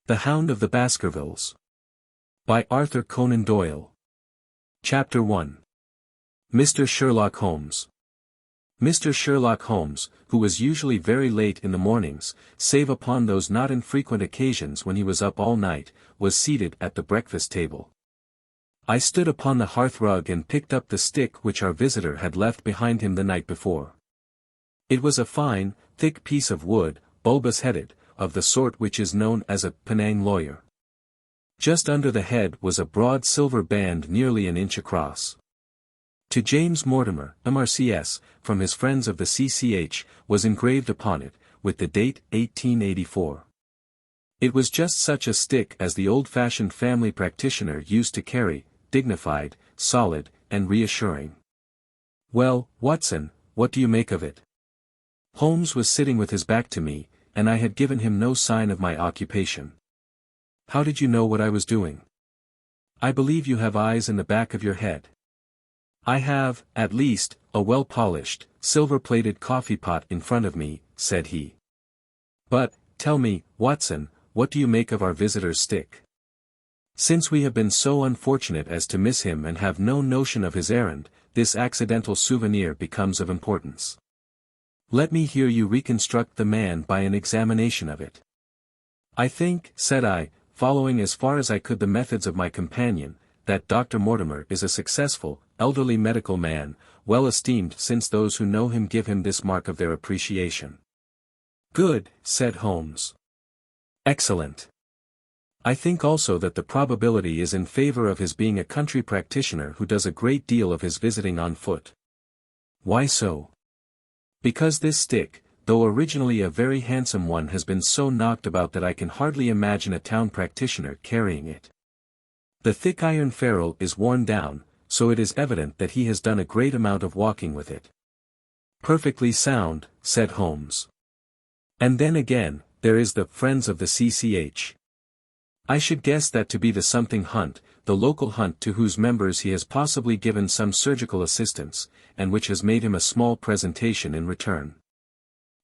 The Hound of the Baskervilles. By Arthur Conan Doyle. Chapter 1. Mr. Sherlock Holmes. Mr. Sherlock Holmes, who was usually very late in the mornings, save upon those not infrequent occasions when he was up all night, was seated at the breakfast table. I stood upon the hearth-rug and picked up the stick which our visitor had left behind him the night before. It was a fine, thick piece of wood, bulbous-headed, of the sort which is known as a Penang lawyer. Just under the head was a broad silver band nearly an inch across. To James Mortimer, M.R.C.S., from his friends of the C.C.H., was engraved upon it, with the date 1884. It was just such a stick as the old-fashioned family practitioner used to carry, dignified, solid, and reassuring. "Well, Watson, what do you make of it?" Holmes was sitting with his back to me, and I had given him no sign of my occupation. "How did you know what I was doing?" "I believe you have eyes in the back of your head." "I have, at least, a well-polished, silver-plated coffee-pot in front of me," said he. "But, tell me, Watson, what do you make of our visitor's stick? Since we have been so unfortunate as to miss him and have no notion of his errand, this accidental souvenir becomes of importance. Let me hear you reconstruct the man by an examination of it." "I think," said I, following as far as I could the methods of my companion, "that Dr. Mortimer is a successful, elderly medical man, well esteemed since those who know him give him this mark of their appreciation." "Good," said Holmes. "Excellent. I think also that the probability is in favor of his being a country practitioner who does a great deal of his visiting on foot." "Why so?" "Because this stick, though originally a very handsome one, has been so knocked about that I can hardly imagine a town practitioner carrying it. The thick iron ferrule is worn down, so it is evident that he has done a great amount of walking with it." "Perfectly sound," said Holmes. "And then again, there is the Friends of the C.C.H. I should guess that to be the something hunt, the local hunt to whose members he has possibly given some surgical assistance, and which has made him a small presentation in return."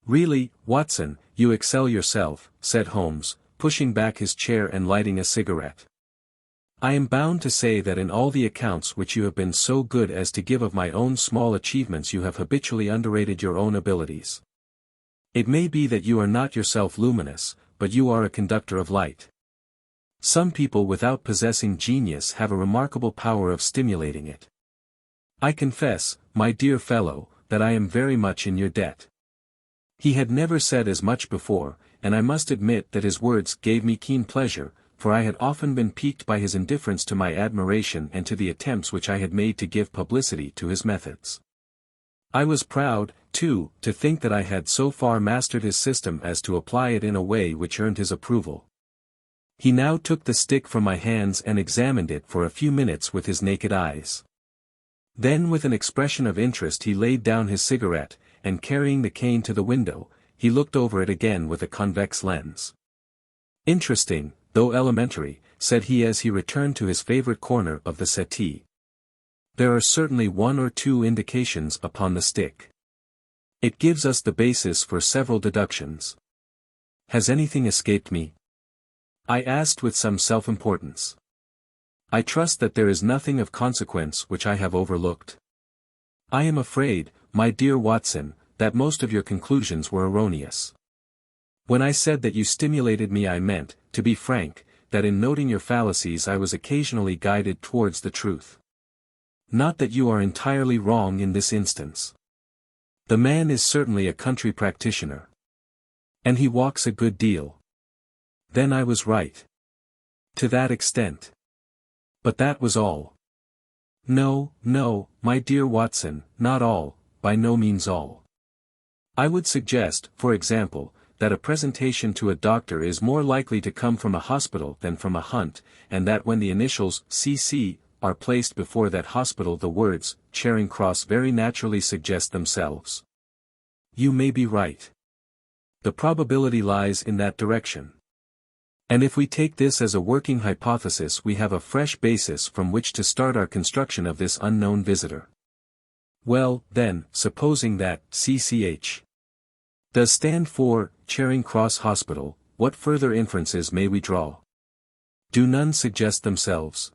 "Really, Watson, you excel yourself," said Holmes, pushing back his chair and lighting a cigarette. "I am bound to say that in all the accounts which you have been so good as to give of my own small achievements you have habitually underrated your own abilities. It may be that you are not yourself luminous, but you are a conductor of light. Some people without possessing genius have a remarkable power of stimulating it. I confess, my dear fellow, that I am very much in your debt." He had never said as much before, and I must admit that his words gave me keen pleasure, for I had often been piqued by his indifference to my admiration and to the attempts which I had made to give publicity to his methods. I was proud, too, to think that I had so far mastered his system as to apply it in a way which earned his approval. He now took the stick from my hands and examined it for a few minutes with his naked eyes. Then with an expression of interest he laid down his cigarette, and carrying the cane to the window, he looked over it again with a convex lens. "Interesting, though elementary," said he as he returned to his favorite corner of the settee. "There are certainly one or two indications upon the stick. It gives us the basis for several deductions. Has anything escaped me?" I asked with some self-importance. "I trust that there is nothing of consequence which I have overlooked." "I am afraid, my dear Watson, that most of your conclusions were erroneous. When I said that you stimulated me I meant, to be frank, that in noting your fallacies I was occasionally guided towards the truth. Not that you are entirely wrong in this instance. The man is certainly a country practitioner. And he walks a good deal. Then I was right. To that extent. But that was all." "No, no, my dear Watson, not all, by no means all. I would suggest, for example, that a presentation to a doctor is more likely to come from a hospital than from a hunt, and that when the initials C.C. are placed before that hospital the words Charing Cross very naturally suggest themselves." "You may be right. The probability lies in that direction. And if we take this as a working hypothesis we have a fresh basis from which to start our construction of this unknown visitor. Well, then, supposing that C.C.H. does stand for Charing Cross Hospital, what further inferences may we draw? Do none suggest themselves?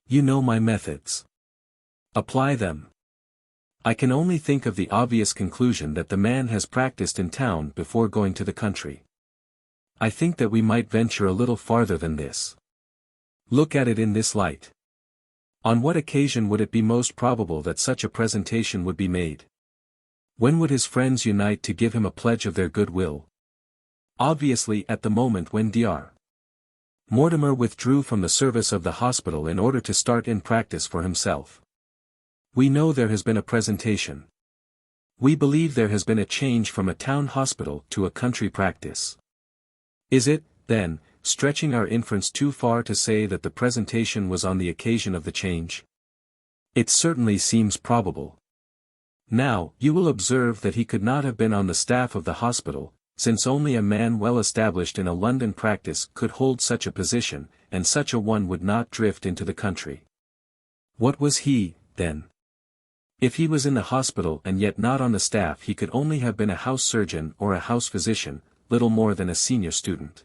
You know my methods. Apply them. I can only think of the obvious conclusion that the man has practiced in town before going to the country. I think that we might venture a little farther than this. Look at it in this light. On what occasion would it be most probable that such a presentation would be made? When would his friends unite to give him a pledge of their goodwill? Obviously at the moment when Dr. Mortimer withdrew from the service of the hospital in order to start in practice for himself. We know there has been a presentation. We believe there has been a change from a town hospital to a country practice. Is it, then, stretching our inference too far to say that the presentation was on the occasion of the change? It certainly seems probable. Now, you will observe that he could not have been on the staff of the hospital, since only a man well established in a London practice could hold such a position, and such a one would not drift into the country. What was he, then? If he was in the hospital and yet not on the staff, he could only have been a house surgeon or a house physician, little more than a senior student.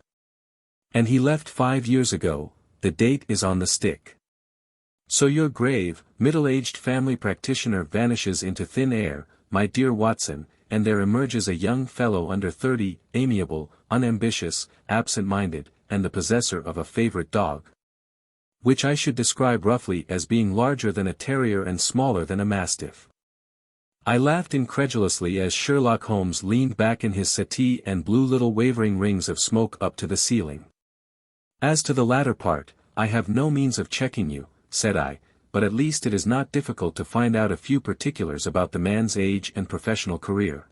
And he left 5 years ago, the date is on the stick. So your grave, middle-aged family practitioner vanishes into thin air, my dear Watson, and there emerges a young fellow under 30, amiable, unambitious, absent-minded, and the possessor of a favorite dog, which I should describe roughly as being larger than a terrier and smaller than a mastiff. I laughed incredulously as Sherlock Holmes leaned back in his settee and blew little wavering rings of smoke up to the ceiling. As to the latter part, I have no means of checking you, said I, but at least it is not difficult to find out a few particulars about the man's age and professional career.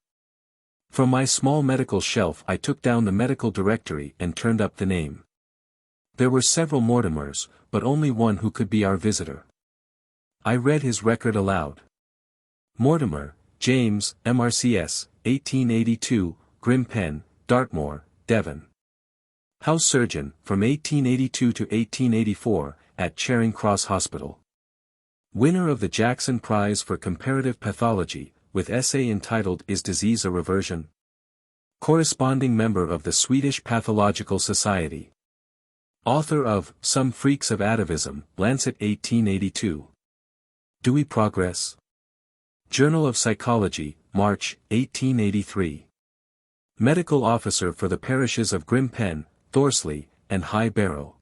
From my small medical shelf I took down the medical directory and turned up the name. There were several Mortimers, but only one who could be our visitor. I read his record aloud. Mortimer, James, MRCS, 1882, Grimpen, Dartmoor, Devon. House surgeon, from 1882 to 1884, at Charing Cross Hospital. Winner of the Jackson Prize for Comparative Pathology, with essay entitled Is Disease a Reversion? Corresponding member of the Swedish Pathological Society. Author of Some Freaks of Atavism, Lancet 1882. Do we progress? Journal of Psychology, March, 1883. Medical officer for the parishes of Grimpen, Thorsley, and High Barrow.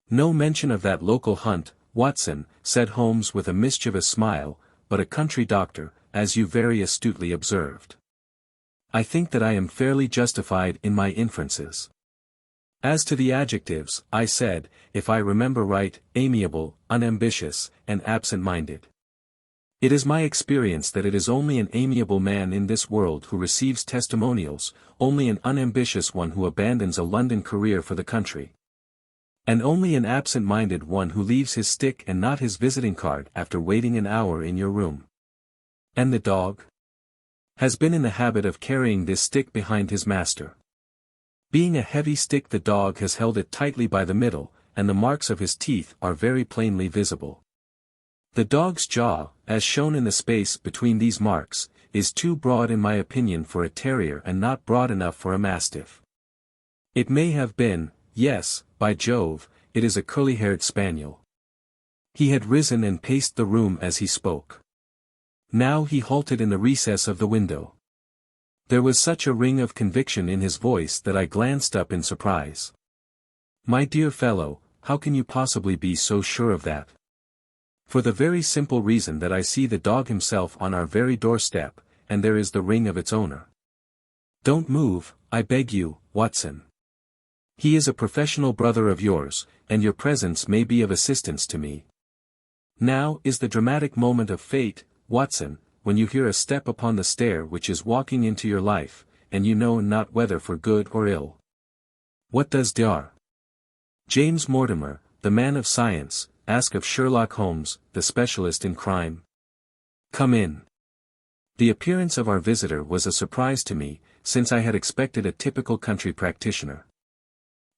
No mention of that local hunt, Watson, said Holmes with a mischievous smile, but a country doctor, as you very astutely observed. I think that I am fairly justified in my inferences. As to the adjectives, I said, if I remember right, amiable, unambitious, and absent-minded. It is my experience that it is only an amiable man in this world who receives testimonials, only an unambitious one who abandons a London career for the country. And only an absent-minded one who leaves his stick and not his visiting card after waiting an hour in your room. And the dog? Has been in the habit of carrying this stick behind his master. Being a heavy stick, the dog has held it tightly by the middle, and the marks of his teeth are very plainly visible. The dog's jaw, as shown in the space between these marks, is too broad in my opinion for a terrier and not broad enough for a mastiff. It may have been, yes, by Jove, it is a curly-haired spaniel. He had risen and paced the room as he spoke. Now he halted in the recess of the window. There was such a ring of conviction in his voice that I glanced up in surprise. My dear fellow, how can you possibly be so sure of that? For the very simple reason that I see the dog himself on our very doorstep, and there is the ring of its owner. Don't move, I beg you, Watson. He is a professional brother of yours, and your presence may be of assistance to me. Now is the dramatic moment of fate, Watson, when you hear a step upon the stair which is walking into your life, and you know not whether for good or ill. What does Dr. James Mortimer, the man of science, ask of Sherlock Holmes, the specialist in crime? Come in. The appearance of our visitor was a surprise to me, since I had expected a typical country practitioner.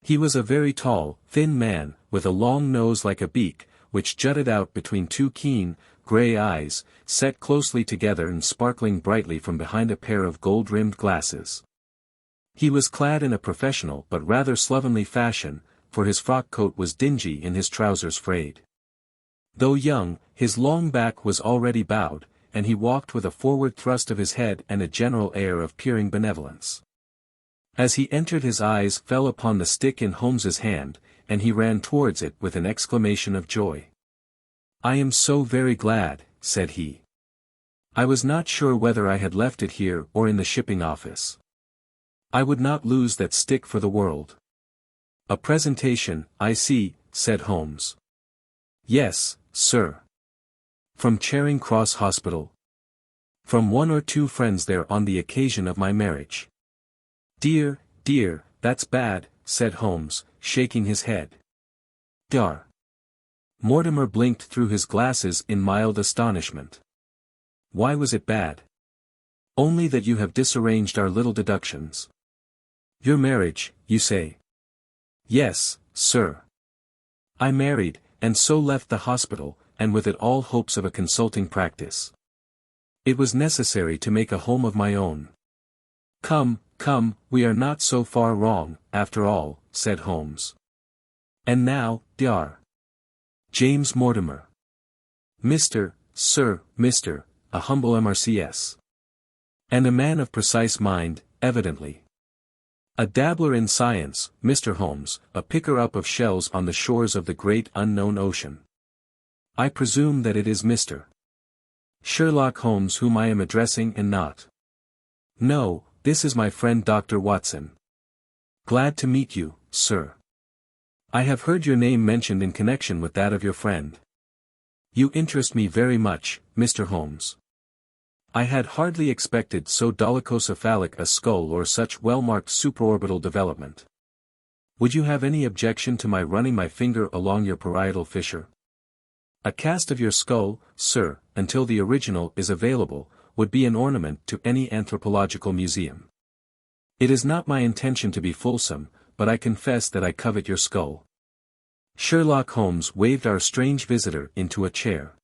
He was a very tall, thin man, with a long nose like a beak, which jutted out between two keen, grey eyes, set closely together and sparkling brightly from behind a pair of gold-rimmed glasses. He was clad in a professional but rather slovenly fashion, for his frock coat was dingy and his trousers frayed. Though young, his long back was already bowed, and he walked with a forward thrust of his head and a general air of peering benevolence. As he entered his eyes fell upon the stick in Holmes's hand, and he ran towards it with an exclamation of joy. "I am so very glad," said he. "I was not sure whether I had left it here or in the shipping office. I would not lose that stick for the world." "A presentation, I see," said Holmes. "Yes, sir. From Charing Cross Hospital. From one or two friends there on the occasion of my marriage." "Dear, dear, that's bad," said Holmes, shaking his head. "Dar." Mortimer blinked through his glasses in mild astonishment. "Why was it bad?" "Only that you have disarranged our little deductions." "Your marriage, you say?" "Yes, sir. I married, and so left the hospital, and with it all hopes of a consulting practice. It was necessary to make a home of my own." "Come, come, we are not so far wrong, after all," said Holmes. "And now, Dr. James Mortimer. Sir, a humble MRCS. And a man of precise mind, evidently. A dabbler in science, Mr. Holmes, a picker-up of shells on the shores of the great unknown ocean. I presume that it is Mr. Sherlock Holmes whom I am addressing and not. No, this is my friend Dr. Watson. Glad to meet you, sir. I have heard your name mentioned in connection with that of your friend. You interest me very much, Mr. Holmes. I had hardly expected so dolichocephalic a skull or such well-marked supraorbital development. Would you have any objection to my running my finger along your parietal fissure? A cast of your skull, sir, until the original is available, would be an ornament to any anthropological museum. It is not my intention to be fulsome, but I confess that I covet your skull." Sherlock Holmes waved our strange visitor into a chair.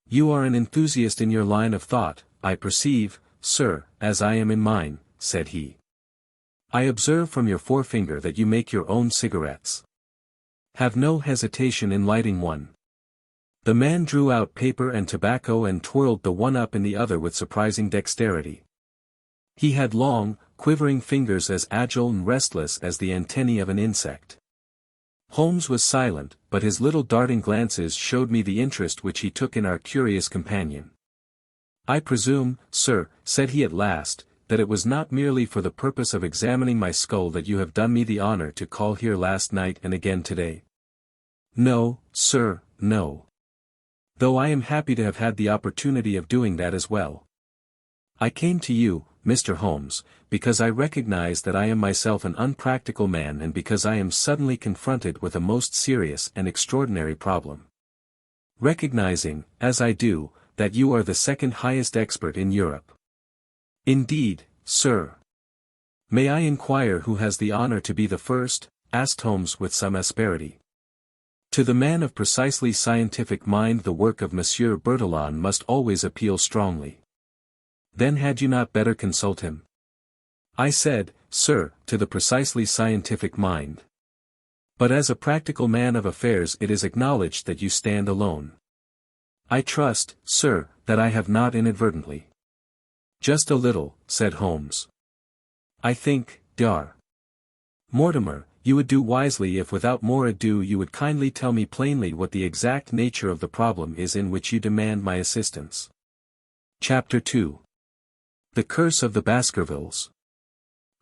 "You are an enthusiast in your line of thought, I perceive, sir, as I am in mine," said he. "I observe from your forefinger that you make your own cigarettes. Have no hesitation in lighting one." The man drew out paper and tobacco and twirled the one up in the other with surprising dexterity. He had long, quivering fingers as agile and restless as the antennae of an insect. Holmes was silent, but his little darting glances showed me the interest which he took in our curious companion. "I presume, sir," said he at last, "that it was not merely for the purpose of examining my skull that you have done me the honor to call here last night and again today." "No, sir, no. Though I am happy to have had the opportunity of doing that as well. I came to you, Mr. Holmes, because I recognize that I am myself an unpractical man and because I am suddenly confronted with a most serious and extraordinary problem. Recognizing, as I do, that you are the second highest expert in Europe." "Indeed, sir. May I inquire who has the honor to be the first?" asked Holmes with some asperity. To the man of precisely scientific mind the work of Monsieur Bertillon must always appeal strongly. "Then had you not better consult him?" "I said, sir, to the precisely scientific mind. But as a practical man of affairs it is acknowledged that you stand alone." "I trust, sir, that I have not inadvertently." "Just a little," said Holmes. "I think, Dr. Mortimer, you would do wisely if without more ado you would kindly tell me plainly what the exact nature of the problem is in which you demand my assistance." Chapter 2. The Curse of the Baskervilles.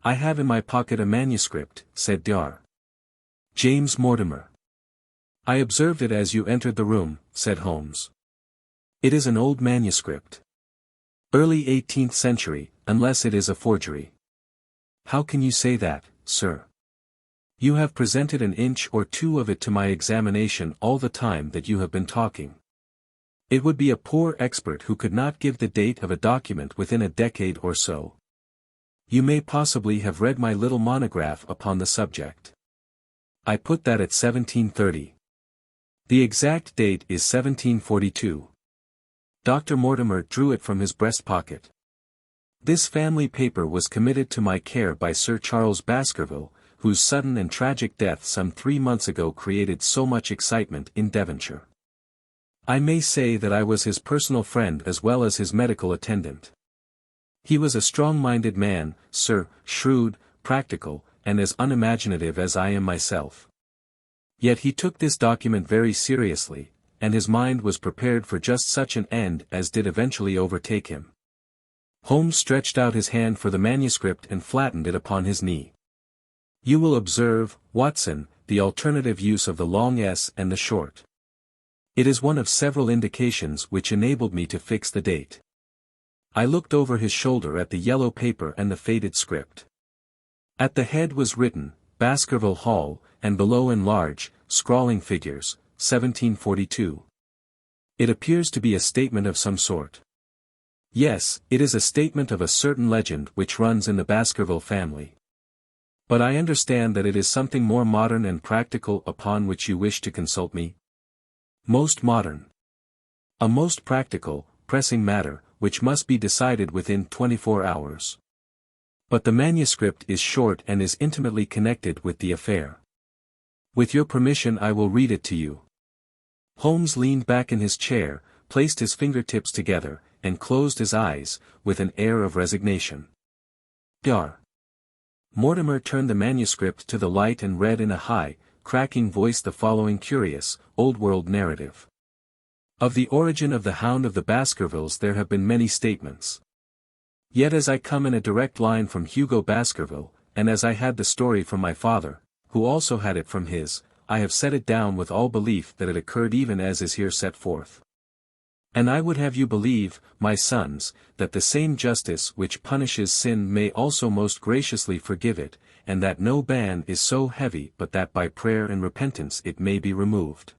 "I have in my pocket a manuscript," said Dr. James Mortimer. "I observed it as you entered the room," said Holmes. "It is an old manuscript. Early 18th century, unless it is a forgery." "How can you say that, sir? You have presented an inch or two of it to my examination all the time that you have been talking. It would be a poor expert who could not give the date of a document within a decade or so. You may possibly have read my little monograph upon the subject. I put that at 1730. The exact date is 1742. Dr. Mortimer drew it from his breast pocket. This family paper was committed to my care by Sir Charles Baskerville, whose sudden and tragic death some 3 months ago created so much excitement in Devonshire. I may say that I was his personal friend as well as his medical attendant. He was a strong-minded man, sir, shrewd, practical, and as unimaginative as I am myself. Yet he took this document very seriously, and his mind was prepared for just such an end as did eventually overtake him. Holmes stretched out his hand for the manuscript and flattened it upon his knee. You will observe, Watson, the alternative use of the long S and the short. It is one of several indications which enabled me to fix the date. I looked over his shoulder at the yellow paper and the faded script. At the head was written, Baskerville Hall, and below in large, scrawling figures, 1742. It appears to be a statement of some sort. Yes, it is a statement of a certain legend which runs in the Baskerville family. But I understand that it is something more modern and practical upon which you wish to consult me. Most modern. A most practical, pressing matter, which must be decided within 24 hours. But the manuscript is short and is intimately connected with the affair. With your permission I will read it to you. Holmes leaned back in his chair, placed his fingertips together, and closed his eyes, with an air of resignation. Dar. Mortimer turned the manuscript to the light and read in a high, cracking voice the following curious, old-world narrative. Of the origin of the Hound of the Baskervilles there have been many statements. Yet as I come in a direct line from Hugo Baskerville, and as I had the story from my father, who also had it from his, I have set it down with all belief that it occurred even as is here set forth. And I would have you believe, my sons, that the same justice which punishes sin may also most graciously forgive it, and that no ban is so heavy but that by prayer and repentance it may be removed.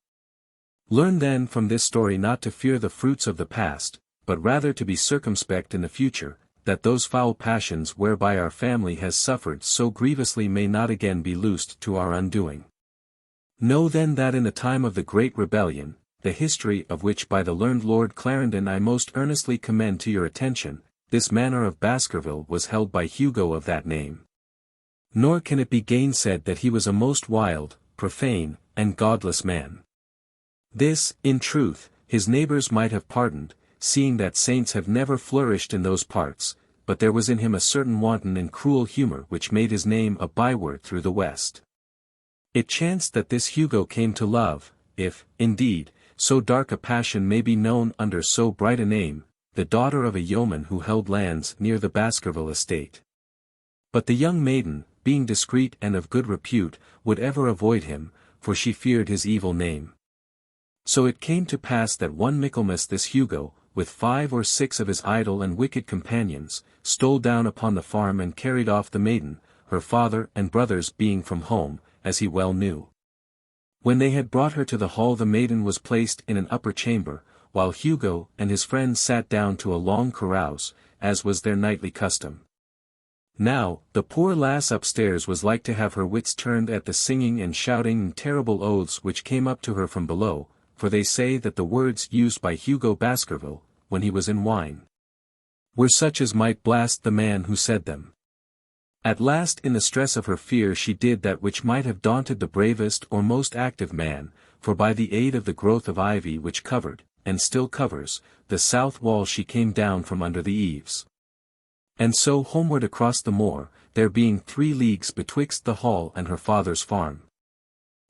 Learn then from this story not to fear the fruits of the past, but rather to be circumspect in the future, that those foul passions whereby our family has suffered so grievously may not again be loosed to our undoing. Know then that in the time of the Great Rebellion, the history of which by the learned Lord Clarendon I most earnestly commend to your attention, this manor of Baskerville was held by Hugo of that name. Nor can it be gainsaid that he was a most wild, profane, and godless man. This, in truth, his neighbours might have pardoned, seeing that saints have never flourished in those parts, but there was in him a certain wanton and cruel humour which made his name a byword through the West. It chanced that this Hugo came to love, if, indeed, so dark a passion may be known under so bright a name, the daughter of a yeoman who held lands near the Baskerville estate. But the young maiden, being discreet and of good repute, would ever avoid him, for she feared his evil name. So it came to pass that one Michaelmas this Hugo, with 5 or 6 of his idle and wicked companions, stole down upon the farm and carried off the maiden, her father and brothers being from home, as he well knew. When they had brought her to the hall the maiden was placed in an upper chamber, while Hugo and his friends sat down to a long carouse, as was their nightly custom. Now, the poor lass upstairs was like to have her wits turned at the singing and shouting and terrible oaths which came up to her from below, for they say that the words used by Hugo Baskerville, when he was in wine, were such as might blast the man who said them. At last in the stress of her fear she did that which might have daunted the bravest or most active man, for by the aid of the growth of ivy which covered, and still covers, the south wall she came down from under the eaves. And so homeward across the moor, there being 3 leagues betwixt the hall and her father's farm.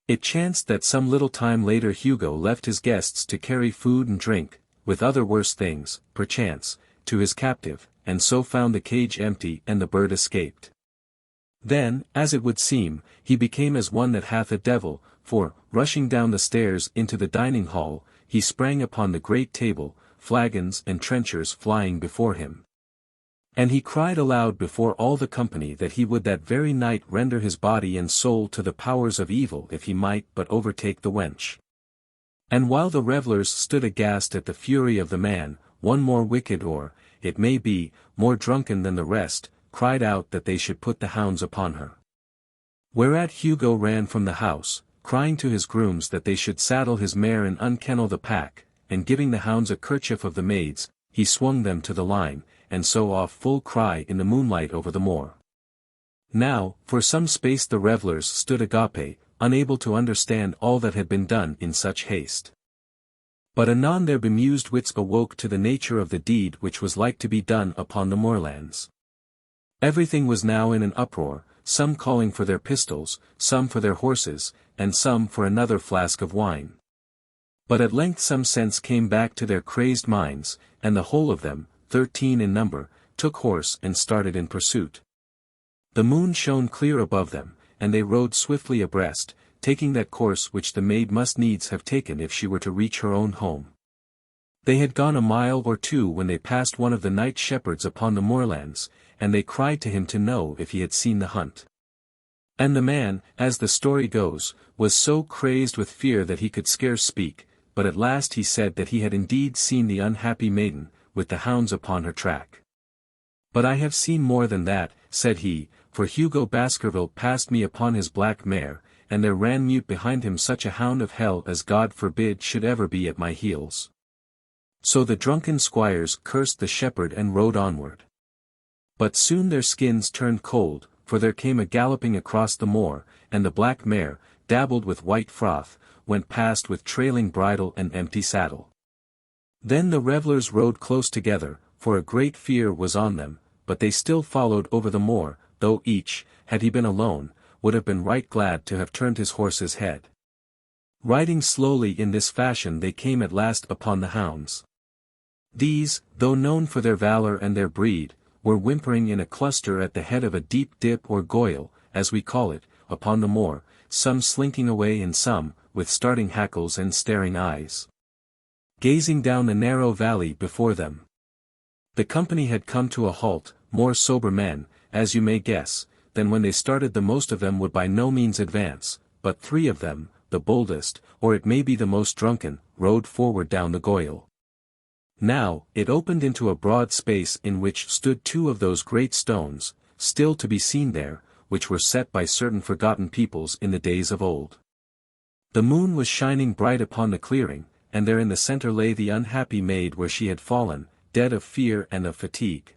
It chanced that some little time later Hugo left his guests to carry food and drink, with other worse things, perchance, to his captive, and so found the cage empty and the bird escaped. Then, as it would seem, he became as one that hath a devil, for, rushing down the stairs into the dining hall, he sprang upon the great table, flagons and trenchers flying before him. And he cried aloud before all the company that he would that very night render his body and soul to the powers of evil if he might but overtake the wench. And while the revellers stood aghast at the fury of the man, one more wicked or, it may be, more drunken than the rest, cried out that they should put the hounds upon her. Whereat Hugo ran from the house, crying to his grooms that they should saddle his mare and unkennel the pack, and giving the hounds a kerchief of the maid's, he swung them to the line, and so off full cry in the moonlight over the moor. Now, for some space the revellers stood agape, unable to understand all that had been done in such haste. But anon their bemused wits awoke to the nature of the deed which was like to be done upon the moorlands. Everything was now in an uproar, some calling for their pistols, some for their horses, and some for another flask of wine. But at length some sense came back to their crazed minds, and the whole of them, 13 in number, took horse and started in pursuit. The moon shone clear above them, and they rode swiftly abreast, taking that course which the maid must needs have taken if she were to reach her own home. They had gone a mile or two when they passed one of the night shepherds upon the moorlands, and they cried to him to know if he had seen the hunt. And the man, as the story goes, was so crazed with fear that he could scarce speak, but at last he said that he had indeed seen the unhappy maiden, with the hounds upon her track. "But I have seen more than that," said he, "for Hugo Baskerville passed me upon his black mare, and there ran mute behind him such a hound of hell as God forbid should ever be at my heels." So the drunken squires cursed the shepherd and rode onward. But soon their skins turned cold, for there came a galloping across the moor, and the black mare, dabbled with white froth, went past with trailing bridle and empty saddle. Then the revellers rode close together, for a great fear was on them, but they still followed over the moor, though each, had he been alone, would have been right glad to have turned his horse's head. Riding slowly in this fashion they came at last upon the hounds. These, though known for their valor and their breed, were whimpering in a cluster at the head of a deep dip or goyle, as we call it, upon the moor, some slinking away and some, with starting hackles and staring eyes, gazing down the narrow valley before them. The company had come to a halt, more sober men, as you may guess, than when they started. The most of them would by no means advance, but 3 of them, the boldest, or it may be the most drunken, rode forward down the goyle. Now, it opened into a broad space in which stood 2 of those great stones, still to be seen there, which were set by certain forgotten peoples in the days of old. The moon was shining bright upon the clearing, and there in the center lay the unhappy maid where she had fallen, dead of fear and of fatigue.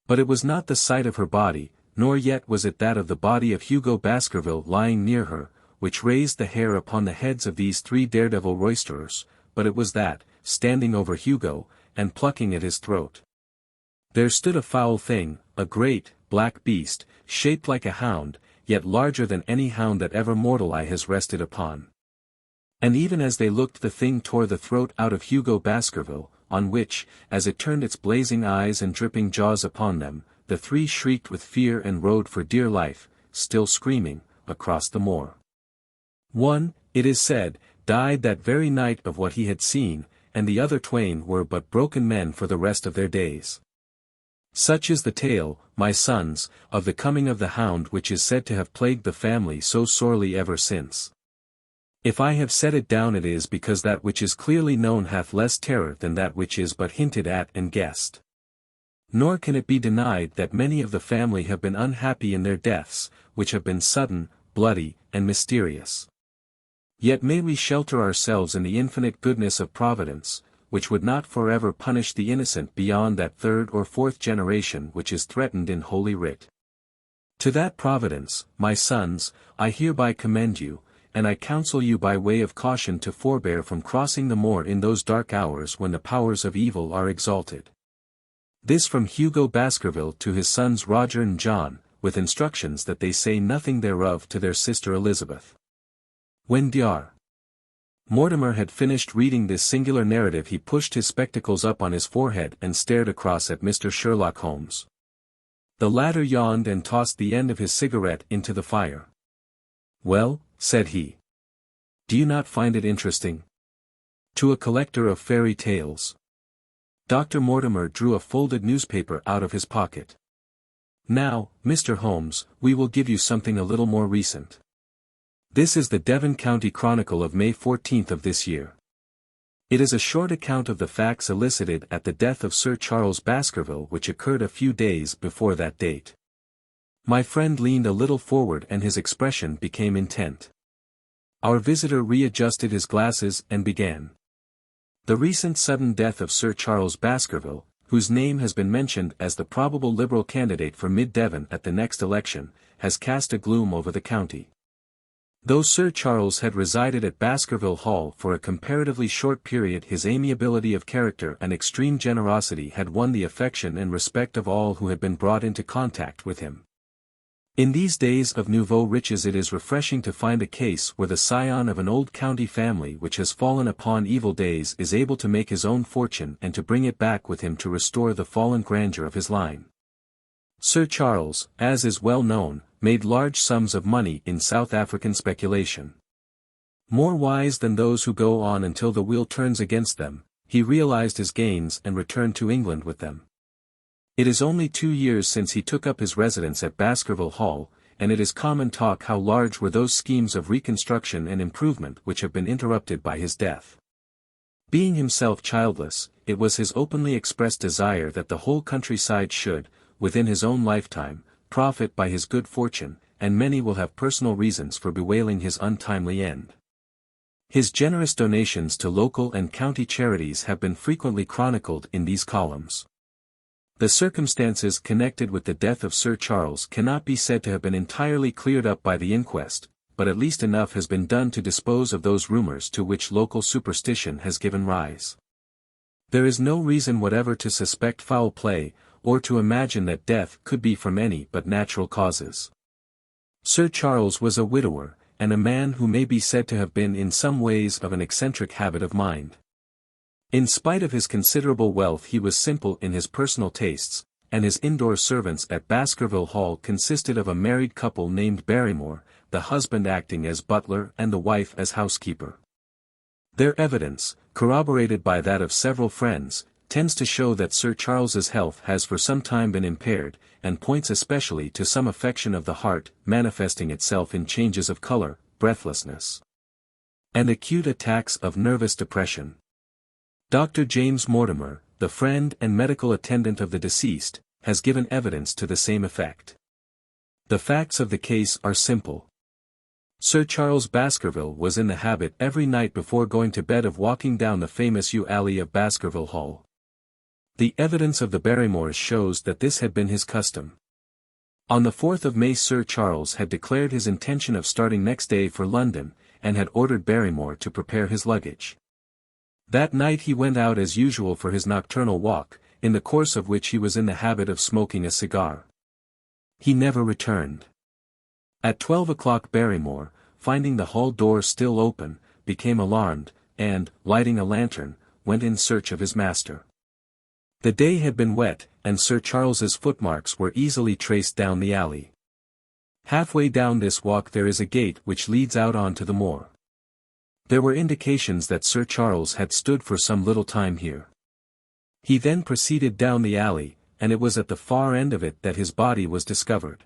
But it was not the sight of her body, nor yet was it that of the body of Hugo Baskerville lying near her, which raised the hair upon the heads of these 3 daredevil roisterers, but it was that, standing over Hugo, and plucking at his throat, there stood a foul thing, a great, black beast, shaped like a hound, yet larger than any hound that ever mortal eye has rested upon. And even as they looked the thing tore the throat out of Hugo Baskerville, on which, as it turned its blazing eyes and dripping jaws upon them, the 3 shrieked with fear and rode for dear life, still screaming, across the moor. One, it is said, died that very night of what he had seen, and the other 2 were but broken men for the rest of their days. Such is the tale, my sons, of the coming of the hound which is said to have plagued the family so sorely ever since. If I have set it down it is because that which is clearly known hath less terror than that which is but hinted at and guessed. Nor can it be denied that many of the family have been unhappy in their deaths, which have been sudden, bloody, and mysterious. Yet may we shelter ourselves in the infinite goodness of Providence, which would not forever punish the innocent beyond that 3rd or 4th generation which is threatened in Holy Writ. To that Providence, my sons, I hereby commend you, and I counsel you by way of caution to forbear from crossing the moor in those dark hours when the powers of evil are exalted. This from Hugo Baskerville to his sons Roger and John, with instructions that they say nothing thereof to their sister Elizabeth. When Dr. Mortimer had finished reading this singular narrative he pushed his spectacles up on his forehead and stared across at Mr. Sherlock Holmes. The latter yawned and tossed the end of his cigarette into the fire. "Well," said he. "Do you not find it interesting? To a collector of fairy tales." Dr. Mortimer drew a folded newspaper out of his pocket. "Now, Mr. Holmes, we will give you something a little more recent. This is the Devon County Chronicle of May 14th of this year. It is a short account of the facts elicited at the death of Sir Charles Baskerville which occurred a few days before that date." My friend leaned a little forward and his expression became intent. Our visitor readjusted his glasses and began. "The recent sudden death of Sir Charles Baskerville, whose name has been mentioned as the probable Liberal candidate for Mid-Devon at the next election, has cast a gloom over the county. Though Sir Charles had resided at Baskerville Hall for a comparatively short period, his amiability of character and extreme generosity had won the affection and respect of all who had been brought into contact with him. In these days of nouveau riches it is refreshing to find a case where the scion of an old county family which has fallen upon evil days is able to make his own fortune and to bring it back with him to restore the fallen grandeur of his line. Sir Charles, as is well known, made large sums of money in South African speculation. More wise than those who go on until the wheel turns against them, he realized his gains and returned to England with them. It is only 2 years since he took up his residence at Baskerville Hall, and it is common talk how large were those schemes of reconstruction and improvement which have been interrupted by his death. Being himself childless, it was his openly expressed desire that the whole countryside should, within his own lifetime, profit by his good fortune, and many will have personal reasons for bewailing his untimely end. His generous donations to local and county charities have been frequently chronicled in these columns. The circumstances connected with the death of Sir Charles cannot be said to have been entirely cleared up by the inquest, but at least enough has been done to dispose of those rumors to which local superstition has given rise. There is no reason whatever to suspect foul play, or to imagine that death could be from any but natural causes. Sir Charles was a widower, and a man who may be said to have been in some ways of an eccentric habit of mind. In spite of his considerable wealth he was simple in his personal tastes, and his indoor servants at Baskerville Hall consisted of a married couple named Barrymore, the husband acting as butler and the wife as housekeeper. Their evidence, corroborated by that of several friends, tends to show that Sir Charles's health has for some time been impaired, and points especially to some affection of the heart, manifesting itself in changes of color, breathlessness, and acute attacks of nervous depression. Dr. James Mortimer, the friend and medical attendant of the deceased, has given evidence to the same effect. The facts of the case are simple. Sir Charles Baskerville was in the habit every night before going to bed of walking down the famous yew alley of Baskerville Hall. The evidence of the Barrymores shows that this had been his custom. On the 4th of May Sir Charles had declared his intention of starting next day for London, and had ordered Barrymore to prepare his luggage. That night he went out as usual for his nocturnal walk, in the course of which he was in the habit of smoking a cigar. He never returned. At 12 o'clock Barrymore, finding the hall door still open, became alarmed, and, lighting a lantern, went in search of his master. The day had been wet, and Sir Charles's footmarks were easily traced down the alley. Halfway down this walk there is a gate which leads out onto the moor. There were indications that Sir Charles had stood for some little time here. He then proceeded down the alley, and it was at the far end of it that his body was discovered.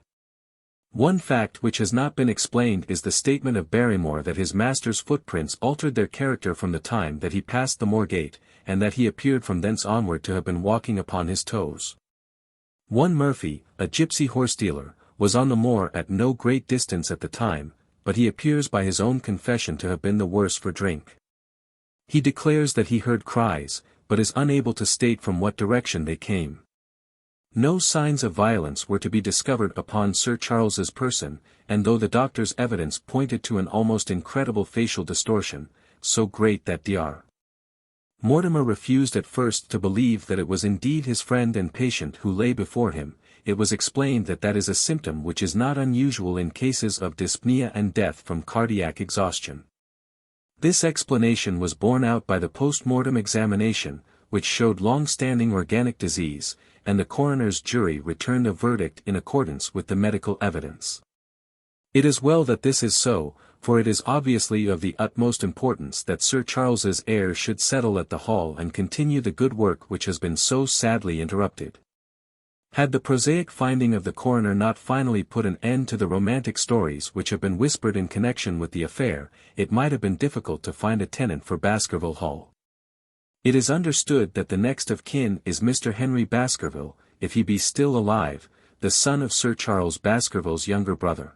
One fact which has not been explained is the statement of Barrymore that his master's footprints altered their character from the time that he passed the moor gate, and that he appeared from thence onward to have been walking upon his toes. One Murphy, a gipsy horse-dealer, was on the moor at no great distance at the time, but he appears by his own confession to have been the worse for drink. He declares that he heard cries, but is unable to state from what direction they came. No signs of violence were to be discovered upon Sir Charles's person, and though the doctor's evidence pointed to an almost incredible facial distortion, so great that Dr. Mortimer refused at first to believe that it was indeed his friend and patient who lay before him, it was explained that that is a symptom which is not unusual in cases of dyspnea and death from cardiac exhaustion. This explanation was borne out by the post-mortem examination, which showed long-standing organic disease, and the coroner's jury returned a verdict in accordance with the medical evidence. It is well that this is so, for it is obviously of the utmost importance that Sir Charles's heir should settle at the Hall and continue the good work which has been so sadly interrupted. Had the prosaic finding of the coroner not finally put an end to the romantic stories which have been whispered in connection with the affair, it might have been difficult to find a tenant for Baskerville Hall. It is understood that the next of kin is Mr. Henry Baskerville, if he be still alive, the son of Sir Charles Baskerville's younger brother.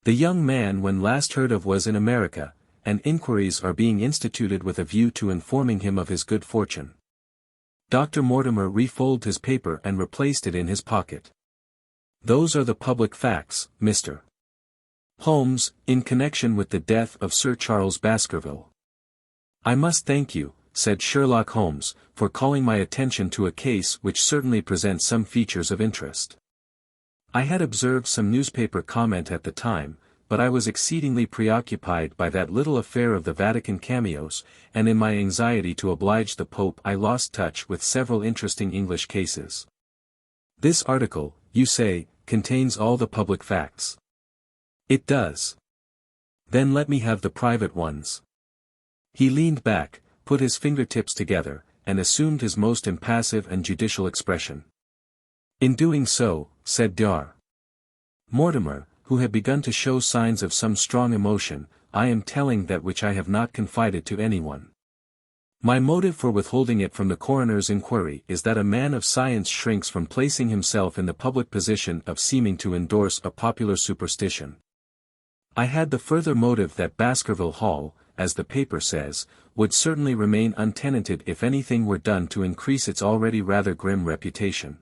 The young man when last heard of was in America, and inquiries are being instituted with a view to informing him of his good fortune. Dr. Mortimer refolded his paper and replaced it in his pocket. "Those are the public facts, Mr. Holmes, in connection with the death of Sir Charles Baskerville." "I must thank you," said Sherlock Holmes, "for calling my attention to a case which certainly presents some features of interest. I had observed some newspaper comment at the time, but I was exceedingly preoccupied by that little affair of the Vatican cameos, and in my anxiety to oblige the Pope I lost touch with several interesting English cases. This article, you say, contains all the public facts." "It does." "Then let me have the private ones." He leaned back, put his fingertips together, and assumed his most impassive and judicial expression. "In doing so," said Dr. Mortimer, who had begun to show signs of some strong emotion, "I am telling that which I have not confided to anyone. My motive for withholding it from the coroner's inquiry is that a man of science shrinks from placing himself in the public position of seeming to endorse a popular superstition. I had the further motive that Baskerville Hall, as the paper says, would certainly remain untenanted if anything were done to increase its already rather grim reputation.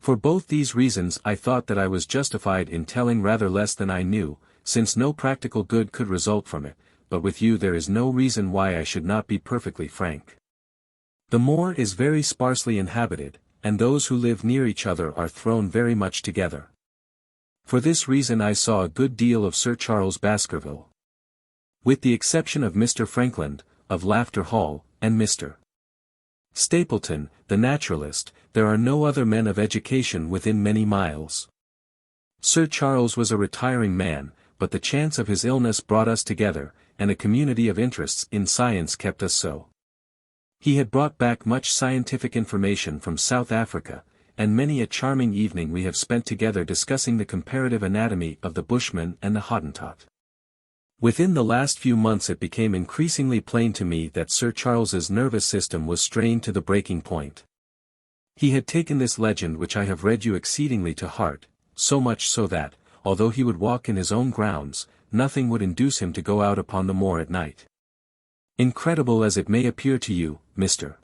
For both these reasons I thought that I was justified in telling rather less than I knew, since no practical good could result from it, but with you there is no reason why I should not be perfectly frank. The moor is very sparsely inhabited, and those who live near each other are thrown very much together. For this reason I saw a good deal of Sir Charles Baskerville. With the exception of Mr. Frankland, of Laughter Hall, and Mr. Stapleton, the naturalist, there are no other men of education within many miles. Sir Charles was a retiring man, but the chance of his illness brought us together, and a community of interests in science kept us so. He had brought back much scientific information from South Africa, and many a charming evening we have spent together discussing the comparative anatomy of the Bushman and the Hottentot. Within the last few months it became increasingly plain to me that Sir Charles's nervous system was strained to the breaking point. He had taken this legend which I have read you exceedingly to heart, so much so that, although he would walk in his own grounds, nothing would induce him to go out upon the moor at night. Incredible as it may appear to you, Mr.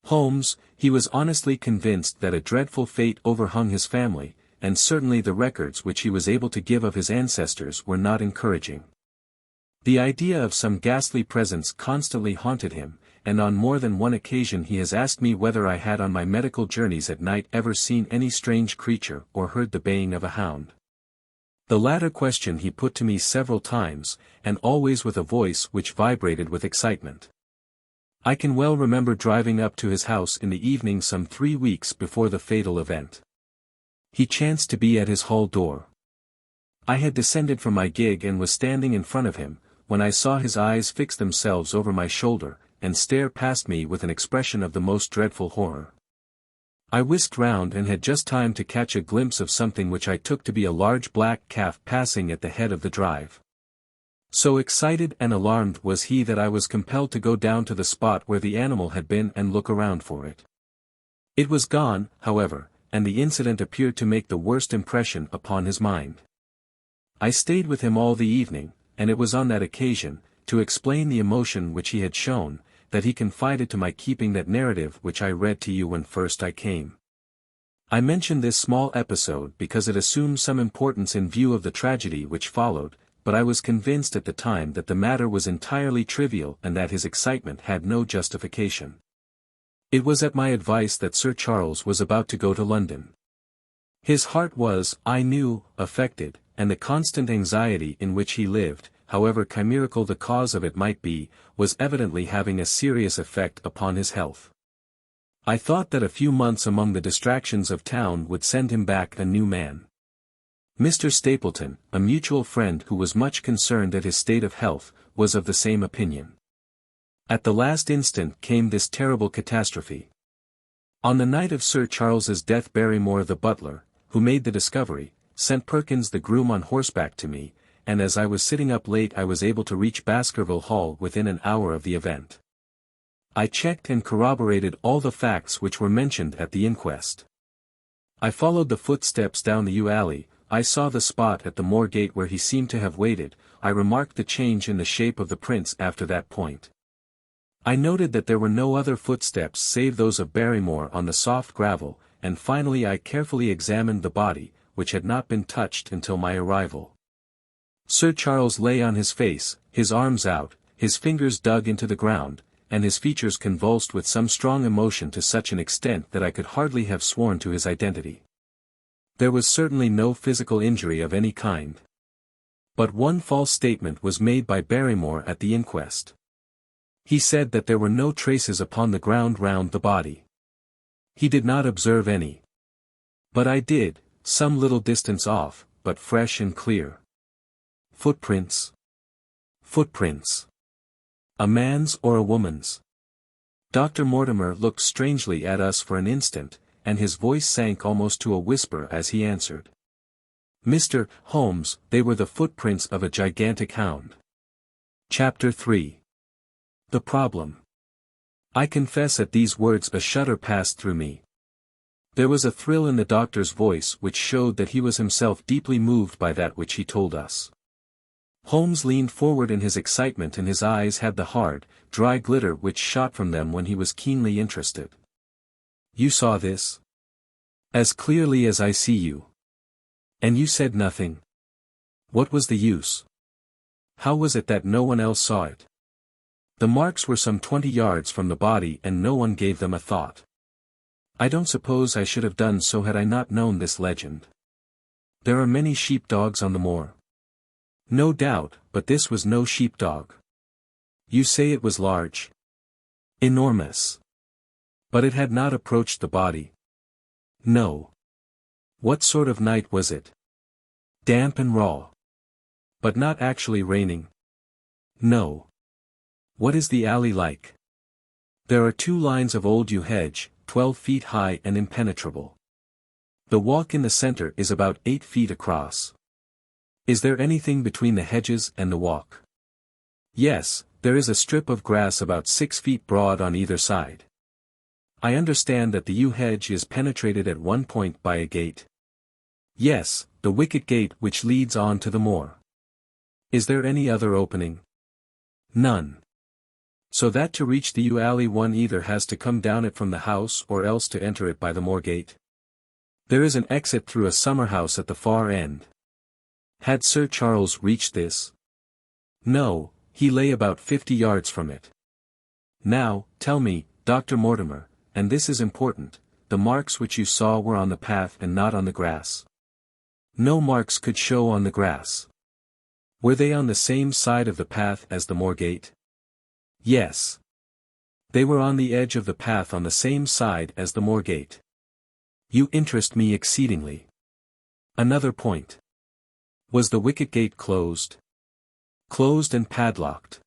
Holmes, he was honestly convinced that a dreadful fate overhung his family, and certainly the records which he was able to give of his ancestors were not encouraging. The idea of some ghastly presence constantly haunted him, and on more than one occasion he has asked me whether I had on my medical journeys at night ever seen any strange creature or heard the baying of a hound. The latter question he put to me several times, and always with a voice which vibrated with excitement. I can well remember driving up to his house in the evening some 3 weeks before the fatal event. He chanced to be at his hall door. I had descended from my gig and was standing in front of him, when I saw his eyes fix themselves over my shoulder, and stare past me with an expression of the most dreadful horror. I whisked round and had just time to catch a glimpse of something which I took to be a large black calf passing at the head of the drive. So excited and alarmed was he that I was compelled to go down to the spot where the animal had been and look around for it. It was gone, however, and the incident appeared to make the worst impression upon his mind. I stayed with him all the evening, and it was on that occasion, to explain the emotion which he had shown, that he confided to my keeping that narrative which I read to you when first I came. I mention this small episode because it assumes some importance in view of the tragedy which followed, but I was convinced at the time that the matter was entirely trivial and that his excitement had no justification. It was at my advice that Sir Charles was about to go to London. His heart was, I knew, affected, and the constant anxiety in which he lived, however chimerical the cause of it might be, was evidently having a serious effect upon his health. I thought that a few months among the distractions of town would send him back a new man. Mr. Stapleton, a mutual friend who was much concerned at his state of health, was of the same opinion. At the last instant came this terrible catastrophe. On the night of Sir Charles's death Barrymore the butler, who made the discovery, sent Perkins the groom on horseback to me, and as I was sitting up late I was able to reach Baskerville Hall within an hour of the event. I checked and corroborated all the facts which were mentioned at the inquest. I followed the footsteps down the yew alley, I saw the spot at the moor gate where he seemed to have waited, I remarked the change in the shape of the prints after that point. I noted that there were no other footsteps save those of Barrymore on the soft gravel, and finally I carefully examined the body, which had not been touched until my arrival. Sir Charles lay on his face, his arms out, his fingers dug into the ground, and his features convulsed with some strong emotion to such an extent that I could hardly have sworn to his identity. There was certainly no physical injury of any kind. But one false statement was made by Barrymore at the inquest. He said that there were no traces upon the ground round the body. He did not observe any. But I did, some little distance off, but fresh and clear. Footprints. Footprints. A man's or a woman's? Dr. Mortimer looked strangely at us for an instant, and his voice sank almost to a whisper as he answered. Mr. Holmes, they were the footprints of a gigantic hound. Chapter 3. The Problem. I confess at these words a shudder passed through me. There was a thrill in the doctor's voice which showed that he was himself deeply moved by that which he told us. Holmes leaned forward in his excitement and his eyes had the hard, dry glitter which shot from them when he was keenly interested. You saw this? As clearly as I see you. And you said nothing? What was the use? How was it that no one else saw it? The marks were some 20 yards from the body and no one gave them a thought. I don't suppose I should have done so had I not known this legend. There are many sheepdogs on the moor. No doubt, but this was no sheepdog. You say it was large? Enormous. But it had not approached the body. No. What sort of night was it? Damp and raw. But not actually raining? No. What is the alley like? There are 2 lines of old yew hedge, 12 feet high and impenetrable. The walk in the center is about 8 feet across. Is there anything between the hedges and the walk? Yes, there is a strip of grass about 6 feet broad on either side. I understand that the yew hedge is penetrated at one point by a gate. Yes, the wicket gate which leads on to the moor. Is there any other opening? None. So that to reach the yew alley one either has to come down it from the house or else to enter it by the moor gate. There is an exit through a summer house at the far end. Had Sir Charles reached this? No, he lay about 50 yards from it. Now, tell me, Dr. Mortimer, and this is important, the marks which you saw were on the path and not on the grass. No marks could show on the grass. Were they on the same side of the path as the moor gate? Yes. They were on the edge of the path on the same side as the moor gate. You interest me exceedingly. Another point. Was the wicket gate closed? Closed and padlocked.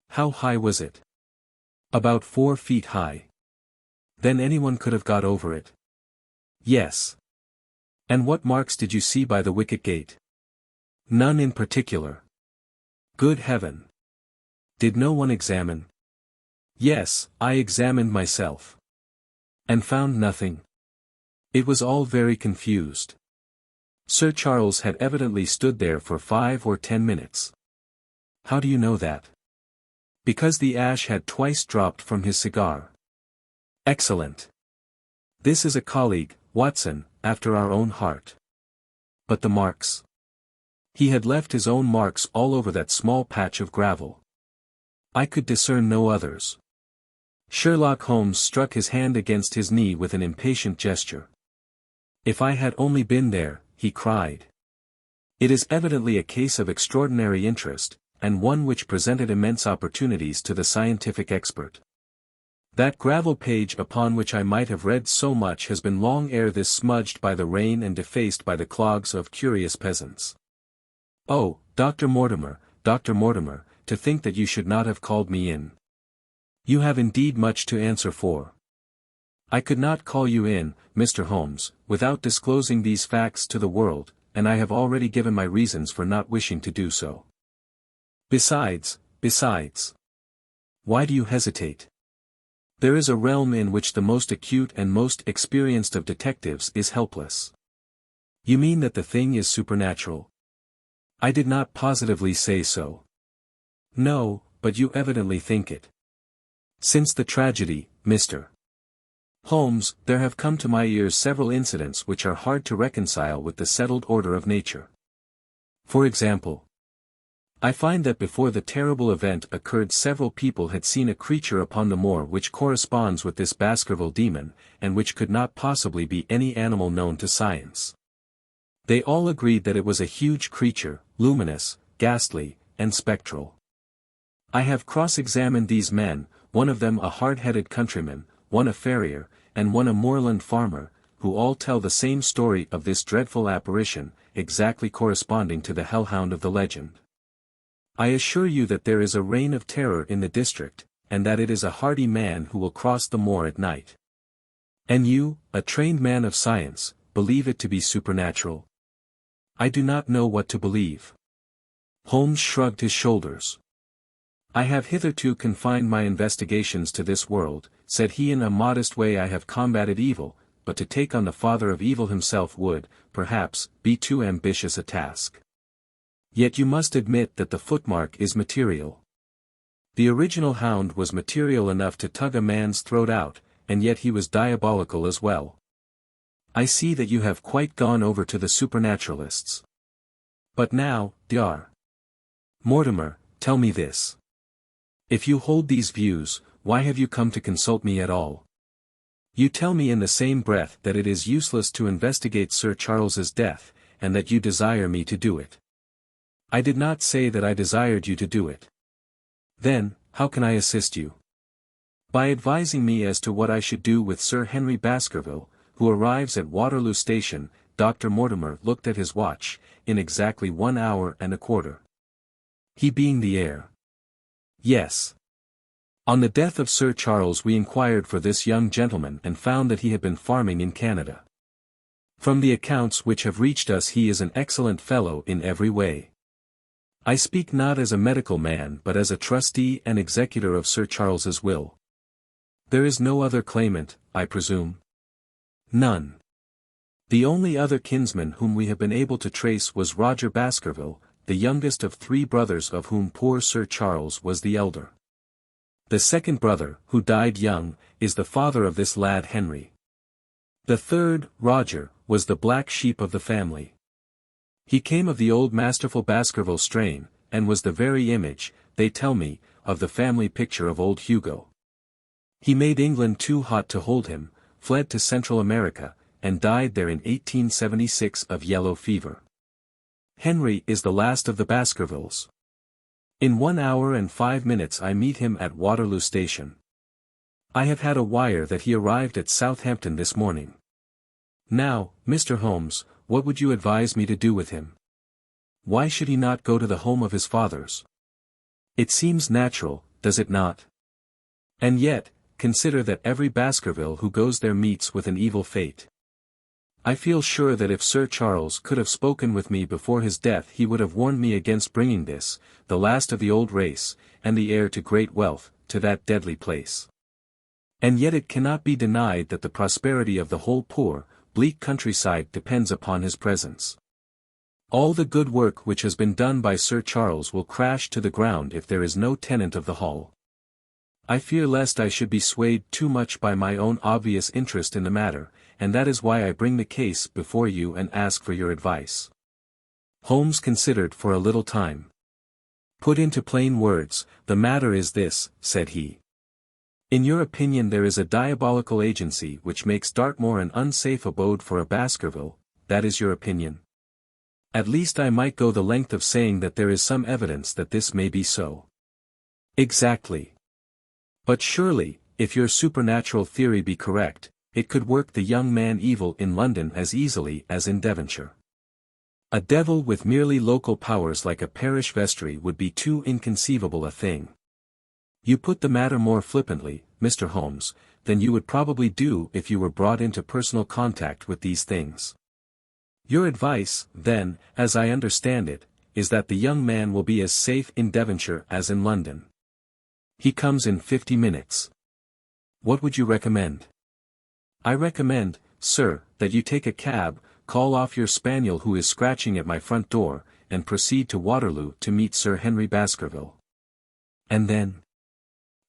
How high was it? About 4 feet high. Then anyone could have got over it. Yes. And what marks did you see by the wicket gate? None in particular. Good heaven. Did no one examine? Yes, I examined myself. And found nothing. It was all very confused. Sir Charles had evidently stood there for 5 or 10 minutes. How do you know that? Because the ash had twice dropped from his cigar. Excellent. This is a colleague, Watson, after our own heart. But the marks? He had left his own marks all over that small patch of gravel. I could discern no others. Sherlock Holmes struck his hand against his knee with an impatient gesture. If I had only been there, he cried. It is evidently a case of extraordinary interest, and one which presented immense opportunities to the scientific expert. That gravel page upon which I might have read so much has been long ere this smudged by the rain and defaced by the clogs of curious peasants. Oh, Dr. Mortimer, to think that you should not have called me in. You have indeed much to answer for. I could not call you in, Mr. Holmes, without disclosing these facts to the world, and I have already given my reasons for not wishing to do so. Besides. Why do you hesitate? There is a realm in which the most acute and most experienced of detectives is helpless. You mean that the thing is supernatural? I did not positively say so. No, but you evidently think it. Since the tragedy, Mr. Holmes, there have come to my ears several incidents which are hard to reconcile with the settled order of nature. For example, I find that before the terrible event occurred several people had seen a creature upon the moor which corresponds with this Baskerville demon, and which could not possibly be any animal known to science. They all agreed that it was a huge creature, luminous, ghastly, and spectral. I have cross-examined these men, one of them a hard-headed countryman, one a farrier, and one a moorland farmer, who all tell the same story of this dreadful apparition, exactly corresponding to the hellhound of the legend. I assure you that there is a reign of terror in the district, and that it is a hardy man who will cross the moor at night. And you, a trained man of science, believe it to be supernatural? I do not know what to believe. Holmes shrugged his shoulders. I have hitherto confined my investigations to this world, said he. In a modest way I have combated evil, but to take on the father of evil himself would, perhaps, be too ambitious a task. Yet you must admit that the footmark is material. The original hound was material enough to tug a man's throat out, and yet he was diabolical as well. I see that you have quite gone over to the supernaturalists. But now, Dr. Mortimer, tell me this. If you hold these views, why have you come to consult me at all? You tell me in the same breath that it is useless to investigate Sir Charles's death, and that you desire me to do it. I did not say that I desired you to do it. Then, how can I assist you? By advising me as to what I should do with Sir Henry Baskerville, who arrives at Waterloo Station. Dr. Mortimer looked at his watch, in exactly 1 hour and a quarter. He being the heir. Yes. On the death of Sir Charles we inquired for this young gentleman and found that he had been farming in Canada. From the accounts which have reached us he is an excellent fellow in every way. I speak not as a medical man but as a trustee and executor of Sir Charles's will. There is no other claimant, I presume? None. The only other kinsman whom we have been able to trace was Roger Baskerville, the youngest of 3 brothers of whom poor Sir Charles was the elder. The second brother, who died young, is the father of this lad Henry. The third, Roger, was the black sheep of the family. He came of the old masterful Baskerville strain, and was the very image, they tell me, of the family picture of old Hugo. He made England too hot to hold him, fled to Central America, and died there in 1876 of yellow fever. Henry is the last of the Baskervilles. In 1 hour and 5 minutes I meet him at Waterloo Station. I have had a wire that he arrived at Southampton this morning. Now, Mr. Holmes, what would you advise me to do with him? Why should he not go to the home of his fathers? It seems natural, does it not? And yet, consider that every Baskerville who goes there meets with an evil fate. I feel sure that if Sir Charles could have spoken with me before his death he would have warned me against bringing this, the last of the old race, and the heir to great wealth, to that deadly place. And yet it cannot be denied that the prosperity of the whole poor, bleak countryside depends upon his presence. All the good work which has been done by Sir Charles will crash to the ground if there is no tenant of the hall. I fear lest I should be swayed too much by my own obvious interest in the matter, and that is why I bring the case before you and ask for your advice. Holmes considered for a little time. Put into plain words, the matter is this, said he. In your opinion there is a diabolical agency which makes Dartmoor an unsafe abode for a Baskerville, that is your opinion? At least I might go the length of saying that there is some evidence that this may be so. Exactly. But surely, if your supernatural theory be correct, it could work the young man evil in London as easily as in Devonshire. A devil with merely local powers like a parish vestry would be too inconceivable a thing. You put the matter more flippantly, Mr. Holmes, than you would probably do if you were brought into personal contact with these things. Your advice, then, as I understand it, is that the young man will be as safe in Devonshire as in London. He comes in 50 minutes. What would you recommend? I recommend, sir, that you take a cab, call off your spaniel who is scratching at my front door, and proceed to Waterloo to meet Sir Henry Baskerville. And then?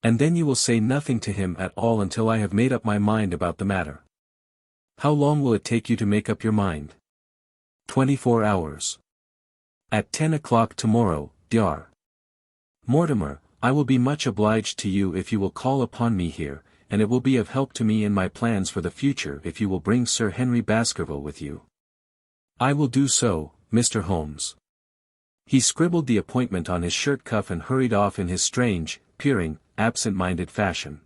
And then you will say nothing to him at all until I have made up my mind about the matter. How long will it take you to make up your mind? 24 hours. At 10 o'clock tomorrow, Dr. Mortimer, I will be much obliged to you if you will call upon me here, and it will be of help to me in my plans for the future if you will bring Sir Henry Baskerville with you. I will do so, Mr. Holmes. He scribbled the appointment on his shirt cuff and hurried off in his strange, peering, absent-minded fashion.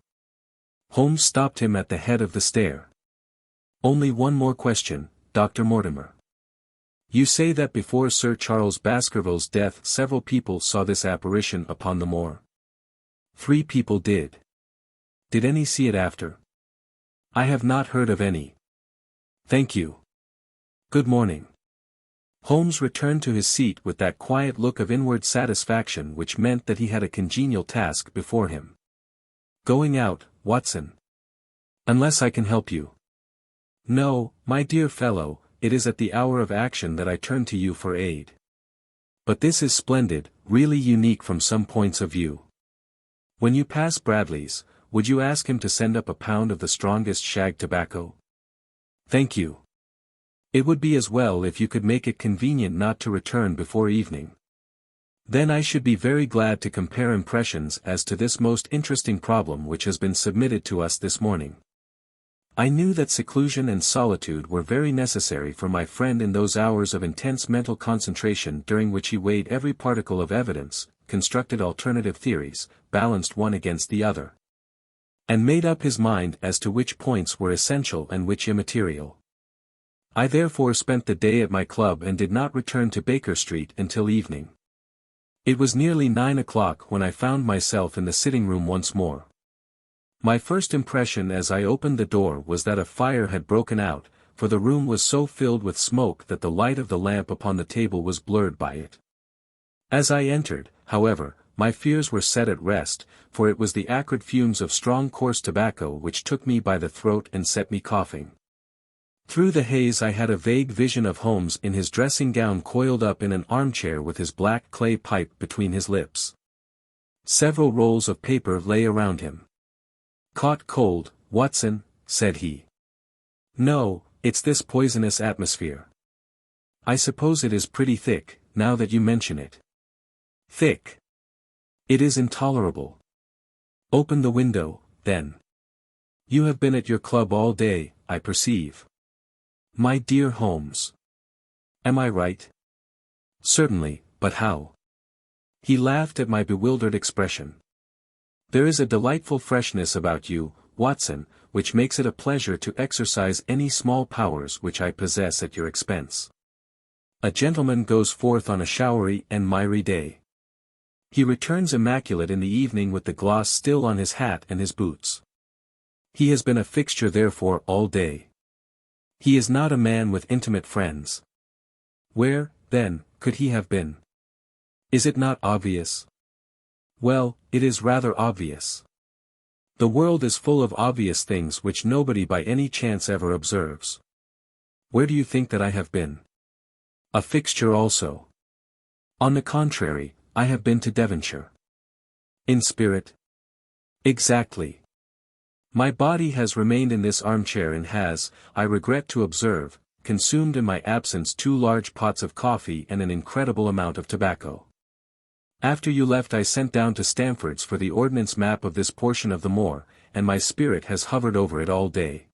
Holmes stopped him at the head of the stair. Only one more question, Dr. Mortimer. You say that before Sir Charles Baskerville's death several people saw this apparition upon the moor. 3 people did. Did any see it after? I have not heard of any. Thank you. Good morning. Holmes returned to his seat with that quiet look of inward satisfaction which meant that he had a congenial task before him. Going out, Watson? Unless I can help you. No, my dear fellow, it is at the hour of action that I turn to you for aid. But this is splendid, really unique from some points of view. When you pass Bradley's, would you ask him to send up a pound of the strongest shag tobacco? Thank you. It would be as well if you could make it convenient not to return before evening. Then I should be very glad to compare impressions as to this most interesting problem which has been submitted to us this morning. I knew that seclusion and solitude were very necessary for my friend in those hours of intense mental concentration during which he weighed every particle of evidence, constructed alternative theories, balanced one against the other, and made up his mind as to which points were essential and which immaterial. I therefore spent the day at my club and did not return to Baker Street until evening. It was nearly 9 o'clock when I found myself in the sitting-room once more. My first impression as I opened the door was that a fire had broken out, for the room was so filled with smoke that the light of the lamp upon the table was blurred by it. As I entered, however, my fears were set at rest, for it was the acrid fumes of strong coarse tobacco which took me by the throat and set me coughing. Through the haze I had a vague vision of Holmes in his dressing gown coiled up in an armchair with his black clay pipe between his lips. Several rolls of paper lay around him. Caught cold, Watson, said he. No, it's this poisonous atmosphere. I suppose it is pretty thick, now that you mention it. Thick. It is intolerable. Open the window, then. You have been at your club all day, I perceive. My dear Holmes. Am I right? Certainly, but how? He laughed at my bewildered expression. There is a delightful freshness about you, Watson, which makes it a pleasure to exercise any small powers which I possess at your expense. A gentleman goes forth on a showery and miry day. He returns immaculate in the evening with the gloss still on his hat and his boots. He has been a fixture therefore all day. He is not a man with intimate friends. Where, then, could he have been? Is it not obvious? Well, it is rather obvious. The world is full of obvious things which nobody by any chance ever observes. Where do you think that I have been? A fixture also. On the contrary, I have been to Devonshire. In spirit? Exactly. My body has remained in this armchair and has, I regret to observe, consumed in my absence 2 large pots of coffee and an incredible amount of tobacco. After you left I sent down to Stamford's for the ordnance map of this portion of the moor, and my spirit has hovered over it all day.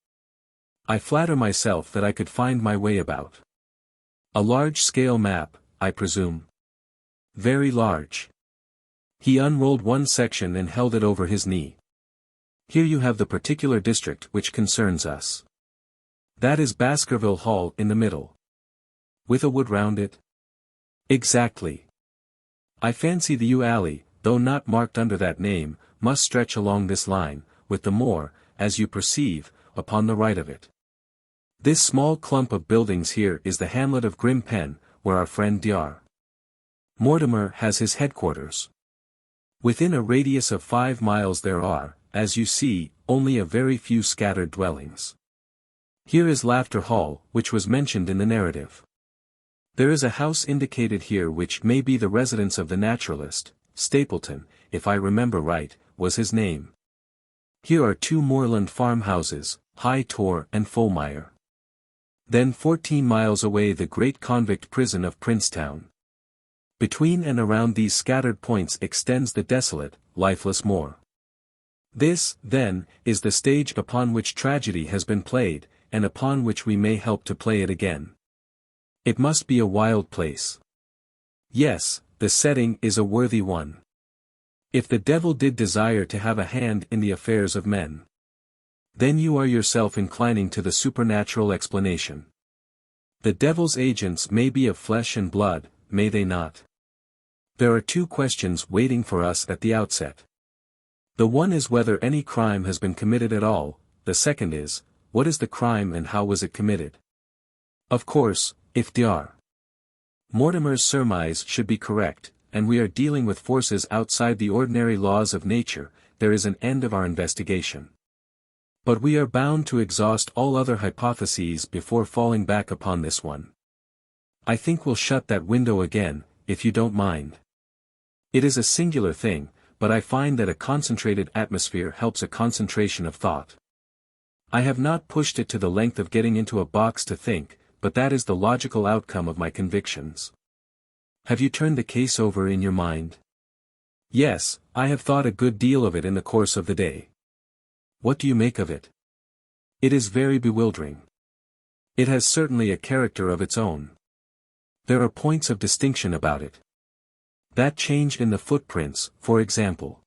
I flatter myself that I could find my way about. A large-scale map, I presume. Very large. He unrolled one section and held it over his knee. Here you have the particular district which concerns us. That is Baskerville Hall in the middle. With a wood round it? Exactly. I fancy the yew alley, though not marked under that name, must stretch along this line, with the moor, as you perceive, upon the right of it. This small clump of buildings here is the hamlet of Grimpen, where our friend Dr. Mortimer has his headquarters. Within a radius of 5 miles there are, as you see, only a very few scattered dwellings. Here is Laughter Hall, which was mentioned in the narrative. There is a house indicated here which may be the residence of the naturalist, Stapleton, if I remember right, was his name. Here are 2 moorland farmhouses, High Tor and Fulmire. Then 14 miles away the great convict prison of Princetown. Between and around these scattered points extends the desolate, lifeless moor. This, then, is the stage upon which tragedy has been played, and upon which we may help to play it again. It must be a wild place. Yes, the setting is a worthy one. If the devil did desire to have a hand in the affairs of men, then you are yourself inclining to the supernatural explanation. The devil's agents may be of flesh and blood, may they not? There are 2 questions waiting for us at the outset. The one is whether any crime has been committed at all, the second is, what is the crime and how was it committed? Of course, if Dr. Mortimer's surmise should be correct, and we are dealing with forces outside the ordinary laws of nature, there is an end of our investigation. But we are bound to exhaust all other hypotheses before falling back upon this one. I think we'll shut that window again, if you don't mind. It is a singular thing, but I find that a concentrated atmosphere helps a concentration of thought. I have not pushed it to the length of getting into a box to think, but that is the logical outcome of my convictions. Have you turned the case over in your mind? Yes, I have thought a good deal of it in the course of the day. What do you make of it? It is very bewildering. It has certainly a character of its own. There are points of distinction about it. That change in the footprints, for example.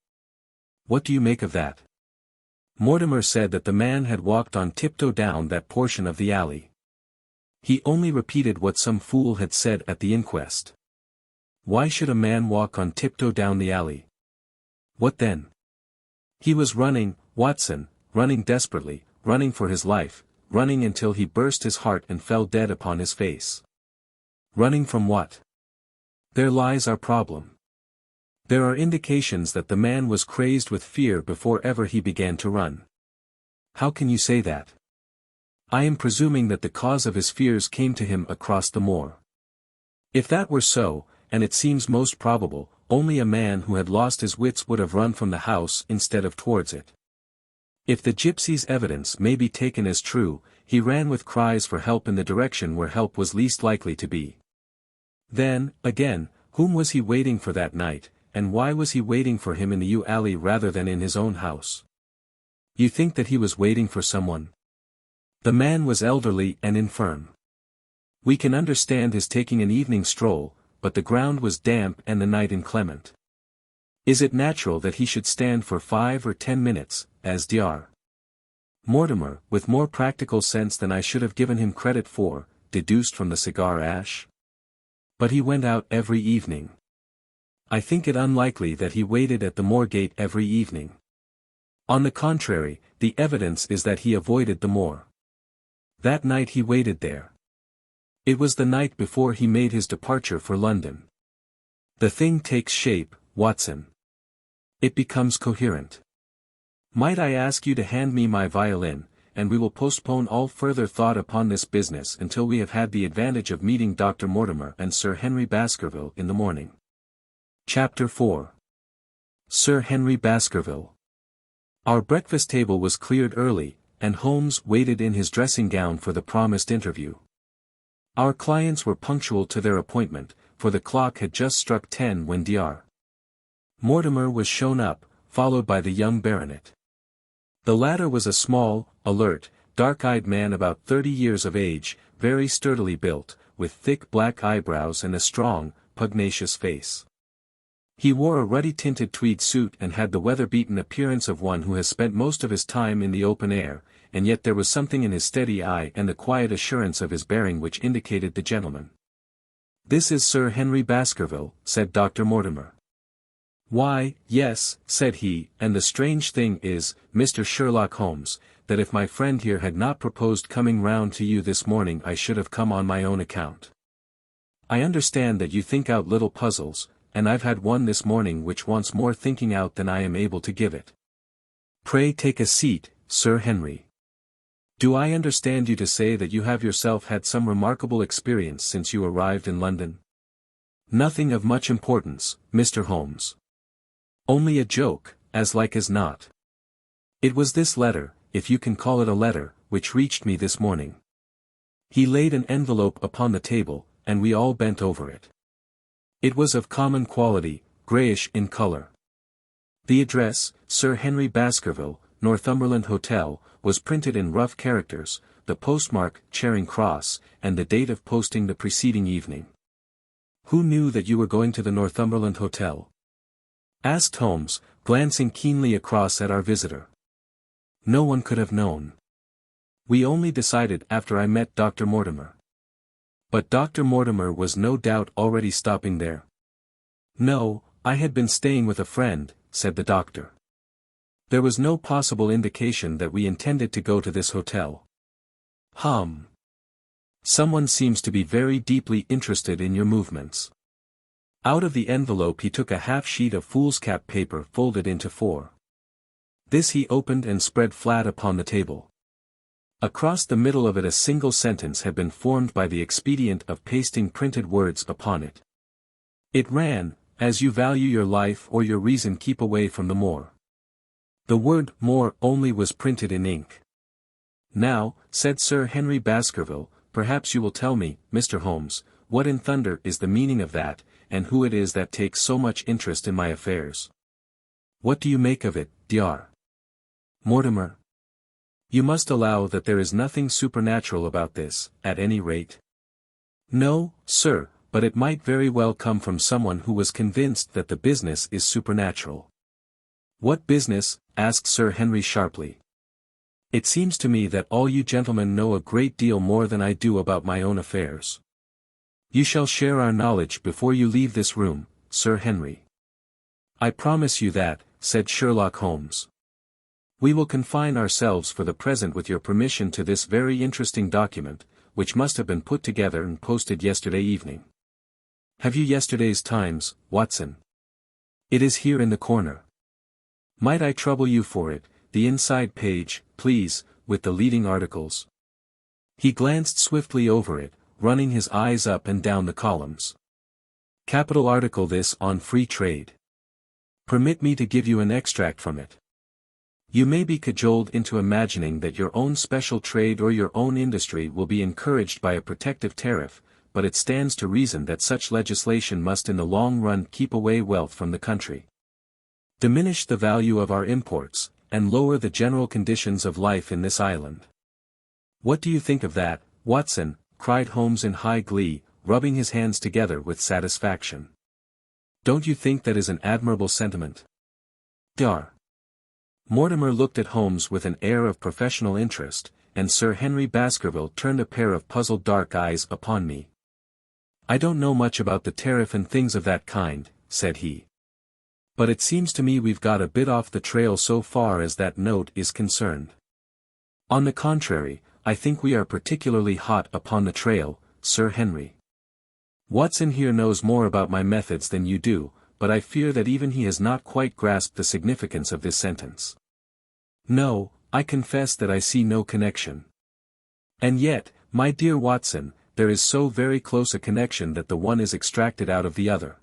What do you make of that? Mortimer said that the man had walked on tiptoe down that portion of the alley. He only repeated what some fool had said at the inquest. Why should a man walk on tiptoe down the alley? What then? He was running, Watson, running desperately, running for his life, running until he burst his heart and fell dead upon his face. Running from what? There lies our problem. There are indications that the man was crazed with fear before ever he began to run. How can you say that? I am presuming that the cause of his fears came to him across the moor. If that were so, and it seems most probable, only a man who had lost his wits would have run from the house instead of towards it. If the gypsy's evidence may be taken as true, he ran with cries for help in the direction where help was least likely to be. Then, again, whom was he waiting for that night, and why was he waiting for him in the yew alley rather than in his own house? You think that he was waiting for someone? The man was elderly and infirm. We can understand his taking an evening stroll, but the ground was damp and the night inclement. Is it natural that he should stand for 5 or 10 minutes, as Dr. Mortimer, with more practical sense than I should have given him credit for, deduced from the cigar ash? But he went out every evening. I think it unlikely that he waited at the moor gate every evening. On the contrary, the evidence is that he avoided the moor. That night he waited there. It was the night before he made his departure for London. The thing takes shape, Watson. It becomes coherent. Might I ask you to hand me my violin, and we will postpone all further thought upon this business until we have had the advantage of meeting Dr. Mortimer and Sir Henry Baskerville in the morning. Chapter 4. Sir Henry Baskerville. Our breakfast table was cleared early, and Holmes waited in his dressing gown for the promised interview. Our clients were punctual to their appointment, for the clock had just struck 10 when Dr. Mortimer was shown up, followed by the young baronet. The latter was a small, alert, dark-eyed man about 30 years of age, very sturdily built, with thick black eyebrows and a strong, pugnacious face. He wore a ruddy-tinted tweed suit and had the weather-beaten appearance of one who has spent most of his time in the open air, and yet there was something in his steady eye and the quiet assurance of his bearing which indicated the gentleman. "This is Sir Henry Baskerville," said Dr. Mortimer. "Why, yes," said he, "and the strange thing is, Mr. Sherlock Holmes, that if my friend here had not proposed coming round to you this morning I should have come on my own account. I understand that you think out little puzzles, and I've had one this morning which wants more thinking out than I am able to give it. Pray take a seat, Sir Henry. Do I understand you to say that you have yourself had some remarkable experience since you arrived in London?" "Nothing of much importance, Mr. Holmes." Only a joke, as like as not. It was this letter, if you can call it a letter, which reached me this morning. He laid an envelope upon the table, and we all bent over it. It was of common quality, greyish in colour. The address, Sir Henry Baskerville, Northumberland Hotel, was printed in rough characters, the postmark, Charing Cross, and the date of posting the preceding evening. "Who knew that you were going to the Northumberland Hotel?" asked Holmes, glancing keenly across at our visitor. "No one could have known. We only decided after I met Dr. Mortimer." "But Dr. Mortimer was no doubt already stopping there." "No, I had been staying with a friend," said the doctor. "There was no possible indication that we intended to go to this hotel." "Someone seems to be very deeply interested in your movements." Out of the envelope he took a half-sheet of foolscap paper folded into four. This he opened and spread flat upon the table. Across the middle of it a single sentence had been formed by the expedient of pasting printed words upon it. It ran, "As you value your life or your reason, keep away from the moor." The word "moor" only was printed in ink. "Now," said Sir Henry Baskerville, "perhaps you will tell me, Mr. Holmes, what in thunder is the meaning of that, and who it is that takes so much interest in my affairs. What do you make of it, Dr. Mortimer? You must allow that there is nothing supernatural about this, at any rate." "No, sir, but it might very well come from someone who was convinced that the business is supernatural." "What business?" asked Sir Henry sharply. "It seems to me that all you gentlemen know a great deal more than I do about my own affairs." "You shall share our knowledge before you leave this room, Sir Henry." "I promise you that," said Sherlock Holmes. "We will confine ourselves for the present with your permission to this very interesting document, which must have been put together and posted yesterday evening. Have you yesterday's Times, Watson? It is here in the corner. Might I trouble you for it, the inside page, please, with the leading articles?" He glanced swiftly over it, running his eyes up and down the columns. "Capital article this on free trade. Permit me to give you an extract from it. You may be cajoled into imagining that your own special trade or your own industry will be encouraged by a protective tariff, but it stands to reason that such legislation must in the long run keep away wealth from the country, diminish the value of our imports, and lower the general conditions of life in this island. What do you think of that, Watson?" cried Holmes in high glee, rubbing his hands together with satisfaction. "Don't you think that is an admirable sentiment?" Dr. Mortimer looked at Holmes with an air of professional interest, and Sir Henry Baskerville turned a pair of puzzled dark eyes upon me. "I don't know much about the tariff and things of that kind," said he. "But it seems to me we've got a bit off the trail so far as that note is concerned." "On the contrary, I think we are particularly hot upon the trail, Sir Henry. Watson here knows more about my methods than you do, but I fear that even he has not quite grasped the significance of this sentence. No, I confess that I see no connection. And yet, my dear Watson, there is so very close a connection that the one is extracted out of the other.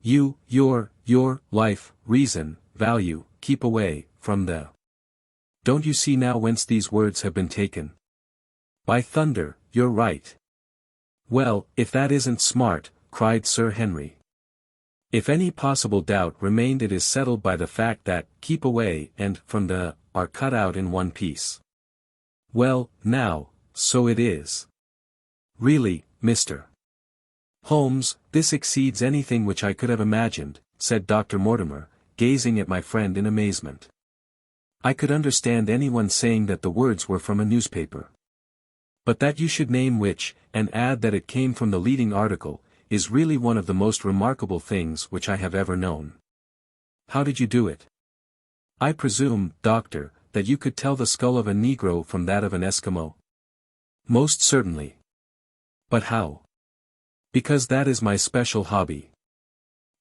Your life, reason, value, keep away, from the. Don't you see now whence these words have been taken? By thunder, you're right." "Well, if that isn't smart," cried Sir Henry. "If any possible doubt remained, it is settled by the fact that keep away and from the are cut out in one piece. Well, now, so it is. Really, Mr. Holmes, this exceeds anything which I could have imagined," said Dr. Mortimer, gazing at my friend in amazement. "I could understand anyone saying that the words were from a newspaper. But that you should name which, and add that it came from the leading article, is really one of the most remarkable things which I have ever known. How did you do it? I presume, Doctor, that you could tell the skull of a Negro from that of an Eskimo?" "Most certainly." "But how?" "Because that is my special hobby.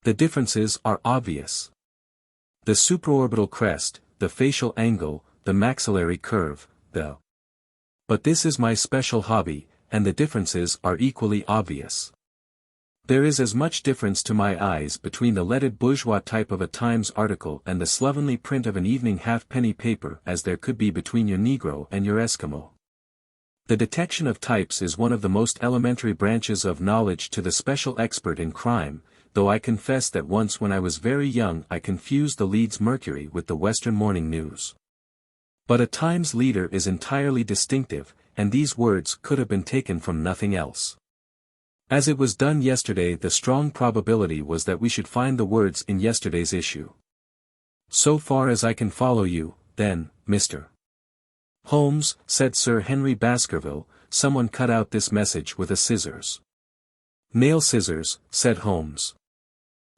The differences are obvious. The supraorbital crest, the facial angle, the maxillary curve, But this is my special hobby, and the differences are equally obvious. There is as much difference to my eyes between the leaded bourgeois type of a Times article and the slovenly print of an evening halfpenny paper as there could be between your Negro and your Eskimo. The detection of types is one of the most elementary branches of knowledge to the special expert in crime, though I confess that once when I was very young I confused the Leeds Mercury with the Western Morning News. But a Times leader is entirely distinctive, and these words could have been taken from nothing else. As it was done yesterday, the strong probability was that we should find the words in yesterday's issue. So far as I can follow you, then, Mr. Holmes, said Sir Henry Baskerville, someone cut out this message with a scissors. Nail scissors, said Holmes.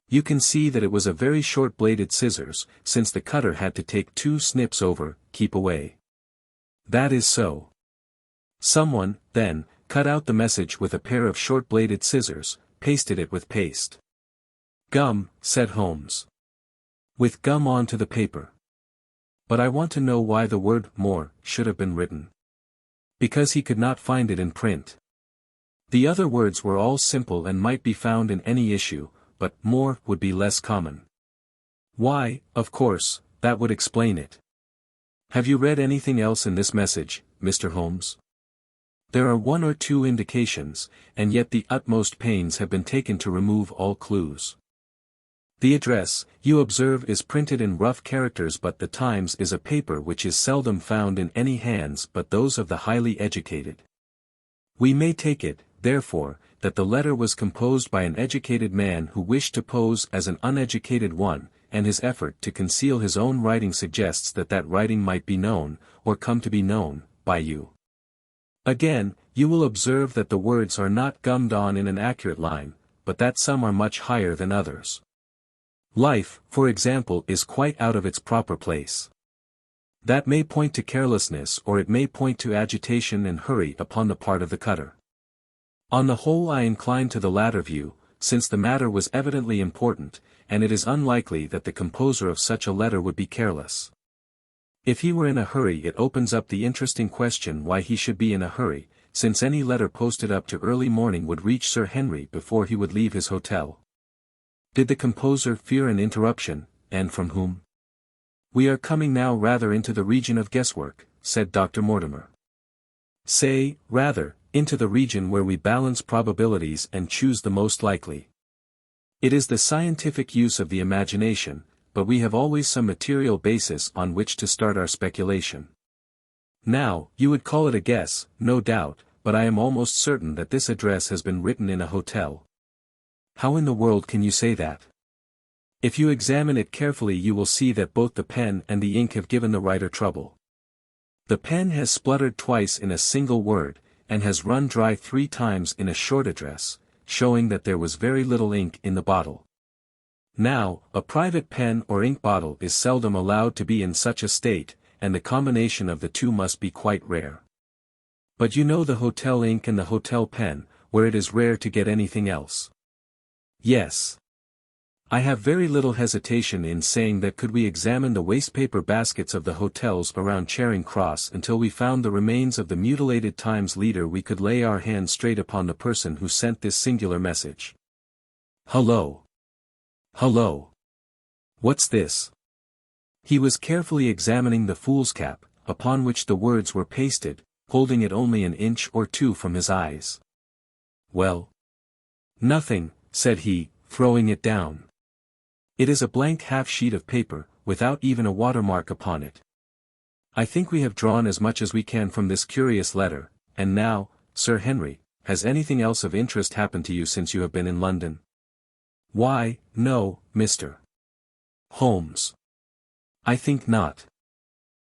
You can see that it was a very short-bladed scissors, since the cutter had to take 2 snips over, keep away. That is so. Someone, then, cut out the message with a pair of short-bladed scissors, pasted it with paste. Gum, said Holmes. With gum onto the paper. But I want to know why the word more should have been written. Because he could not find it in print. The other words were all simple and might be found in any issue, but more would be less common. Why, of course, that would explain it. Have you read anything else in this message, Mr. Holmes? There are 1 or 2 indications, and yet the utmost pains have been taken to remove all clues. The address, you observe, is printed in rough characters, but the Times is a paper which is seldom found in any hands but those of the highly educated. We may take it, therefore, that the letter was composed by an educated man who wished to pose as an uneducated one, and his effort to conceal his own writing suggests that that writing might be known, or come to be known, by you. Again, you will observe that the words are not gummed on in an accurate line, but that some are much higher than others. Life, for example, is quite out of its proper place. That may point to carelessness, or it may point to agitation and hurry upon the part of the cutter. On the whole I incline to the latter view, since the matter was evidently important, and it is unlikely that the composer of such a letter would be careless. If he were in a hurry, it opens up the interesting question why he should be in a hurry, since any letter posted up to early morning would reach Sir Henry before he would leave his hotel. Did the composer fear an interruption, and from whom? We are coming now rather into the region of guesswork, said Dr. Mortimer. Say, rather, into the region where we balance probabilities and choose the most likely. It is the scientific use of the imagination, but we have always some material basis on which to start our speculation. Now, you would call it a guess, no doubt, but I am almost certain that this address has been written in a hotel. How in the world can you say that? If you examine it carefully you will see that both the pen and the ink have given the writer trouble. The pen has spluttered twice in a single word, and has run dry 3 times in a short address, showing that there was very little ink in the bottle. Now, a private pen or ink bottle is seldom allowed to be in such a state, and the combination of the two must be quite rare. But you know the hotel ink and the hotel pen, where it is rare to get anything else. Yes. I have very little hesitation in saying that could we examine the wastepaper baskets of the hotels around Charing Cross until we found the remains of the mutilated Times leader, we could lay our hand straight upon the person who sent this singular message. Hullo! Hullo! What's this? He was carefully examining the fool's cap, upon which the words were pasted, holding it only an inch or 2 from his eyes. Well? Nothing, said he, throwing it down. It is a blank half-sheet of paper, without even a watermark upon it. I think we have drawn as much as we can from this curious letter, and now, Sir Henry, has anything else of interest happened to you since you have been in London? Why, no, Mr. Holmes. I think not.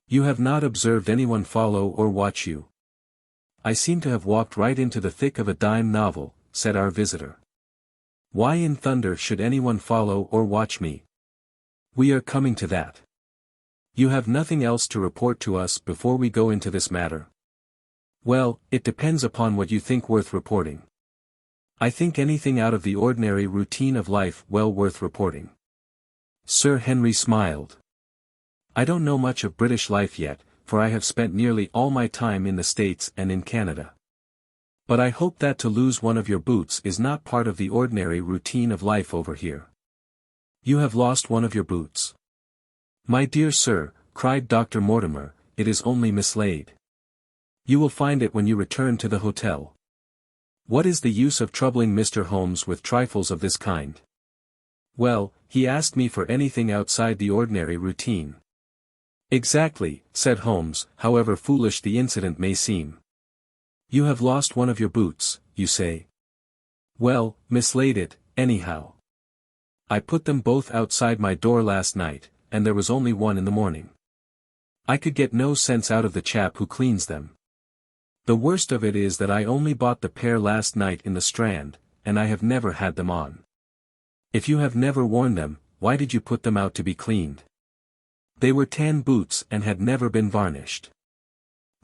You have not observed anyone follow or watch you. I seem to have walked right into the thick of a dime novel, said our visitor. Why in thunder should anyone follow or watch me? We are coming to that. You have nothing else to report to us before we go into this matter? Well, it depends upon what you think worth reporting. I think anything out of the ordinary routine of life well worth reporting. Sir Henry smiled. I don't know much of British life yet, for I have spent nearly all my time in the States and in Canada. But I hope that to lose one of your boots is not part of the ordinary routine of life over here. You have lost one of your boots. My dear sir, cried Dr. Mortimer, it is only mislaid. You will find it when you return to the hotel. What is the use of troubling Mr. Holmes with trifles of this kind? Well, he asked me for anything outside the ordinary routine. Exactly, said Holmes, however foolish the incident may seem. You have lost one of your boots, you say. Well, mislaid it, anyhow. I put them both outside my door last night, and there was only one in the morning. I could get no sense out of the chap who cleans them. The worst of it is that I only bought the pair last night in the Strand, and I have never had them on. If you have never worn them, why did you put them out to be cleaned? They were tan boots and had never been varnished.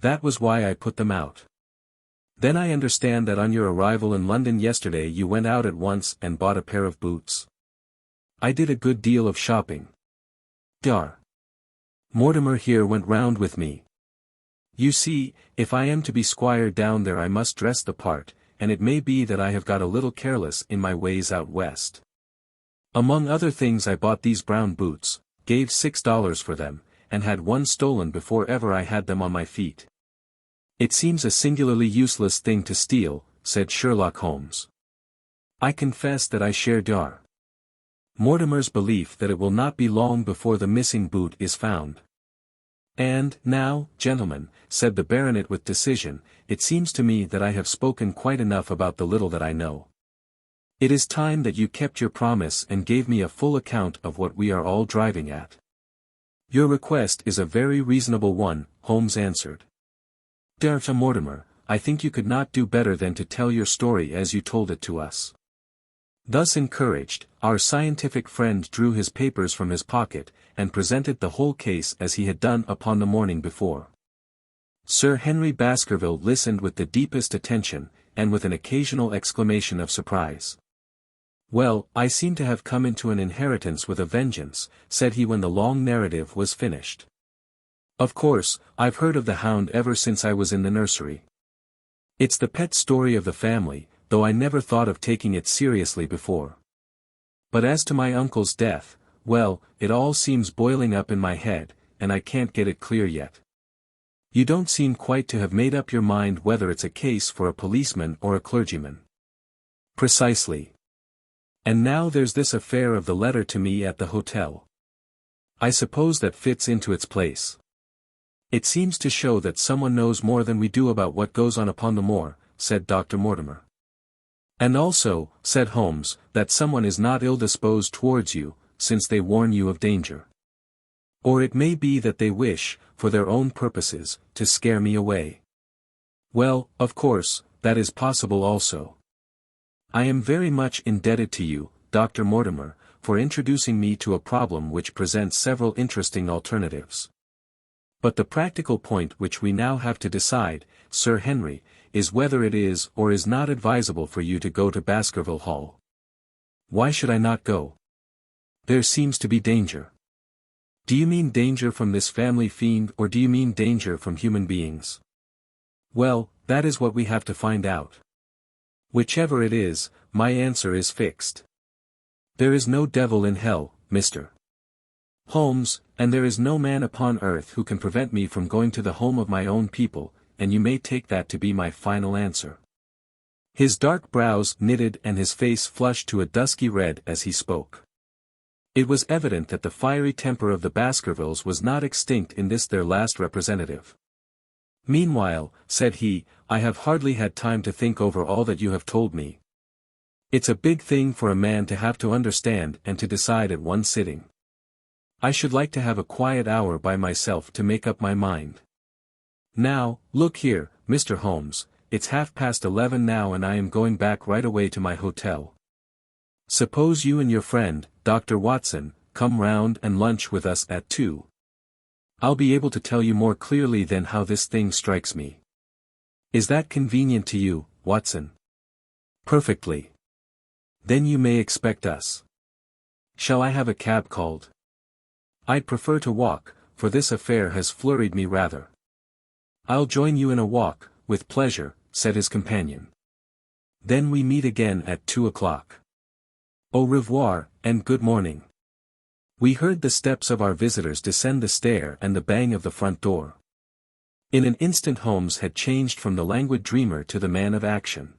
That was why I put them out. Then I understand that on your arrival in London yesterday you went out at once and bought a pair of boots. I did a good deal of shopping. Dar. Mortimer here went round with me. You see, if I am to be squire down there I must dress the part, and it may be that I have got a little careless in my ways out west. Among other things I bought these brown boots, gave $6 for them, and had one stolen before ever I had them on my feet. It seems a singularly useless thing to steal, said Sherlock Holmes. I confess that I share Dar. Mortimer's belief that it will not be long before the missing boot is found. And, now, gentlemen, said the baronet with decision, it seems to me that I have spoken quite enough about the little that I know. It is time that you kept your promise and gave me a full account of what we are all driving at. Your request is a very reasonable one, Holmes answered. Dear Mortimer, I think you could not do better than to tell your story as you told it to us. Thus encouraged, our scientific friend drew his papers from his pocket, and presented the whole case as he had done upon the morning before. Sir Henry Baskerville listened with the deepest attention, and with an occasional exclamation of surprise. Well, I seem to have come into an inheritance with a vengeance, said he when the long narrative was finished. Of course, I've heard of the Hound ever since I was in the nursery. It's the pet story of the family, though I never thought of taking it seriously before. But as to my uncle's death, well, it all seems boiling up in my head, and I can't get it clear yet. You don't seem quite to have made up your mind whether it's a case for a policeman or a clergyman. Precisely. And now there's this affair of the letter to me at the hotel. I suppose that fits into its place. It seems to show that someone knows more than we do about what goes on upon the moor, said Dr. Mortimer. And also, said Holmes, that someone is not ill-disposed towards you, since they warn you of danger. Or it may be that they wish, for their own purposes, to scare me away. Well, of course, that is possible also. I am very much indebted to you, Dr. Mortimer, for introducing me to a problem which presents several interesting alternatives. But the practical point which we now have to decide, Sir Henry, is whether it is or is not advisable for you to go to Baskerville Hall. Why should I not go? There seems to be danger. Do you mean danger from this family fiend or do you mean danger from human beings? Well, that is what we have to find out. Whichever it is, my answer is fixed. There is no devil in hell, Mr. Holmes, and there is no man upon earth who can prevent me from going to the home of my own people, and you may take that to be my final answer. His dark brows knitted and his face flushed to a dusky red as he spoke. It was evident that the fiery temper of the Baskervilles was not extinct in this their last representative. Meanwhile, said he, I have hardly had time to think over all that you have told me. It's a big thing for a man to have to understand and to decide at one sitting. I should like to have a quiet hour by myself to make up my mind. Now, look here, Mr. Holmes, it's 11:30 now and I am going back right away to my hotel. Suppose you and your friend, Dr. Watson, come round and lunch with us at 2. I'll be able to tell you more clearly then how this thing strikes me. Is that convenient to you, Watson? Perfectly. Then you may expect us. Shall I have a cab called? I'd prefer to walk, for this affair has flurried me rather. I'll join you in a walk, with pleasure, said his companion. Then we meet again at 2 o'clock. Au revoir, and good morning. We heard the steps of our visitors descend the stair and the bang of the front door. In an instant Holmes had changed from the languid dreamer to the man of action.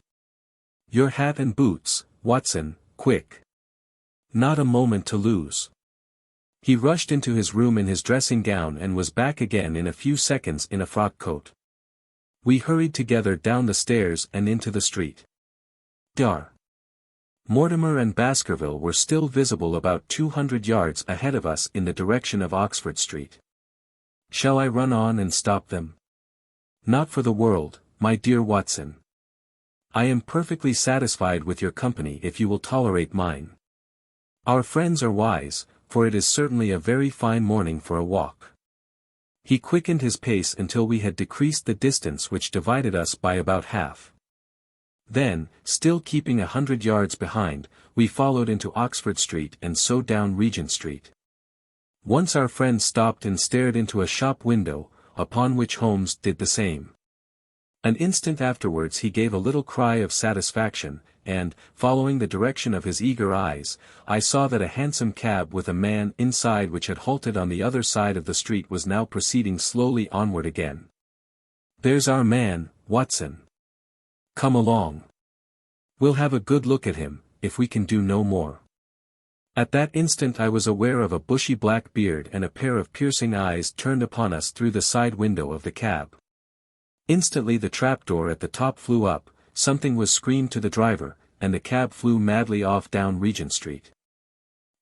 Your hat and boots, Watson, quick. Not a moment to lose. He rushed into his room in his dressing gown and was back again in a few seconds in a frock coat. We hurried together down the stairs and into the street. Mortimer and Baskerville were still visible about 200 yards ahead of us in the direction of Oxford Street. Shall I run on and stop them? Not for the world, my dear Watson. I am perfectly satisfied with your company if you will tolerate mine. Our friends are wise, for it is certainly a very fine morning for a walk. He quickened his pace until we had decreased the distance which divided us by about half. Then, still keeping 100 yards behind, we followed into Oxford Street and so down Regent Street. Once our friend stopped and stared into a shop window, upon which Holmes did the same. An instant afterwards he gave a little cry of satisfaction, and, following the direction of his eager eyes, I saw that a hansom cab with a man inside which had halted on the other side of the street was now proceeding slowly onward again. There's our man, Watson. Come along. We'll have a good look at him, if we can do no more. At that instant I was aware of a bushy black beard and a pair of piercing eyes turned upon us through the side window of the cab. Instantly the trapdoor at the top flew up, something was screamed to the driver, and the cab flew madly off down Regent Street.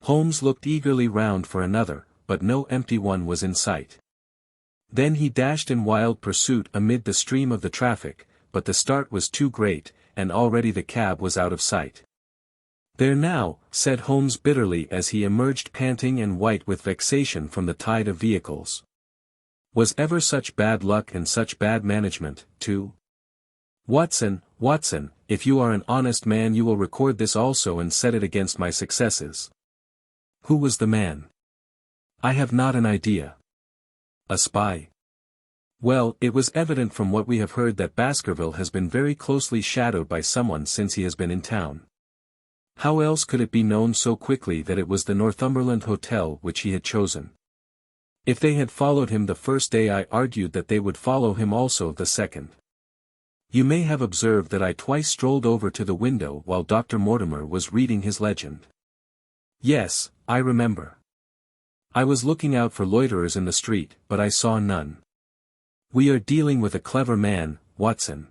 Holmes looked eagerly round for another, but no empty one was in sight. Then he dashed in wild pursuit amid the stream of the traffic, but the start was too great, and already the cab was out of sight. There now, said Holmes bitterly as he emerged panting and white with vexation from the tide of vehicles. Was ever such bad luck and such bad management, too? Watson, Watson, if you are an honest man you will record this also and set it against my successes. Who was the man? I have not an idea. A spy? Well, it was evident from what we have heard that Baskerville has been very closely shadowed by someone since he has been in town. How else could it be known so quickly that it was the Northumberland Hotel which he had chosen? If they had followed him the first day I argued that they would follow him also the second. You may have observed that I twice strolled over to the window while Dr. Mortimer was reading his legend. Yes, I remember. I was looking out for loiterers in the street, but I saw none. We are dealing with a clever man, Watson.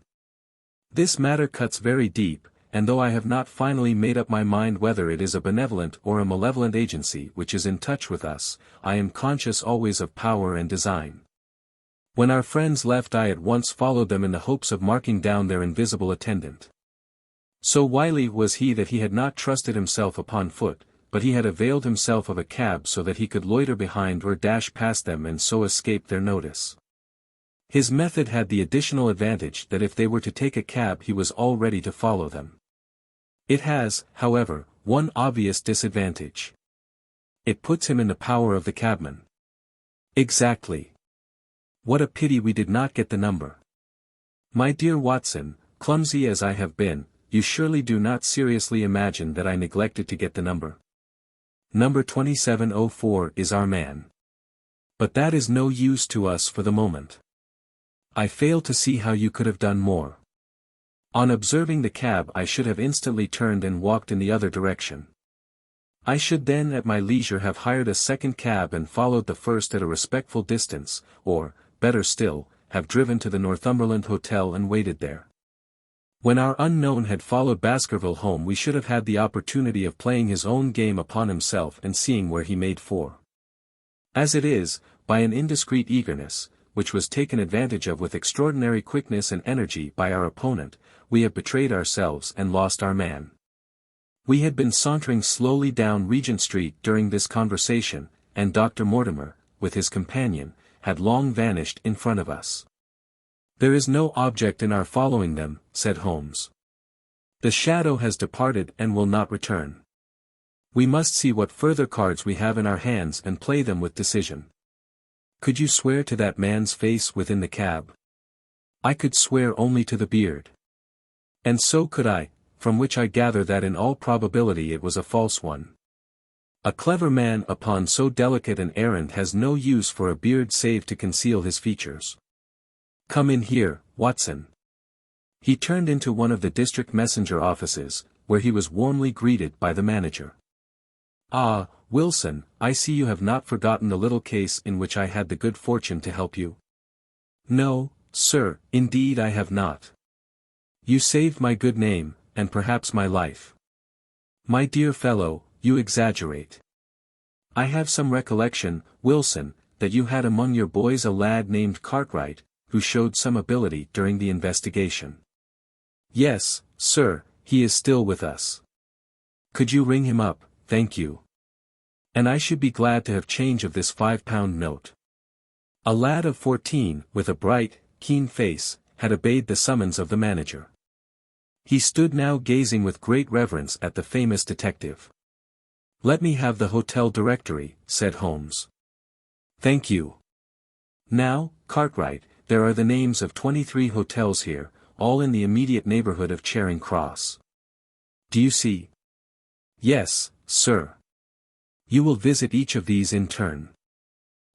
This matter cuts very deep, and though I have not finally made up my mind whether it is a benevolent or a malevolent agency which is in touch with us, I am conscious always of power and design. When our friends left I at once followed them in the hopes of marking down their invisible attendant. So wily was he that he had not trusted himself upon foot, but he had availed himself of a cab so that he could loiter behind or dash past them and so escape their notice. His method had the additional advantage that if they were to take a cab he was all ready to follow them. It has, however, one obvious disadvantage. It puts him in the power of the cabman. Exactly. What a pity we did not get the number. My dear Watson, clumsy as I have been, you surely do not seriously imagine that I neglected to get the number. Number 2704 is our man. But that is no use to us for the moment. I fail to see how you could have done more. On observing the cab I should have instantly turned and walked in the other direction. I should then at my leisure have hired a second cab and followed the first at a respectful distance, or, better still, have driven to the Northumberland Hotel and waited there. When our unknown had followed Baskerville home we should have had the opportunity of playing his own game upon himself and seeing where he made for. As it is, by an indiscreet eagerness, which was taken advantage of with extraordinary quickness and energy by our opponent, we have betrayed ourselves and lost our man. We had been sauntering slowly down Regent Street during this conversation, and Dr. Mortimer, with his companion, had long vanished in front of us. There is no object in our following them, said Holmes. The shadow has departed and will not return. We must see what further cards we have in our hands and play them with decision. Could you swear to that man's face within the cab? I could swear only to the beard. And so could I, from which I gather that in all probability it was a false one. A clever man upon so delicate an errand has no use for a beard save to conceal his features. Come in here, Watson. He turned into one of the district messenger offices, where he was warmly greeted by the manager. Ah, Wilson, I see you have not forgotten the little case in which I had the good fortune to help you. No, sir, indeed I have not. You saved my good name, and perhaps my life. My dear fellow, you exaggerate. I have some recollection, Wilson, that you had among your boys a lad named Cartwright, who showed some ability during the investigation. Yes, sir, he is still with us. Could you ring him up, thank you. And I should be glad to have change of this £5 note. A lad of 14, with a bright, keen face, had obeyed the summons of the manager. He stood now gazing with great reverence at the famous detective. Let me have the hotel directory, said Holmes. Thank you. Now, Cartwright, there are the names of 23 hotels here, all in the immediate neighborhood of Charing Cross. Do you see? Yes, sir. You will visit each of these in turn.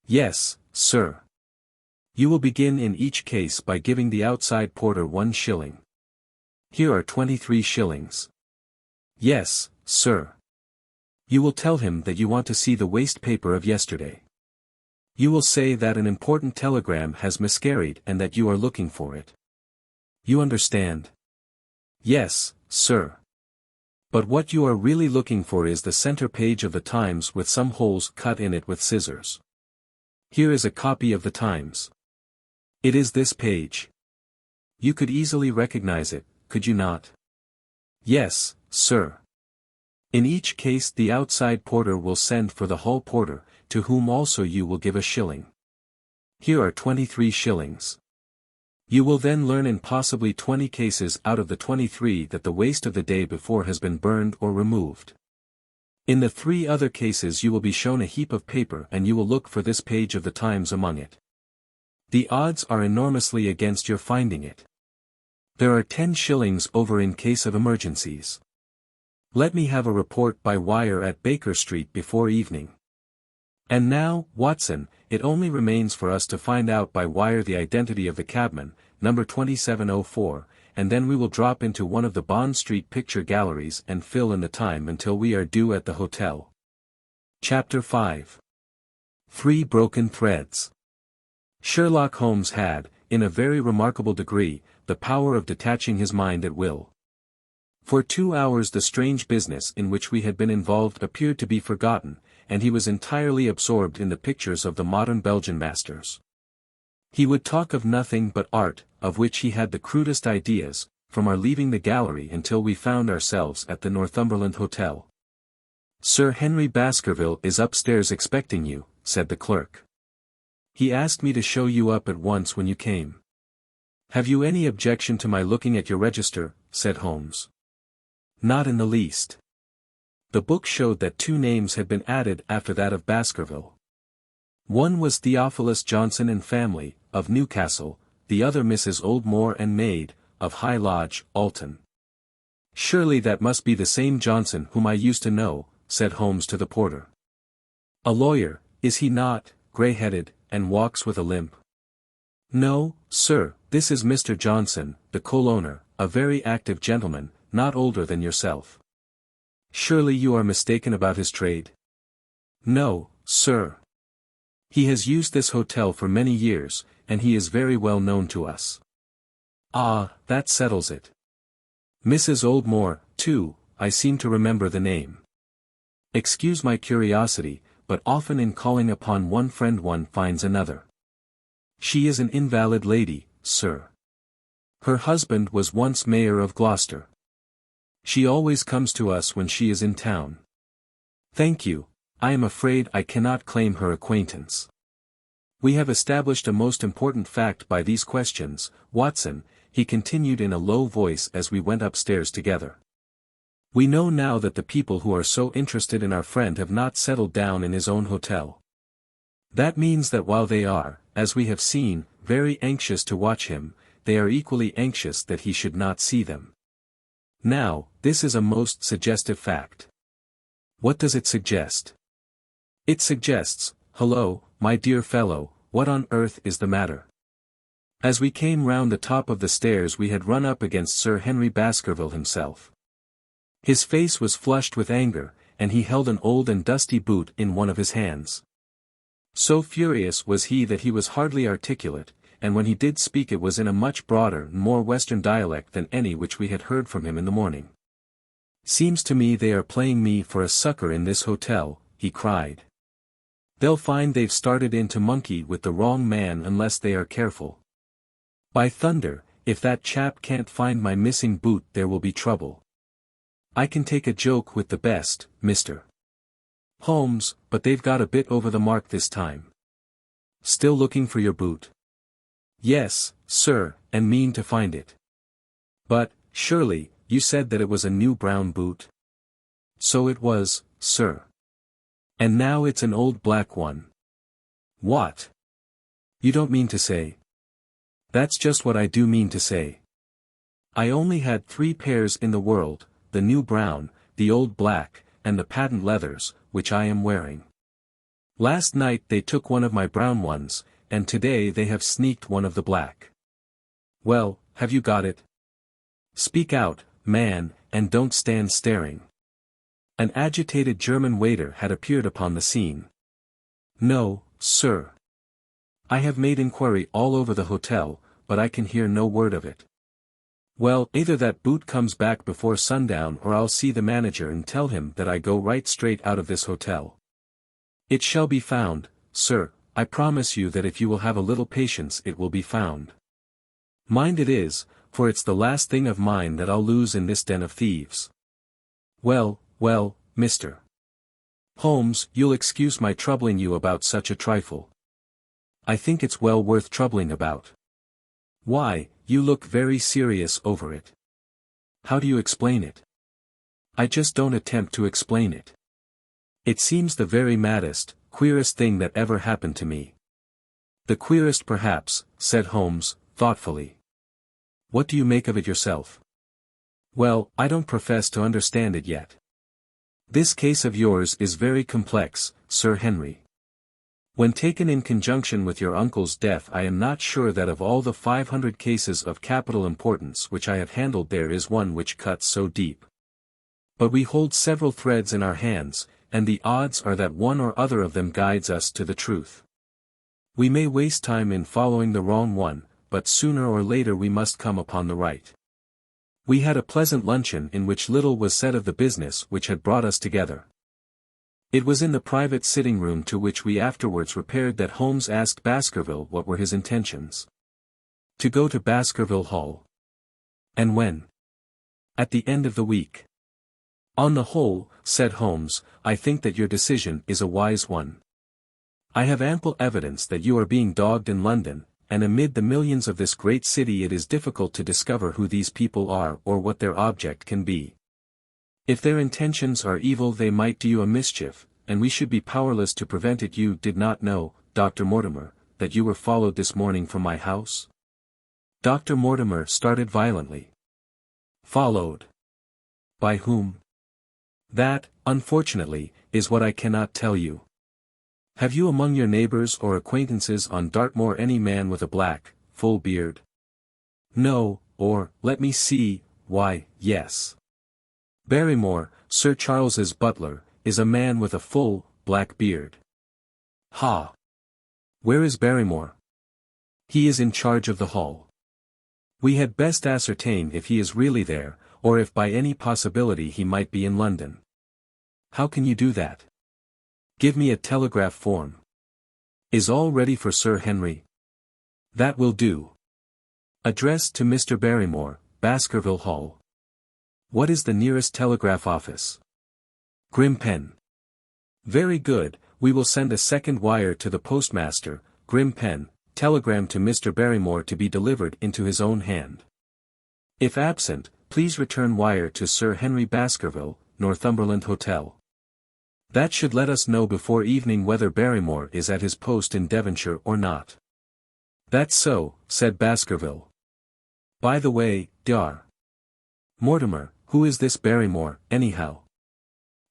Yes, sir. You will begin in each case by giving the outside porter 1 shilling. Here are 23 shillings. Yes, sir. You will tell him that you want to see the waste paper of yesterday. You will say that an important telegram has miscarried and that you are looking for it. You understand? Yes, sir. But what you are really looking for is the center page of the Times with some holes cut in it with scissors. Here is a copy of the Times. It is this page. You could easily recognize it, could you not? Yes, sir. In each case the outside porter will send for the hall porter, to whom also you will give 1 shilling. Here are 23 shillings. You will then learn in possibly 20 cases out of the 23 that the waste of the day before has been burned or removed. In the 3 other cases you will be shown a heap of paper and you will look for this page of the Times among it. The odds are enormously against your finding it. There are 10 shillings over in case of emergencies. Let me have a report by wire at Baker Street before evening. And now, Watson, it only remains for us to find out by wire the identity of the cabman, number 2704, and then we will drop into one of the Bond Street picture galleries and fill in the time until we are due at the hotel. Chapter 5. 3 Broken Threads. Sherlock Holmes had, in a very remarkable degree, the power of detaching his mind at will. For 2 hours the strange business in which we had been involved appeared to be forgotten, and he was entirely absorbed in the pictures of the modern Belgian masters. He would talk of nothing but art, of which he had the crudest ideas, from our leaving the gallery until we found ourselves at the Northumberland Hotel. Sir Henry Baskerville is upstairs expecting you, said the clerk. He asked me to show you up at once when you came. Have you any objection to my looking at your register? Said Holmes. Not in the least. The book showed that 2 names had been added after that of Baskerville. One was Theophilus Johnson and family, of Newcastle, the other Mrs. Oldmore and maid, of High Lodge, Alton. Surely that must be the same Johnson whom I used to know, said Holmes to the porter. A lawyer, is he not, grey-headed, and walks with a limp? No, sir, this is Mr. Johnson, the co-owner, a very active gentleman, not older than yourself. Surely you are mistaken about his trade? No, sir. He has used this hotel for many years, and he is very well known to us. Ah, that settles it. Mrs. Oldmore, too, I seem to remember the name. Excuse my curiosity, but often in calling upon one friend one finds another. She is an invalid lady, sir. Her husband was once mayor of Gloucester. She always comes to us when she is in town. Thank you, I am afraid I cannot claim her acquaintance. We have established a most important fact by these questions, Watson, he continued in a low voice as we went upstairs together. We know now that the people who are so interested in our friend have not settled down in his own hotel. That means that while they are, as we have seen, very anxious to watch him, they are equally anxious that he should not see them. Now, this is a most suggestive fact. What does it suggest? It suggests, hello, my dear fellow, what on earth is the matter? As we came round the top of the stairs we had run up against Sir Henry Baskerville himself. His face was flushed with anger, and he held an old and dusty boot in one of his hands. So furious was he that he was hardly articulate, and when he did speak it was in a much broader and more western dialect than any which we had heard from him in the morning. "Seems to me they are playing me for a sucker in this hotel," he cried. "They'll find they've started in to monkey with the wrong man unless they are careful. By thunder, if that chap can't find my missing boot there will be trouble. I can take a joke with the best, Mr. Holmes, but they've got a bit over the mark this time. Still looking for your boot?" "Yes, sir, and mean to find it." "But, surely, you said that it was a new brown boot?" "So it was, sir. And now it's an old black one." "What? You don't mean to say—" "That's just what I do mean to say. I only had 3 pairs in the world, the new brown, the old black, and the patent leathers, which I am wearing. Last night they took one of my brown ones, and today they have sneaked one of the black." "Well, have you got it? Speak out, man, and don't stand staring." An agitated German waiter had appeared upon the scene. "No, sir. I have made inquiry all over the hotel, but I can hear no word of it." "Well, either that boot comes back before sundown or I'll see the manager and tell him that I go right straight out of this hotel." "It shall be found, sir, I promise you that if you will have a little patience it will be found. Mind it is, for it's the last thing of mine that I'll lose in this den of thieves." "Well, well, Mr. Holmes, you'll excuse my troubling you about such a trifle. I think it's well worth troubling about." "Why, you look very serious over it. How do you explain it?" "I just don't attempt to explain it. It seems the very maddest, queerest thing that ever happened to me." "The queerest perhaps," said Holmes, thoughtfully. "What do you make of it yourself?" "Well, I don't profess to understand it yet. This case of yours is very complex, Sir Henry. When taken in conjunction with your uncle's death I am not sure that of all the 500 cases of capital importance which I have handled there is one which cuts so deep. But we hold several threads in our hands, and the odds are that one or other of them guides us to the truth. We may waste time in following the wrong one, but sooner or later we must come upon the right." We had a pleasant luncheon in which little was said of the business which had brought us together. It was in the private sitting room to which we afterwards repaired that Holmes asked Baskerville what were his intentions. "To go to Baskerville Hall." "And when?" "At the end of the week." "On the whole," said Holmes, "I think that your decision is a wise one. I have ample evidence that you are being dogged in London, and amid the millions of this great city it is difficult to discover who these people are or what their object can be. If their intentions are evil they might do you a mischief, and we should be powerless to prevent it. You did not know, Dr. Mortimer, that you were followed this morning from my house?" Dr. Mortimer started violently. "Followed? By whom?" "That, unfortunately, is what I cannot tell you. Have you among your neighbors or acquaintances on Dartmoor any man with a black, full beard?" "No, or, let me see, why, yes. Barrymore, Sir Charles's butler, is a man with a full, black beard." "Ha! Where is Barrymore?" "He is in charge of the hall. We had best ascertain if he is really there, or if by any possibility he might be in London." "How can you do that?" "Give me a telegraph form." "Is all ready for Sir Henry?" "That will do. Address to Mr. Barrymore, Baskerville Hall." "What is the nearest telegraph office?" "Grimpen." "Very good, we will send a second wire to the postmaster, Grimpen, telegram to Mr. Barrymore to be delivered into his own hand. If absent, please return wire to Sir Henry Baskerville, Northumberland Hotel. That should let us know before evening whether Barrymore is at his post in Devonshire or not." "That's so," said Baskerville. "By the way, Dr. Mortimer, Who is this Barrymore, anyhow?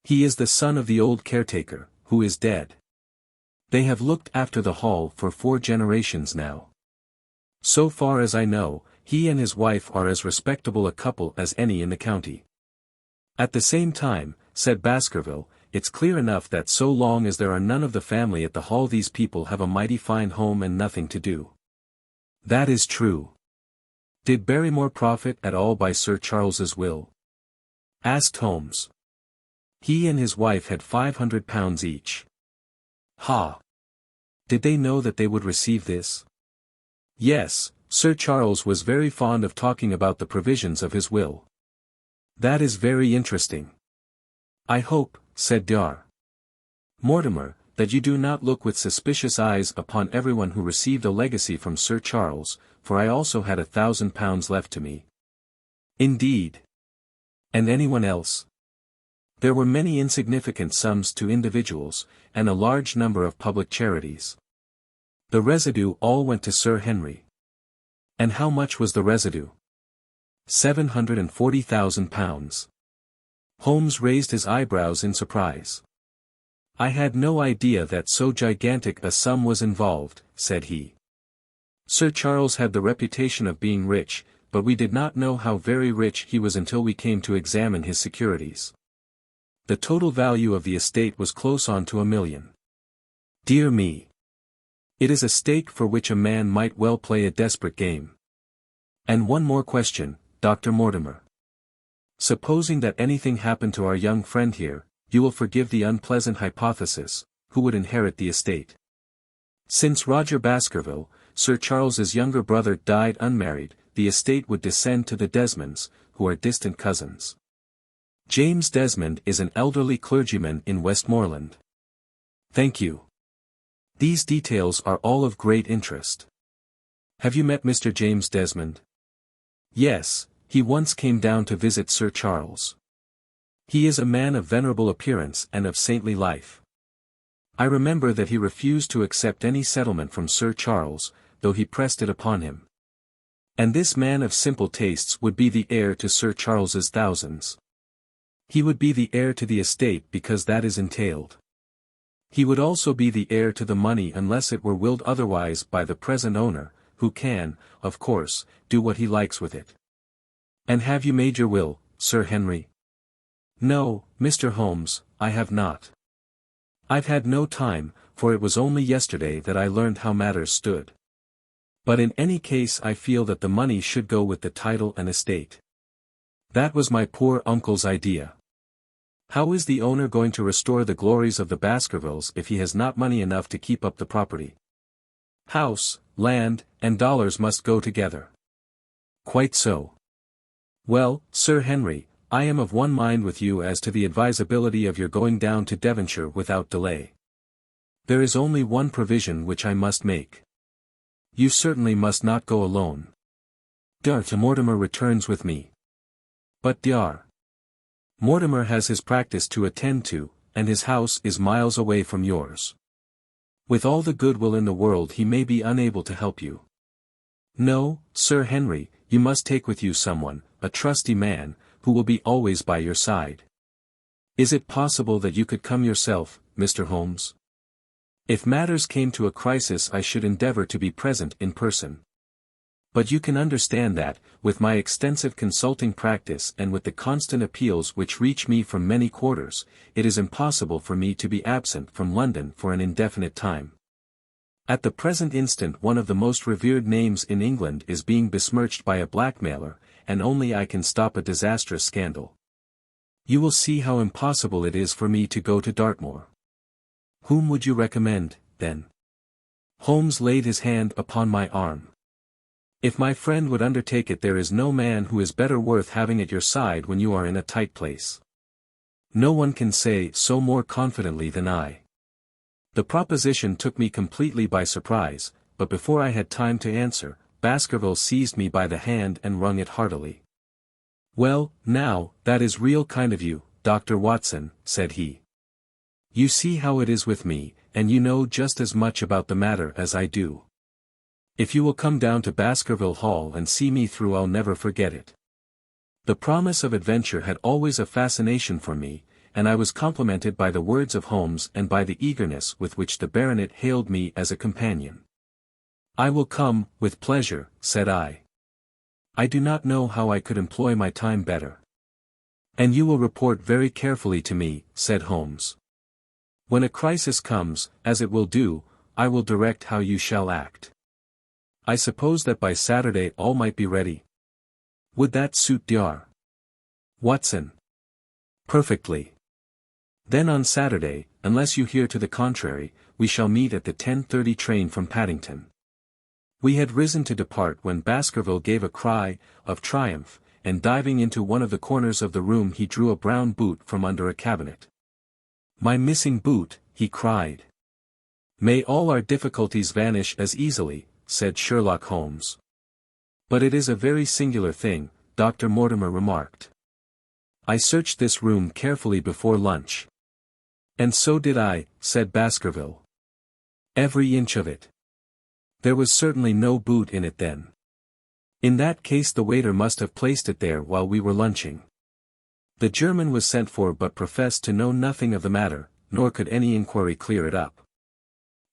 He is the son of the old caretaker, who is dead. They have looked after the hall for 4 generations now. So far as I know, he and his wife are as respectable a couple as any in the county. At the same time, said Baskerville, it's clear enough that so long as there are none of the family at the hall these people have a mighty fine home and nothing to do. That is true. Did Barrymore profit at all by Sir Charles's will? Asked Holmes. He and his wife had £500 each. Ha! Did they know that they would receive this? Yes, Sir Charles was very fond of talking about the provisions of his will. That is very interesting. I hope, said Dr. Mortimer, that you do not look with suspicious eyes upon everyone who received a legacy from Sir Charles, for I also had £1,000 left to me. Indeed. And anyone else? There were many insignificant sums to individuals, and a large number of public charities. The residue all went to Sir Henry. And how much was the residue? £740,000. Holmes raised his eyebrows in surprise. I had no idea that so gigantic a sum was involved, said he. Sir Charles had the reputation of being rich, but we did not know how very rich he was until we came to examine his securities. The total value of the estate was close on to £1 million. Dear me! It is a stake for which a man might well play a desperate game. And one more question, Dr. Mortimer. Supposing that anything happened to our young friend here, you will forgive the unpleasant hypothesis, who would inherit the estate? Since Roger Baskerville, Sir Charles's younger brother, died unmarried, the estate would descend to the Desmonds, who are distant cousins. James Desmond is an elderly clergyman in Westmoreland. Thank you. These details are all of great interest. Have you met Mr. James Desmond? Yes, he once came down to visit Sir Charles. He is a man of venerable appearance and of saintly life. I remember that he refused to accept any settlement from Sir Charles, though he pressed it upon him. And this man of simple tastes would be the heir to Sir Charles's thousands. He would be the heir to the estate because that is entailed. He would also be the heir to the money unless it were willed otherwise by the present owner, who can, of course, do what he likes with it. And have you made your will, Sir Henry? No, Mr. Holmes, I have not. I've had no time, for it was only yesterday that I learned how matters stood. But in any case I feel that the money should go with the title and estate. That was my poor uncle's idea. How is the owner going to restore the glories of the Baskervilles if he has not money enough to keep up the property? House, land, and dollars must go together. Quite so. Well, Sir Henry, I am of one mind with you as to the advisability of your going down to Devonshire without delay. There is only one provision which I must make. You certainly must not go alone. Dr. Mortimer returns with me. But Dr. Mortimer has his practice to attend to, and his house is miles away from yours. With all the goodwill in the world he may be unable to help you. No, Sir Henry, you must take with you someone, a trusty man, who will be always by your side. Is it possible that you could come yourself, Mr. Holmes? If matters came to a crisis I should endeavor to be present in person. But you can understand that, with my extensive consulting practice and with the constant appeals which reach me from many quarters, it is impossible for me to be absent from London for an indefinite time. At the present instant one of the most revered names in England is being besmirched by a blackmailer, and only I can stop a disastrous scandal. You will see how impossible it is for me to go to Dartmoor. Whom would you recommend, then? Holmes laid his hand upon my arm. If my friend would undertake it, there is no man who is better worth having at your side when you are in a tight place. No one can say so more confidently than I. The proposition took me completely by surprise, but before I had time to answer, Baskerville seized me by the hand and wrung it heartily. Well, now, that is real kind of you, Dr. Watson, said he. You see how it is with me, and you know just as much about the matter as I do. If you will come down to Baskerville Hall and see me through I'll never forget it. The promise of adventure had always a fascination for me, and I was complimented by the words of Holmes and by the eagerness with which the baronet hailed me as a companion. "I will come, with pleasure," said I. "I do not know how I could employ my time better." "And you will report very carefully to me," said Holmes. "When a crisis comes, as it will do, I will direct how you shall act. I suppose that by Saturday all might be ready. Would that suit Dr. Watson?" "Perfectly. Then on Saturday, unless you hear to the contrary, we shall meet at the 10:30 train from Paddington." We had risen to depart when Baskerville gave a cry of triumph, and diving into one of the corners of the room he drew a brown boot from under a cabinet. "My missing boot," he cried. "May all our difficulties vanish as easily," said Sherlock Holmes. "But it is a very singular thing," Dr. Mortimer remarked. "I searched this room carefully before lunch." "And so did I," said Baskerville. "Every inch of it. There was certainly no boot in it then. In that case the waiter must have placed it there while we were lunching." The German was sent for but professed to know nothing of the matter, nor could any inquiry clear it up.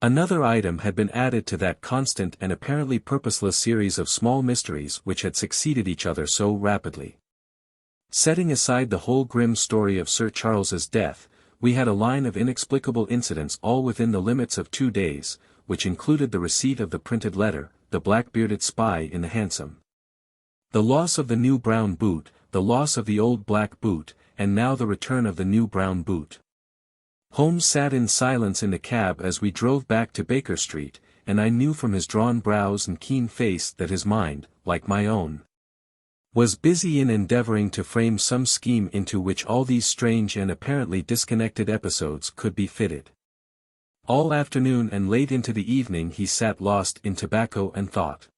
Another item had been added to that constant and apparently purposeless series of small mysteries which had succeeded each other so rapidly. Setting aside the whole grim story of Sir Charles's death, we had a line of inexplicable incidents all within the limits of 2 days, which included the receipt of the printed letter, the black-bearded spy in the hansom, the loss of the new brown boot, the loss of the old black boot, and now the return of the new brown boot. Holmes sat in silence in the cab as we drove back to Baker Street, and I knew from his drawn brows and keen face that his mind, like my own, was busy in endeavoring to frame some scheme into which all these strange and apparently disconnected episodes could be fitted. All afternoon and late into the evening he sat lost in tobacco and thought.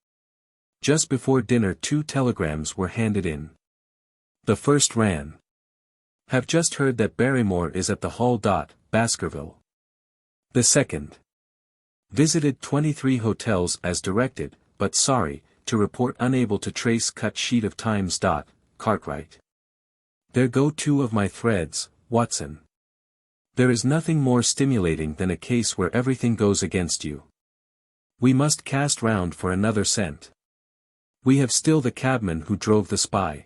Just before dinner 2 telegrams were handed in. The first ran: "Have just heard that Barrymore is at the Hall. Baskerville." The second: "Visited 23 hotels as directed, but sorry to report unable to trace cut sheet of Times. Cartwright." There go 2 of my threads, Watson. There is nothing more stimulating than a case where everything goes against you. We must cast round for another scent. We have still the cabman who drove the spy.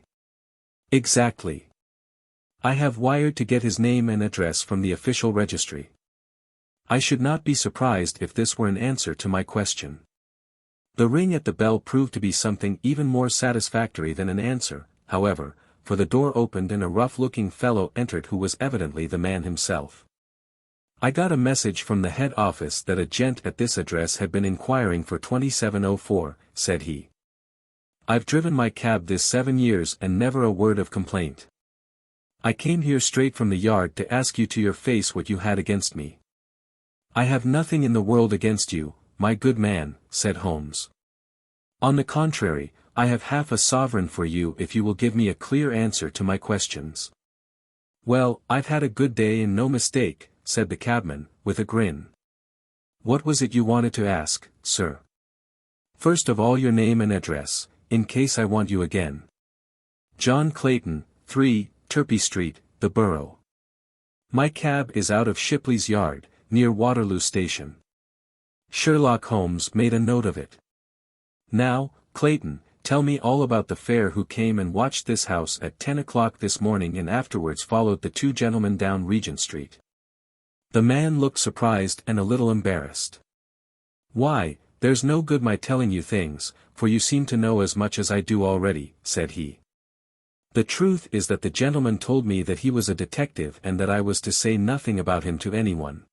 Exactly. I have wired to get his name and address from the official registry. I should not be surprised if this were an answer to my question. The ring at the bell proved to be something even more satisfactory than an answer, however, for the door opened and a rough-looking fellow entered who was evidently the man himself. "I got a message from the head office that a gent at this address had been inquiring for 2704, said he. "I've driven my cab this 7 years and never a word of complaint. I came here straight from the yard to ask you to your face what you had against me." "I have nothing in the world against you, my good man," said Holmes. "On the contrary, I have half a sovereign for you if you will give me a clear answer to my questions." "Well, I've had a good day and no mistake," said the cabman, with a grin. "What was it you wanted to ask, sir?" "First of all your name and address, in case I want you again." "John Clayton, 3, Turpey Street, the Borough. My cab is out of Shipley's Yard, near Waterloo Station." Sherlock Holmes made a note of it. "Now, Clayton, tell me all about the fare who came and watched this house at 10 o'clock this morning and afterwards followed the 2 gentlemen down Regent Street." The man looked surprised and a little embarrassed. "Why, there's no good my telling you things, for you seem to know as much as I do already," said he. "The truth is that the gentleman told me that he was a detective and that I was to say nothing about him to anyone.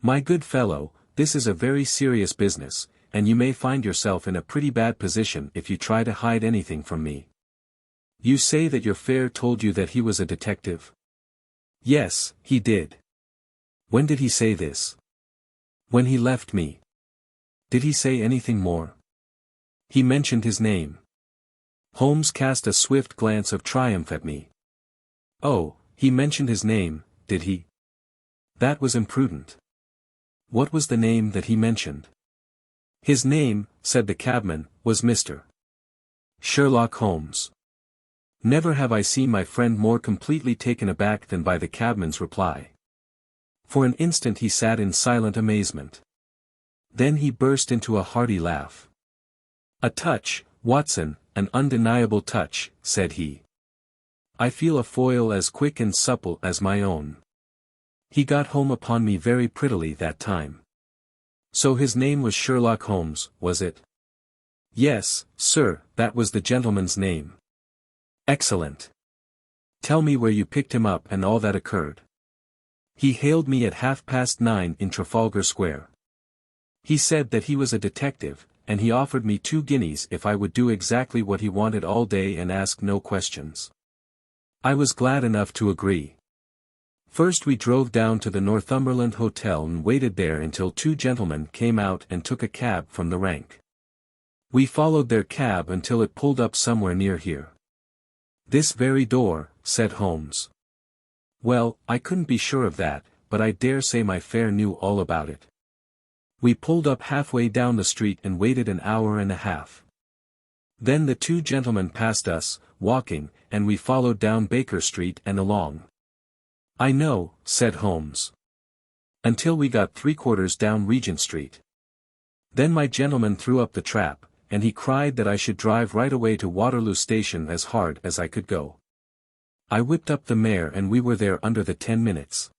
My good fellow, this is a very serious business, and you may find yourself in a pretty bad position if you try to hide anything from me. You say that your fare told you that he was a detective?" "Yes, he did." "When did he say this?" "When he left me." "Did he say anything more?" "He mentioned his name." Holmes cast a swift glance of triumph at me. "Oh, he mentioned his name, did he? That was imprudent. What was the name that he mentioned?" "His name," said the cabman, "was Mr. Sherlock Holmes." Never have I seen my friend more completely taken aback than by the cabman's reply. For an instant he sat in silent amazement. Then he burst into a hearty laugh. "A touch, Watson, an undeniable touch," said he. "I feel a foil as quick and supple as my own. He got home upon me very prettily that time." "So his name was Sherlock Holmes, was it?" "Yes, sir, that was the gentleman's name." "Excellent. Tell me where you picked him up and all that occurred." "He hailed me at 9:30 in Trafalgar Square. He said that he was a detective, and he offered me 2 guineas if I would do exactly what he wanted all day and ask no questions. I was glad enough to agree. First we drove down to the Northumberland Hotel and waited there until 2 gentlemen came out and took a cab from the rank. We followed their cab until it pulled up somewhere near here." "This very door," said Holmes. "Well, I couldn't be sure of that, but I dare say my fare knew all about it. We pulled up halfway down the street and waited an hour and a half. Then the 2 gentlemen passed us, walking, and we followed down Baker Street and along." "I know," said Holmes. "Until we got 3/4 down Regent Street. Then my gentleman threw up the trap, and he cried that I should drive right away to Waterloo Station as hard as I could go. I whipped up the mare and we were there under the 10 minutes.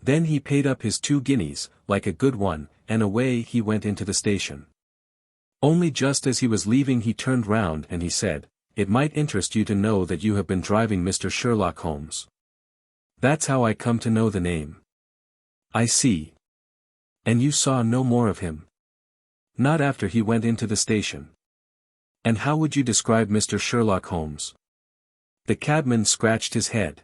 Then he paid up his 2 guineas, like a good one, and away he went into the station. Only just as he was leaving he turned round and he said, 'It might interest you to know that you have been driving Mr. Sherlock Holmes.' That's how I come to know the name." "I see. And you saw no more of him?" "Not after he went into the station." "And how would you describe Mr. Sherlock Holmes?" The cabman scratched his head.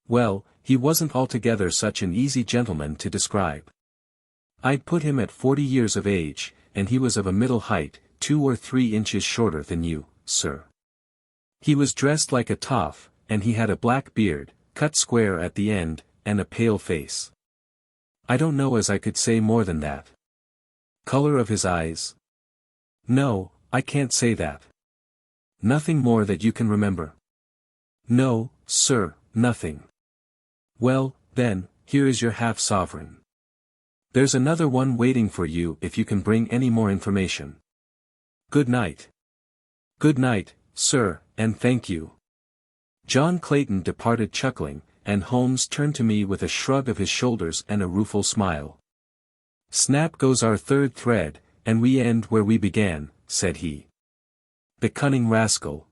"Well, he wasn't altogether such an easy gentleman to describe. I'd put him at 40 years of age, and he was of a middle height, 2 or 3 inches shorter than you, sir. He was dressed like a toff, and he had a black beard, cut square at the end, and a pale face. I don't know as I could say more than that." "Color of his eyes?" "No, I can't say that." "Nothing more that you can remember?" "No, sir, nothing." "Well, then, here is your half-sovereign. There's another one waiting for you if you can bring any more information. Good night." "Good night, sir, and thank you." John Clayton departed chuckling, and Holmes turned to me with a shrug of his shoulders and a rueful smile. "Snap goes our third thread, and we end where we began," said he. "The cunning rascal.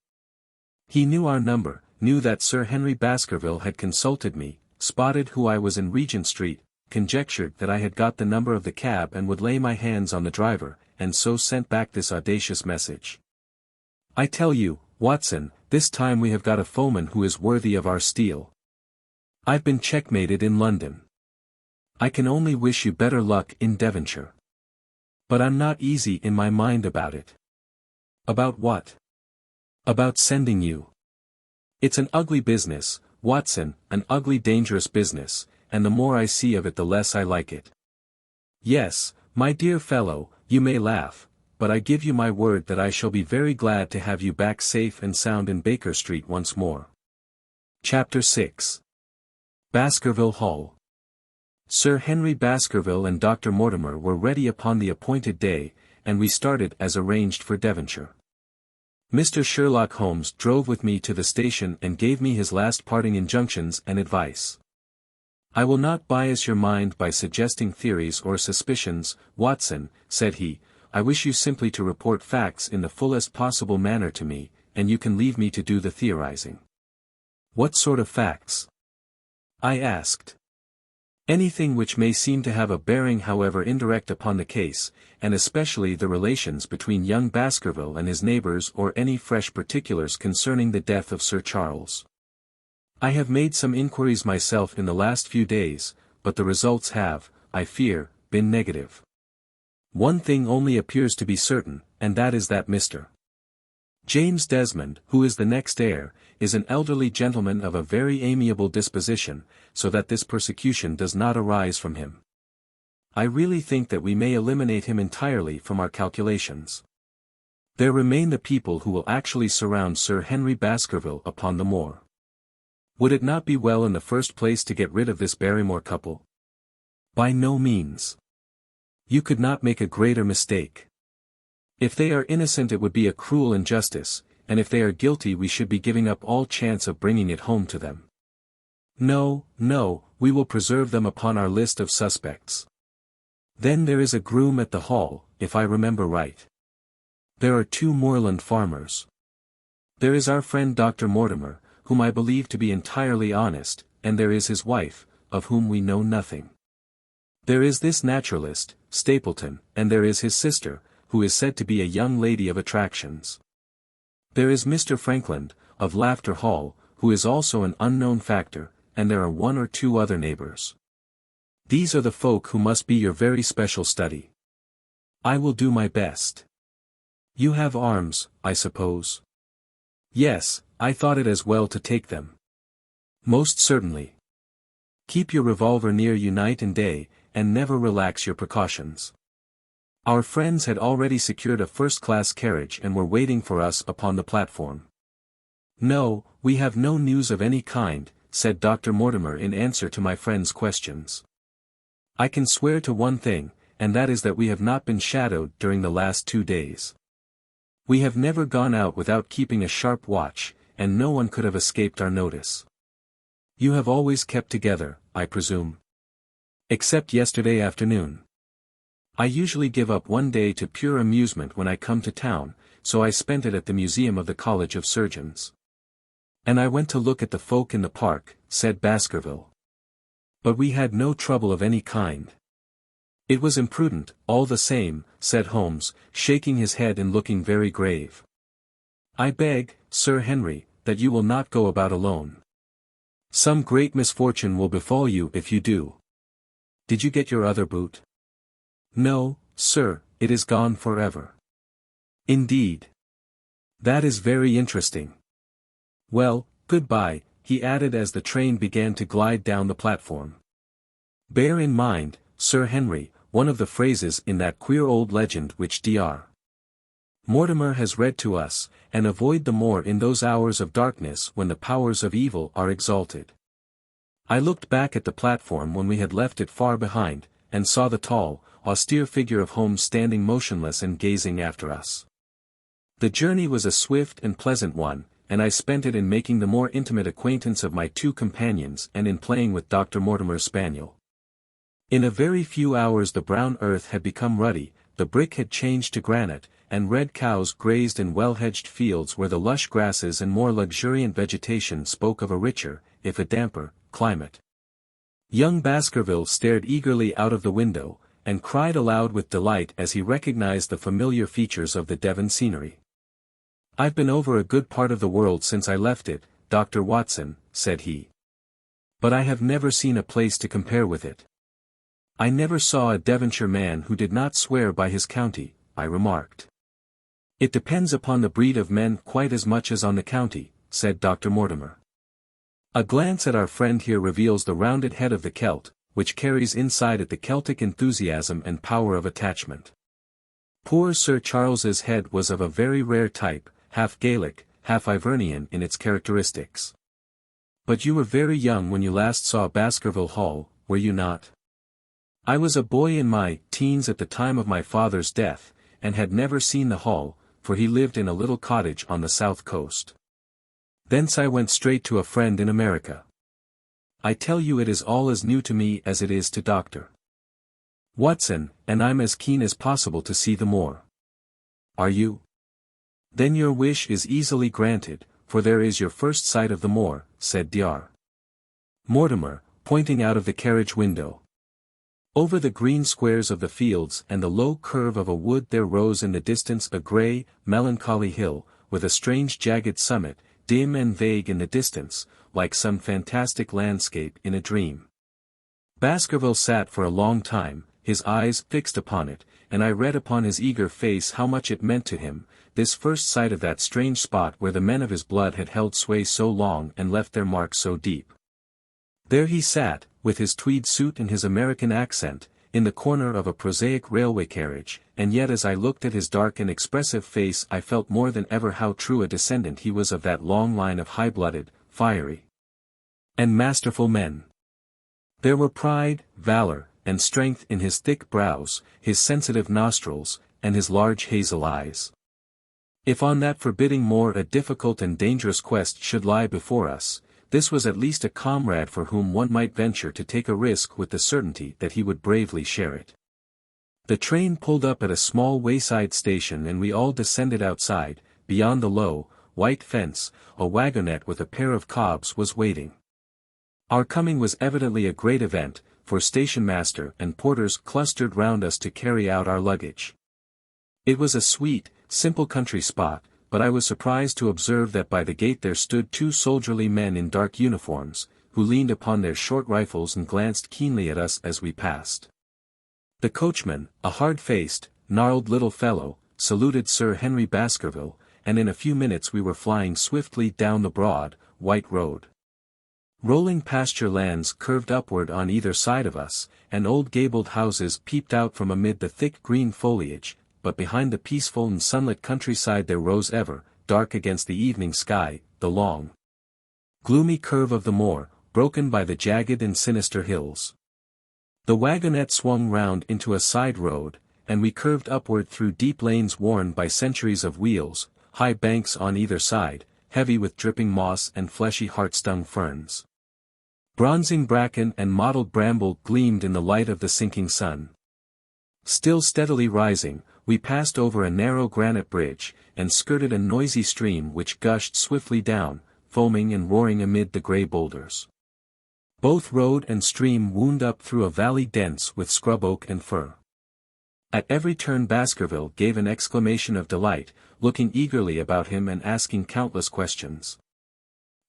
He knew our number, knew that Sir Henry Baskerville had consulted me, spotted who I was in Regent Street, conjectured that I had got the number of the cab and would lay my hands on the driver, and so sent back this audacious message. I tell you, Watson, this time we have got a foeman who is worthy of our steel. I've been checkmated in London. I can only wish you better luck in Devonshire. But I'm not easy in my mind about it." "About what?" "About sending you. It's an ugly business, Watson, an ugly dangerous business, and the more I see of it the less I like it. Yes, my dear fellow, you may laugh, but I give you my word that I shall be very glad to have you back safe and sound in Baker Street once more." Chapter 6. Baskerville Hall. Sir Henry Baskerville and Dr. Mortimer were ready upon the appointed day, and we started as arranged for Devonshire. Mr. Sherlock Holmes drove with me to the station and gave me his last parting injunctions and advice. "I will not bias your mind by suggesting theories or suspicions, Watson," said he. "I wish you simply to report facts in the fullest possible manner to me, and you can leave me to do the theorizing." "What sort of facts?" I asked. "Anything which may seem to have a bearing however indirect upon the case, and especially the relations between young Baskerville and his neighbours or any fresh particulars concerning the death of Sir Charles. I have made some inquiries myself in the last few days, but the results have, I fear, been negative. One thing only appears to be certain, and that is that Mr. James Desmond, who is the next heir, is an elderly gentleman of a very amiable disposition, so that this persecution does not arise from him. I really think that we may eliminate him entirely from our calculations. There remain the people who will actually surround Sir Henry Baskerville upon the moor. Would it not be well in the first place to get rid of this Barrymore couple? By no means. You could not make a greater mistake. If they are innocent it would be a cruel injustice, and if they are guilty we should be giving up all chance of bringing it home to them. No, no, we will preserve them upon our list of suspects. Then there is a groom at the Hall, if I remember right. There are 2 moorland farmers. There is our friend Dr. Mortimer, whom I believe to be entirely honest, and there is his wife, of whom we know nothing. There is this naturalist, Stapleton, and there is his sister, who is said to be a young lady of attractions. There is Mr. Frankland, of Laughter Hall, who is also an unknown factor, and there are 1 or 2 other neighbors. These are the folk who must be your very special study. I will do my best. You have arms, I suppose? Yes, I thought it as well to take them. Most certainly. Keep your revolver near you night and day, and never relax your precautions. Our friends had already secured a first-class carriage and were waiting for us upon the platform. No, we have no news of any kind, said Dr. Mortimer in answer to my friend's questions. I can swear to one thing, and that is that we have not been shadowed during the last 2 days. We have never gone out without keeping a sharp watch, and no one could have escaped our notice. You have always kept together, I presume. Except yesterday afternoon. I usually give up one day to pure amusement when I come to town, so I spent it at the Museum of the College of Surgeons. And I went to look at the folk in the park, said Baskerville. But we had no trouble of any kind. It was imprudent, all the same, said Holmes, shaking his head and looking very grave. I beg, Sir Henry, that you will not go about alone. Some great misfortune will befall you if you do. Did you get your other boot? No, sir, it is gone forever. Indeed. That is very interesting. Well, goodbye, he added as the train began to glide down the platform. Bear in mind, Sir Henry, one of the phrases in that queer old legend which Dr. Mortimer has read to us, and avoid the moor in those hours of darkness when the powers of evil are exalted. I looked back at the platform when we had left it far behind, and saw the tall, austere figure of Holmes standing motionless and gazing after us. The journey was a swift and pleasant one, and I spent it in making the more intimate acquaintance of my 2 companions and in playing with Dr. Mortimer's spaniel. In a very few hours the brown earth had become ruddy, the brick had changed to granite, and red cows grazed in well-hedged fields where the lush grasses and more luxuriant vegetation spoke of a richer, if a damper, climate. Young Baskerville stared eagerly out of the window, and cried aloud with delight as he recognized the familiar features of the Devon scenery. I've been over a good part of the world since I left it, Dr. Watson, said he. But I have never seen a place to compare with it. I never saw a Devonshire man who did not swear by his county, I remarked. It depends upon the breed of men quite as much as on the county, said Dr. Mortimer. A glance at our friend here reveals the rounded head of the Celt, which carries inside it the Celtic enthusiasm and power of attachment. Poor Sir Charles's head was of a very rare type, half Gaelic, half Ivernian in its characteristics. But you were very young when you last saw Baskerville Hall, were you not? I was a boy in my teens at the time of my father's death, and had never seen the Hall, for he lived in a little cottage on the south coast. Thence I went straight to a friend in America. I tell you it is all as new to me as it is to Dr. Watson, and I'm as keen as possible to see the moor. Are you? Then your wish is easily granted, for there is your first sight of the moor, said Dr. Mortimer, pointing out of the carriage window. Over the green squares of the fields and the low curve of a wood there rose in the distance a grey, melancholy hill, with a strange jagged summit, dim and vague in the distance, like some fantastic landscape in a dream. Baskerville sat for a long time, his eyes fixed upon it, and I read upon his eager face how much it meant to him, this first sight of that strange spot where the men of his blood had held sway so long and left their mark so deep. There he sat, with his tweed suit and his American accent, in the corner of a prosaic railway carriage, and yet as I looked at his dark and expressive face I felt more than ever how true a descendant he was of that long line of high-blooded, fiery, and masterful men. There were pride, valor, and strength in his thick brows, his sensitive nostrils, and his large hazel eyes. If on that forbidding moor a difficult and dangerous quest should lie before us, this was at least a comrade for whom one might venture to take a risk with the certainty that he would bravely share it. The train pulled up at a small wayside station and we all descended outside. Beyond the low, white fence, a wagonette with a pair of cobs was waiting. Our coming was evidently a great event, for station master and porters clustered round us to carry out our luggage. It was a sweet, simple country spot, but I was surprised to observe that by the gate there stood two soldierly men in dark uniforms, who leaned upon their short rifles and glanced keenly at us as we passed. The coachman, a hard-faced, gnarled little fellow, saluted Sir Henry Baskerville, and in a few minutes we were flying swiftly down the broad, white road. Rolling pasture lands curved upward on either side of us, and old gabled houses peeped out from amid the thick green foliage, but behind the peaceful and sunlit countryside there rose ever, dark against the evening sky, the long, gloomy curve of the moor, broken by the jagged and sinister hills. The wagonette swung round into a side road, and we curved upward through deep lanes worn by centuries of wheels, high banks on either side, heavy with dripping moss and fleshy heart-stung ferns. Bronzing bracken and mottled bramble gleamed in the light of the sinking sun. Still steadily rising, we passed over a narrow granite bridge, and skirted a noisy stream which gushed swiftly down, foaming and roaring amid the grey boulders. Both road and stream wound up through a valley dense with scrub oak and fir. At every turn Baskerville gave an exclamation of delight, looking eagerly about him and asking countless questions.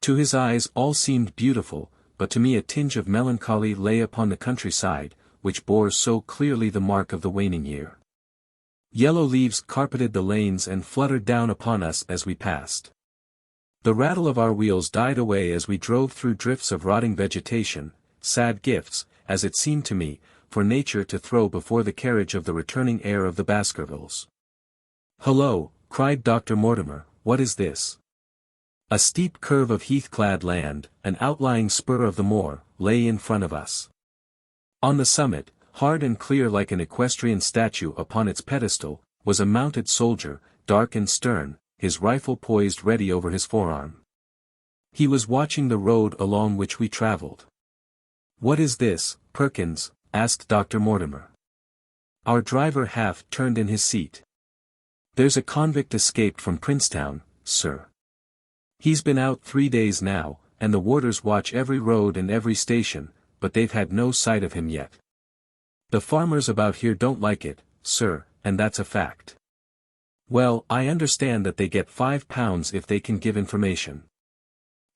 To his eyes all seemed beautiful, but to me a tinge of melancholy lay upon the countryside, which bore so clearly the mark of the waning year. Yellow leaves carpeted the lanes and fluttered down upon us as we passed. The rattle of our wheels died away as we drove through drifts of rotting vegetation, sad gifts, as it seemed to me, for nature to throw before the carriage of the returning heir of the Baskervilles. "Hullo!" cried Dr. Mortimer, "what is this?" A steep curve of heath-clad land, an outlying spur of the moor, lay in front of us. On the summit, hard and clear like an equestrian statue upon its pedestal, was a mounted soldier, dark and stern, his rifle poised ready over his forearm. He was watching the road along which we travelled. "What is this, Perkins?" asked Dr. Mortimer. Our driver half turned in his seat. "There's a convict escaped from Princetown, sir. He's been out 3 days now, and the warders watch every road and every station, but they've had no sight of him yet. The farmers about here don't like it, sir, and that's a fact. Well, I understand that they get £5 if they can give information."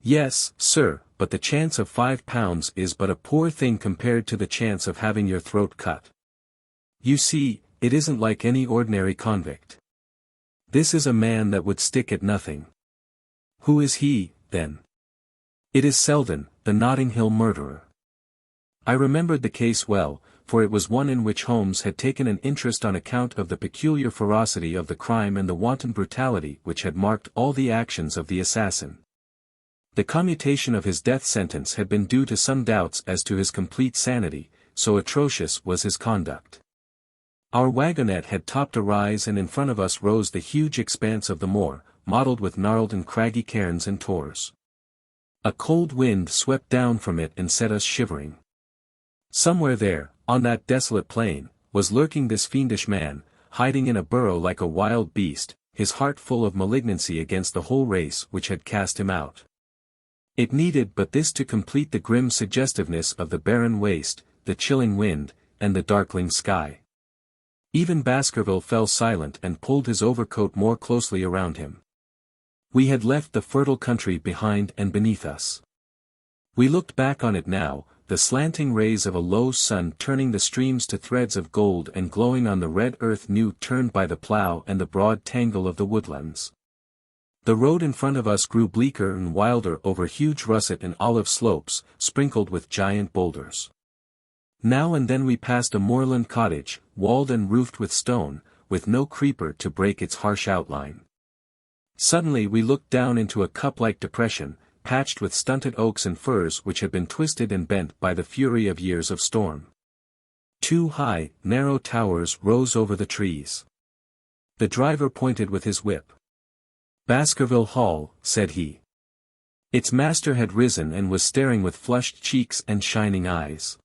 "Yes, sir, but the chance of £5 is but a poor thing compared to the chance of having your throat cut. You see, it isn't like any ordinary convict. This is a man that would stick at nothing." "Who is he, then?" "It is Selden, the Notting Hill murderer." I remembered the case well, for it was one in which Holmes had taken an interest on account of the peculiar ferocity of the crime and the wanton brutality which had marked all the actions of the assassin. The commutation of his death sentence had been due to some doubts as to his complete sanity, so atrocious was his conduct. Our wagonette had topped a rise and in front of us rose the huge expanse of the moor, mottled with gnarled and craggy cairns and tors. A cold wind swept down from it and set us shivering. Somewhere there, on that desolate plain, was lurking this fiendish man, hiding in a burrow like a wild beast, his heart full of malignancy against the whole race which had cast him out. It needed but this to complete the grim suggestiveness of the barren waste, the chilling wind, and the darkling sky. Even Baskerville fell silent and pulled his overcoat more closely around him. We had left the fertile country behind and beneath us. We looked back on it now, the slanting rays of a low sun turning the streams to threads of gold and glowing on the red earth new turned by the plough and the broad tangle of the woodlands. The road in front of us grew bleaker and wilder over huge russet and olive slopes, sprinkled with giant boulders. Now and then we passed a moorland cottage, walled and roofed with stone, with no creeper to break its harsh outline. Suddenly we looked down into a cup-like depression, patched with stunted oaks and firs which had been twisted and bent by the fury of years of storm. Two high, narrow towers rose over the trees. The driver pointed with his whip. "Baskerville Hall," said he. Its master had risen and was staring with flushed cheeks and shining eyes.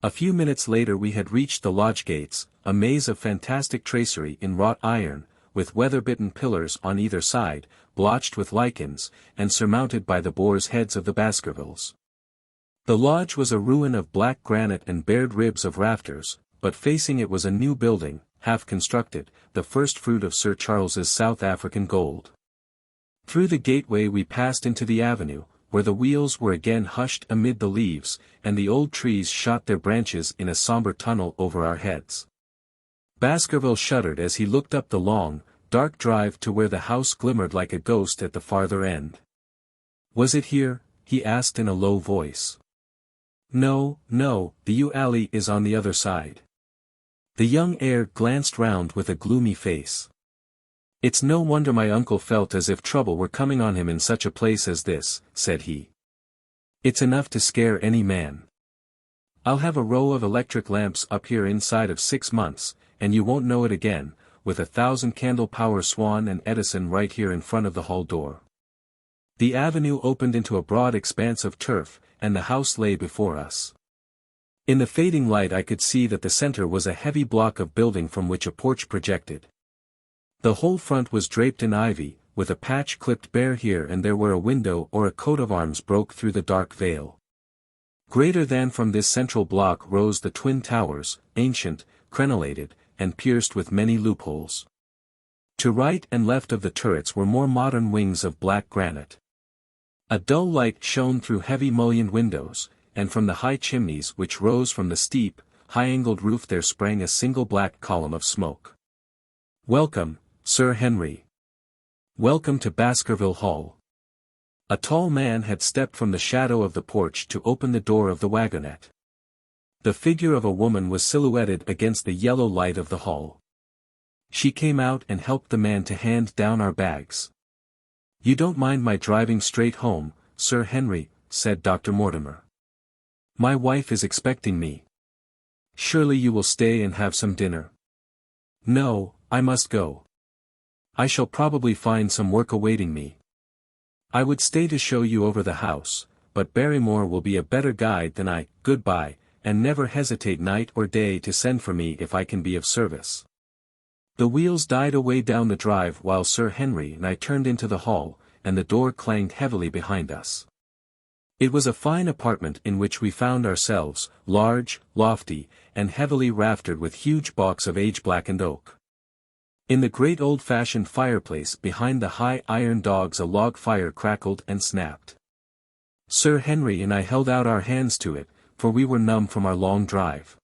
A few minutes later we had reached the lodge gates, a maze of fantastic tracery in wrought iron, with weather-bitten pillars on either side, blotched with lichens, and surmounted by the boar's heads of the Baskervilles. The lodge was a ruin of black granite and bared ribs of rafters, but facing it was a new building, half-constructed, the first fruit of Sir Charles's South African gold. Through the gateway we passed into the avenue, where the wheels were again hushed amid the leaves, and the old trees shot their branches in a sombre tunnel over our heads. Baskerville shuddered as he looked up the long, dark drive to where the house glimmered like a ghost at the farther end. "Was it here?" he asked in a low voice. "No, the yew alley is on the other side." The young heir glanced round with a gloomy face. "It's no wonder my uncle felt as if trouble were coming on him in such a place as this," said he. "It's enough to scare any man. I'll have a row of electric lamps up here inside of 6 months, and you won't know it again, with 1,000 candle power Swan and Edison right here in front of the hall door." The avenue opened into a broad expanse of turf, and the house lay before us. In the fading light I could see that the center was a heavy block of building from which a porch projected. The whole front was draped in ivy, with a patch clipped bare here and there where a window or a coat of arms broke through the dark veil. Greater than from this central block rose the twin towers, ancient, crenellated, and pierced with many loopholes. To right and left of the turrets were more modern wings of black granite. A dull light shone through heavy mullioned windows, and from the high chimneys which rose from the steep, high-angled roof there sprang a single black column of smoke. "Welcome, Sir Henry. Welcome to Baskerville Hall." A tall man had stepped from the shadow of the porch to open the door of the wagonette. The figure of a woman was silhouetted against the yellow light of the hall. She came out and helped the man to hand down our bags. "You don't mind my driving straight home, Sir Henry," said Dr. Mortimer. "My wife is expecting me. Surely you will stay and have some dinner." "No, I must go. I shall probably find some work awaiting me. I would stay to show you over the house, but Barrymore will be a better guide than I. Goodbye, and never hesitate night or day to send for me if I can be of service." The wheels died away down the drive while Sir Henry and I turned into the hall, and the door clanged heavily behind us. It was a fine apartment in which we found ourselves, large, lofty, and heavily raftered with huge balks of age-blackened oak. In the great old-fashioned fireplace behind the high iron dogs a log fire crackled and snapped. Sir Henry and I held out our hands to it, for we were numb from our long drive.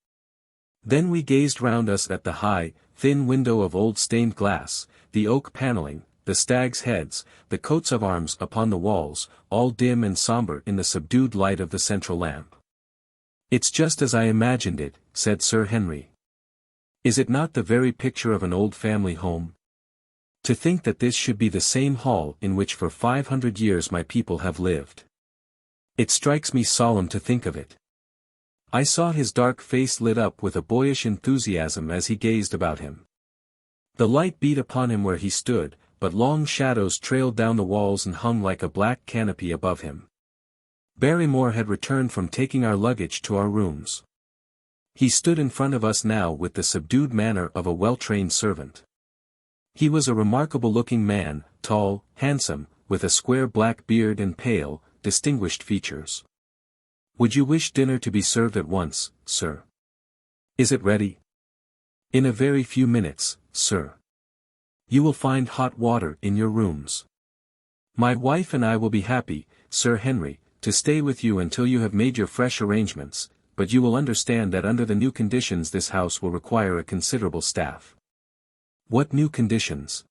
Then we gazed round us at the high, thin window of old stained glass, the oak paneling, the stags' heads, the coats of arms upon the walls, all dim and sombre in the subdued light of the central lamp. "It's just as I imagined it," said Sir Henry. "Is it not the very picture of an old family home? To think that this should be the same hall in which for 500 years my people have lived. It strikes me solemn to think of it." I saw his dark face lit up with a boyish enthusiasm as he gazed about him. The light beat upon him where he stood, but long shadows trailed down the walls and hung like a black canopy above him. Barrymore had returned from taking our luggage to our rooms. He stood in front of us now with the subdued manner of a well-trained servant. He was a remarkable-looking man, tall, handsome, with a square black beard and pale, distinguished features. "Would you wish dinner to be served at once, sir?" "Is it ready?" "In a very few minutes, sir. You will find hot water in your rooms. My wife and I will be happy, Sir Henry, to stay with you until you have made your fresh arrangements, but you will understand that under the new conditions this house will require a considerable staff." "What new conditions?"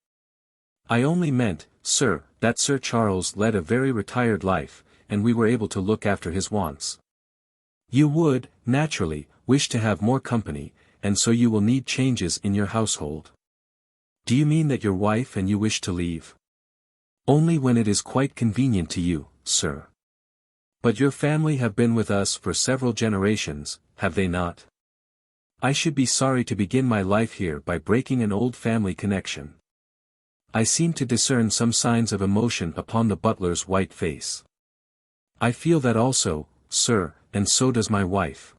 "I only meant, sir, that Sir Charles led a very retired life, and we were able to look after his wants." "You would, naturally, wish to have more company, and so you will need changes in your household. Do you mean that your wife and you wish to leave? Only when it is quite convenient to you, sir. But your family have been with us for several generations, have they not? I should be sorry to begin my life here by breaking an old family connection. I seem to discern some signs of emotion upon the butler's white face. I feel that also, sir, and so does my wife.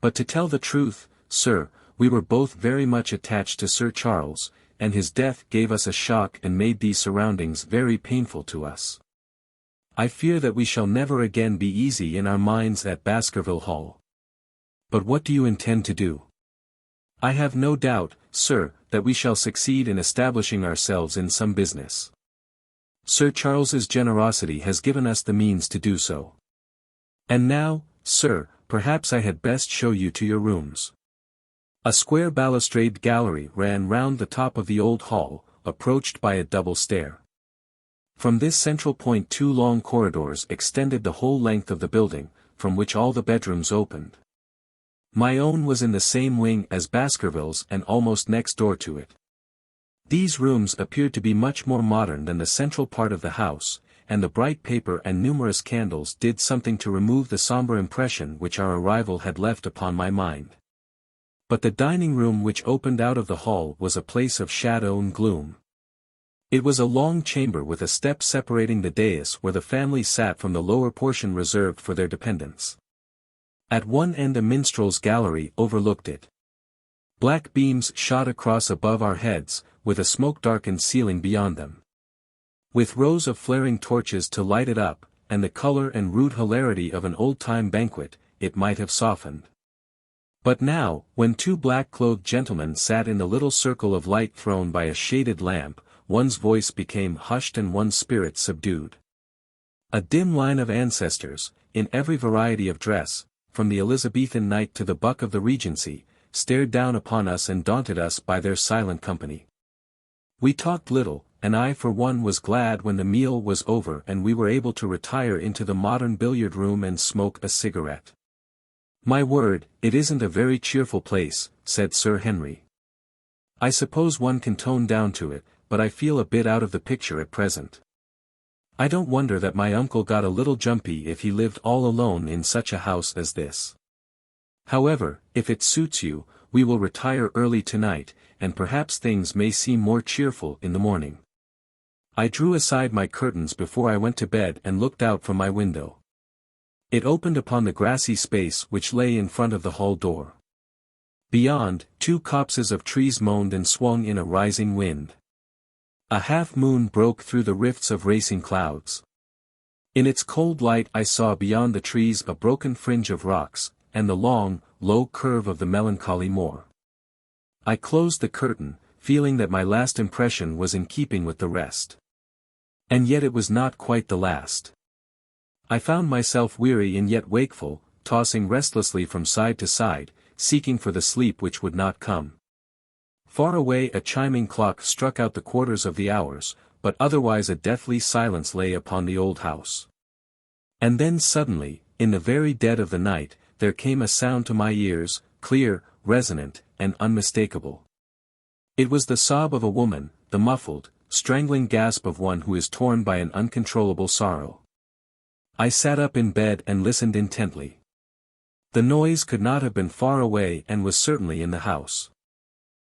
But to tell the truth, sir, we were both very much attached to Sir Charles, and his death gave us a shock and made these surroundings very painful to us. I fear that we shall never again be easy in our minds at Baskerville Hall. But what do you intend to do? I have no doubt, sir, that we shall succeed in establishing ourselves in some business. Sir Charles's generosity has given us the means to do so. And now, sir, perhaps I had best show you to your rooms. A square balustrade gallery ran round the top of the old hall, approached by a double stair. From this central point 2 long corridors extended the whole length of the building, from which all the bedrooms opened. My own was in the same wing as Baskerville's and almost next door to it. These rooms appeared to be much more modern than the central part of the house, and the bright paper and numerous candles did something to remove the somber impression which our arrival had left upon my mind. But the dining room which opened out of the hall was a place of shadow and gloom. It was a long chamber with a step separating the dais where the family sat from the lower portion reserved for their dependents. At one end a minstrel's gallery overlooked it. Black beams shot across above our heads, with a smoke-darkened ceiling beyond them. With rows of flaring torches to light it up, and the color and rude hilarity of an old-time banquet, it might have softened. But now, when 2 black-clothed gentlemen sat in the little circle of light thrown by a shaded lamp, one's voice became hushed and one's spirit subdued. A dim line of ancestors, in every variety of dress, from the Elizabethan knight to the buck of the Regency, stared down upon us and daunted us by their silent company. We talked little, and I for one was glad when the meal was over and we were able to retire into the modern billiard room and smoke a cigarette. My word, it isn't a very cheerful place, said Sir Henry. I suppose one can tone down to it, but I feel a bit out of the picture at present. I don't wonder that my uncle got a little jumpy if he lived all alone in such a house as this. However, if it suits you, we will retire early tonight, and perhaps things may seem more cheerful in the morning. I drew aside my curtains before I went to bed and looked out from my window. It opened upon the grassy space which lay in front of the hall door. Beyond, 2 copses of trees moaned and swung in a rising wind. A half-moon broke through the rifts of racing clouds. In its cold light I saw beyond the trees a broken fringe of rocks, and the long, low curve of the melancholy moor. I closed the curtain, feeling that my last impression was in keeping with the rest. And yet it was not quite the last. I found myself weary and yet wakeful, tossing restlessly from side to side, seeking for the sleep which would not come. Far away a chiming clock struck out the quarters of the hours, but otherwise a deathly silence lay upon the old house. And then suddenly, in the very dead of the night, there came a sound to my ears, clear, resonant, and unmistakable. It was the sob of a woman, the muffled, strangling gasp of one who is torn by an uncontrollable sorrow. I sat up in bed and listened intently. The noise could not have been far away and was certainly in the house.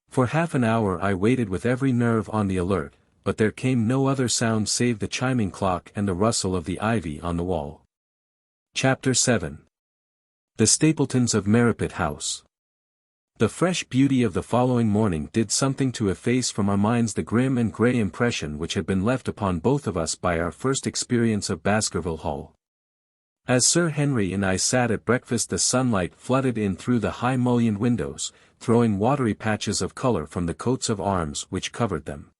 For half an hour I waited with every nerve on the alert, but there came no other sound save the chiming clock and the rustle of the ivy on the wall. Chapter 7. The Stapletons of Merripit House. The fresh beauty of the following morning did something to efface from our minds the grim and grey impression which had been left upon both of us by our first experience of Baskerville Hall. As Sir Henry and I sat at breakfast the sunlight flooded in through the high mullioned windows, throwing watery patches of colour from the coats of arms which covered them.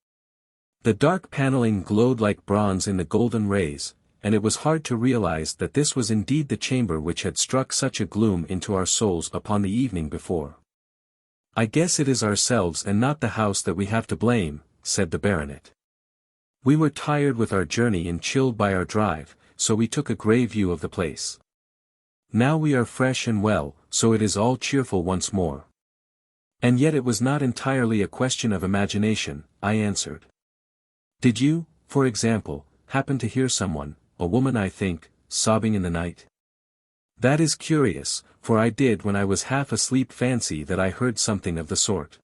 The dark panelling glowed like bronze in the golden rays, and it was hard to realize that this was indeed the chamber which had struck such a gloom into our souls upon the evening before. "I guess it is ourselves and not the house that we have to blame," said the baronet. "We were tired with our journey and chilled by our drive, so we took a grey view of the place. Now we are fresh and well, so it is all cheerful once more. And yet it was not entirely a question of imagination, I answered. Did you, for example, happen to hear someone, a woman I think, sobbing in the night? That is curious, for I did when I was half asleep fancy that I heard something of the sort.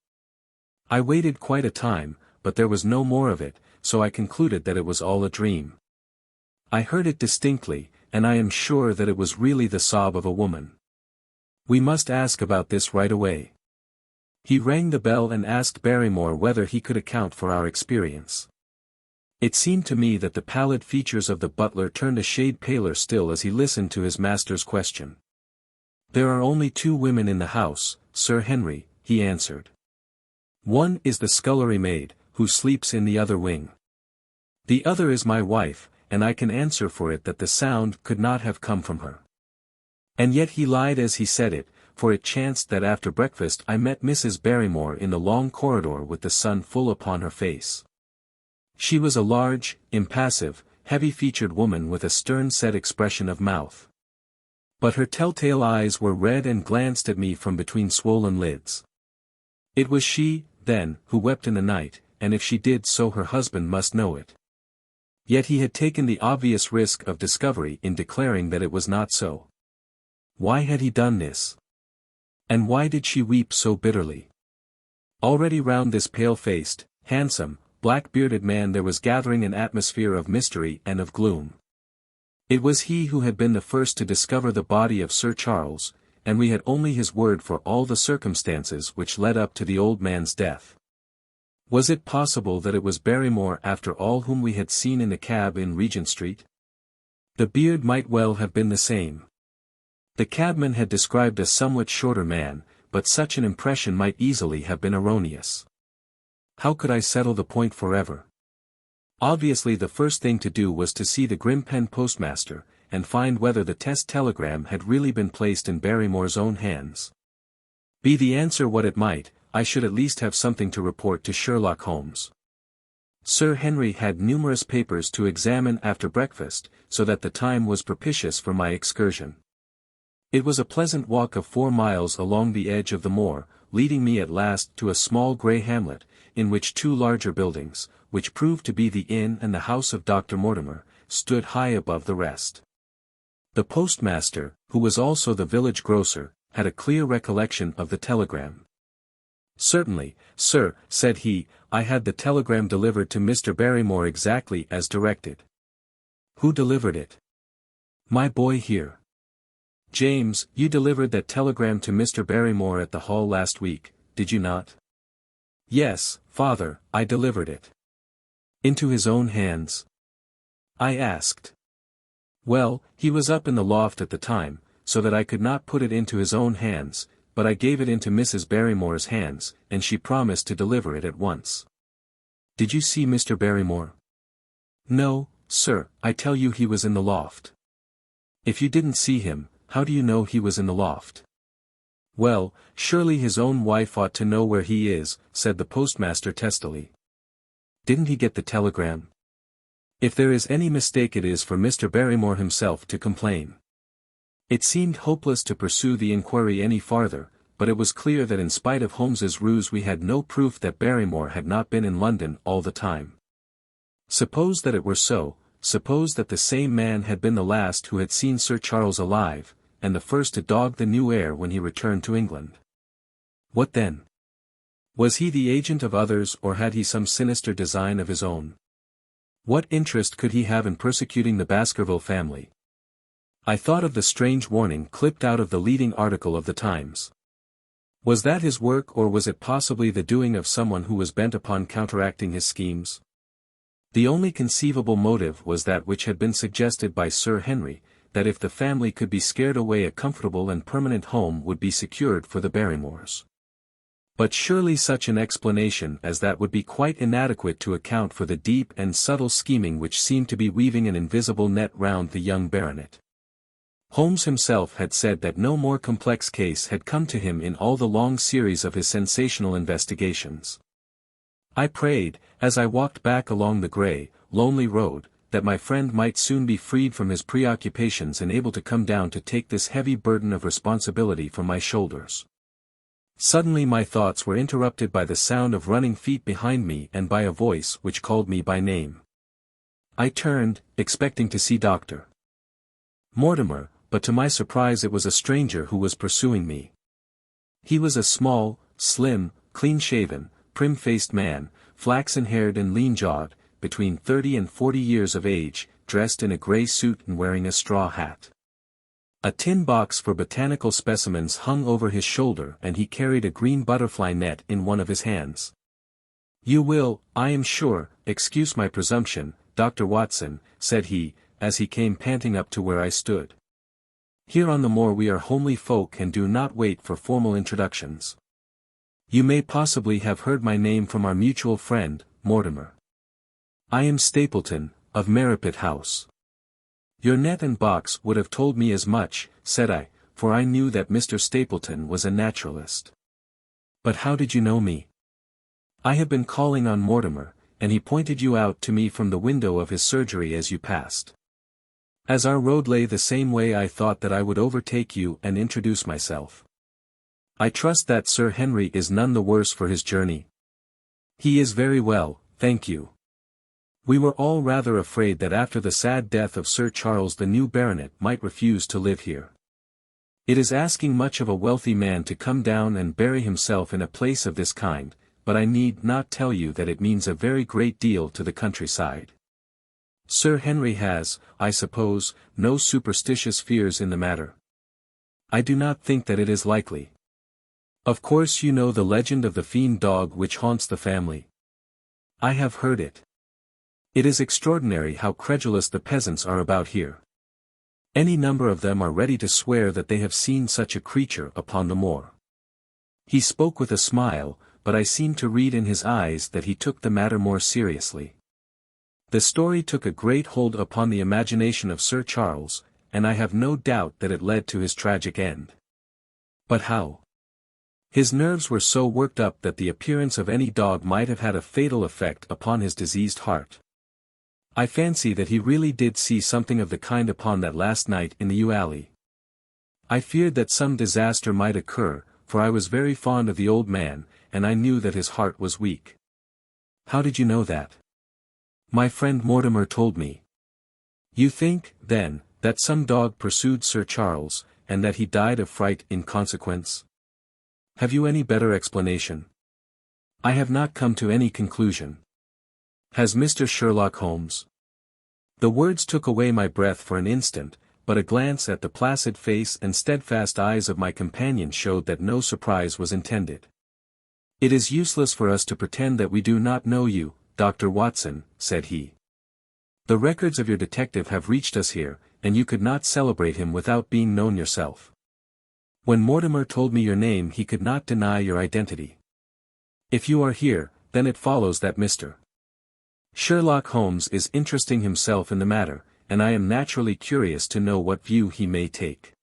I waited quite a time, but there was no more of it, so I concluded that it was all a dream. I heard it distinctly, and I am sure that it was really the sob of a woman. We must ask about this right away. He rang the bell and asked Barrymore whether he could account for our experience. It seemed to me that the pallid features of the butler turned a shade paler still as he listened to his master's question. There are only 2 women in the house, Sir Henry, he answered. One is the scullery maid, who sleeps in the other wing. The other is my wife, and I can answer for it that the sound could not have come from her. And yet he lied as he said it, for it chanced that after breakfast I met Mrs. Barrymore in the long corridor with the sun full upon her face. She was a large, impassive, heavy-featured woman with a stern-set expression of mouth. But her telltale eyes were red and glanced at me from between swollen lids. It was she, then, who wept in the night, and if she did so her husband must know it. Yet he had taken the obvious risk of discovery in declaring that it was not so. Why had he done this? And why did she weep so bitterly? Already round this pale-faced, handsome, black-bearded man there was gathering an atmosphere of mystery and of gloom. It was he who had been the first to discover the body of Sir Charles, and we had only his word for all the circumstances which led up to the old man's death. Was it possible that it was Barrymore after all whom we had seen in the cab in Regent Street? The beard might well have been the same. The cabman had described a somewhat shorter man, but such an impression might easily have been erroneous. How could I settle the point forever? Obviously the first thing to do was to see the Grimpen postmaster, and find whether the test telegram had really been placed in Barrymore's own hands. Be the answer what it might, I should at least have something to report to Sherlock Holmes. Sir Henry had numerous papers to examine after breakfast, so that the time was propitious for my excursion. It was a pleasant walk of 4 miles along the edge of the moor, leading me at last to a small grey hamlet, in which 2 larger buildings, which proved to be the inn and the house of Dr. Mortimer, stood high above the rest. The postmaster, who was also the village grocer, had a clear recollection of the telegram. Certainly, sir, said he, I had the telegram delivered to Mr. Barrymore exactly as directed. Who delivered it? My boy here. James, you delivered that telegram to Mr. Barrymore at the Hall last week, did you not? Yes, father, I delivered it. Into his own hands? I asked. Well, he was up in the loft at the time, so that I could not put it into his own hands, but I gave it into Mrs. Barrymore's hands, and she promised to deliver it at once. Did you see Mr. Barrymore? No, sir, I tell you he was in the loft. If you didn't see him, how do you know he was in the loft? Well, surely his own wife ought to know where he is, said the postmaster testily. Didn't he get the telegram? If there is any mistake it is for Mr. Barrymore himself to complain. It seemed hopeless to pursue the inquiry any farther, but it was clear that in spite of Holmes's ruse we had no proof that Barrymore had not been in London all the time. Suppose that it were so, suppose that the same man had been the last who had seen Sir Charles alive, and the first to dog the new heir when he returned to England. What then? Was he the agent of others or had he some sinister design of his own? What interest could he have in persecuting the Baskerville family? I thought of the strange warning clipped out of the leading article of the Times. Was that his work or was it possibly the doing of someone who was bent upon counteracting his schemes? The only conceivable motive was that which had been suggested by Sir Henry, that if the family could be scared away a comfortable and permanent home would be secured for the Barrymores. But surely such an explanation as that would be quite inadequate to account for the deep and subtle scheming which seemed to be weaving an invisible net round the young baronet. Holmes himself had said that no more complex case had come to him in all the long series of his sensational investigations. I prayed, as I walked back along the grey, lonely road, that my friend might soon be freed from his preoccupations and able to come down to take this heavy burden of responsibility from my shoulders. Suddenly my thoughts were interrupted by the sound of running feet behind me and by a voice which called me by name. I turned, expecting to see Dr. Mortimer, but to my surprise it was a stranger who was pursuing me. He was a small, slim, clean-shaven, prim-faced man, flaxen-haired and lean-jawed, between 30 and 40 years of age, dressed in a grey suit and wearing a straw hat. A tin box for botanical specimens hung over his shoulder and he carried a green butterfly net in one of his hands. "You will, I am sure, excuse my presumption, Dr. Watson," said he, as he came panting up to where I stood. "Here on the moor we are homely folk and do not wait for formal introductions. You may possibly have heard my name from our mutual friend, Mortimer. I am Stapleton, of Merripit House." "Your net and box would have told me as much," said I, for I knew that Mr. Stapleton was a naturalist. "But how did you know me?" "I have been calling on Mortimer, and he pointed you out to me from the window of his surgery as you passed. As our road lay the same way I thought that I would overtake you and introduce myself. I trust that Sir Henry is none the worse for his journey." "He is very well, thank you. We were all rather afraid that after the sad death of Sir Charles the new baronet might refuse to live here. It is asking much of a wealthy man to come down and bury himself in a place of this kind, but I need not tell you that it means a very great deal to the countryside. Sir Henry has, I suppose, no superstitious fears in the matter." "I do not think that it is likely. Of course you know the legend of the fiend dog which haunts the family." "I have heard it. It is extraordinary how credulous the peasants are about here. Any number of them are ready to swear that they have seen such a creature upon the moor." He spoke with a smile, but I seemed to read in his eyes that he took the matter more seriously. The story took a great hold upon the imagination of Sir Charles, and I have no doubt that it led to his tragic end. But how? His nerves were so worked up that the appearance of any dog might have had a fatal effect upon his diseased heart. I fancy that he really did see something of the kind upon that last night in the yew alley. I feared that some disaster might occur, for I was very fond of the old man, and I knew that his heart was weak." "How did you know that?" "My friend Mortimer told me." "You think, then, that some dog pursued Sir Charles, and that he died of fright in consequence? Have you any better explanation?" "I have not come to any conclusion." "Has Mr. Sherlock Holmes—" The words took away my breath for an instant, but a glance at the placid face and steadfast eyes of my companion showed that no surprise was intended. "It is useless for us to pretend that we do not know you, Dr. Watson," said he. "The records of your detective have reached us here, and you could not celebrate him without being known yourself. When Mortimer told me your name he could not deny your identity. If you are here, then it follows that Mr. Sherlock Holmes is interesting himself in the matter, and I am naturally curious to know what view he may take.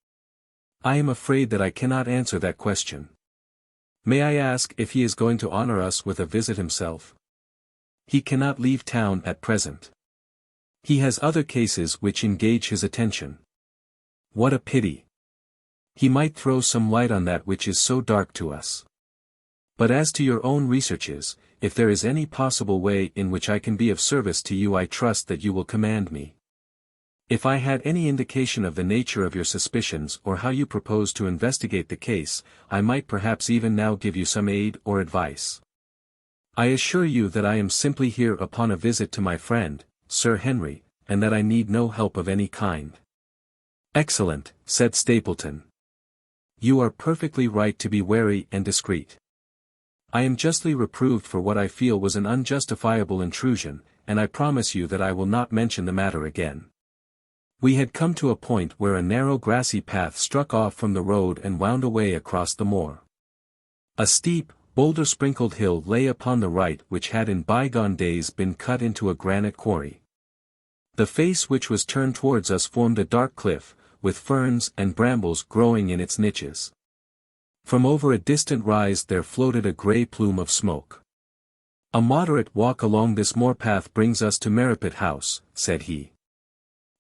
I am afraid that I cannot answer that question. May I ask if he is going to honor us with a visit himself?" "He cannot leave town at present. He has other cases which engage his attention." "What a pity. He might throw some light on that which is so dark to us. But as to your own researches, if there is any possible way in which I can be of service to you I trust that you will command me. If I had any indication of the nature of your suspicions or how you propose to investigate the case, I might perhaps even now give you some aid or advice. I assure you that I am simply here upon a visit to my friend, Sir Henry, and that I need no help of any kind." "Excellent," said Stapleton. "You are perfectly right to be wary and discreet. I am justly reproved for what I feel was an unjustifiable intrusion, and I promise you that I will not mention the matter again." We had come to a point where a narrow grassy path struck off from the road and wound away across the moor. A steep, boulder-sprinkled hill lay upon the right which had in bygone days been cut into a granite quarry. The face which was turned towards us formed a dark cliff, with ferns and brambles growing in its niches. From over a distant rise there floated a grey plume of smoke. A moderate walk along this moor path brings us to Merripit House, said he.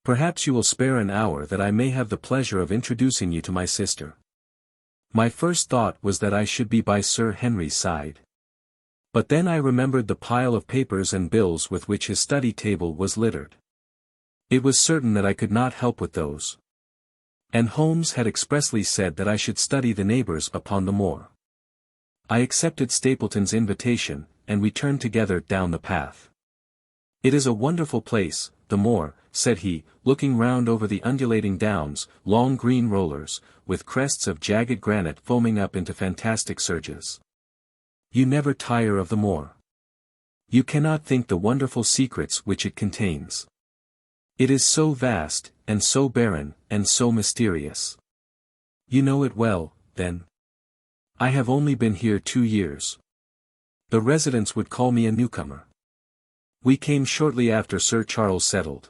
Perhaps you will spare an hour that I may have the pleasure of introducing you to my sister. My first thought was that I should be by Sir Henry's side. But then I remembered the pile of papers and bills with which his study table was littered. It was certain that I could not help with those. And Holmes had expressly said that I should study the neighbours upon the moor. I accepted Stapleton's invitation, and we turned together down the path. It is a wonderful place, the moor, said he, looking round over the undulating downs, long green rollers, with crests of jagged granite foaming up into fantastic surges. You never tire of the moor. You cannot think the wonderful secrets which it contains. It is so vast, and so barren, and so mysterious. You know it well, then? I have only been here 2 years. The residents would call me a newcomer. We came shortly after Sir Charles settled.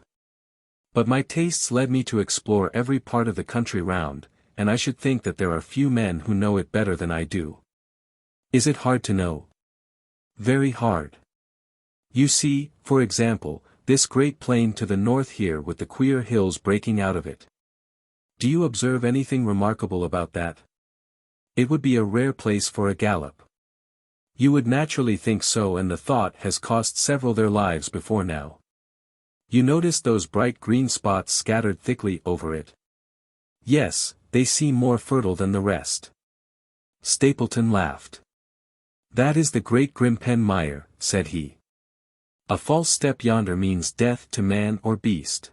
But my tastes led me to explore every part of the country round, and I should think that there are few men who know it better than I do. Is it hard to know? Very hard. You see, for example, this great plain to the north here with the queer hills breaking out of it. Do you observe anything remarkable about that? It would be a rare place for a gallop. You would naturally think so, and the thought has cost several their lives before now. You notice those bright green spots scattered thickly over it? Yes, they seem more fertile than the rest. Stapleton laughed. That is the great Grimpen Mire, said he. A false step yonder means death to man or beast.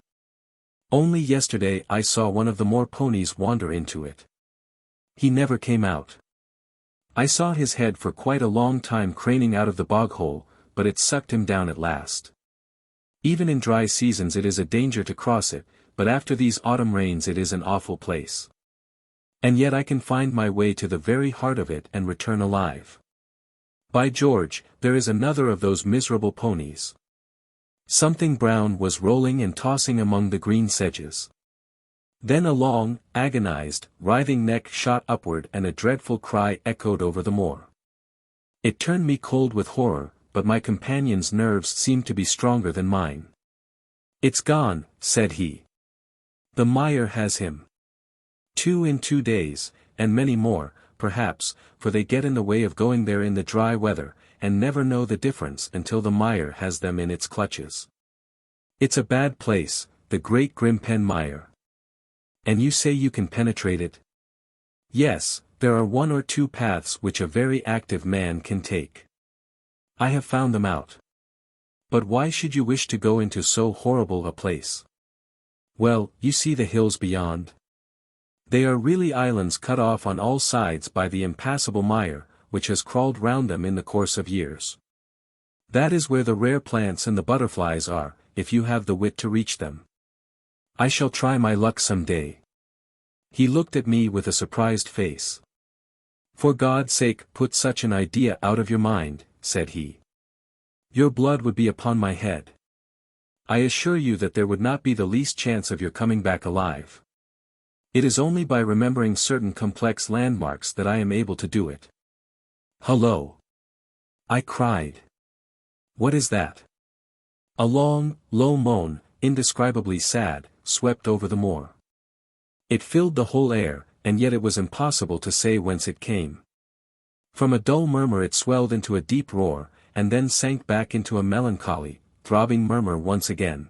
Only yesterday I saw one of the moor ponies wander into it. He never came out. I saw his head for quite a long time craning out of the bog hole, but it sucked him down at last. Even in dry seasons it is a danger to cross it, but after these autumn rains it is an awful place. And yet I can find my way to the very heart of it and return alive. By George, there is another of those miserable ponies. Something brown was rolling and tossing among the green sedges. Then a long, agonized, writhing neck shot upward and a dreadful cry echoed over the moor. It turned me cold with horror, but my companion's nerves seemed to be stronger than mine. It's gone, said he. The mire has him. 2 in 2 days, and many more, perhaps, for they get in the way of going there in the dry weather, and never know the difference until the mire has them in its clutches. It's a bad place, the great Grimpen Mire. And you say you can penetrate it? Yes, there are 1 or 2 paths which a very active man can take. I have found them out. But why should you wish to go into so horrible a place? Well, you see the hills beyond? They are really islands cut off on all sides by the impassable mire, which has crawled round them in the course of years. That is where the rare plants and the butterflies are, if you have the wit to reach them. I shall try my luck some day. He looked at me with a surprised face. For God's sake, put such an idea out of your mind, said he. Your blood would be upon my head. I assure you that there would not be the least chance of your coming back alive. It is only by remembering certain complex landmarks that I am able to do it. Hullo! I cried. What is that? A long, low moan, indescribably sad, swept over the moor. It filled the whole air, and yet it was impossible to say whence it came. From a dull murmur it swelled into a deep roar, and then sank back into a melancholy, throbbing murmur once again.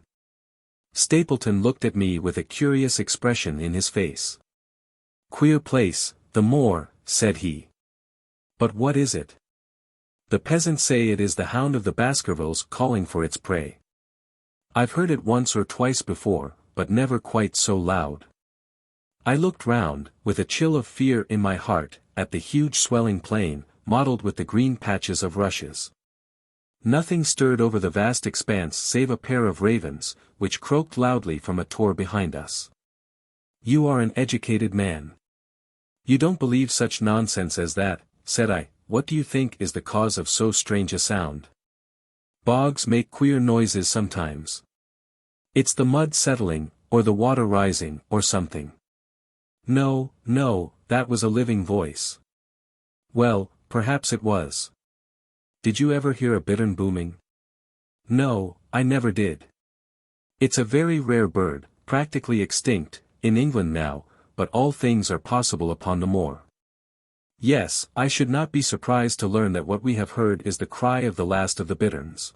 Stapleton looked at me with a curious expression in his face. Queer place, the moor, said he. But what is it? The peasants say it is the hound of the Baskervilles calling for its prey. I've heard it once or twice before, but never quite so loud. I looked round, with a chill of fear in my heart, at the huge swelling plain, mottled with the green patches of rushes. Nothing stirred over the vast expanse save a pair of ravens, which croaked loudly from a tor behind us. You are an educated man. You don't believe such nonsense as that, said I. What do you think is the cause of so strange a sound? Bogs make queer noises sometimes. It's the mud settling, or the water rising, or something. No, no, that was a living voice. Well, perhaps it was. Did you ever hear a bittern booming? No, I never did. It's a very rare bird, practically extinct, in England now, but all things are possible upon the moor. Yes, I should not be surprised to learn that what we have heard is the cry of the last of the bitterns.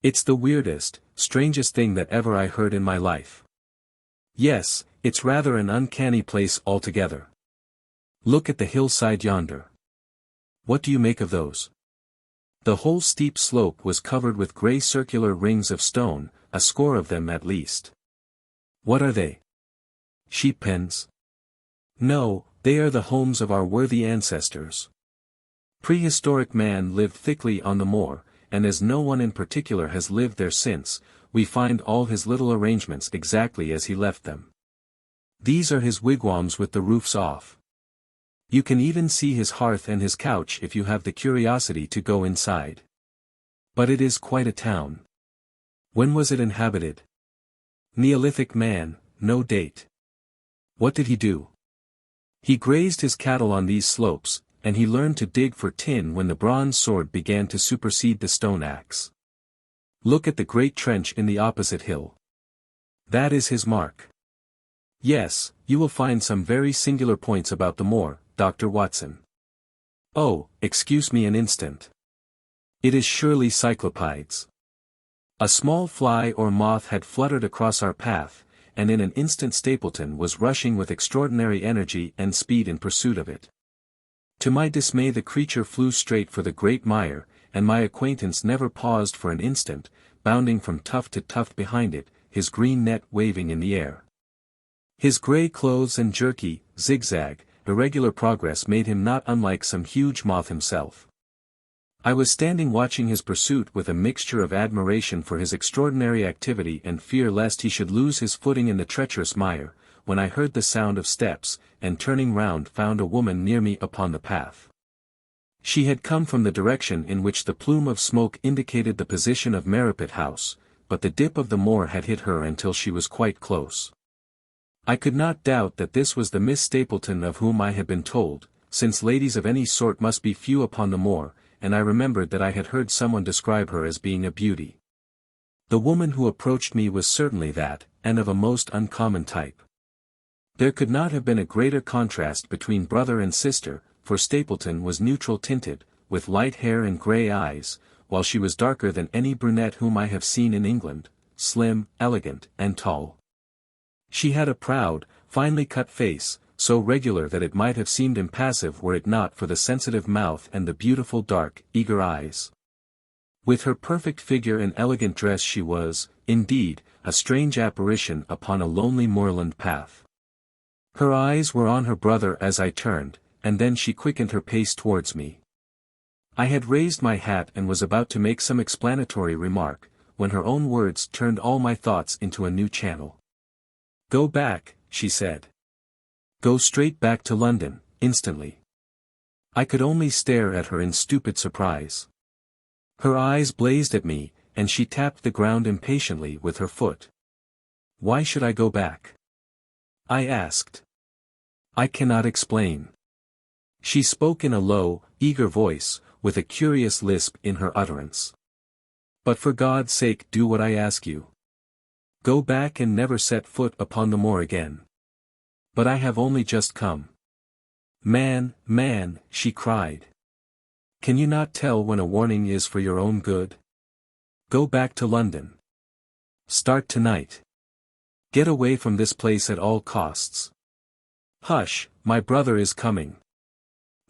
It's the weirdest, strangest thing that ever I heard in my life. Yes, it's rather an uncanny place altogether. Look at the hillside yonder. What do you make of those? The whole steep slope was covered with grey circular rings of stone, a score of them at least. What are they? Sheep pens? No, they are the homes of our worthy ancestors. Prehistoric man lived thickly on the moor, and as no one in particular has lived there since, we find all his little arrangements exactly as he left them. These are his wigwams with the roofs off. You can even see his hearth and his couch if you have the curiosity to go inside. But it is quite a town. When was it inhabited? Neolithic man, no date. What did he do? He grazed his cattle on these slopes, and he learned to dig for tin when the bronze sword began to supersede the stone axe. Look at the great trench in the opposite hill. That is his mark. Yes, you will find some very singular points about the moor, Dr. Watson. Oh, excuse me an instant. It is surely cyclopides. A small fly or moth had fluttered across our path, and in an instant Stapleton was rushing with extraordinary energy and speed in pursuit of it. To my dismay the creature flew straight for the great mire, and my acquaintance never paused for an instant, bounding from tuft to tuft behind it, his green net waving in the air. His grey clothes and jerky, zigzag, irregular progress made him not unlike some huge moth himself. I was standing watching his pursuit with a mixture of admiration for his extraordinary activity and fear lest he should lose his footing in the treacherous mire, when I heard the sound of steps, and turning round found a woman near me upon the path. She had come from the direction in which the plume of smoke indicated the position of Merripit House, but the dip of the moor had hit her until she was quite close. I could not doubt that this was the Miss Stapleton of whom I had been told, since ladies of any sort must be few upon the moor, and I remembered that I had heard someone describe her as being a beauty. The woman who approached me was certainly that, and of a most uncommon type. There could not have been a greater contrast between brother and sister, for Stapleton was neutral-tinted, with light hair and grey eyes, while she was darker than any brunette whom I have seen in England, slim, elegant, and tall. She had a proud, finely cut face, so regular that it might have seemed impassive were it not for the sensitive mouth and the beautiful dark, eager eyes. With her perfect figure and elegant dress she was, indeed, a strange apparition upon a lonely moorland path. Her eyes were on her brother as I turned, and then she quickened her pace towards me. I had raised my hat and was about to make some explanatory remark, when her own words turned all my thoughts into a new channel. "Go back," she said. "Go straight back to London, instantly." I could only stare at her in stupid surprise. Her eyes blazed at me, and she tapped the ground impatiently with her foot. "Why should I go back?" I asked. "I cannot explain." She spoke in a low, eager voice, with a curious lisp in her utterance. "But for God's sake do what I ask you. Go back and never set foot upon the moor again." "But I have only just come." Man, she cried. "Can you not tell when a warning is for your own good? Go back to London. Start tonight. Get away from this place at all costs." "Hush, my brother is coming."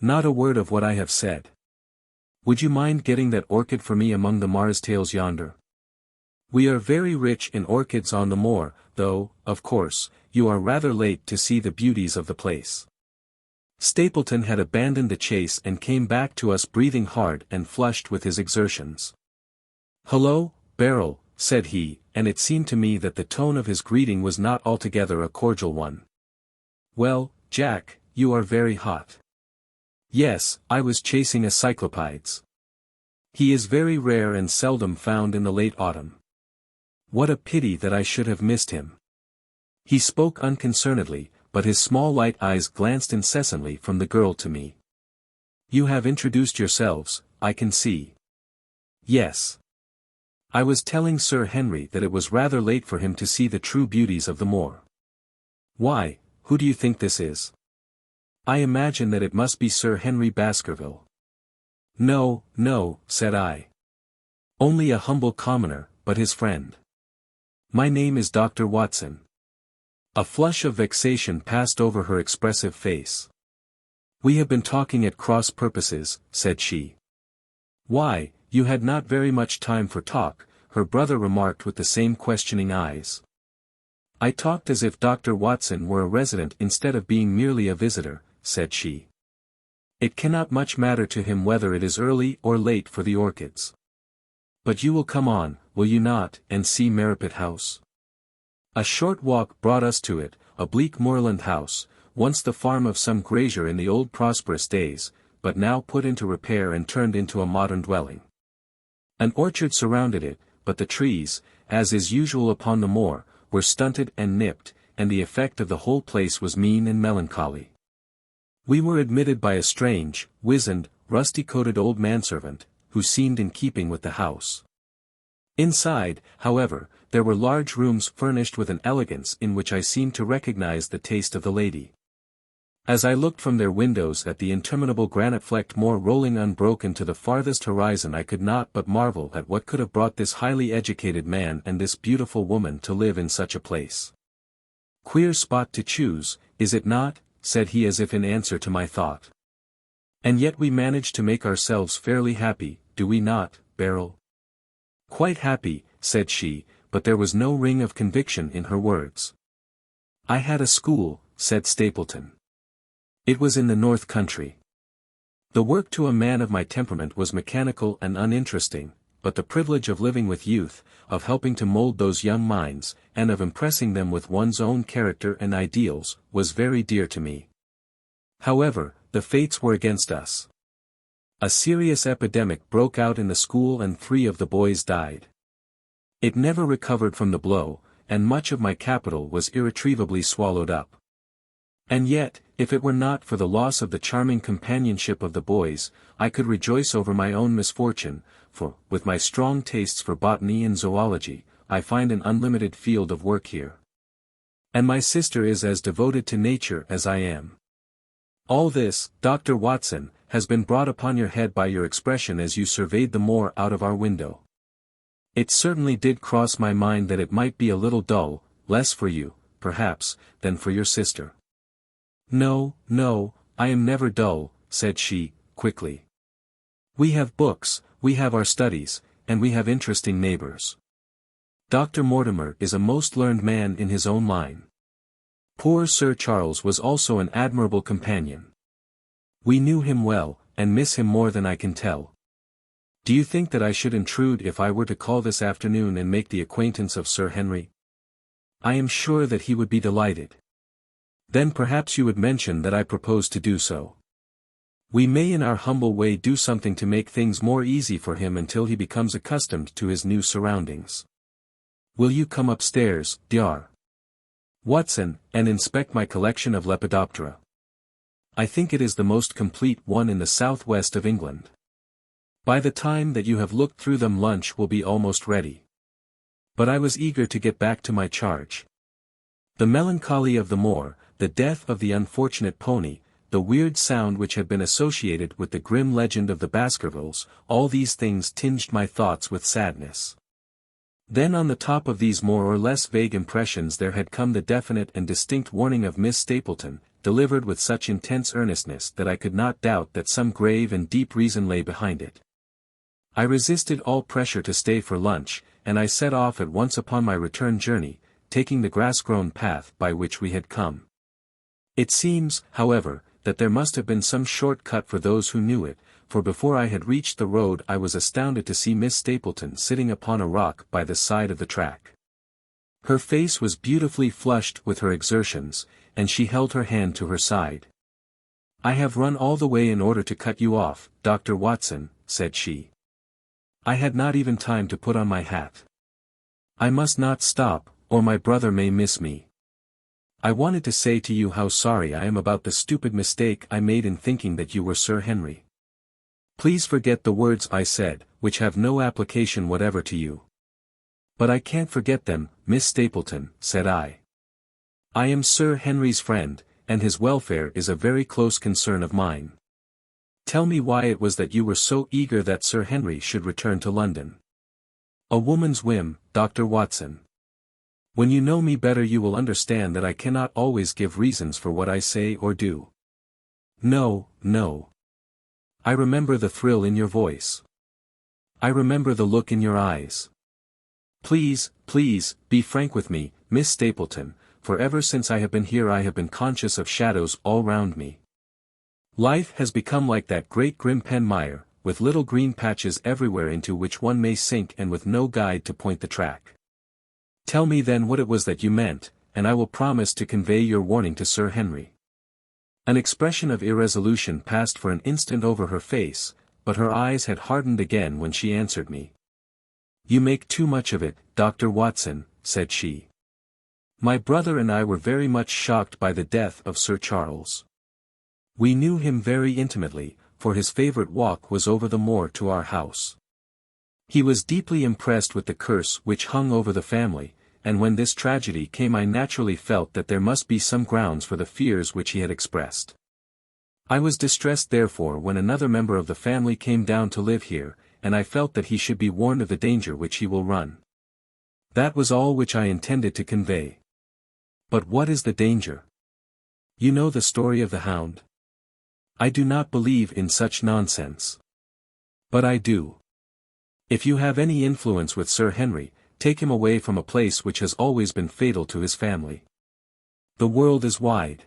"Not a word of what I have said. Would you mind getting that orchid for me among the marstails yonder? We are very rich in orchids on the moor, though, of course, you are rather late to see the beauties of the place." Stapleton had abandoned the chase and came back to us breathing hard and flushed with his exertions. "Hullo, Beryl," said he, and it seemed to me that the tone of his greeting was not altogether a cordial one. "Well, Jack, you are very hot." "Yes, I was chasing a cyclopides. He is very rare and seldom found in the late autumn. What a pity that I should have missed him." He spoke unconcernedly, but his small light eyes glanced incessantly from the girl to me. "You have introduced yourselves, I can see." Yes. I was telling Sir Henry that it was rather late for him to see the true beauties of the moor. Why, who do you think this is? I imagine that it must be Sir Henry Baskerville. No, no, said I. Only a humble commoner, but his friend. My name is Dr. Watson. A flush of vexation passed over her expressive face. We have been talking at cross purposes, said she. Why, you had not very much time for talk, her brother remarked with the same questioning eyes. I talked as if Dr. Watson were a resident instead of being merely a visitor, said she. It cannot much matter to him whether it is early or late for the orchids. But you will come on, will you not, and see Merripit House? A short walk brought us to it, a bleak moorland house, once the farm of some grazier in the old prosperous days, but now put into repair and turned into a modern dwelling. An orchard surrounded it, but the trees, as is usual upon the moor, were stunted and nipped, and the effect of the whole place was mean and melancholy. We were admitted by a strange, wizened, rusty-coated old manservant, who seemed in keeping with the house. Inside, however, there were large rooms furnished with an elegance in which I seemed to recognize the taste of the lady. As I looked from their windows at the interminable granite-flecked moor rolling unbroken to the farthest horizon, I could not but marvel at what could have brought this highly educated man and this beautiful woman to live in such a place. Queer spot to choose, is it not? Said he as if in answer to my thought. And yet we manage to make ourselves fairly happy, do we not, Beryl? Quite happy, said she, but there was no ring of conviction in her words. I had a school, said Stapleton. It was in the North Country. The work to a man of my temperament was mechanical and uninteresting, but the privilege of living with youth, of helping to mold those young minds, and of impressing them with one's own character and ideals, was very dear to me. However, the fates were against us. A serious epidemic broke out in the school and 3 of the boys died. It never recovered from the blow, and much of my capital was irretrievably swallowed up. And yet, if it were not for the loss of the charming companionship of the boys, I could rejoice over my own misfortune, for, with my strong tastes for botany and zoology, I find an unlimited field of work here. And my sister is as devoted to nature as I am. All this, Dr. Watson, has been brought upon your head by your expression as you surveyed the moor out of our window. It certainly did cross my mind that it might be a little dull, less for you, perhaps, than for your sister. No, no, I am never dull, said she, quickly. We have books, we have our studies, and we have interesting neighbors. Dr. Mortimer is a most learned man in his own line. Poor Sir Charles was also an admirable companion. We knew him well, and miss him more than I can tell. Do you think that I should intrude if I were to call this afternoon and make the acquaintance of Sir Henry? I am sure that he would be delighted. Then perhaps you would mention that I propose to do so. We may in our humble way do something to make things more easy for him until he becomes accustomed to his new surroundings. Will you come upstairs, Dr. Watson, and inspect my collection of Lepidoptera? I think it is the most complete one in the southwest of England. By the time that you have looked through them lunch will be almost ready. But I was eager to get back to my charge. The melancholy of the moor, the death of the unfortunate pony, the weird sound which had been associated with the grim legend of the Baskervilles, all these things tinged my thoughts with sadness. Then on the top of these more or less vague impressions there had come the definite and distinct warning of Miss Stapleton, delivered with such intense earnestness that I could not doubt that some grave and deep reason lay behind it. I resisted all pressure to stay for lunch, and I set off at once upon my return journey, taking the grass-grown path by which we had come. It seems, however, that there must have been some short cut for those who knew it, for before I had reached the road I was astounded to see Miss Stapleton sitting upon a rock by the side of the track. Her face was beautifully flushed with her exertions, and she held her hand to her side. I have run all the way in order to cut you off, Dr. Watson, said she. I had not even time to put on my hat. I must not stop, or my brother may miss me. I wanted to say to you how sorry I am about the stupid mistake I made in thinking that you were Sir Henry. Please forget the words I said, which have no application whatever to you. But I can't forget them, Miss Stapleton, said I. I am Sir Henry's friend, and his welfare is a very close concern of mine. Tell me why it was that you were so eager that Sir Henry should return to London. A woman's whim, Dr. Watson. When you know me better you will understand that I cannot always give reasons for what I say or do. No, no. I remember the thrill in your voice. I remember the look in your eyes. Please, please, be frank with me, Miss Stapleton, for ever since I have been here I have been conscious of shadows all round me. Life has become like that great grim pen mire, with little green patches everywhere into which one may sink and with no guide to point the track. Tell me then what it was that you meant, and I will promise to convey your warning to Sir Henry. An expression of irresolution passed for an instant over her face, but her eyes had hardened again when she answered me. You make too much of it, Dr. Watson, said she. My brother and I were very much shocked by the death of Sir Charles. We knew him very intimately, for his favourite walk was over the moor to our house. He was deeply impressed with the curse which hung over the family, and when this tragedy came I naturally felt that there must be some grounds for the fears which he had expressed. I was distressed therefore when another member of the family came down to live here, and I felt that he should be warned of the danger which he will run. That was all which I intended to convey. But what is the danger? You know the story of the Hound? I do not believe in such nonsense. But I do. If you have any influence with Sir Henry, take him away from a place which has always been fatal to his family. The world is wide.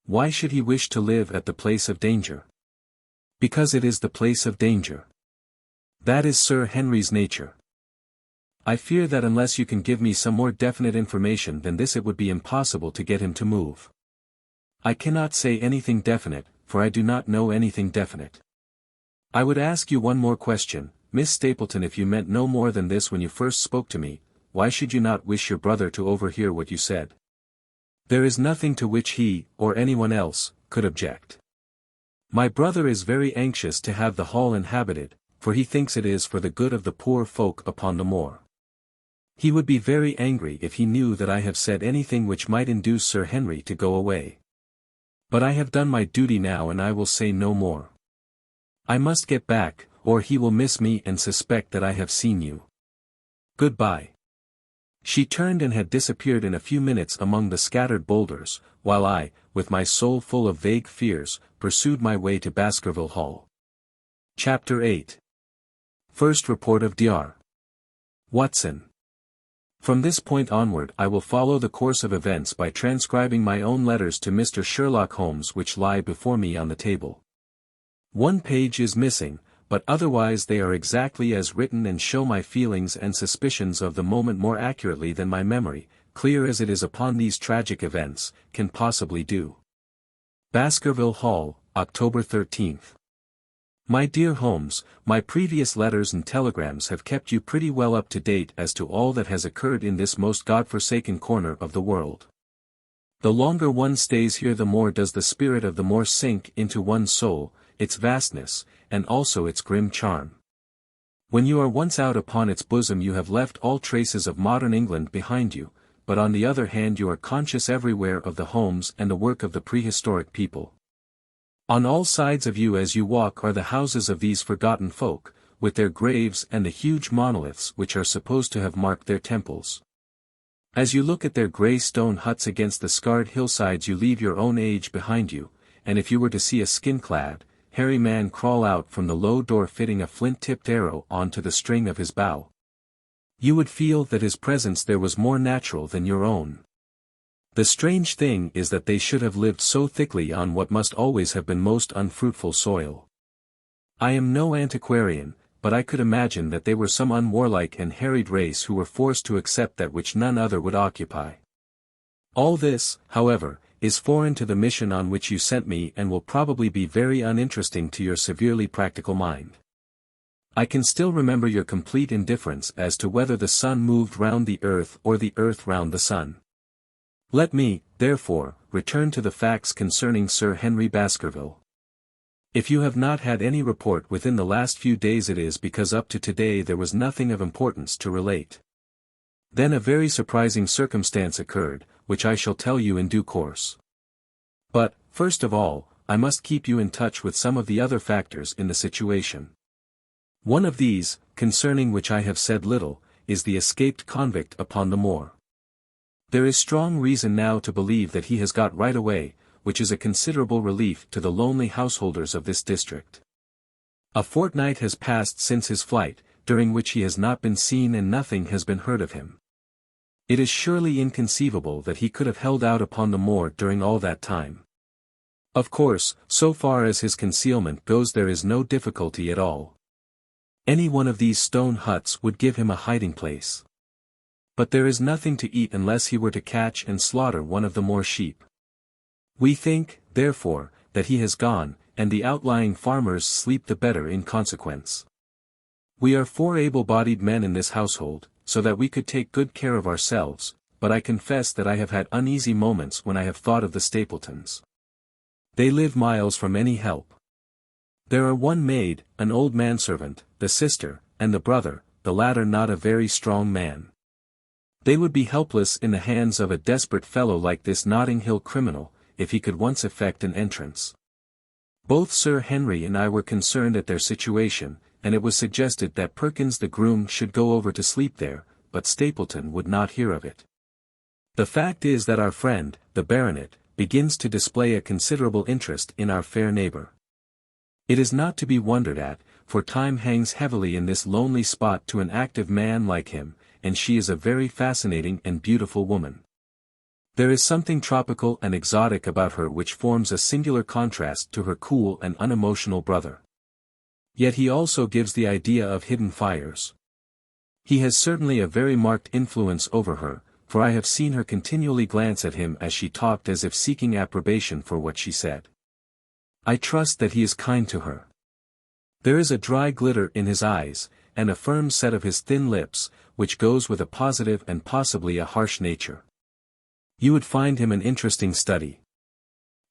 Why should he wish to live at the place of danger? Because it is the place of danger. That is Sir Henry's nature. I fear that unless you can give me some more definite information than this it would be impossible to get him to move. I cannot say anything definite, for I do not know anything definite. I would ask you one more question, Miss Stapleton. If you meant no more than this when you first spoke to me, why should you not wish your brother to overhear what you said? There is nothing to which he, or anyone else, could object. My brother is very anxious to have the hall inhabited, for he thinks it is for the good of the poor folk upon the moor. He would be very angry if he knew that I have said anything which might induce Sir Henry to go away. But I have done my duty now and I will say no more. I must get back, or he will miss me and suspect that I have seen you. Goodbye. She turned and had disappeared in a few minutes among the scattered boulders, while I, with my soul full of vague fears, pursued my way to Baskerville Hall. Chapter 8. First Report of Dr. Watson. From this point onward I will follow the course of events by transcribing my own letters to Mr. Sherlock Holmes which lie before me on the table. One page is missing, but otherwise they are exactly as written and show my feelings and suspicions of the moment more accurately than my memory, clear as it is upon these tragic events, can possibly do. Baskerville Hall, October 13th. My dear Holmes, my previous letters and telegrams have kept you pretty well up to date as to all that has occurred in this most God-forsaken corner of the world. The longer one stays here the more does the spirit of the moor sink into one's soul, its vastness, and also its grim charm. When you are once out upon its bosom you have left all traces of modern England behind you, but on the other hand you are conscious everywhere of the homes and the work of the prehistoric people. On all sides of you as you walk are the houses of these forgotten folk, with their graves and the huge monoliths which are supposed to have marked their temples. As you look at their grey stone huts against the scarred hillsides you leave your own age behind you, and if you were to see a skin-clad, hairy man crawl out from the low door fitting a flint-tipped arrow onto the string of his bow, you would feel that his presence there was more natural than your own. The strange thing is that they should have lived so thickly on what must always have been most unfruitful soil. I am no antiquarian, but I could imagine that they were some unwarlike and harried race who were forced to accept that which none other would occupy. All this, however, is foreign to the mission on which you sent me and will probably be very uninteresting to your severely practical mind. I can still remember your complete indifference as to whether the sun moved round the earth or the earth round the sun. Let me, therefore, return to the facts concerning Sir Henry Baskerville. If you have not had any report within the last few days, it is because up to today there was nothing of importance to relate. Then a very surprising circumstance occurred, which I shall tell you in due course. But, first of all, I must keep you in touch with some of the other factors in the situation. One of these, concerning which I have said little, is the escaped convict upon the moor. There is strong reason now to believe that he has got right away, which is a considerable relief to the lonely householders of this district. A fortnight has passed since his flight, during which he has not been seen and nothing has been heard of him. It is surely inconceivable that he could have held out upon the moor during all that time. Of course, so far as his concealment goes, there is no difficulty at all. Any one of these stone huts would give him a hiding place. But there is nothing to eat unless he were to catch and slaughter one of the moor sheep. We think, therefore, that he has gone, and the outlying farmers sleep the better in consequence. We are 4 able-bodied men in this household, so that we could take good care of ourselves, but I confess that I have had uneasy moments when I have thought of the Stapletons. They live miles from any help. There are one maid, an old manservant, the sister, and the brother, the latter not a very strong man. They would be helpless in the hands of a desperate fellow like this Notting Hill criminal, if he could once effect an entrance. Both Sir Henry and I were concerned at their situation, and it was suggested that Perkins the groom should go over to sleep there, but Stapleton would not hear of it. The fact is that our friend, the baronet, begins to display a considerable interest in our fair neighbour. It is not to be wondered at, for time hangs heavily in this lonely spot to an active man like him, and she is a very fascinating and beautiful woman. There is something tropical and exotic about her which forms a singular contrast to her cool and unemotional brother. Yet he also gives the idea of hidden fires. He has certainly a very marked influence over her, for I have seen her continually glance at him as she talked as if seeking approbation for what she said. I trust that he is kind to her. There is a dry glitter in his eyes, and a firm set of his thin lips, which goes with a positive and possibly a harsh nature. You would find him an interesting study.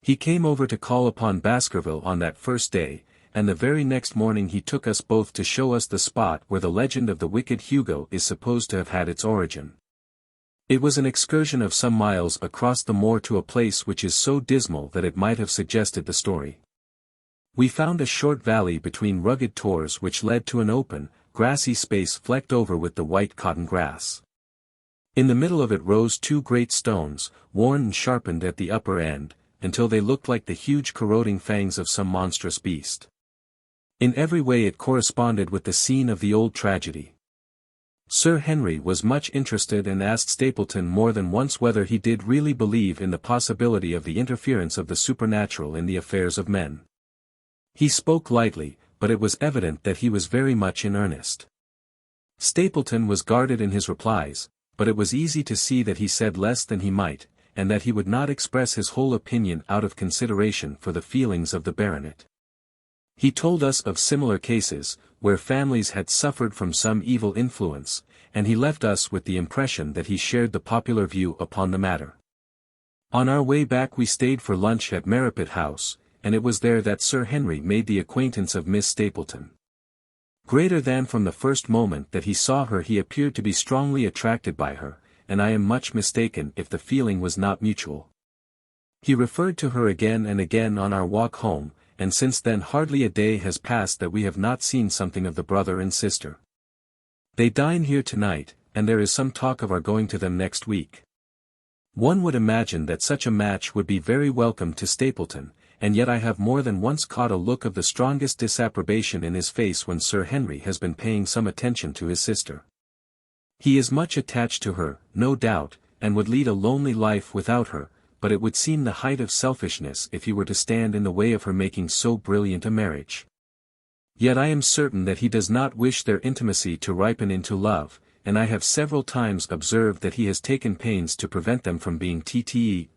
He came over to call upon Baskerville on that first day, and the very next morning he took us both to show us the spot where the legend of the wicked Hugo is supposed to have had its origin. It was an excursion of some miles across the moor to a place which is so dismal that it might have suggested the story. We found a short valley between rugged tors which led to an open, grassy space flecked over with the white cotton grass. In the middle of it rose 2 great stones, worn and sharpened at the upper end, until they looked like the huge corroding fangs of some monstrous beast. In every way it corresponded with the scene of the old tragedy. Sir Henry was much interested and asked Stapleton more than once whether he did really believe in the possibility of the interference of the supernatural in the affairs of men. He spoke lightly, but it was evident that he was very much in earnest. Stapleton was guarded in his replies, but it was easy to see that he said less than he might, and that he would not express his whole opinion out of consideration for the feelings of the baronet. He told us of similar cases, where families had suffered from some evil influence, and he left us with the impression that he shared the popular view upon the matter. On our way back we stayed for lunch at Merripit House, and it was there that Sir Henry made the acquaintance of Miss Stapleton. Greater than from the first moment that he saw her he appeared to be strongly attracted by her, and I am much mistaken if the feeling was not mutual. He referred to her again and again on our walk home, and since then hardly a day has passed that we have not seen something of the brother and sister. They dine here tonight, and there is some talk of our going to them next week. One would imagine that such a match would be very welcome to Stapleton, and yet I have more than once caught a look of the strongest disapprobation in his face when Sir Henry has been paying some attention to his sister. He is much attached to her, no doubt, and would lead a lonely life without her, but it would seem the height of selfishness if he were to stand in the way of her making so brilliant a marriage. Yet I am certain that he does not wish their intimacy to ripen into love, and I have several times observed that he has taken pains to prevent them from being TTE.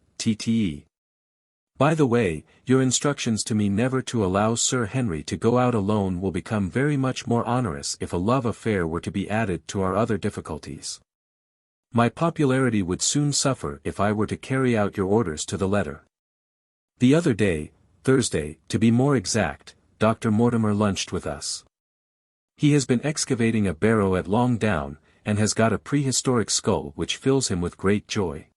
By the way, your instructions to me never to allow Sir Henry to go out alone will become very much more onerous if a love affair were to be added to our other difficulties. My popularity would soon suffer if I were to carry out your orders to the letter. The other day, Thursday, to be more exact, Dr. Mortimer lunched with us. He has been excavating a barrow at Long Down, and has got a prehistoric skull which fills him with great joy.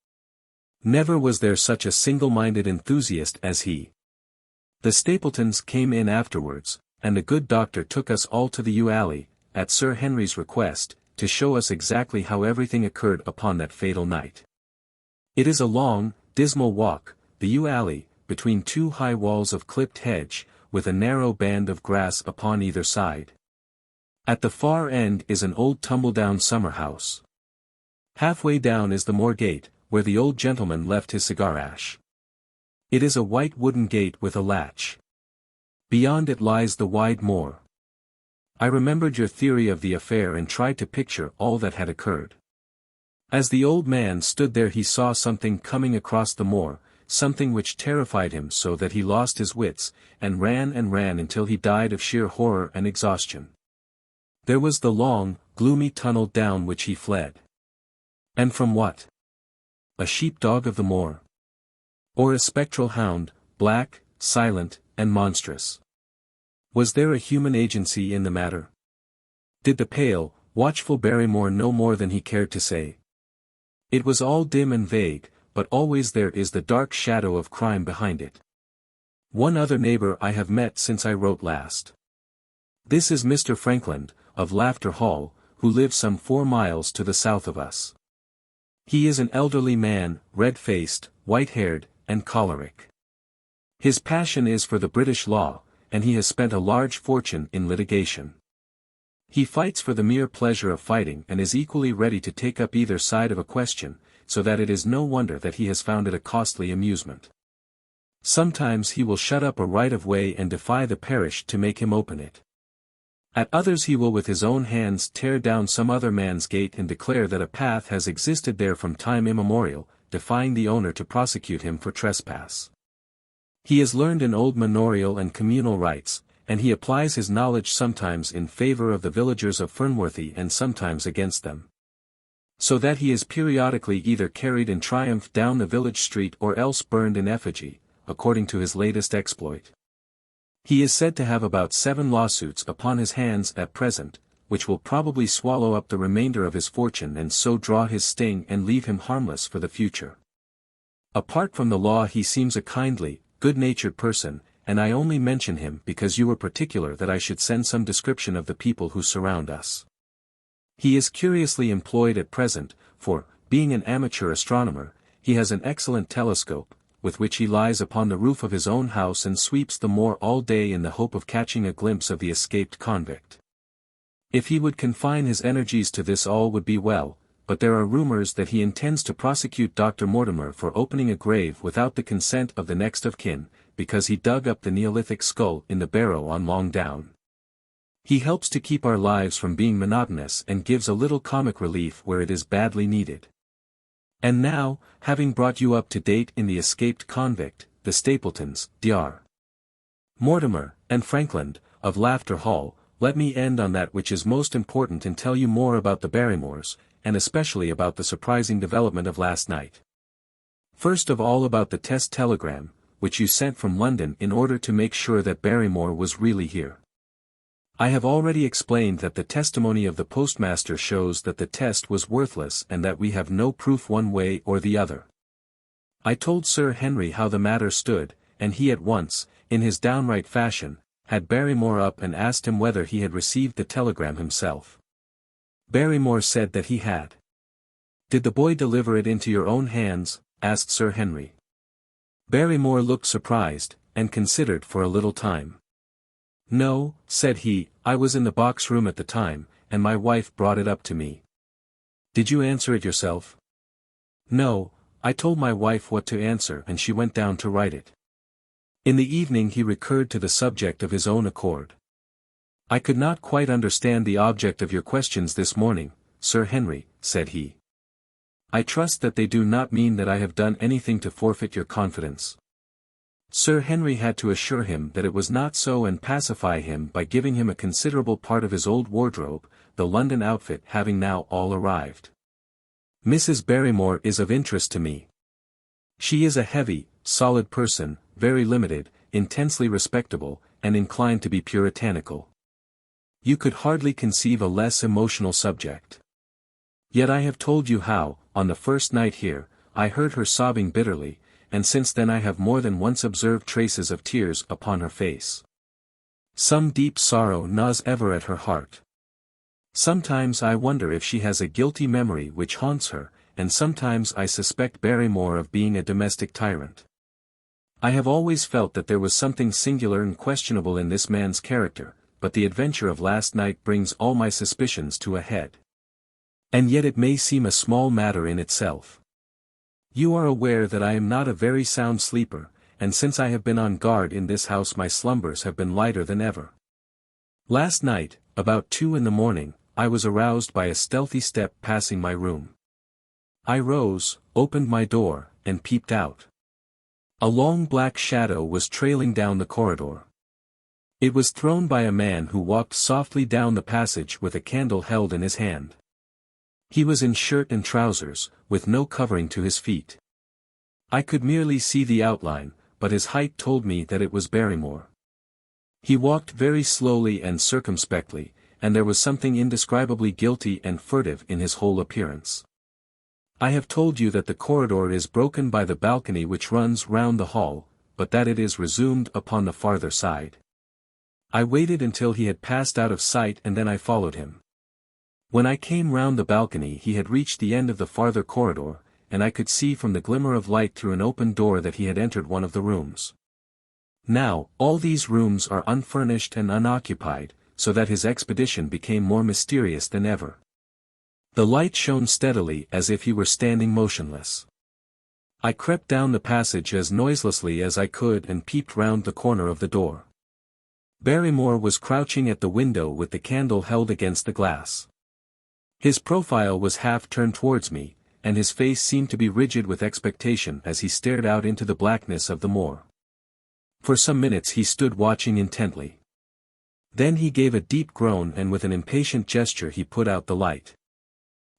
Never was there such a single-minded enthusiast as he. The Stapletons came in afterwards, and the good doctor took us all to the yew alley, at Sir Henry's request, to show us exactly how everything occurred upon that fatal night. It is a long, dismal walk, the yew alley, between two high walls of clipped hedge, with a narrow band of grass upon either side. At the far end is an old tumble-down summer-house. Halfway down is the moor gate, where the old gentleman left his cigar-ash. It is a white wooden gate with a latch. Beyond it lies the wide moor. I remembered your theory of the affair and tried to picture all that had occurred. As the old man stood there he saw something coming across the moor, something which terrified him so that he lost his wits, and ran until he died of sheer horror and exhaustion. There was the long, gloomy tunnel down which he fled. And from what? A sheep-dog of the moor? Or a spectral hound, black, silent, and monstrous? Was there a human agency in the matter? Did the pale, watchful Barrymore know more than he cared to say? It was all dim and vague, but always there is the dark shadow of crime behind it. One other neighbor I have met since I wrote last. This is Mr. Frankland, of Laughter Hall, who lives some 4 miles to the south of us. He is an elderly man, red-faced, white-haired, and choleric. His passion is for the British law, and he has spent a large fortune in litigation. He fights for the mere pleasure of fighting and is equally ready to take up either side of a question, so that it is no wonder that he has found it a costly amusement. Sometimes he will shut up a right-of-way and defy the parish to make him open it. At others he will with his own hands tear down some other man's gate and declare that a path has existed there from time immemorial, defying the owner to prosecute him for trespass. He is learned in old manorial and communal rights, and he applies his knowledge sometimes in favor of the villagers of Fernworthy and sometimes against them. So that he is periodically either carried in triumph down the village street or else burned in effigy, according to his latest exploit. He is said to have about 7 lawsuits upon his hands at present, which will probably swallow up the remainder of his fortune and so draw his sting and leave him harmless for the future. Apart from the law he seems a kindly, good-natured person, and I only mention him because you were particular that I should send some description of the people who surround us. He is curiously employed at present, for, being an amateur astronomer, he has an excellent telescope, with which he lies upon the roof of his own house and sweeps the moor all day in the hope of catching a glimpse of the escaped convict. If he would confine his energies to this all would be well, but there are rumors that he intends to prosecute Dr. Mortimer for opening a grave without the consent of the next of kin, because he dug up the Neolithic skull in the barrow on Long Down. He helps to keep our lives from being monotonous and gives a little comic relief where it is badly needed. And now, having brought you up to date in the escaped convict, the Stapletons, Dr. Mortimer, and Frankland, of Laughter Hall, let me end on that which is most important and tell you more about the Barrymores, and especially about the surprising development of last night. First of all about the test telegram, which you sent from London in order to make sure that Barrymore was really here. I have already explained that the testimony of the postmaster shows that the test was worthless and that we have no proof one way or the other. I told Sir Henry how the matter stood, and he at once, in his downright fashion, had Barrymore up and asked him whether he had received the telegram himself. Barrymore said that he had. "Did the boy deliver it into your own hands?" asked Sir Henry. Barrymore looked surprised, and considered for a little time. "No," said he, "I was in the box room at the time, and my wife brought it up to me." "Did you answer it yourself?" "No, I told my wife what to answer and she went down to write it." In the evening he recurred to the subject of his own accord. "I could not quite understand the object of your questions this morning, Sir Henry," said he. "I trust that they do not mean that I have done anything to forfeit your confidence." Sir Henry had to assure him that it was not so and pacify him by giving him a considerable part of his old wardrobe, the London outfit having now all arrived. "Mrs. Barrymore is of interest to me. She is a heavy, solid person, very limited, intensely respectable, and inclined to be puritanical. You could hardly conceive a less emotional subject. Yet I have told you how, on the first night here, I heard her sobbing bitterly, and since then I have more than once observed traces of tears upon her face. Some deep sorrow gnaws ever at her heart. Sometimes I wonder if she has a guilty memory which haunts her, and sometimes I suspect Barrymore of being a domestic tyrant. I have always felt that there was something singular and questionable in this man's character, but the adventure of last night brings all my suspicions to a head. And yet it may seem a small matter in itself. You are aware that I am not a very sound sleeper, and since I have been on guard in this house my slumbers have been lighter than ever. Last night, about 2 in the morning, I was aroused by a stealthy step passing my room. I rose, opened my door, and peeped out. A long black shadow was trailing down the corridor. It was thrown by a man who walked softly down the passage with a candle held in his hand. He was in shirt and trousers, with no covering to his feet. I could merely see the outline, but his height told me that it was Barrymore. He walked very slowly and circumspectly, and there was something indescribably guilty and furtive in his whole appearance. I have told you that the corridor is broken by the balcony which runs round the hall, but that it is resumed upon the farther side. I waited until he had passed out of sight and then I followed him. When I came round the balcony he had reached the end of the farther corridor, and I could see from the glimmer of light through an open door that he had entered one of the rooms. Now, all these rooms are unfurnished and unoccupied, so that his expedition became more mysterious than ever. The light shone steadily as if he were standing motionless. I crept down the passage as noiselessly as I could and peeped round the corner of the door. Barrymore was crouching at the window with the candle held against the glass. His profile was half turned towards me, and his face seemed to be rigid with expectation as he stared out into the blackness of the moor. For some minutes he stood watching intently. Then he gave a deep groan and with an impatient gesture he put out the light.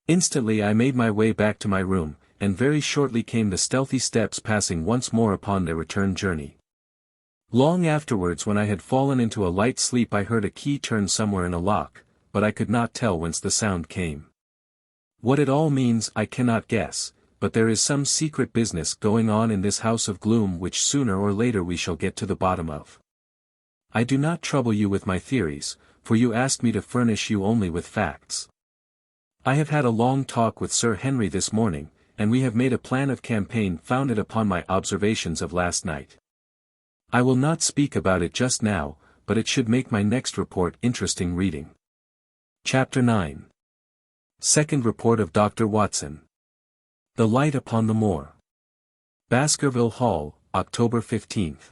Instantly I made my way back to my room, and very shortly came the stealthy steps passing once more upon their return journey. Long afterwards when I had fallen into a light sleep I heard a key turn somewhere in a lock, but I could not tell whence the sound came. What it all means I cannot guess, but there is some secret business going on in this house of gloom which sooner or later we shall get to the bottom of. I do not trouble you with my theories, for you asked me to furnish you only with facts. I have had a long talk with Sir Henry this morning, and we have made a plan of campaign founded upon my observations of last night. I will not speak about it just now, but it should make my next report interesting reading. Chapter 9. Second Report of Dr. Watson. The Light upon the Moor. Baskerville Hall, October 15th.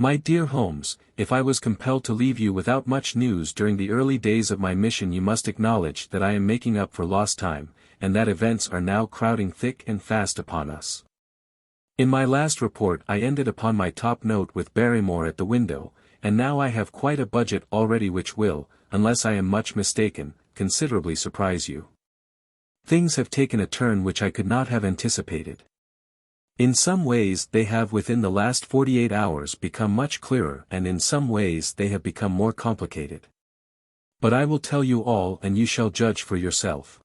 My dear Holmes, if I was compelled to leave you without much news during the early days of my mission you must acknowledge that I am making up for lost time, and that events are now crowding thick and fast upon us. In my last report I ended upon my top note with Barrymore at the window, and now I have quite a budget already which will, unless I am much mistaken, considerably surprise you. Things have taken a turn which I could not have anticipated. In some ways they have within the last 48 hours become much clearer and in some ways they have become more complicated. But I will tell you all and you shall judge for yourself.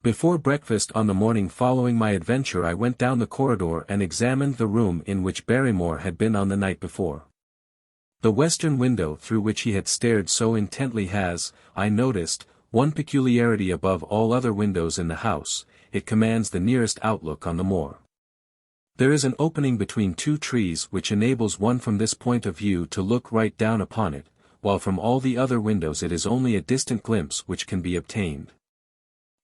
Before breakfast on the morning following my adventure I went down the corridor and examined the room in which Barrymore had been on the night before. The western window through which he had stared so intently has, I noticed, one peculiarity above all other windows in the house: it commands the nearest outlook on the moor. There is an opening between two trees which enables one from this point of view to look right down upon it, while from all the other windows it is only a distant glimpse which can be obtained.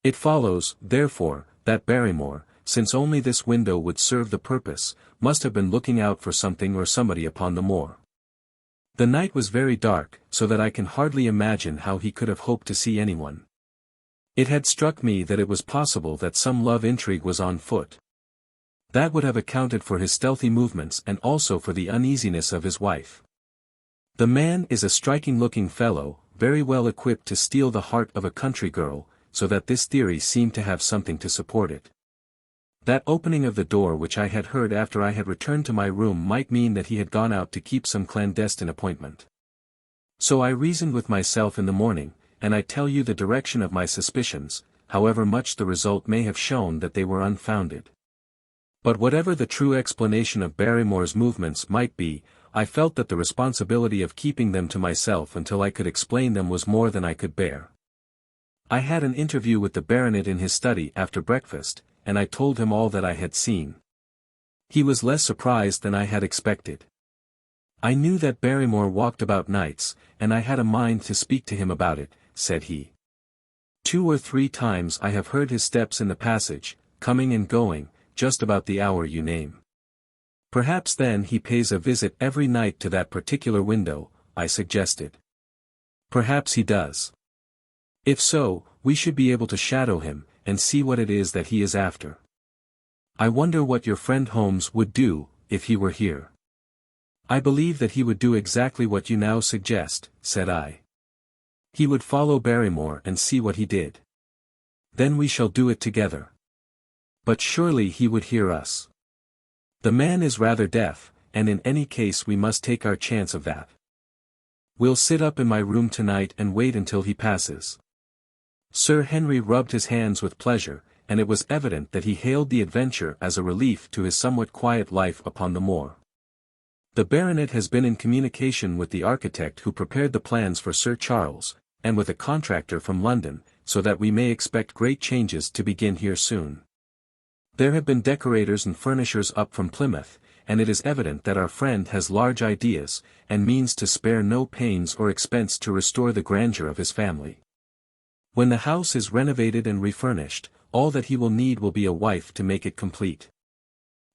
It follows, therefore, that Barrymore, since only this window would serve the purpose, must have been looking out for something or somebody upon the moor. The night was very dark, so that I can hardly imagine how he could have hoped to see anyone. It had struck me that it was possible that some love intrigue was on foot. That would have accounted for his stealthy movements and also for the uneasiness of his wife. The man is a striking-looking fellow, very well equipped to steal the heart of a country girl, so that this theory seemed to have something to support it. That opening of the door which I had heard after I had returned to my room might mean that he had gone out to keep some clandestine appointment. So I reasoned with myself in the morning, and I tell you the direction of my suspicions, however much the result may have shown that they were unfounded. But whatever the true explanation of Barrymore's movements might be, I felt that the responsibility of keeping them to myself until I could explain them was more than I could bear. I had an interview with the baronet in his study after breakfast, and I told him all that I had seen. He was less surprised than I had expected. I knew that Barrymore walked about nights, and I had a mind to speak to him about it, said he. 2 or 3 times I have heard his steps in the passage, coming and going, just about the hour you name. Perhaps then he pays a visit every night to that particular window, I suggested. Perhaps he does. If so, we should be able to shadow him, and see what it is that he is after. I wonder what your friend Holmes would do, if he were here. I believe that he would do exactly what you now suggest, said I. He would follow Barrymore and see what he did. Then we shall do it together. But surely he would hear us. The man is rather deaf, and in any case we must take our chance of that. We'll sit up in my room tonight and wait until he passes. Sir Henry rubbed his hands with pleasure, and it was evident that he hailed the adventure as a relief to his somewhat quiet life upon the moor. The baronet has been in communication with the architect who prepared the plans for Sir Charles, and with a contractor from London, so that we may expect great changes to begin here soon. There have been decorators and furnishers up from Plymouth, and it is evident that our friend has large ideas, and means to spare no pains or expense to restore the grandeur of his family. When the house is renovated and refurnished, all that he will need will be a wife to make it complete.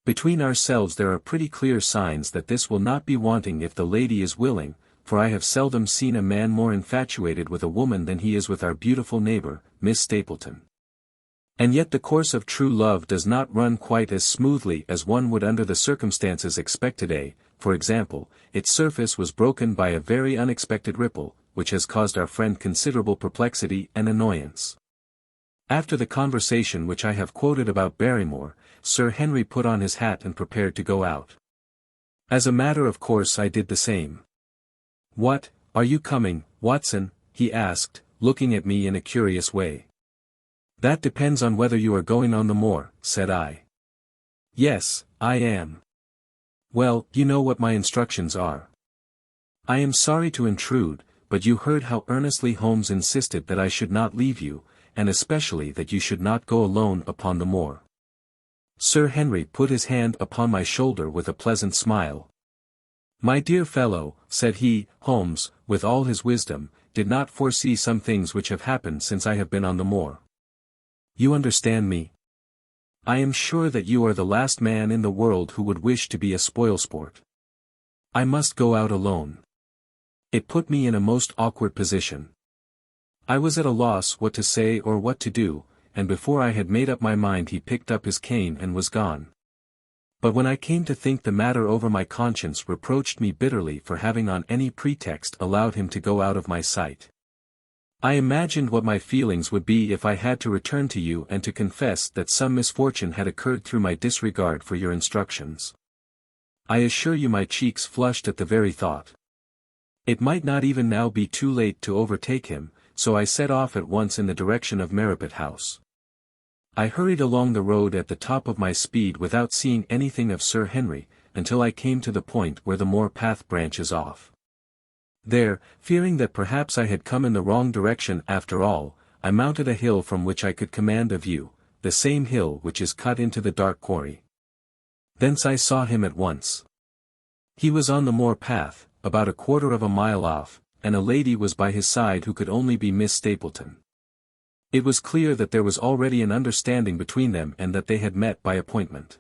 Between ourselves there are pretty clear signs that this will not be wanting if the lady is willing, for I have seldom seen a man more infatuated with a woman than he is with our beautiful neighbour, Miss Stapleton. And yet the course of true love does not run quite as smoothly as one would under the circumstances expect today. For example, its surface was broken by a very unexpected ripple, which has caused our friend considerable perplexity and annoyance. After the conversation which I have quoted about Barrymore, Sir Henry put on his hat and prepared to go out. As a matter of course I did the same. "What, are you coming, Watson?" he asked, looking at me in a curious way. "That depends on whether you are going on the moor," said I. "Yes, I am." "Well, you know what my instructions are. I am sorry to intrude, but you heard how earnestly Holmes insisted that I should not leave you, and especially that you should not go alone upon the moor." Sir Henry put his hand upon my shoulder with a pleasant smile. "My dear fellow," said he, "Holmes, with all his wisdom, did not foresee some things which have happened since I have been on the moor. You understand me? I am sure that you are the last man in the world who would wish to be a spoilsport. I must go out alone. It put me in a most awkward position. I was at a loss what to say or what to do, and before I had made up my mind he picked up his cane and was gone. But when I came to think the matter over, my conscience reproached me bitterly for having on any pretext allowed him to go out of my sight. I imagined what my feelings would be if I had to return to you and to confess that some misfortune had occurred through my disregard for your instructions. I assure you my cheeks flushed at the very thought. It might not even now be too late to overtake him, so I set off at once in the direction of Merripit House. I hurried along the road at the top of my speed without seeing anything of Sir Henry, until I came to the point where the moor path branches off. There, fearing that perhaps I had come in the wrong direction after all, I mounted a hill from which I could command a view, the same hill which is cut into the dark quarry. Thence I saw him at once. He was on the moor path, about 1/4 of a mile off, and a lady was by his side who could only be Miss Stapleton. It was clear that there was already an understanding between them and that they had met by appointment.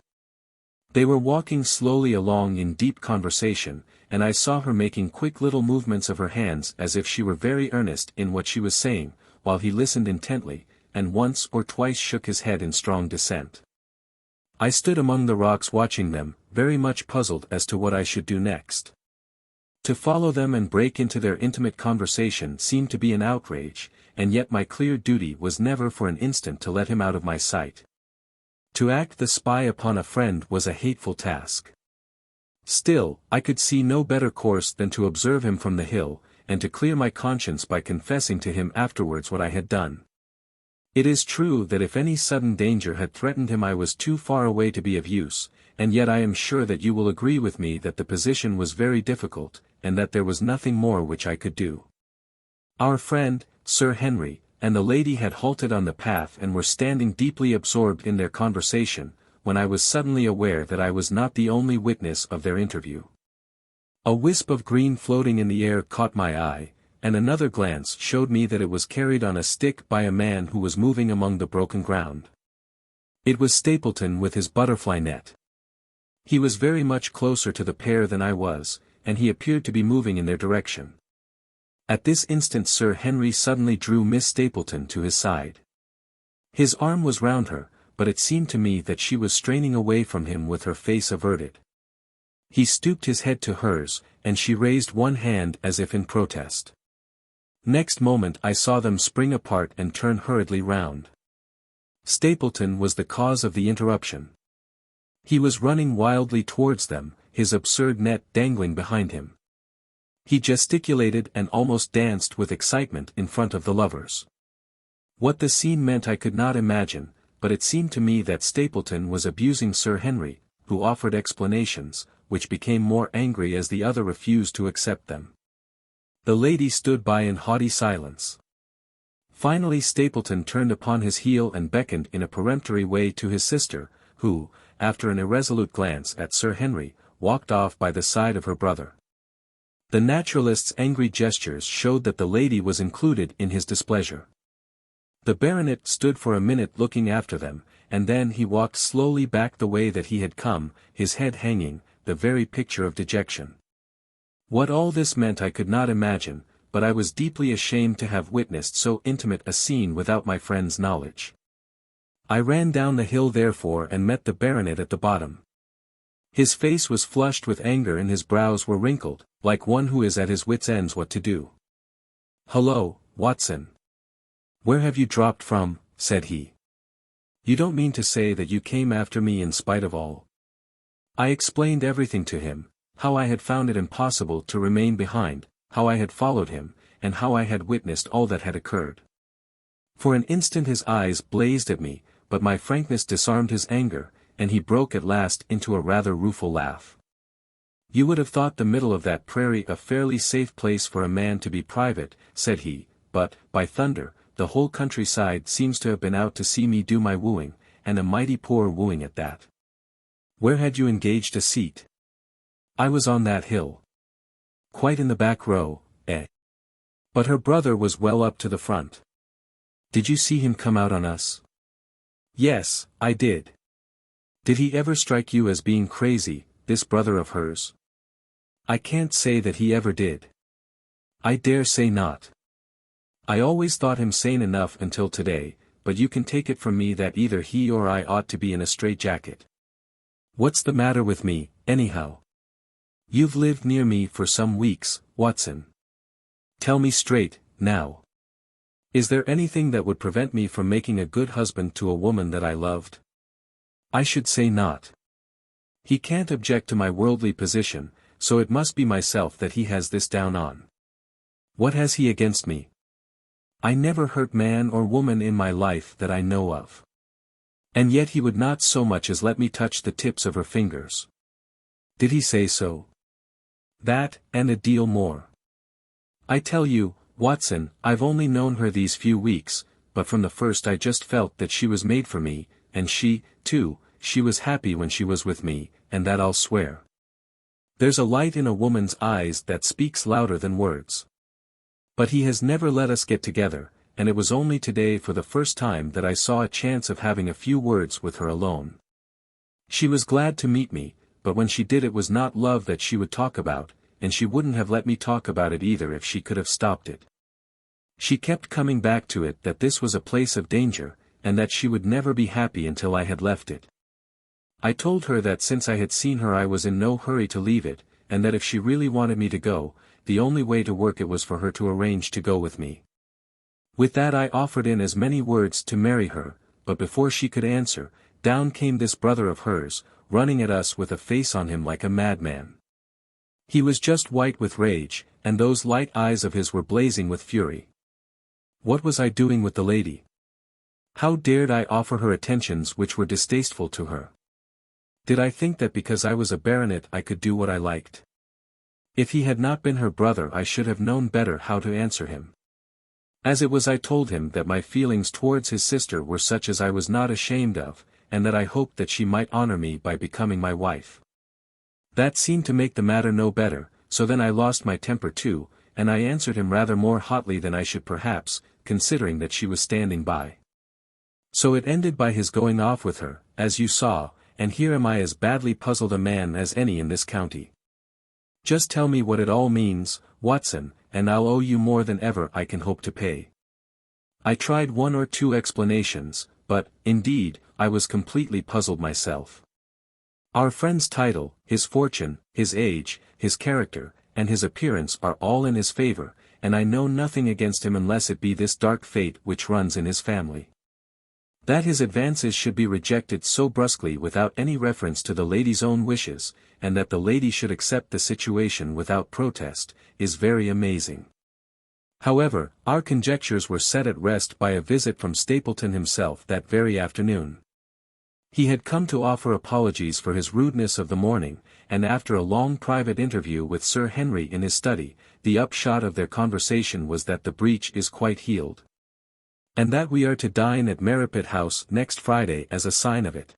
They were walking slowly along in deep conversation, and I saw her making quick little movements of her hands as if she were very earnest in what she was saying, while he listened intently, and once or twice shook his head in strong dissent. I stood among the rocks watching them, very much puzzled as to what I should do next. To follow them and break into their intimate conversation seemed to be an outrage, and yet my clear duty was never for an instant to let him out of my sight. To act the spy upon a friend was a hateful task. Still, I could see no better course than to observe him from the hill, and to clear my conscience by confessing to him afterwards what I had done. It is true that if any sudden danger had threatened him I was too far away to be of use, and yet I am sure that you will agree with me that the position was very difficult, and that there was nothing more which I could do. Our friend, Sir Henry, and the lady had halted on the path and were standing deeply absorbed in their conversation, when I was suddenly aware that I was not the only witness of their interview. A wisp of green floating in the air caught my eye, and another glance showed me that it was carried on a stick by a man who was moving among the broken ground. It was Stapleton with his butterfly net. He was very much closer to the pair than I was, and he appeared to be moving in their direction. At this instant Sir Henry suddenly drew Miss Stapleton to his side. His arm was round her, but it seemed to me that she was straining away from him with her face averted. He stooped his head to hers, and she raised one hand as if in protest. Next moment I saw them spring apart and turn hurriedly round. Stapleton was the cause of the interruption. He was running wildly towards them, his absurd net dangling behind him. He gesticulated and almost danced with excitement in front of the lovers. What the scene meant I could not imagine, but it seemed to me that Stapleton was abusing Sir Henry, who offered explanations, which became more angry as the other refused to accept them. The lady stood by in haughty silence. Finally Stapleton turned upon his heel and beckoned in a peremptory way to his sister, who, after an irresolute glance at Sir Henry, walked off by the side of her brother. The naturalist's angry gestures showed that the lady was included in his displeasure. The baronet stood for a minute looking after them, and then he walked slowly back the way that he had come, his head hanging, the very picture of dejection. What all this meant I could not imagine, but I was deeply ashamed to have witnessed so intimate a scene without my friend's knowledge. I ran down the hill therefore and met the baronet at the bottom. His face was flushed with anger and his brows were wrinkled, like one who is at his wits' ends what to do. "Hullo, Watson. Where have you dropped from?" said he. "You don't mean to say that you came after me in spite of all?" I explained everything to him, how I had found it impossible to remain behind, how I had followed him, and how I had witnessed all that had occurred. For an instant his eyes blazed at me, but my frankness disarmed his anger, and he broke at last into a rather rueful laugh. "You would have thought the middle of that prairie a fairly safe place for a man to be private," said he, "but, by thunder, the whole countryside seems to have been out to see me do my wooing, and a mighty poor wooing at that. Where had you engaged a seat?" "I was on that hill." "Quite in the back row, eh?" But her brother was well up to the front. "Did you see him come out on us?" "Yes, I did." "Did he ever strike you as being crazy, this brother of hers?" "I can't say that he ever did." "I dare say not. I always thought him sane enough until today, but you can take it from me that either he or I ought to be in a straitjacket. What's the matter with me, anyhow? You've lived near me for some weeks, Watson. Tell me straight, now. Is there anything that would prevent me from making a good husband to a woman that I loved? I should say not. He can't object to my worldly position, so it must be myself that he has this down on. What has he against me? I never hurt man or woman in my life that I know of. And yet he would not so much as let me touch the tips of her fingers. Did he say so? That, and a deal more. I tell you, Watson, I've only known her these few weeks, but from the first I just felt that she was made for me, and she, too, she was happy when she was with me, and that I'll swear. There's a light in a woman's eyes that speaks louder than words. But he has never let us get together, and it was only today for the first time that I saw a chance of having a few words with her alone. She was glad to meet me, but when she did it was not love that she would talk about, and she wouldn't have let me talk about it either if she could have stopped it. She kept coming back to it that this was a place of danger, and that she would never be happy until I had left it. I told her that since I had seen her I was in no hurry to leave it, and that if she really wanted me to go, the only way to work it was for her to arrange to go with me. With that I offered in as many words to marry her, but before she could answer, down came this brother of hers, running at us with a face on him like a madman. He was just white with rage, and those light eyes of his were blazing with fury. What was I doing with the lady? How dared I offer her attentions which were distasteful to her? Did I think that because I was a baronet I could do what I liked? If he had not been her brother I should have known better how to answer him. As it was I told him that my feelings towards his sister were such as I was not ashamed of, and that I hoped that she might honor me by becoming my wife. That seemed to make the matter no better, so then I lost my temper too, and I answered him rather more hotly than I should perhaps, considering that she was standing by. So it ended by his going off with her, as you saw, and here am I as badly puzzled a man as any in this county. Just tell me what it all means, Watson, and I'll owe you more than ever I can hope to pay. I tried 1 or 2 explanations, but, indeed, I was completely puzzled myself. Our friend's title, his fortune, his age, his character, and his appearance are all in his favor, and I know nothing against him unless it be this dark fate which runs in his family. That his advances should be rejected so brusquely without any reference to the lady's own wishes, and that the lady should accept the situation without protest, is very amazing. However, our conjectures were set at rest by a visit from Stapleton himself that very afternoon. He had come to offer apologies for his rudeness of the morning, and after a long private interview with Sir Henry in his study, the upshot of their conversation was that the breach is quite healed. And that we are to dine at Merripit House next Friday as a sign of it.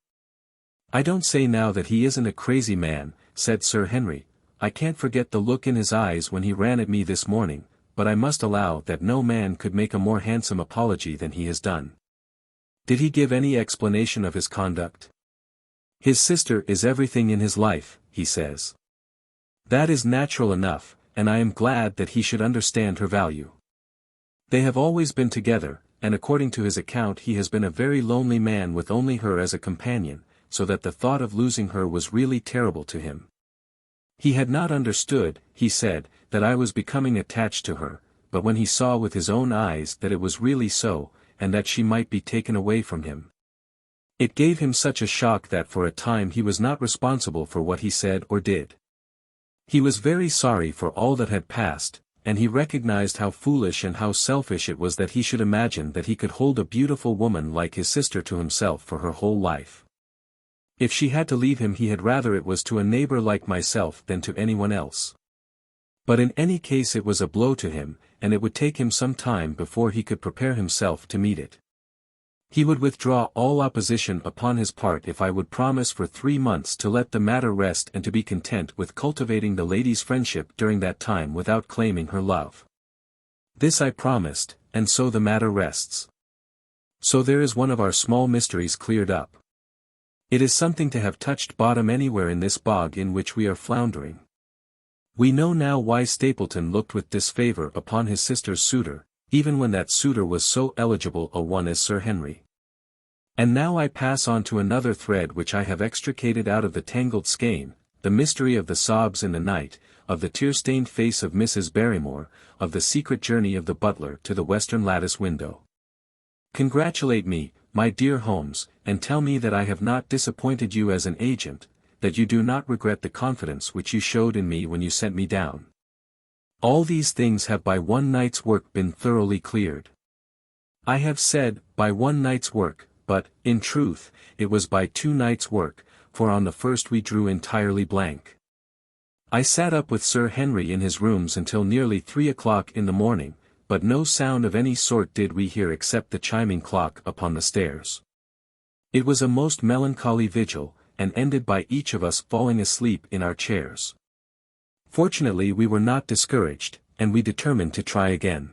I don't say now that he isn't a crazy man, said Sir Henry. I can't forget the look in his eyes when he ran at me this morning, but I must allow that no man could make a more handsome apology than he has done. Did he give any explanation of his conduct? His sister is everything in his life, he says. That is natural enough, and I am glad that he should understand her value. They have always been together, and according to his account he has been a very lonely man with only her as a companion, so that the thought of losing her was really terrible to him. He had not understood, he said, that I was becoming attached to her, but when he saw with his own eyes that it was really so, and that she might be taken away from him, it gave him such a shock that for a time he was not responsible for what he said or did. He was very sorry for all that had passed, and he recognized how foolish and how selfish it was that he should imagine that he could hold a beautiful woman like his sister to himself for her whole life. If she had to leave him he had rather it was to a neighbor like myself than to anyone else. But in any case it was a blow to him, and it would take him some time before he could prepare himself to meet it. He would withdraw all opposition upon his part if I would promise for 3 months to let the matter rest and to be content with cultivating the lady's friendship during that time without claiming her love. This I promised, and so the matter rests. So there is one of our small mysteries cleared up. It is something to have touched bottom anywhere in this bog in which we are floundering. We know now why Stapleton looked with disfavor upon his sister's suitor, even when that suitor was so eligible a one as Sir Henry. And now I pass on to another thread which I have extricated out of the tangled skein, the mystery of the sobs in the night, of the tear-stained face of Mrs. Barrymore, of the secret journey of the butler to the western lattice window. Congratulate me, my dear Holmes, and tell me that I have not disappointed you as an agent, that you do not regret the confidence which you showed in me when you sent me down. All these things have by one night's work been thoroughly cleared. I have said, by one night's work, but, in truth, it was by 2 nights' work, for on the first we drew entirely blank. I sat up with Sir Henry in his rooms until nearly 3 o'clock in the morning, but no sound of any sort did we hear except the chiming clock upon the stairs. It was a most melancholy vigil, and ended by each of us falling asleep in our chairs. Fortunately we were not discouraged, and we determined to try again.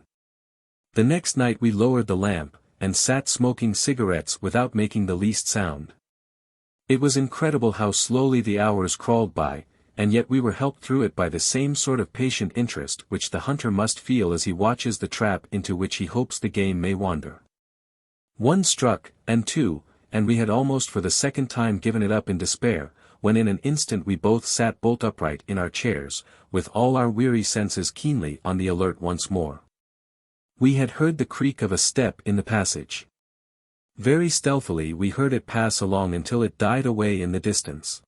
The next night we lowered the lamp, and sat smoking cigarettes without making the least sound. It was incredible how slowly the hours crawled by, and yet we were helped through it by the same sort of patient interest which the hunter must feel as he watches the trap into which he hopes the game may wander. 1 struck, and 2, and we had almost for the second time given it up in despair, when in an instant we both sat bolt upright in our chairs, with all our weary senses keenly on the alert once more. We had heard the creak of a step in the passage. Very stealthily we heard it pass along until it died away in the distance.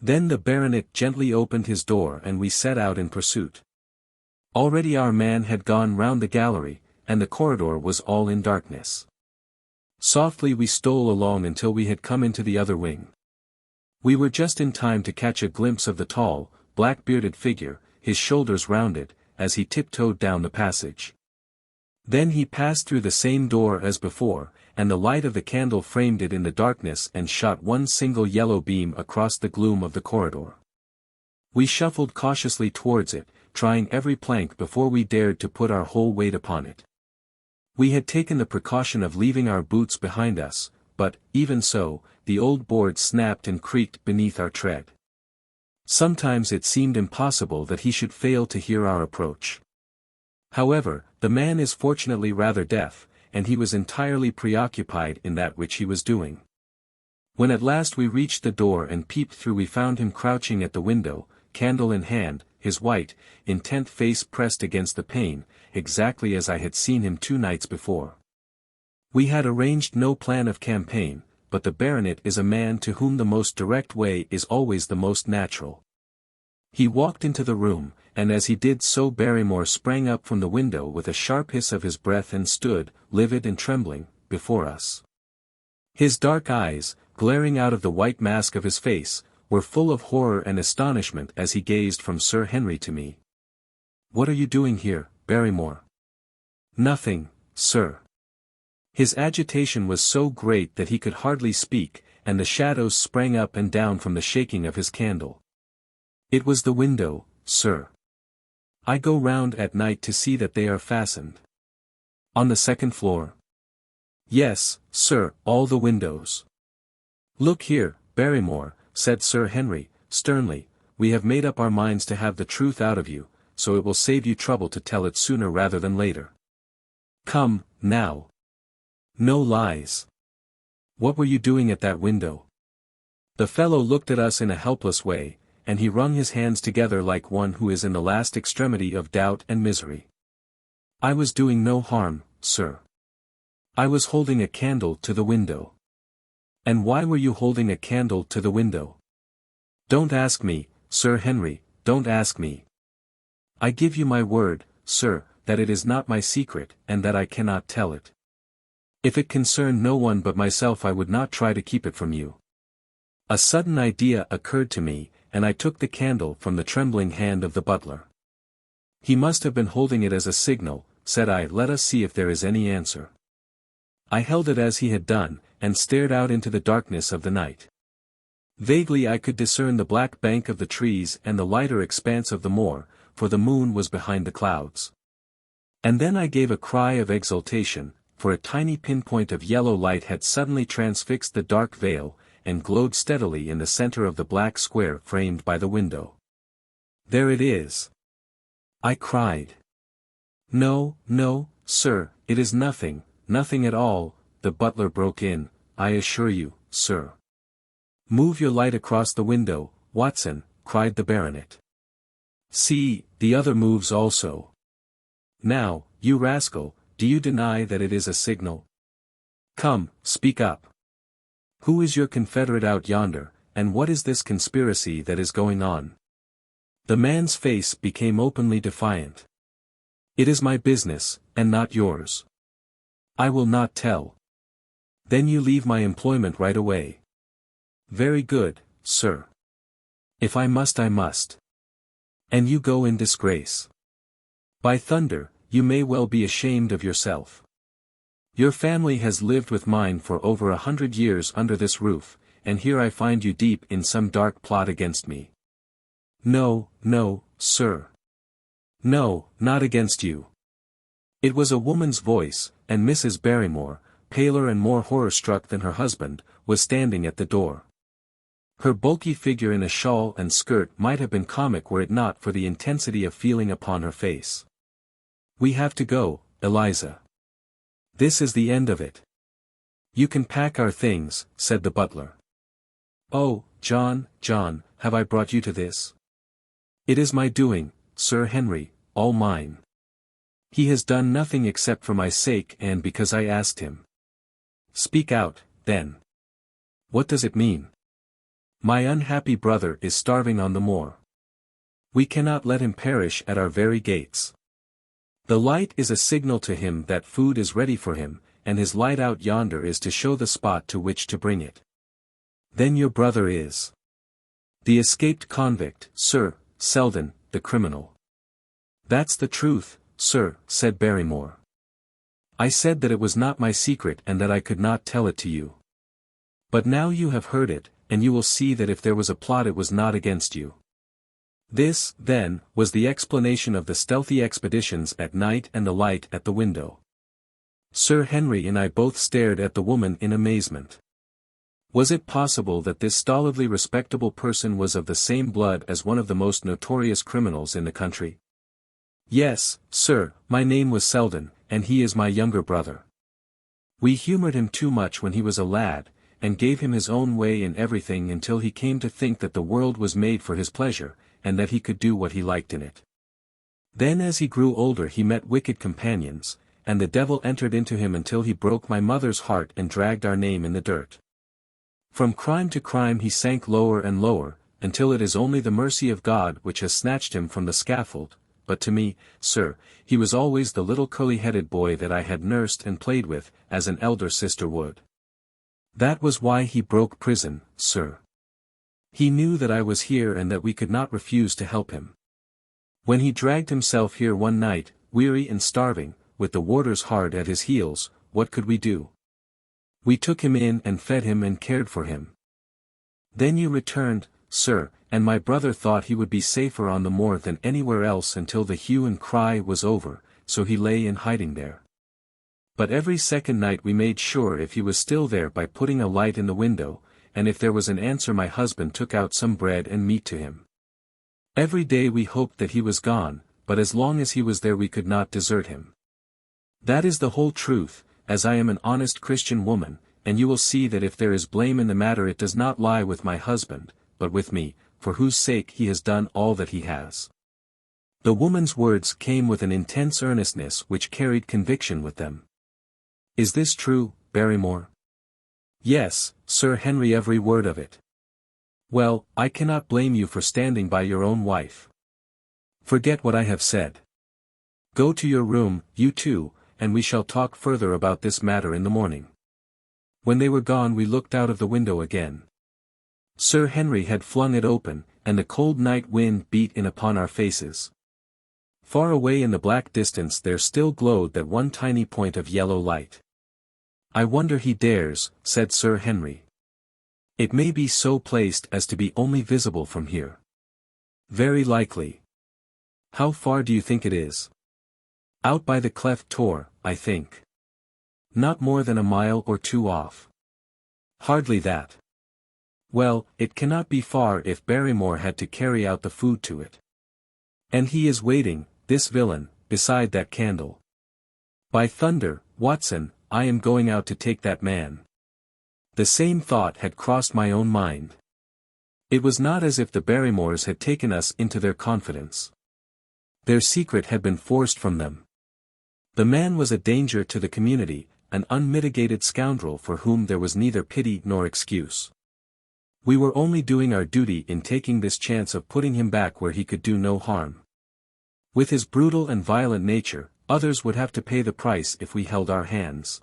Then the baronet gently opened his door and we set out in pursuit. Already our man had gone round the gallery, and the corridor was all in darkness. Softly we stole along until we had come into the other wing. We were just in time to catch a glimpse of the tall, black-bearded figure, his shoulders rounded, as he tiptoed down the passage. Then he passed through the same door as before, and the light of the candle framed it in the darkness and shot one single yellow beam across the gloom of the corridor. We shuffled cautiously towards it, trying every plank before we dared to put our whole weight upon it. We had taken the precaution of leaving our boots behind us, but, even so, the old board snapped and creaked beneath our tread. Sometimes it seemed impossible that he should fail to hear our approach. However, the man is fortunately rather deaf, and he was entirely preoccupied in that which he was doing. When at last we reached the door and peeped through, we found him crouching at the window, candle in hand, his white, intent face pressed against the pane, exactly as I had seen him 2 nights before. We had arranged no plan of campaign, but the baronet is a man to whom the most direct way is always the most natural. He walked into the room, and as he did so Barrymore sprang up from the window with a sharp hiss of his breath and stood, livid and trembling, before us. His dark eyes, glaring out of the white mask of his face, were full of horror and astonishment as he gazed from Sir Henry to me. "What are you doing here, Barrymore?" "Nothing, sir." His agitation was so great that he could hardly speak, and the shadows sprang up and down from the shaking of his candle. "It was the window, sir. I go round at night to see that they are fastened." "On the 2nd floor?" "Yes, sir, all the windows." "Look here, Barrymore," said Sir Henry, sternly, "we have made up our minds to have the truth out of you, so it will save you trouble to tell it sooner rather than later. Come, now. No lies. What were you doing at that window?" The fellow looked at us in a helpless way, and he wrung his hands together like one who is in the last extremity of doubt and misery. "I was doing no harm, sir. I was holding a candle to the window." "And why were you holding a candle to the window?" "Don't ask me, Sir Henry, don't ask me. I give you my word, sir, that it is not my secret, and that I cannot tell it. If it concerned no one but myself I would not try to keep it from you." A sudden idea occurred to me, and I took the candle from the trembling hand of the butler. "He must have been holding it as a signal," said I. "Let us see if there is any answer." I held it as he had done, and stared out into the darkness of the night. Vaguely I could discern the black bank of the trees and the lighter expanse of the moor, for the moon was behind the clouds. And then I gave a cry of exultation, for a tiny pinpoint of yellow light had suddenly transfixed the dark veil, and glowed steadily in the center of the black square framed by the window. "There it is!" I cried. "No, no, sir, it is nothing, nothing at all," the butler broke in, "I assure you, sir." "Move your light across the window, Watson," cried the baronet. "See, the other moves also. Now, you rascal, do you deny that it is a signal? Come, speak up. Who is your confederate out yonder, and what is this conspiracy that is going on?" The man's face became openly defiant. "It is my business, and not yours. I will not tell." "Then you leave my employment right away." "Very good, sir. If I must I must." "And you go in disgrace. By thunder, you may well be ashamed of yourself. Your family has lived with mine for over 100 years under this roof, and here I find you deep in some dark plot against me." "No, no, sir. No, not against you." It was a woman's voice, and Mrs. Barrymore, paler and more horror-struck than her husband, was standing at the door. Her bulky figure in a shawl and skirt might have been comic were it not for the intensity of feeling upon her face. "We have to go, Eliza. This is the end of it." "You can pack our things," said the butler. "Oh, John, John, have I brought you to this?" "It is my doing, Sir Henry, all mine. He has done nothing except for my sake and because I asked him. Speak out, then. What does it mean? My unhappy brother is starving on the moor. We cannot let him perish at our very gates. The light is a signal to him that food is ready for him, and his light out yonder is to show the spot to which to bring it. Then your brother is the escaped convict, Sir, Selden, the criminal. That's the truth, sir, said Barrymore. I said that it was not my secret and that I could not tell it to you. But now you have heard it, and you will see that if there was a plot it was not against you. This, then, was the explanation of the stealthy expeditions at night and the light at the window. Sir Henry and I both stared at the woman in amazement. Was it possible that this stolidly respectable person was of the same blood as one of the most notorious criminals in the country? Yes, sir, my name was Selden, and he is my younger brother. We humored him too much when he was a lad, and gave him his own way in everything until he came to think that the world was made for his pleasure, and that he could do what he liked in it. Then as he grew older he met wicked companions, and the devil entered into him until he broke my mother's heart and dragged our name in the dirt. From crime to crime he sank lower and lower, until it is only the mercy of God which has snatched him from the scaffold, but to me, sir, he was always the little curly-headed boy that I had nursed and played with, as an elder sister would. That was why he broke prison, sir. He knew that I was here and that we could not refuse to help him. When he dragged himself here one night, weary and starving, with the warders hard at his heels, what could we do? We took him in and fed him and cared for him. Then you returned, sir, and my brother thought he would be safer on the moor than anywhere else until the hue and cry was over, so he lay in hiding there. But every second night we made sure if he was still there by putting a light in the window, and if there was an answer my husband took out some bread and meat to him. Every day we hoped that he was gone, but as long as he was there we could not desert him. That is the whole truth, as I am an honest Christian woman, and you will see that if there is blame in the matter it does not lie with my husband, but with me, for whose sake he has done all that he has. The woman's words came with an intense earnestness which carried conviction with them. Is this true, Barrymore? Yes, Sir Henry, every word of it. Well, I cannot blame you for standing by your own wife. Forget what I have said. Go to your room, you two, and we shall talk further about this matter in the morning. When they were gone we looked out of the window again. Sir Henry had flung it open, and the cold night wind beat in upon our faces. Far away in the black distance there still glowed that one tiny point of yellow light. I wonder he dares, said Sir Henry. It may be so placed as to be only visible from here. Very likely. How far do you think it is? Out by the cleft tor, I think. Not more than a mile or two off. Hardly that. Well, it cannot be far if Barrymore had to carry out the food to it. And he is waiting, this villain, beside that candle. By thunder, Watson, I am going out to take that man. The same thought had crossed my own mind. It was not as if the Barrymores had taken us into their confidence. Their secret had been forced from them. The man was a danger to the community, an unmitigated scoundrel for whom there was neither pity nor excuse. We were only doing our duty in taking this chance of putting him back where he could do no harm. With his brutal and violent nature, others would have to pay the price if we held our hands.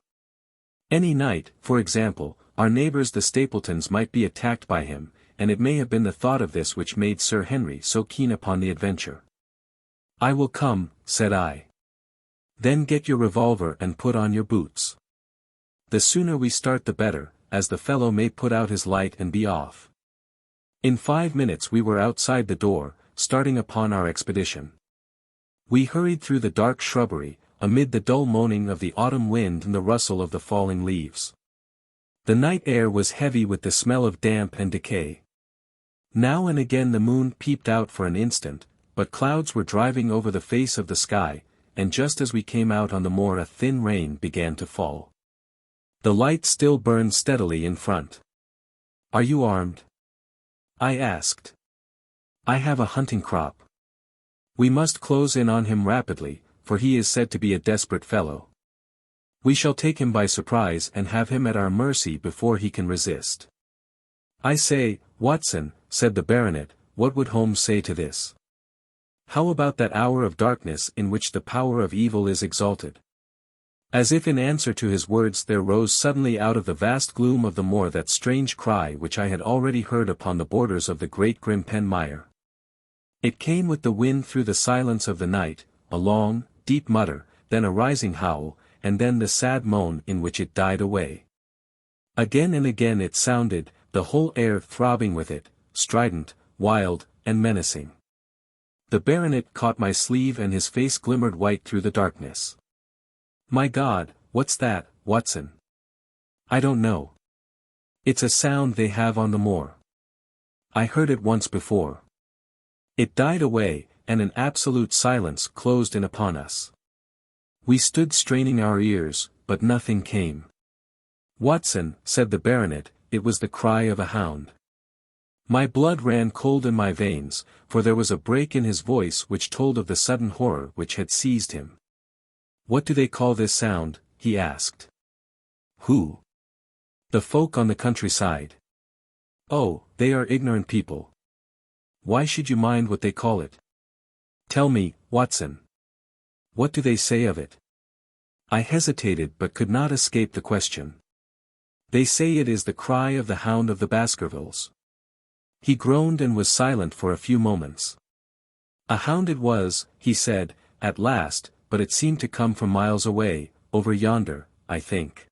Any night, for example, our neighbors the Stapletons might be attacked by him, and it may have been the thought of this which made Sir Henry so keen upon the adventure. I will come, said I. Then get your revolver and put on your boots. The sooner we start the better, as the fellow may put out his light and be off. In 5 minutes we were outside the door, starting upon our expedition. We hurried through the dark shrubbery, amid the dull moaning of the autumn wind and the rustle of the falling leaves. The night air was heavy with the smell of damp and decay. Now and again the moon peeped out for an instant, but clouds were driving over the face of the sky, and just as we came out on the moor a thin rain began to fall. The light still burned steadily in front. Are you armed? I asked. I have a hunting crop. We must close in on him rapidly, for he is said to be a desperate fellow. We shall take him by surprise and have him at our mercy before he can resist. I say, Watson, said the baronet, what would Holmes say to this? How about that hour of darkness in which the power of evil is exalted? As if in answer to his words there rose suddenly out of the vast gloom of the moor that strange cry which I had already heard upon the borders of the great Grimpen Mire. It came with the wind through the silence of the night, a long, deep mutter, then a rising howl, and then the sad moan in which it died away. Again and again it sounded, the whole air throbbing with it, strident, wild, and menacing. The baronet caught my sleeve and his face glimmered white through the darkness. My God, what's that, Watson? I don't know. It's a sound they have on the moor. I heard it once before. It died away, and an absolute silence closed in upon us. We stood straining our ears, but nothing came. Watson, said the baronet, it was the cry of a hound. My blood ran cold in my veins, for there was a break in his voice which told of the sudden horror which had seized him. What do they call this sound? He asked. Who? The folk on the countryside. Oh, they are ignorant people. Why should you mind what they call it? Tell me, Watson. What do they say of it? I hesitated but could not escape the question. They say it is the cry of the Hound of the Baskervilles. He groaned and was silent for a few moments. A hound it was, he said, at last, but it seemed to come from miles away, over yonder, I think.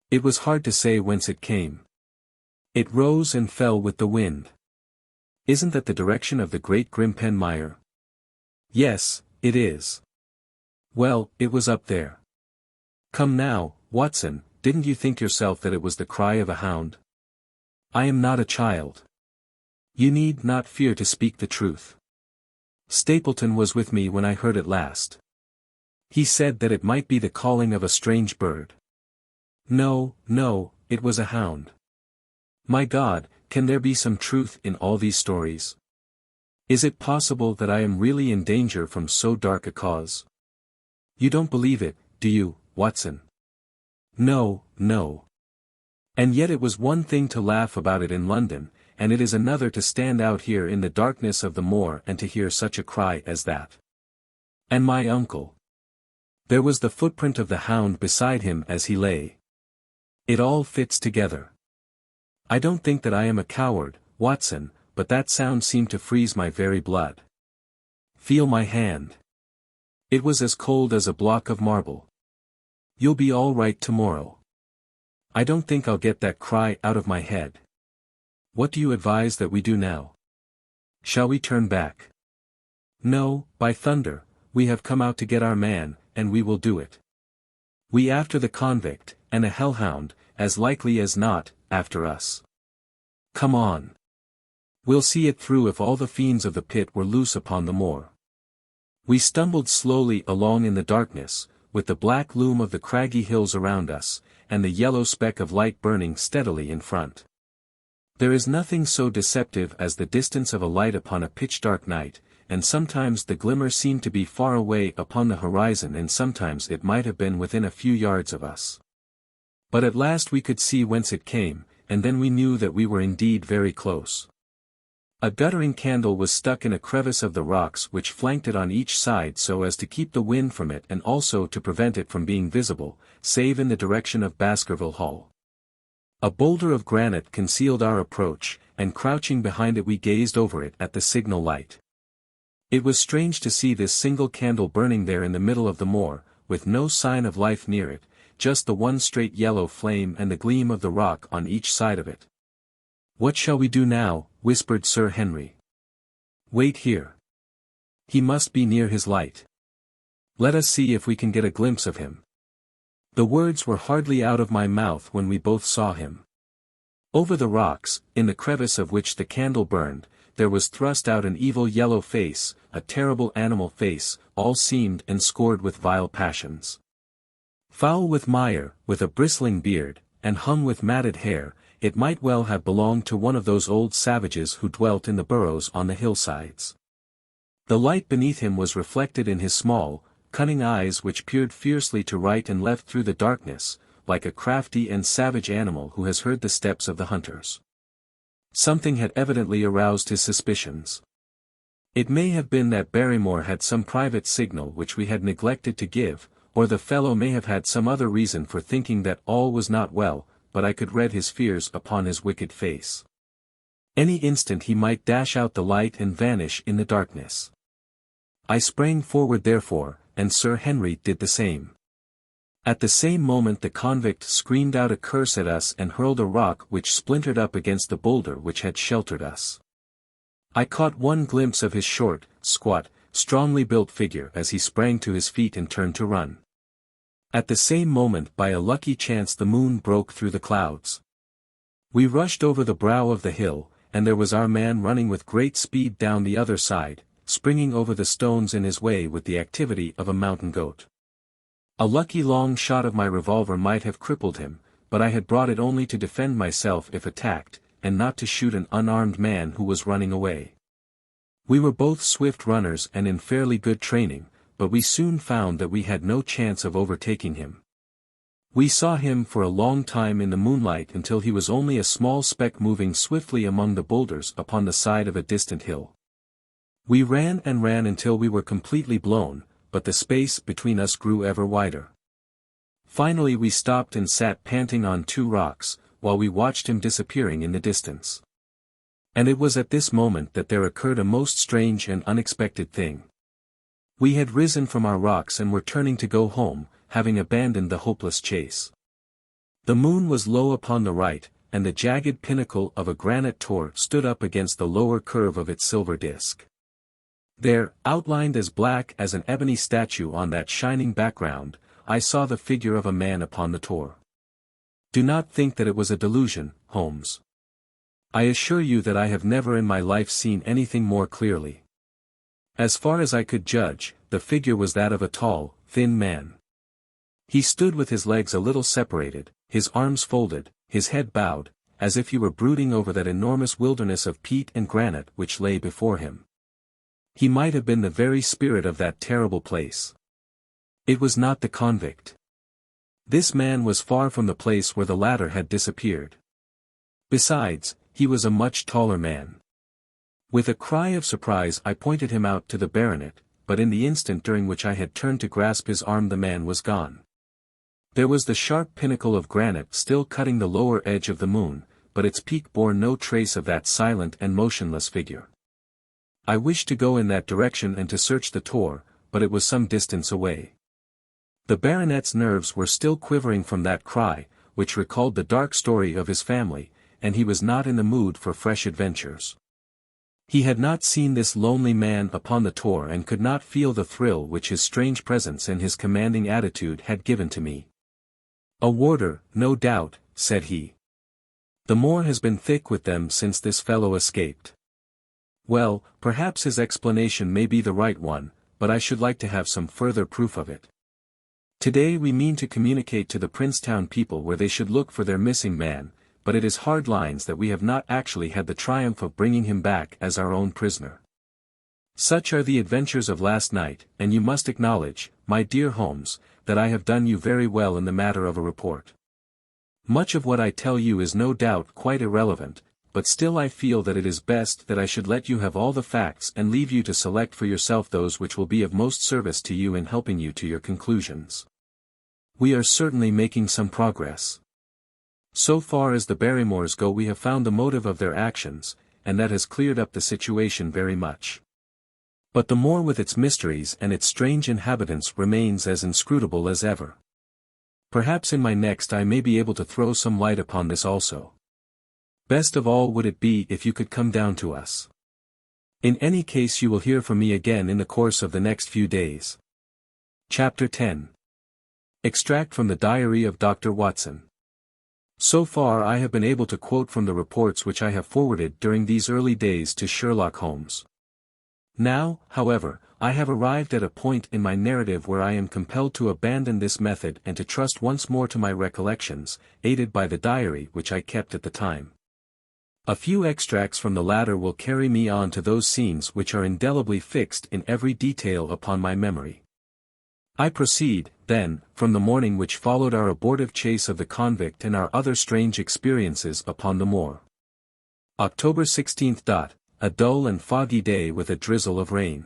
It was hard to say whence it came. It rose and fell with the wind. Isn't that the direction of the great Grimpen Mire? Yes, it is. Well, it was up there. Come now, Watson, didn't you think yourself that it was the cry of a hound? I am not a child. You need not fear to speak the truth. Stapleton was with me when I heard it last. He said that it might be the calling of a strange bird. No, no, it was a hound. My God, can there be some truth in all these stories? Is it possible that I am really in danger from so dark a cause? You don't believe it, do you, Watson? No, no. And yet it was one thing to laugh about it in London, and it is another to stand out here in the darkness of the moor and to hear such a cry as that. And my uncle. There was the footprint of the hound beside him as he lay. It all fits together. I don't think that I am a coward, Watson, but that sound seemed to freeze my very blood. Feel my hand. It was as cold as a block of marble. You'll be all right tomorrow. I don't think I'll get that cry out of my head. What do you advise that we do now? Shall we turn back? No, by thunder, we have come out to get our man, and we will do it. We after the convict, and a hellhound, as likely as not, after us. Come on. We'll see it through if all the fiends of the pit were loose upon the moor. We stumbled slowly along in the darkness, with the black loom of the craggy hills around us, and the yellow speck of light burning steadily in front. There is nothing so deceptive as the distance of a light upon a pitch-dark night, and sometimes the glimmer seemed to be far away upon the horizon and sometimes it might have been within a few yards of us. But at last we could see whence it came, and then we knew that we were indeed very close. A guttering candle was stuck in a crevice of the rocks which flanked it on each side so as to keep the wind from it and also to prevent it from being visible, save in the direction of Baskerville Hall. A boulder of granite concealed our approach, and crouching behind it we gazed over it at the signal light. It was strange to see this single candle burning there in the middle of the moor, with no sign of life near it, just the one straight yellow flame and the gleam of the rock on each side of it. What shall we do now? Whispered Sir Henry. Wait here. He must be near his light. Let us see if we can get a glimpse of him. The words were hardly out of my mouth when we both saw him. Over the rocks, in the crevice of which the candle burned, there was thrust out an evil yellow face, a terrible animal face, all seamed and scored with vile passions. Foul with mire, with a bristling beard, and hung with matted hair, it might well have belonged to one of those old savages who dwelt in the burrows on the hillsides. The light beneath him was reflected in his small, cunning eyes which peered fiercely to right and left through the darkness, like a crafty and savage animal who has heard the steps of the hunters. Something had evidently aroused his suspicions. It may have been that Barrymore had some private signal which we had neglected to give, or the fellow may have had some other reason for thinking that all was not well, but I could read his fears upon his wicked face. Any instant he might dash out the light and vanish in the darkness. I sprang forward therefore, and Sir Henry did the same. At the same moment the convict screamed out a curse at us and hurled a rock which splintered up against the boulder which had sheltered us. I caught one glimpse of his short, squat, strongly built figure as he sprang to his feet and turned to run. At the same moment by a lucky chance the moon broke through the clouds. We rushed over the brow of the hill, and there was our man running with great speed down the other side, springing over the stones in his way with the activity of a mountain goat. A lucky long shot of my revolver might have crippled him, but I had brought it only to defend myself if attacked, and not to shoot an unarmed man who was running away. We were both swift runners and in fairly good training, but we soon found that we had no chance of overtaking him. We saw him for a long time in the moonlight until he was only a small speck moving swiftly among the boulders upon the side of a distant hill. We ran and ran until we were completely blown, but the space between us grew ever wider. Finally we stopped and sat panting on two rocks, while we watched him disappearing in the distance. And it was at this moment that there occurred a most strange and unexpected thing. We had risen from our rocks and were turning to go home, having abandoned the hopeless chase. The moon was low upon the right, and the jagged pinnacle of a granite tor stood up against the lower curve of its silver disk. There, outlined as black as an ebony statue on that shining background, I saw the figure of a man upon the tor. Do not think that it was a delusion, Holmes. I assure you that I have never in my life seen anything more clearly. As far as I could judge, the figure was that of a tall, thin man. He stood with his legs a little separated, his arms folded, his head bowed, as if he were brooding over that enormous wilderness of peat and granite which lay before him. He might have been the very spirit of that terrible place. It was not the convict. This man was far from the place where the latter had disappeared. Besides, he was a much taller man. With a cry of surprise I pointed him out to the baronet, but in the instant during which I had turned to grasp his arm the man was gone. There was the sharp pinnacle of granite still cutting the lower edge of the moon, but its peak bore no trace of that silent and motionless figure. I wished to go in that direction and to search the tor, but it was some distance away. The baronet's nerves were still quivering from that cry, which recalled the dark story of his family, and he was not in the mood for fresh adventures. He had not seen this lonely man upon the tor and could not feel the thrill which his strange presence and his commanding attitude had given to me. "A warder, no doubt," said he. "The moor has been thick with them since this fellow escaped. Well, perhaps his explanation may be the right one, but I should like to have some further proof of it. Today we mean to communicate to the Princetown people where they should look for their missing man, but it is hard lines that we have not actually had the triumph of bringing him back as our own prisoner. Such are the adventures of last night, and you must acknowledge, my dear Holmes, that I have done you very well in the matter of a report. Much of what I tell you is no doubt quite irrelevant, but still I feel that it is best that I should let you have all the facts and leave you to select for yourself those which will be of most service to you in helping you to your conclusions. We are certainly making some progress. So far as the Barrymores go we have found the motive of their actions, and that has cleared up the situation very much. But the moor with its mysteries and its strange inhabitants remains as inscrutable as ever. Perhaps in my next I may be able to throw some light upon this also. Best of all would it be if you could come down to us. In any case you will hear from me again in the course of the next few days. Chapter 10. Extract from the Diary of Dr. Watson. So far I have been able to quote from the reports which I have forwarded during these early days to Sherlock Holmes. Now, however, I have arrived at a point in my narrative where I am compelled to abandon this method and to trust once more to my recollections, aided by the diary which I kept at the time. A few extracts from the latter will carry me on to those scenes which are indelibly fixed in every detail upon my memory. I proceed, then, from the morning which followed our abortive chase of the convict and our other strange experiences upon the moor. October 16th. A dull and foggy day with a drizzle of rain.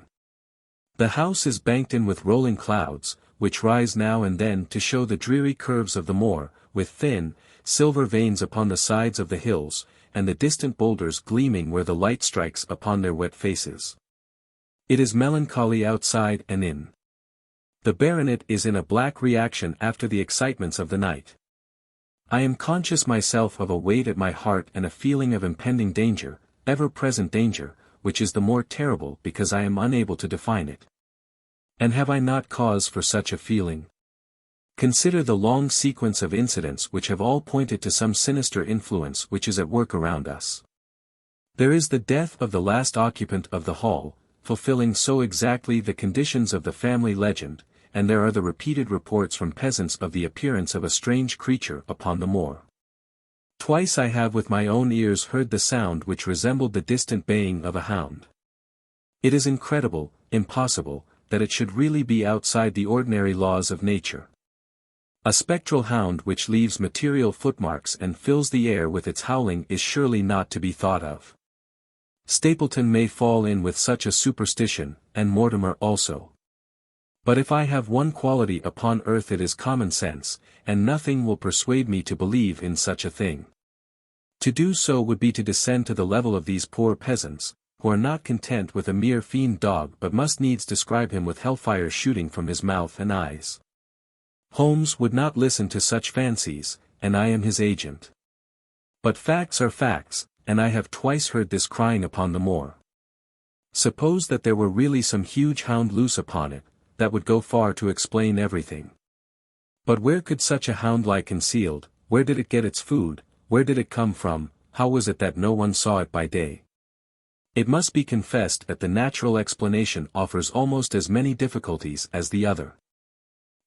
The house is banked in with rolling clouds, which rise now and then to show the dreary curves of the moor, with thin, silver veins upon the sides of the hills, and the distant boulders gleaming where the light strikes upon their wet faces. It is melancholy outside and in. The baronet is in a black reaction after the excitements of the night. I am conscious myself of a weight at my heart and a feeling of impending danger, ever-present danger, which is the more terrible because I am unable to define it. And have I not cause for such a feeling? Consider the long sequence of incidents which have all pointed to some sinister influence which is at work around us. There is the death of the last occupant of the hall, fulfilling so exactly the conditions of the family legend, and there are the repeated reports from peasants of the appearance of a strange creature upon the moor. Twice I have with my own ears heard the sound which resembled the distant baying of a hound. It is incredible, impossible, that it should really be outside the ordinary laws of nature. A spectral hound which leaves material footmarks and fills the air with its howling is surely not to be thought of. Stapleton may fall in with such a superstition, and Mortimer also. But if I have one quality upon earth it is common sense, and nothing will persuade me to believe in such a thing. To do so would be to descend to the level of these poor peasants, who are not content with a mere fiend dog but must needs describe him with hellfire shooting from his mouth and eyes. Holmes would not listen to such fancies, and I am his agent. But facts are facts, and I have twice heard this crying upon the moor. Suppose that there were really some huge hound loose upon it, that would go far to explain everything. But where could such a hound lie concealed, where did it get its food, where did it come from, how was it that no one saw it by day? It must be confessed that the natural explanation offers almost as many difficulties as the other.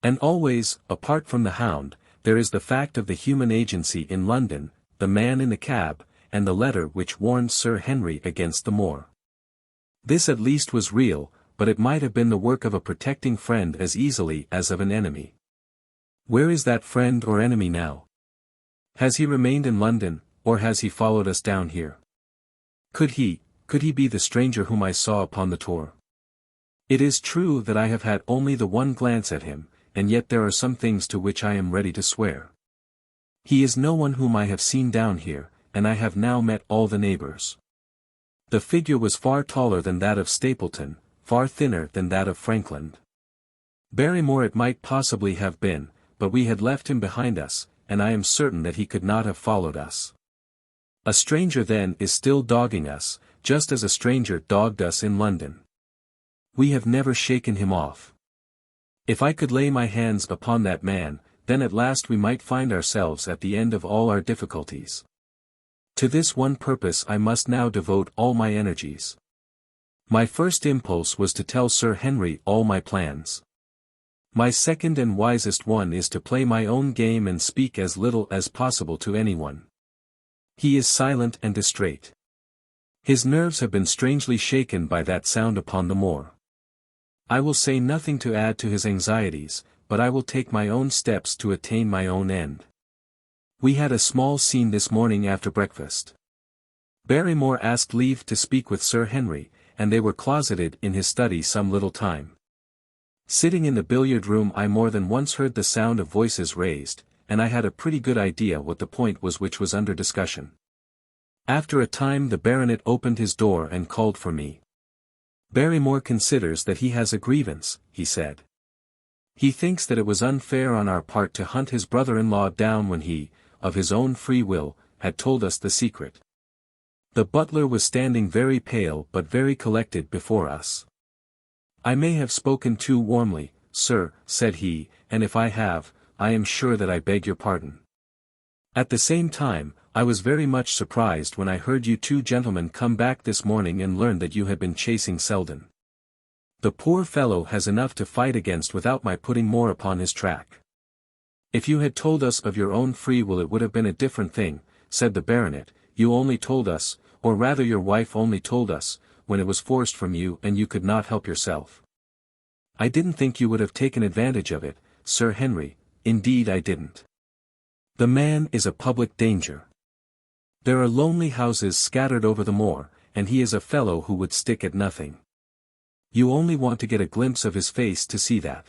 And always, apart from the hound, there is the fact of the human agency in London, the man in the cab, and the letter which warned Sir Henry against the moor. This at least was real, but it might have been the work of a protecting friend as easily as of an enemy. Where is that friend or enemy now? Has he remained in London, or has he followed us down here? Could he be the stranger whom I saw upon the tour? It is true that I have had only the one glance at him, and yet there are some things to which I am ready to swear. He is no one whom I have seen down here, and I have now met all the neighbours. The figure was far taller than that of Stapleton, far thinner than that of Frankland. Barrymore it might possibly have been, but we had left him behind us, and I am certain that he could not have followed us. A stranger then is still dogging us, just as a stranger dogged us in London. We have never shaken him off. If I could lay my hands upon that man, then at last we might find ourselves at the end of all our difficulties. To this one purpose I must now devote all my energies. My first impulse was to tell Sir Henry all my plans. My second and wisest one is to play my own game and speak as little as possible to anyone. He is silent and distrait. His nerves have been strangely shaken by that sound upon the moor. I will say nothing to add to his anxieties, but I will take my own steps to attain my own end. We had a small scene this morning after breakfast. Barrymore asked leave to speak with Sir Henry, and they were closeted in his study some little time. Sitting in the billiard room I more than once heard the sound of voices raised, and I had a pretty good idea what the point was which was under discussion. After a time the baronet opened his door and called for me. Barrymore considers that he has a grievance, he said. He thinks that it was unfair on our part to hunt his brother-in-law down when he, of his own free will, had told us the secret. The butler was standing very pale but very collected before us. I may have spoken too warmly, sir, said he, and if I have, I am sure that I beg your pardon. At the same time, I was very much surprised when I heard you two gentlemen come back this morning and learned that you had been chasing Selden. The poor fellow has enough to fight against without my putting more upon his track. If you had told us of your own free will it would have been a different thing, said the baronet. You only told us, or rather your wife only told us, when it was forced from you and you could not help yourself. I didn't think you would have taken advantage of it, Sir Henry, indeed I didn't. The man is a public danger. There are lonely houses scattered over the moor, and he is a fellow who would stick at nothing. You only want to get a glimpse of his face to see that.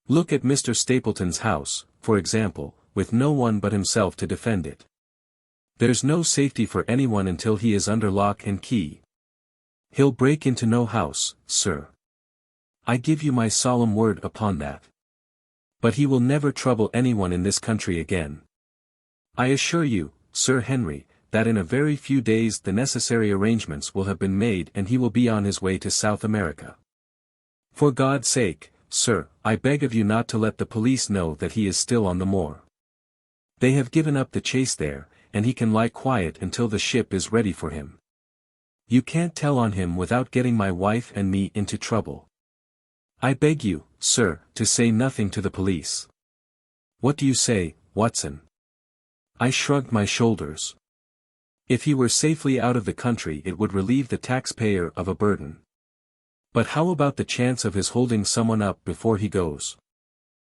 Look at Mr. Stapleton's house, for example, with no one but himself to defend it. There's no safety for anyone until he is under lock and key. He'll break into no house, sir. I give you my solemn word upon that. But he will never trouble anyone in this country again. I assure you, Sir Henry, that in a very few days the necessary arrangements will have been made and he will be on his way to South America. For God's sake, sir, I beg of you not to let the police know that he is still on the moor. They have given up the chase there, and he can lie quiet until the ship is ready for him. You can't tell on him without getting my wife and me into trouble. I beg you, sir, to say nothing to the police. What do you say, Watson? I shrugged my shoulders. If he were safely out of the country it would relieve the taxpayer of a burden. But how about the chance of his holding someone up before he goes?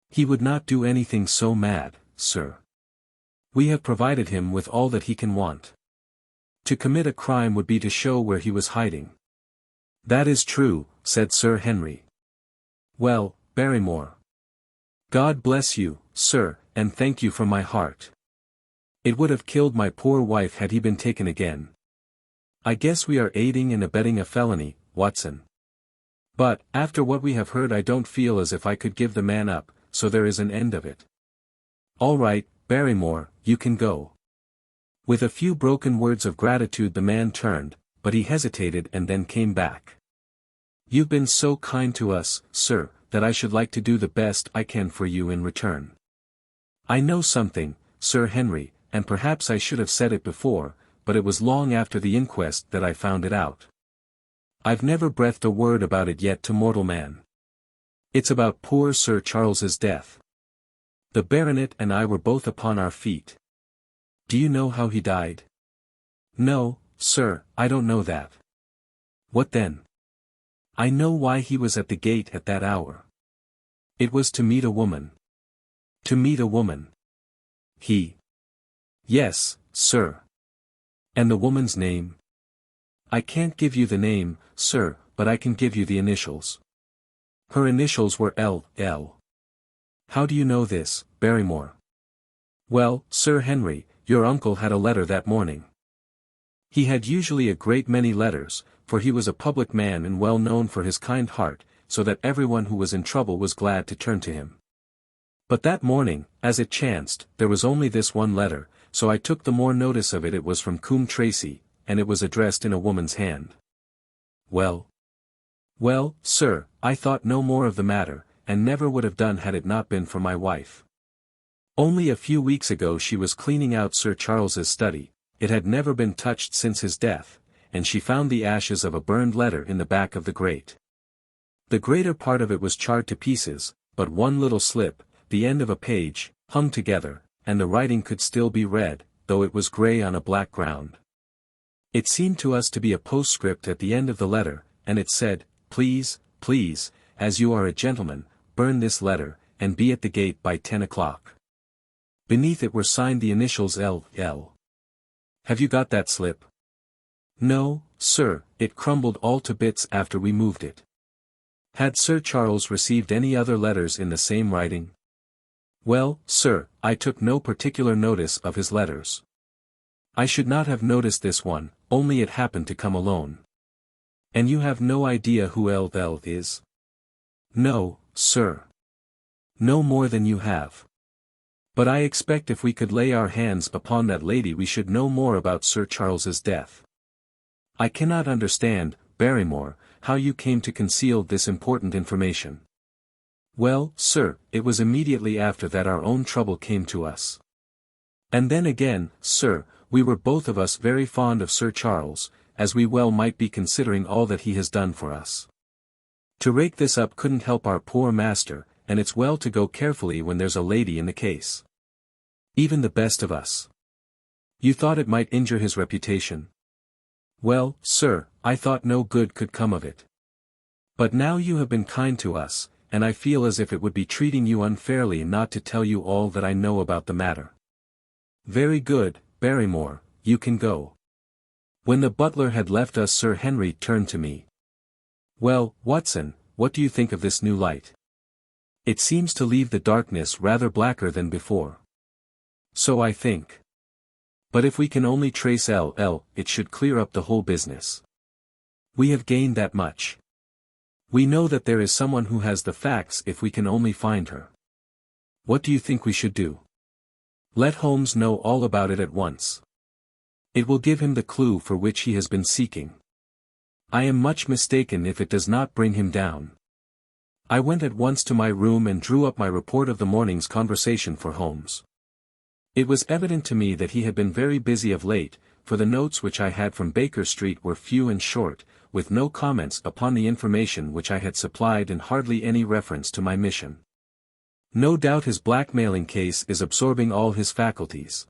He would not do anything so mad, sir. We have provided him with all that he can want. To commit a crime would be to show where he was hiding. That is true, said Sir Henry. Well, Barrymore. God bless you, sir, and thank you from my heart. It would have killed my poor wife had he been taken again. I guess we are aiding and abetting a felony, Watson. But, after what we have heard I don't feel as if I could give the man up, so there is an end of it. All right, Barrymore, you can go. With a few broken words of gratitude the man turned, but he hesitated and then came back. You've been so kind to us, sir, that I should like to do the best I can for you in return. I know something, Sir Henry, and perhaps I should have said it before, but it was long after the inquest that I found it out. I've never breathed a word about it yet to mortal man. It's about poor Sir Charles's death. The baronet and I were both upon our feet. Do you know how he died? No, sir, I don't know that. What then? I know why he was at the gate at that hour. It was to meet a woman. To meet a woman. Yes, sir. And the woman's name? I can't give you the name, sir, but I can give you the initials. Her initials were L.L. How do you know this, Barrymore? Well, Sir Henry, your uncle had a letter that morning. He had usually a great many letters, for he was a public man and well known for his kind heart, so that everyone who was in trouble was glad to turn to him. But that morning, as it chanced, there was only this one letter, so I took the more notice of it. It was from Coombe Tracy, and it was addressed in a woman's hand. Well, sir, I thought no more of the matter, and never would have done had it not been for my wife. Only a few weeks ago she was cleaning out Sir Charles's study, it had never been touched since his death, and she found the ashes of a burned letter in the back of the grate. The greater part of it was charred to pieces, but one little slip, the end of a page, hung together, and the writing could still be read, though it was grey on a black ground. It seemed to us to be a postscript at the end of the letter, and it said, Please, as you are a gentleman, burn this letter, and be at the gate by 10 o'clock. Beneath it were signed the initials L.L. Have you got that slip? No, sir, it crumbled all to bits after we moved it. Had Sir Charles received any other letters in the same writing? Well, sir, I took no particular notice of his letters. I should not have noticed this one, only it happened to come alone. And you have no idea who L.L. is? No, sir. No more than you have. But I expect if we could lay our hands upon that lady we should know more about Sir Charles's death. I cannot understand, Barrymore, how you came to conceal this important information. Well, sir, it was immediately after that our own trouble came to us. And then again, sir, we were both of us very fond of Sir Charles, as we well might be considering all that he has done for us. To rake this up couldn't help our poor master, and it's well to go carefully when there's a lady in the case. Even the best of us. You thought it might injure his reputation? Well, sir, I thought no good could come of it. But now you have been kind to us, and I feel as if it would be treating you unfairly not to tell you all that I know about the matter. Very good, Barrymore, you can go. When the butler had left us, Sir Henry turned to me. Well, Watson, what do you think of this new light? It seems to leave the darkness rather blacker than before. So I think. But if we can only trace L.L., it should clear up the whole business. We have gained that much. We know that there is someone who has the facts if we can only find her. What do you think we should do? Let Holmes know all about it at once. It will give him the clue for which he has been seeking. I am much mistaken if it does not bring him down. I went at once to my room and drew up my report of the morning's conversation for Holmes. It was evident to me that he had been very busy of late, for the notes which I had from Baker Street were few and short, with no comments upon the information which I had supplied and hardly any reference to my mission. No doubt his blackmailing case is absorbing all his faculties.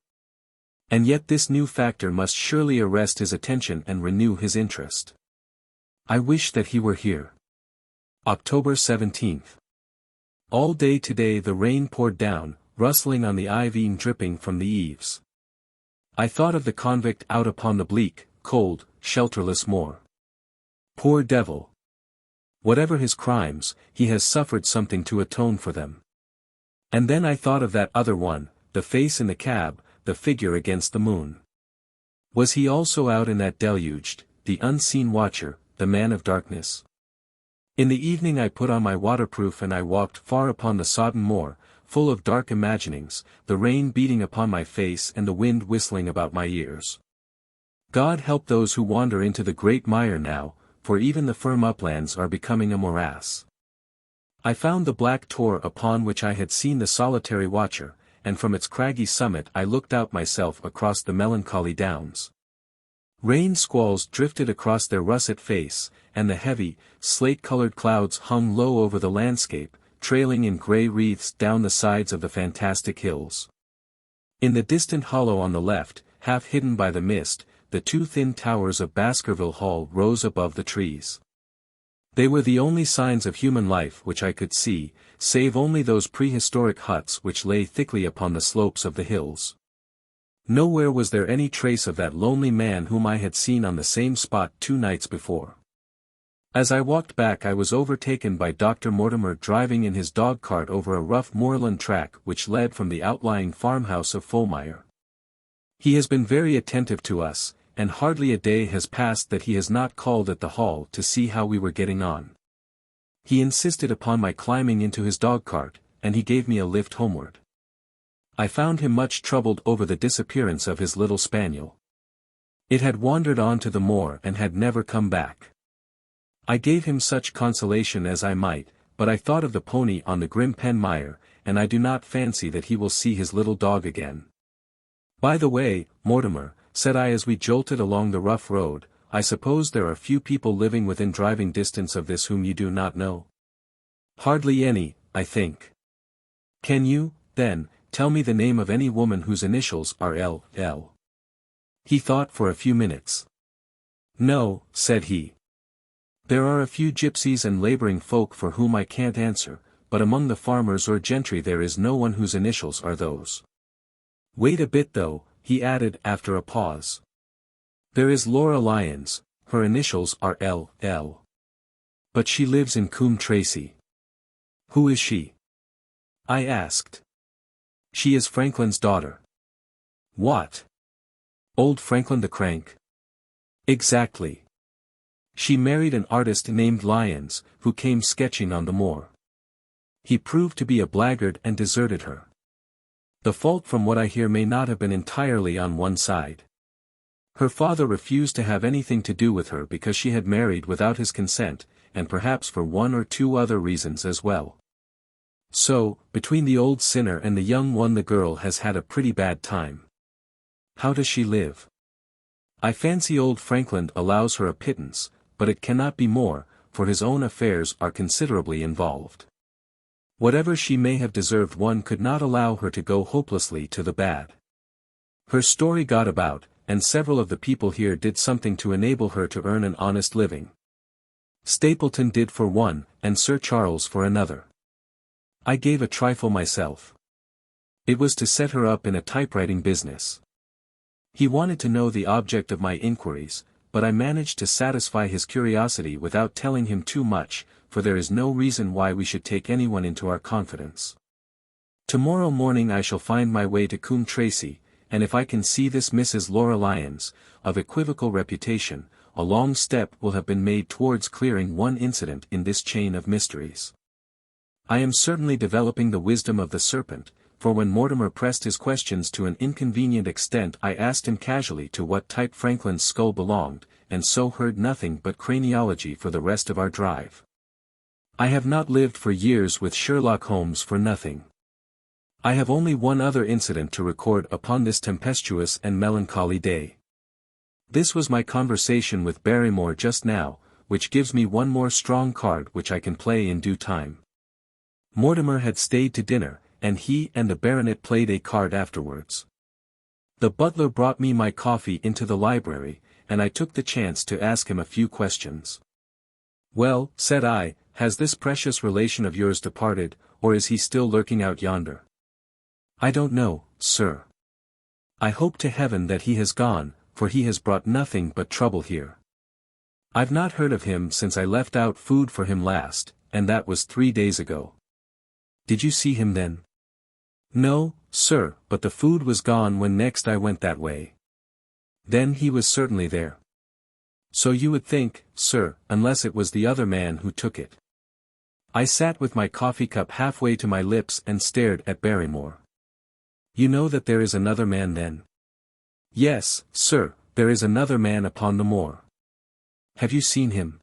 And yet this new factor must surely arrest his attention and renew his interest. I wish that he were here. October 17th. All day today the rain poured down, rustling on the ivy and dripping from the eaves. I thought of the convict out upon the bleak, cold, shelterless moor. Poor devil! Whatever his crimes, he has suffered something to atone for them. And then I thought of that other one, the face in the cab, the figure against the moon. Was he also out in that deluged, the unseen watcher, the man of darkness? In the evening I put on my waterproof and I walked far upon the sodden moor, full of dark imaginings, the rain beating upon my face and the wind whistling about my ears. God help those who wander into the great mire now, for even the firm uplands are becoming a morass. I found the black tor upon which I had seen the solitary watcher, and from its craggy summit I looked out myself across the melancholy downs. Rain squalls drifted across their russet face, and the heavy, slate-colored clouds hung low over the landscape, trailing in grey wreaths down the sides of the fantastic hills. In the distant hollow on the left, half hidden by the mist, the two thin towers of Baskerville Hall rose above the trees. They were the only signs of human life which I could see, save only those prehistoric huts which lay thickly upon the slopes of the hills. Nowhere was there any trace of that lonely man whom I had seen on the same spot 2 nights before. As I walked back I was overtaken by Dr. Mortimer driving in his dog-cart over a rough moorland track which led from the outlying farmhouse of Fulmire. He has been very attentive to us, and hardly a day has passed that he has not called at the hall to see how we were getting on. He insisted upon my climbing into his dog-cart, and he gave me a lift homeward. I found him much troubled over the disappearance of his little spaniel. It had wandered on to the moor and had never come back. I gave him such consolation as I might, but I thought of the pony on the Grimpen Mire, and I do not fancy that he will see his little dog again. By the way, Mortimer, said I as we jolted along the rough road, I suppose there are few people living within driving distance of this whom you do not know? Hardly any, I think. Can you, then, tell me the name of any woman whose initials are L.L.? He thought for a few minutes. No, said he. There are a few gypsies and laboring folk for whom I can't answer, but among the farmers or gentry there is no one whose initials are those. Wait a bit though, he added after a pause. There is Laura Lyons, her initials are L.L. But she lives in Coombe Tracey. Who is she? I asked. She is Franklin's daughter. What? Old Franklin the Crank? Exactly. She married an artist named Lyons, who came sketching on the moor. He proved to be a blackguard and deserted her. The fault from what I hear may not have been entirely on one side. Her father refused to have anything to do with her because she had married without his consent, and perhaps for 1 or 2 other reasons as well. So, between the old sinner and the young one the girl has had a pretty bad time. How does she live? I fancy old Franklin allows her a pittance, but it cannot be more, for his own affairs are considerably involved. Whatever she may have deserved, one could not allow her to go hopelessly to the bad. Her story got about, and several of the people here did something to enable her to earn an honest living. Stapleton did for one, and Sir Charles for another. I gave a trifle myself. It was to set her up in a typewriting business. He wanted to know the object of my inquiries, but I managed to satisfy his curiosity without telling him too much, for there is no reason why we should take anyone into our confidence. Tomorrow morning I shall find my way to Coombe Tracey, and if I can see this Mrs. Laura Lyons, of equivocal reputation, a long step will have been made towards clearing one incident in this chain of mysteries. I am certainly developing the wisdom of the serpent, for when Mortimer pressed his questions to an inconvenient extent I asked him casually to what type Franklin's skull belonged, and so heard nothing but craniology for the rest of our drive. I have not lived for years with Sherlock Holmes for nothing. I have only one other incident to record upon this tempestuous and melancholy day. This was my conversation with Barrymore just now, which gives me one more strong card which I can play in due time. Mortimer had stayed to dinner, and he and the baronet played a card afterwards. The butler brought me my coffee into the library, and I took the chance to ask him a few questions. "Well," said I, "has this precious relation of yours departed, or is he still lurking out yonder?" "I don't know, sir. I hope to heaven that he has gone, for he has brought nothing but trouble here. I've not heard of him since I left out food for him last, and that was 3 days ago." "Did you see him then?" "No, sir, but the food was gone when next I went that way." "Then he was certainly there." "So you would think, sir, unless it was the other man who took it." I sat with my coffee cup halfway to my lips and stared at Barrymore. "You know that there is another man then?" "Yes, sir, there is another man upon the moor." "Have you seen him?"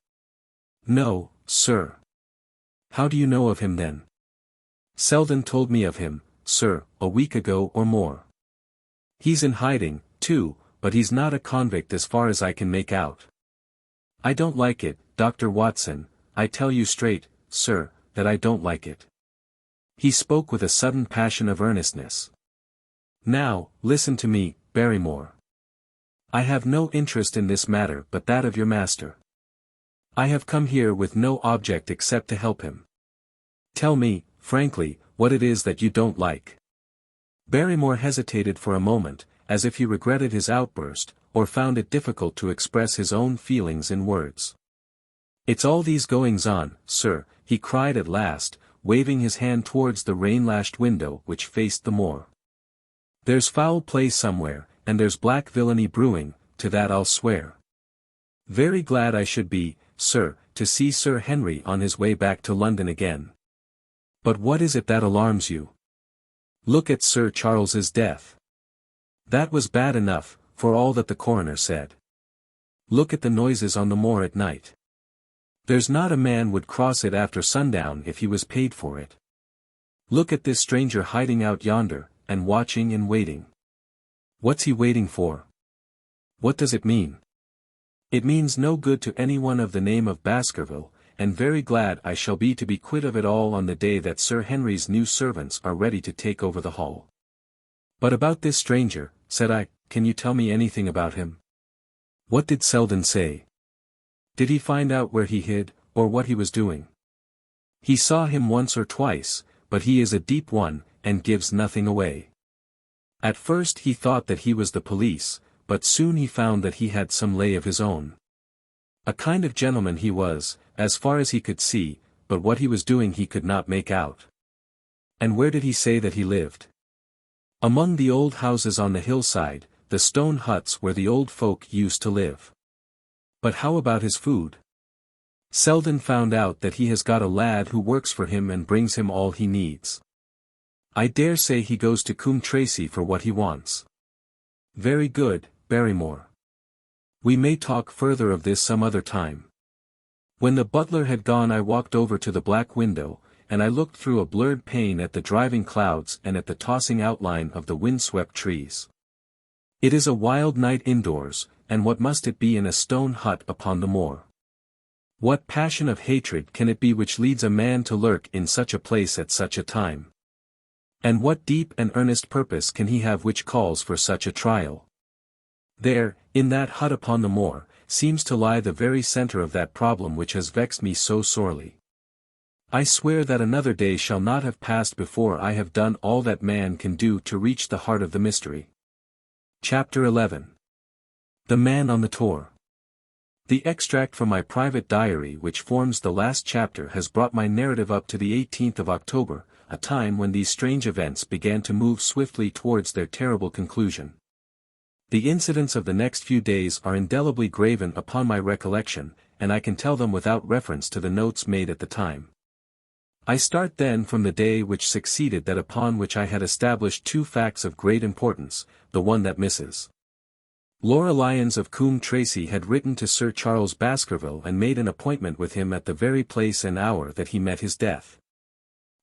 "No, sir." "How do you know of him then?" "Selden told me of him, sir, a week ago or more. He's in hiding, too, but he's not a convict as far as I can make out. I don't like it, Dr. Watson, I tell you straight, sir, that I don't like it." He spoke with a sudden passion of earnestness. "Now, listen to me, Barrymore. I have no interest in this matter but that of your master. I have come here with no object except to help him. Tell me, frankly, what it is that you don't like." Barrymore hesitated for a moment, as if he regretted his outburst, or found it difficult to express his own feelings in words. "It's all these goings-on, sir," he cried at last, waving his hand towards the rain-lashed window which faced the moor. "There's foul play somewhere, and there's black villainy brewing, to that I'll swear. Very glad I should be, sir, to see Sir Henry on his way back to London again. But what is it that alarms you? Look at Sir Charles's death. That was bad enough, for all that the coroner said. Look at the noises on the moor at night. There's not a man would cross it after sundown if he was paid for it. Look at this stranger hiding out yonder, and watching and waiting. What's he waiting for? What does it mean? It means no good to anyone of the name of Baskerville, and very glad I shall be to be quit of it all on the day that Sir Henry's new servants are ready to take over the Hall." "But about this stranger," said I, "can you tell me anything about him? What did Selden say? Did he find out where he hid, or what he was doing?" "He saw him once or twice, but he is a deep one, and gives nothing away. At first he thought that he was the police, but soon he found that he had some lay of his own. A kind of gentleman he was, as far as he could see, but what he was doing he could not make out." "And where did he say that he lived?" "Among the old houses on the hillside, the stone huts where the old folk used to live." "But how about his food?" "Selden found out that he has got a lad who works for him and brings him all he needs. I dare say he goes to Coombe Tracey for what he wants." "Very good, Barrymore. We may talk further of this some other time." When the butler had gone I walked over to the black window, and I looked through a blurred pane at the driving clouds and at the tossing outline of the wind-swept trees. It is a wild night indoors, and what must it be in a stone hut upon the moor? What passion of hatred can it be which leads a man to lurk in such a place at such a time? And what deep and earnest purpose can he have which calls for such a trial? There, in that hut upon the moor, seems to lie the very center of that problem which has vexed me so sorely. I swear that another day shall not have passed before I have done all that man can do to reach the heart of the mystery. Chapter 11. The Man on the Tor. The extract from my private diary which forms the last chapter has brought my narrative up to the 18th of October, a time when these strange events began to move swiftly towards their terrible conclusion. The incidents of the next few days are indelibly graven upon my recollection, and I can tell them without reference to the notes made at the time. I start then from the day which succeeded that upon which I had established two facts of great importance, the one that Mrs. Laura Lyons of Coombe Tracey had written to Sir Charles Baskerville and made an appointment with him at the very place and hour that he met his death.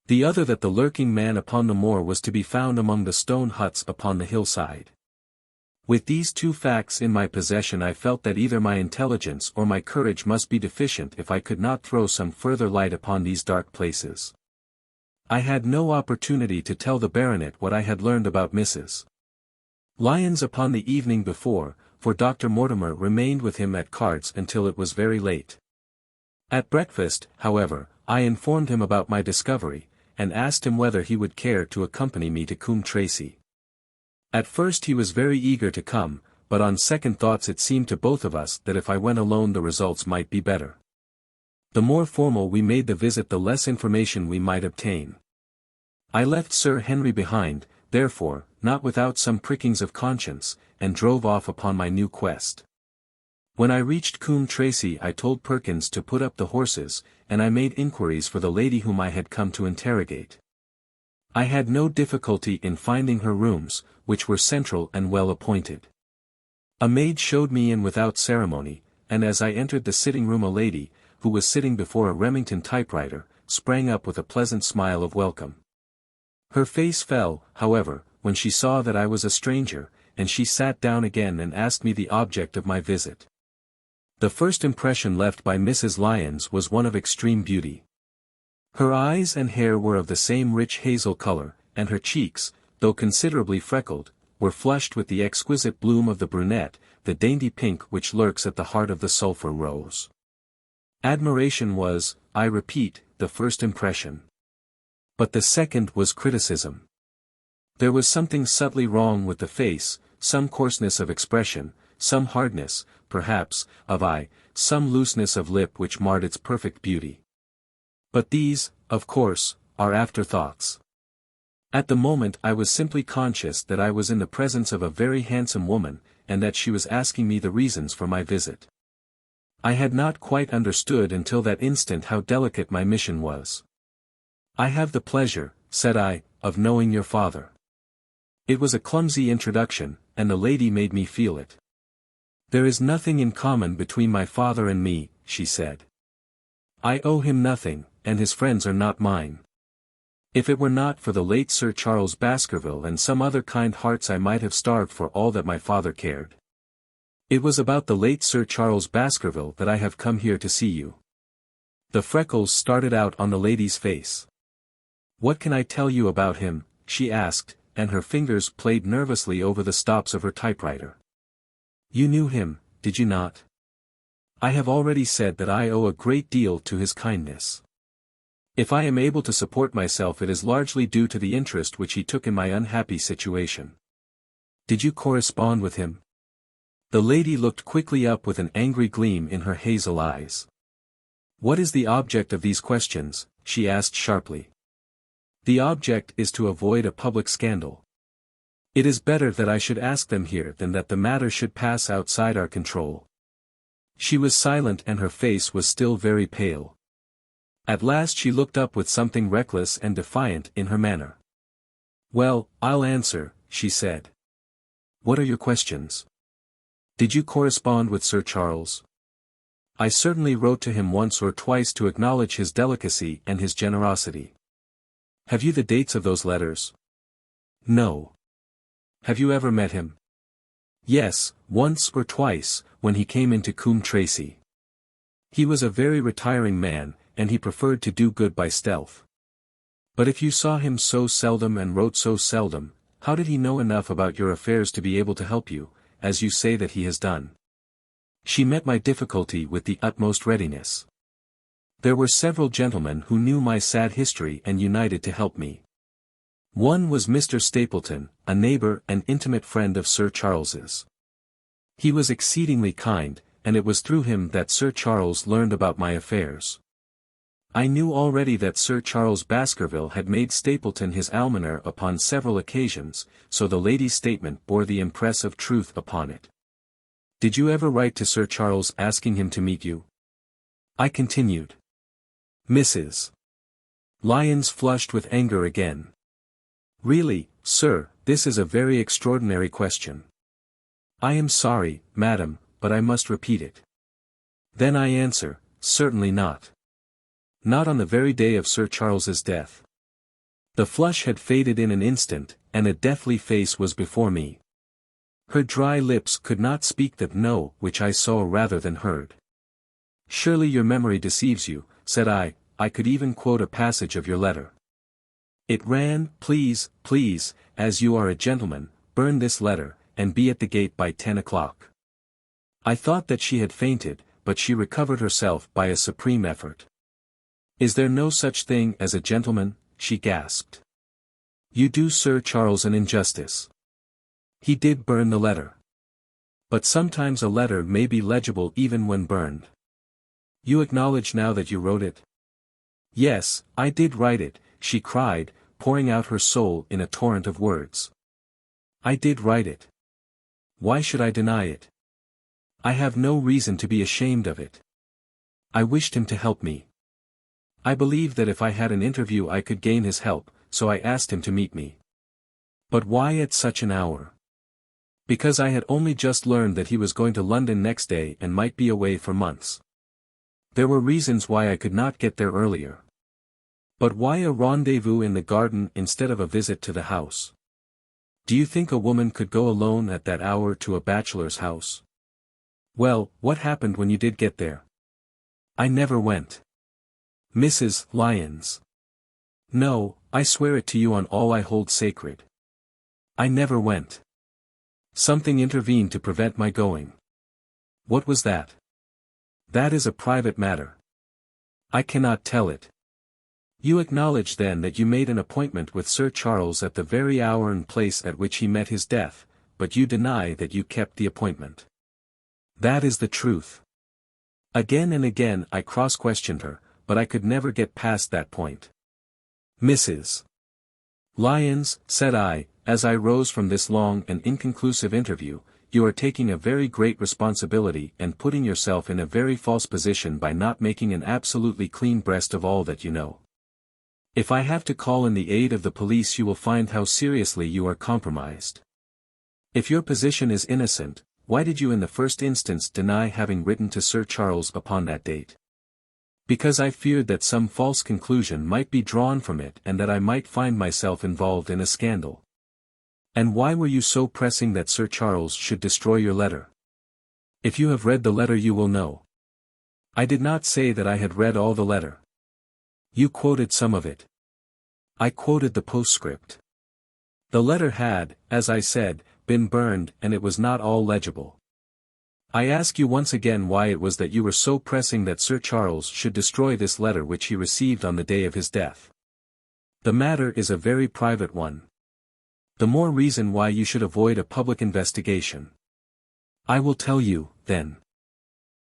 The other that the lurking man upon the moor was to be found among the stone huts upon the hillside. With these two facts in my possession I felt that either my intelligence or my courage must be deficient if I could not throw some further light upon these dark places. I had no opportunity to tell the baronet what I had learned about Mrs. Lyons upon the evening before, for Dr. Mortimer remained with him at cards until it was very late. At breakfast, however, I informed him about my discovery, and asked him whether he would care to accompany me to Coombe Tracey. At first he was very eager to come, but on second thoughts it seemed to both of us that if I went alone the results might be better. The more formal we made the visit the less information we might obtain. I left Sir Henry behind, therefore, not without some prickings of conscience, and drove off upon my new quest. When I reached Coombe Tracey I told Perkins to put up the horses, and I made inquiries for the lady whom I had come to interrogate. I had no difficulty in finding her rooms, which were central and well appointed. A maid showed me in without ceremony, and as I entered the sitting-room a lady, who was sitting before a Remington typewriter, sprang up with a pleasant smile of welcome. Her face fell, however, when she saw that I was a stranger, and she sat down again and asked me the object of my visit. The first impression left by Mrs. Lyons was one of extreme beauty. Her eyes and hair were of the same rich hazel color, and her cheeks, though considerably freckled, were flushed with the exquisite bloom of the brunette, the dainty pink which lurks at the heart of the sulphur rose. Admiration was, I repeat, the first impression. But the second was criticism. There was something subtly wrong with the face, some coarseness of expression, some hardness, perhaps, of eye, some looseness of lip which marred its perfect beauty. But these, of course, are afterthoughts. At the moment I was simply conscious that I was in the presence of a very handsome woman, and that she was asking me the reasons for my visit. I had not quite understood until that instant how delicate my mission was. "I have the pleasure," said I, "of knowing your father." It was a clumsy introduction, and the lady made me feel it. "There is nothing in common between my father and me," she said. "I owe him nothing, and his friends are not mine. If it were not for the late Sir Charles Baskerville and some other kind hearts I might have starved for all that my father cared. It was about the late Sir Charles Baskerville that I have come here to see you." The freckles started out on the lady's face. "What can I tell you about him?" she asked, and her fingers played nervously over the stops of her typewriter. "You knew him, did you not? I have already said that I owe a great deal to his kindness. If I am able to support myself it is largely due to the interest which he took in my unhappy situation. Did you correspond with him?" The lady looked quickly up with an angry gleam in her hazel eyes. "What is the object of these questions?" she asked sharply. "The object is to avoid a public scandal. It is better that I should ask them here than that the matter should pass outside our control." She was silent and her face was still very pale. At last she looked up with something reckless and defiant in her manner. "Well, I'll answer," she said. "What are your questions? Did you correspond with Sir Charles?" "I certainly wrote to him once or twice to acknowledge his delicacy and his generosity." "Have you the dates of those letters?" "No." "Have you ever met him?" "Yes, once or twice, when he came into Coombe Tracey. He was a very retiring man, and he preferred to do good by stealth." "But if you saw him so seldom and wrote so seldom, how did he know enough about your affairs to be able to help you, as you say that he has done?" She met my difficulty with the utmost readiness. There were several gentlemen who knew my sad history and united to help me. One was Mr. Stapleton, a neighbor and intimate friend of Sir Charles's. He was exceedingly kind, and it was through him that Sir Charles learned about my affairs. I knew already that Sir Charles Baskerville had made Stapleton his almoner upon several occasions, so the lady's statement bore the impress of truth upon it. "Did you ever write to Sir Charles asking him to meet you?" I continued. Mrs. Lyons flushed with anger again. "Really, sir, this is a very extraordinary question." "I am sorry, madam, but I must repeat it." "Then I answer, certainly not. Not on the very day of Sir Charles's death." The flush had faded in an instant, and a deathly face was before me. Her dry lips could not speak the "no" which I saw rather than heard. "Surely your memory deceives you," said I could even quote a passage of your letter. It ran, please, as you are a gentleman, burn this letter, and be at the gate by 10 o'clock. I thought that she had fainted, but she recovered herself by a supreme effort. "Is there no such thing as a gentleman?" she gasped. "You do Sir Charles an injustice. He did burn the letter. But sometimes a letter may be legible even when burned. You acknowledge now that you wrote it?" "Yes, I did write it," she cried, pouring out her soul in a torrent of words. "I did write it. Why should I deny it? I have no reason to be ashamed of it. I wished him to help me. I believed that if I had an interview I could gain his help, so I asked him to meet me. But why at such an hour? Because I had only just learned that he was going to London next day and might be away for months. There were reasons why I could not get there earlier. But why a rendezvous in the garden instead of a visit to the house? Do you think a woman could go alone at that hour to a bachelor's house? Well, what happened when you did get there?" "I never went." "Mrs. Lyons." "No, I swear it to you on all I hold sacred. I never went. Something intervened to prevent my going." "What was that?" "That is a private matter. I cannot tell it." "You acknowledge then that you made an appointment with Sir Charles at the very hour and place at which he met his death, but you deny that you kept the appointment." "That is the truth." Again and again I cross-questioned her, but I could never get past that point. "Mrs. Lyons," said I, as I rose from this long and inconclusive interview, "you are taking a very great responsibility and putting yourself in a very false position by not making an absolutely clean breast of all that you know. If I have to call in the aid of the police you will find how seriously you are compromised. If your position is innocent, why did you in the first instance deny having written to Sir Charles upon that date?" "Because I feared that some false conclusion might be drawn from it and that I might find myself involved in a scandal." "And why were you so pressing that Sir Charles should destroy your letter?" "If you have read the letter you will know." "I did not say that I had read all the letter." "You quoted some of it." "I quoted the postscript." "The letter had, as I said, been burned and it was not all legible. I ask you once again why it was that you were so pressing that Sir Charles should destroy this letter which he received on the day of his death. The matter is a very private one. The more reason why you should avoid a public investigation. I will tell you, then.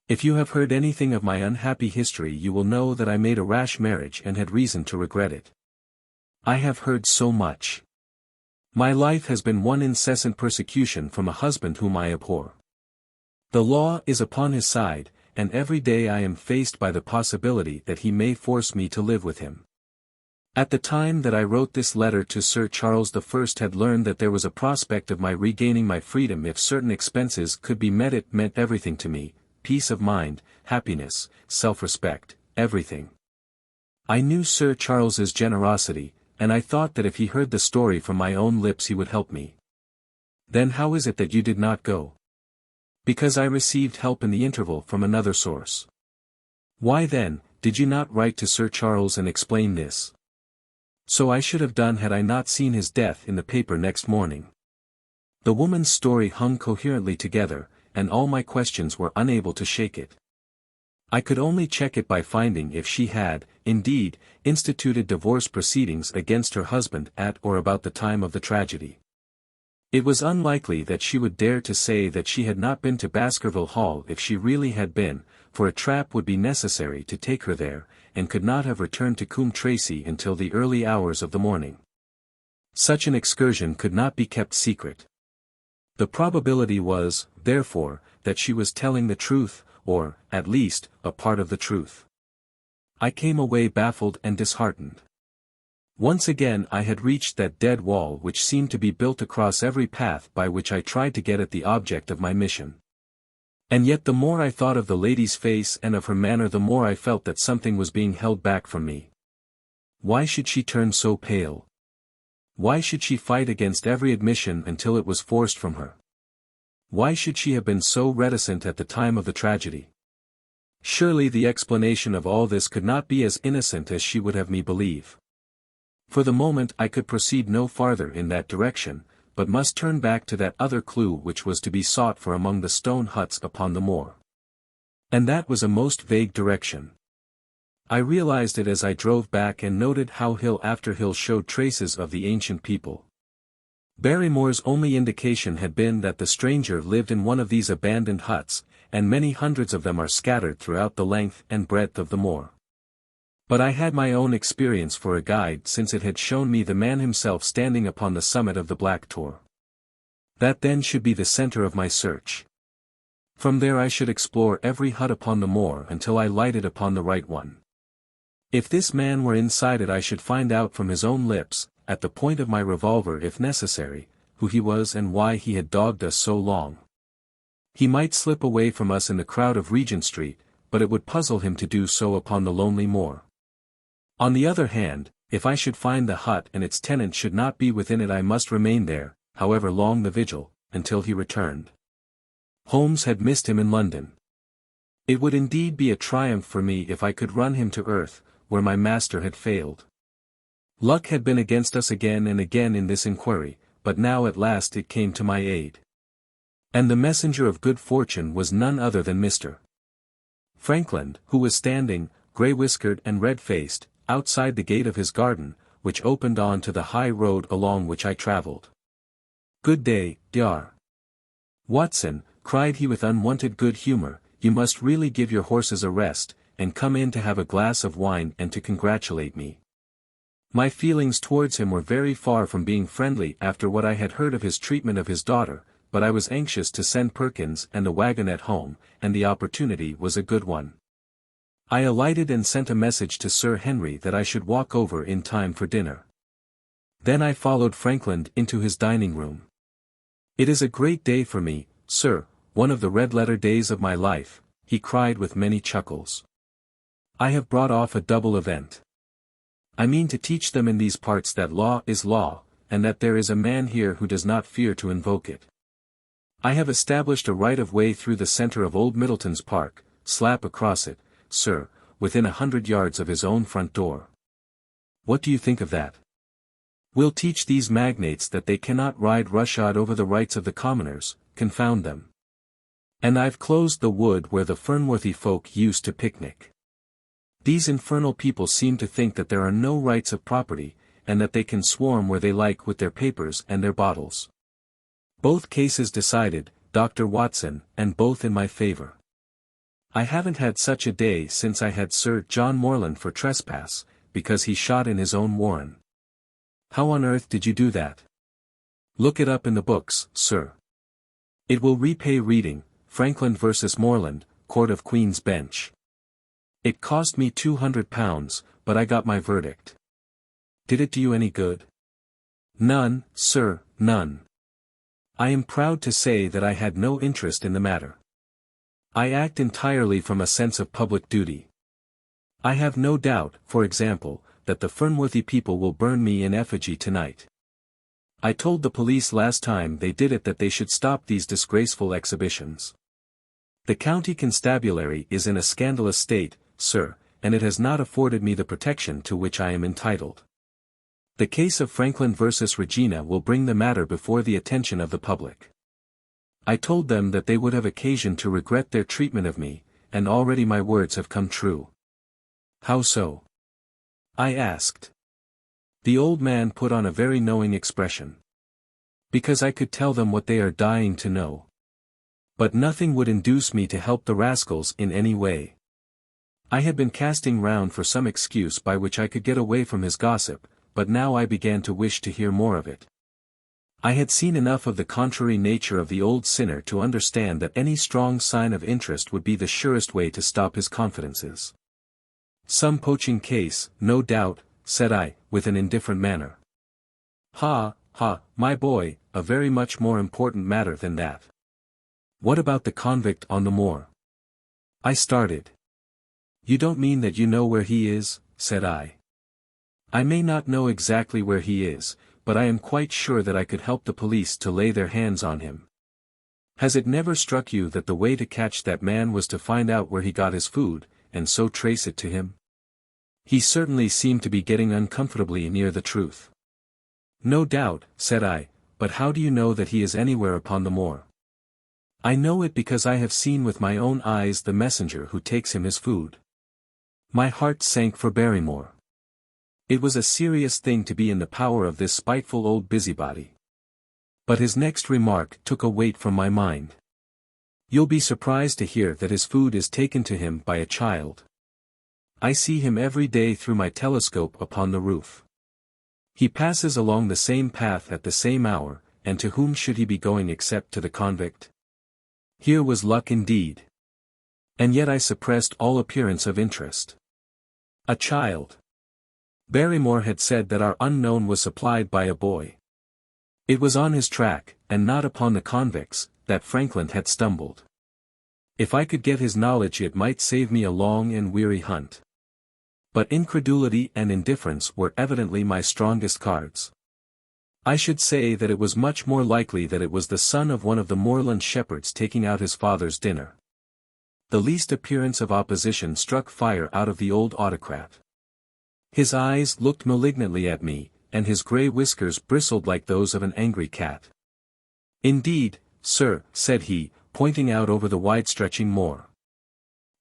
If you have heard anything of my unhappy history you will know that I made a rash marriage and had reason to regret it. I have heard so much. My life has been one incessant persecution from a husband whom I abhor. The law is upon his side, and every day I am faced by the possibility that he may force me to live with him. At the time that I wrote this letter to Sir Charles I had learned that there was a prospect of my regaining my freedom if certain expenses could be met. It meant everything to me, peace of mind, happiness, self-respect, everything. I knew Sir Charles's generosity, and I thought that if he heard the story from my own lips he would help me. Then how is it that you did not go? Because I received help in the interval from another source. Why then, did you not write to Sir Charles and explain this? So I should have done had I not seen his death in the paper next morning. The woman's story hung coherently together, and all my questions were unable to shake it. I could only check it by finding if she had, indeed, instituted divorce proceedings against her husband at or about the time of the tragedy. It was unlikely that she would dare to say that she had not been to Baskerville Hall if she really had been, for a trap would be necessary to take her there, and could not have returned to Coombe Tracey until the early hours of the morning. Such an excursion could not be kept secret. The probability was, therefore, that she was telling the truth, or, at least, a part of the truth. I came away baffled and disheartened. Once again I had reached that dead wall which seemed to be built across every path by which I tried to get at the object of my mission. And yet the more I thought of the lady's face and of her manner, the more I felt that something was being held back from me. Why should she turn so pale? Why should she fight against every admission until it was forced from her? Why should she have been so reticent at the time of the tragedy? Surely the explanation of all this could not be as innocent as she would have me believe. For the moment I could proceed no farther in that direction, but must turn back to that other clue which was to be sought for among the stone huts upon the moor. And that was a most vague direction. I realized it as I drove back and noted how hill after hill showed traces of the ancient people. Barrymore's only indication had been that the stranger lived in one of these abandoned huts, and many hundreds of them are scattered throughout the length and breadth of the moor. But I had my own experience for a guide, since it had shown me the man himself standing upon the summit of the Black Tor. That then should be the center of my search. From there I should explore every hut upon the moor until I lighted upon the right one. If this man were inside it I should find out from his own lips, at the point of my revolver if necessary, who he was and why he had dogged us so long. He might slip away from us in the crowd of Regent Street, but it would puzzle him to do so upon the lonely moor. On the other hand, if I should find the hut and its tenant should not be within it, I must remain there, however long the vigil, until he returned. Holmes had missed him in London. It would indeed be a triumph for me if I could run him to earth, where my master had failed. Luck had been against us again and again in this inquiry, but now at last it came to my aid. And the messenger of good fortune was none other than Mr. Frankland, who was standing, grey-whiskered and red-faced, outside the gate of his garden, which opened on to the high road along which I travelled. "Good day, Dr. Watson," cried he with unwonted good humour, "you must really give your horses a rest, and come in to have a glass of wine and to congratulate me." My feelings towards him were very far from being friendly after what I had heard of his treatment of his daughter, but I was anxious to send Perkins and the wagonette home, and the opportunity was a good one. I alighted and sent a message to Sir Henry that I should walk over in time for dinner. Then I followed Frankland into his dining room. "It is a great day for me, sir, one of the red-letter days of my life," he cried with many chuckles. "I have brought off a double event. I mean to teach them in these parts that law is law, and that there is a man here who does not fear to invoke it. I have established a right-of-way through the centre of Old Middleton's Park, slap across it, sir, within 100 yards of his own front door. What do you think of that? We'll teach these magnates that they cannot ride roughshod over the rights of the commoners, confound them. And I've closed the wood where the Fernworthy folk used to picnic. These infernal people seem to think that there are no rights of property, and that they can swarm where they like with their papers and their bottles. Both cases decided, Dr. Watson, and both in my favour. I haven't had such a day since I had Sir John Morland for trespass, because he shot in his own warren. How on earth did you do that? Look it up in the books, sir. It will repay reading, Frankland versus Morland, Court of Queen's Bench. It cost me £200, but I got my verdict. Did it do you any good? None, sir, none. I am proud to say that I had no interest in the matter. I act entirely from a sense of public duty. I have no doubt, for example, that the Fernworthy people will burn me in effigy tonight. I told the police last time they did it that they should stop these disgraceful exhibitions. The county constabulary is in a scandalous state, sir, and it has not afforded me the protection to which I am entitled. The case of Frankland versus Regina will bring the matter before the attention of the public. I told them that they would have occasion to regret their treatment of me, and already my words have come true. How so? I asked. The old man put on a very knowing expression. Because I could tell them what they are dying to know. But nothing would induce me to help the rascals in any way. I had been casting round for some excuse by which I could get away from his gossip, but now I began to wish to hear more of it. I had seen enough of the contrary nature of the old sinner to understand that any strong sign of interest would be the surest way to stop his confidences. Some poaching case, no doubt, said I, with an indifferent manner. Ha, my boy, a very much more important matter than that. What about the convict on the moor? I started. You don't mean that you know where he is, said I. I may not know exactly where he is, but I am quite sure that I could help the police to lay their hands on him. Has it never struck you that the way to catch that man was to find out where he got his food, and so trace it to him? He certainly seemed to be getting uncomfortably near the truth. No doubt, said I, but how do you know that he is anywhere upon the moor? I know it because I have seen with my own eyes the messenger who takes him his food. My heart sank for Barrymore. It was a serious thing to be in the power of this spiteful old busybody. But his next remark took a weight from my mind. You'll be surprised to hear that his food is taken to him by a child. I see him every day through my telescope upon the roof. He passes along the same path at the same hour, and to whom should he be going except to the convict? Here was luck indeed. And yet I suppressed all appearance of interest. A child. Barrymore had said that our unknown was supplied by a boy. It was on his track, and not upon the convict's, that Frankland had stumbled. If I could get his knowledge it might save me a long and weary hunt. But incredulity and indifference were evidently my strongest cards. I should say that it was much more likely that it was the son of one of the moorland shepherds taking out his father's dinner. The least appearance of opposition struck fire out of the old autocrat. His eyes looked malignantly at me, and his grey whiskers bristled like those of an angry cat. Indeed, sir, said he, pointing out over the wide-stretching moor.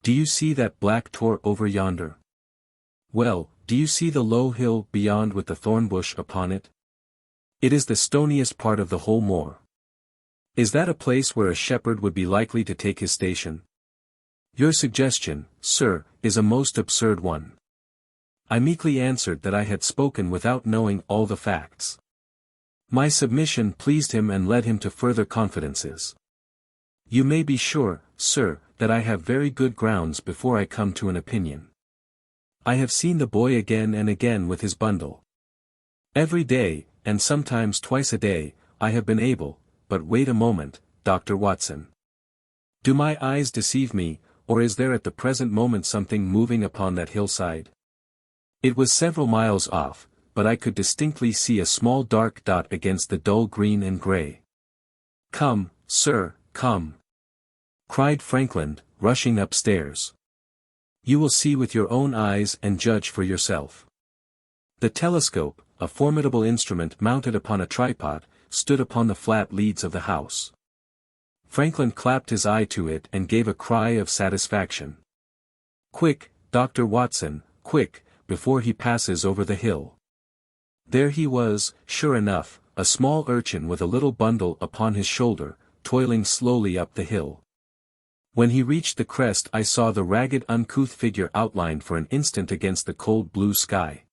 Do you see that black tor over yonder? Well, do you see the low hill beyond with the thorn bush upon it? It is the stoniest part of the whole moor. Is that a place where a shepherd would be likely to take his station? Your suggestion, sir, is a most absurd one. I meekly answered that I had spoken without knowing all the facts. My submission pleased him and led him to further confidences. You may be sure, sir, that I have very good grounds before I come to an opinion. I have seen the boy again and again with his bundle. Every day, and sometimes twice a day, I have been able, but wait a moment, Dr. Watson. Do my eyes deceive me, or is there at the present moment something moving upon that hillside? It was several miles off, but I could distinctly see a small dark dot against the dull green and grey. Come, sir, come, cried Frankland, rushing upstairs. You will see with your own eyes and judge for yourself. The telescope, a formidable instrument mounted upon a tripod, stood upon the flat leads of the house. Frankland clapped his eye to it and gave a cry of satisfaction. Quick, Dr. Watson, quick, before he passes over the hill. There he was, sure enough, a small urchin with a little bundle upon his shoulder, toiling slowly up the hill. When he reached the crest I saw the ragged uncouth figure outlined for an instant against the cold blue sky.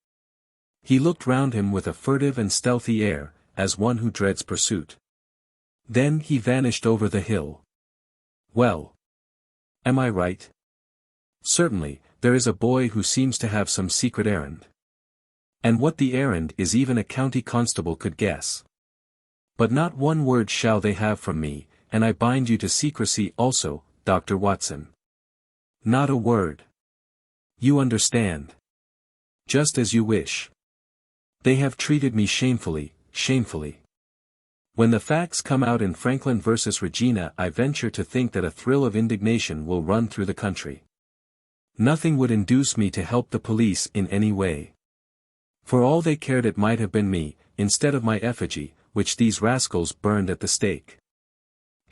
He looked round him with a furtive and stealthy air, as one who dreads pursuit. Then he vanished over the hill. Well. Am I right? Certainly, there is a boy who seems to have some secret errand. And what the errand is even a county constable could guess. But not one word shall they have from me, and I bind you to secrecy also, Dr. Watson. Not a word. You understand. Just as you wish. They have treated me shamefully, shamefully. When the facts come out in Frankland versus Regina I venture to think that a thrill of indignation will run through the country. Nothing would induce me to help the police in any way. For all they cared it might have been me, instead of my effigy, which these rascals burned at the stake.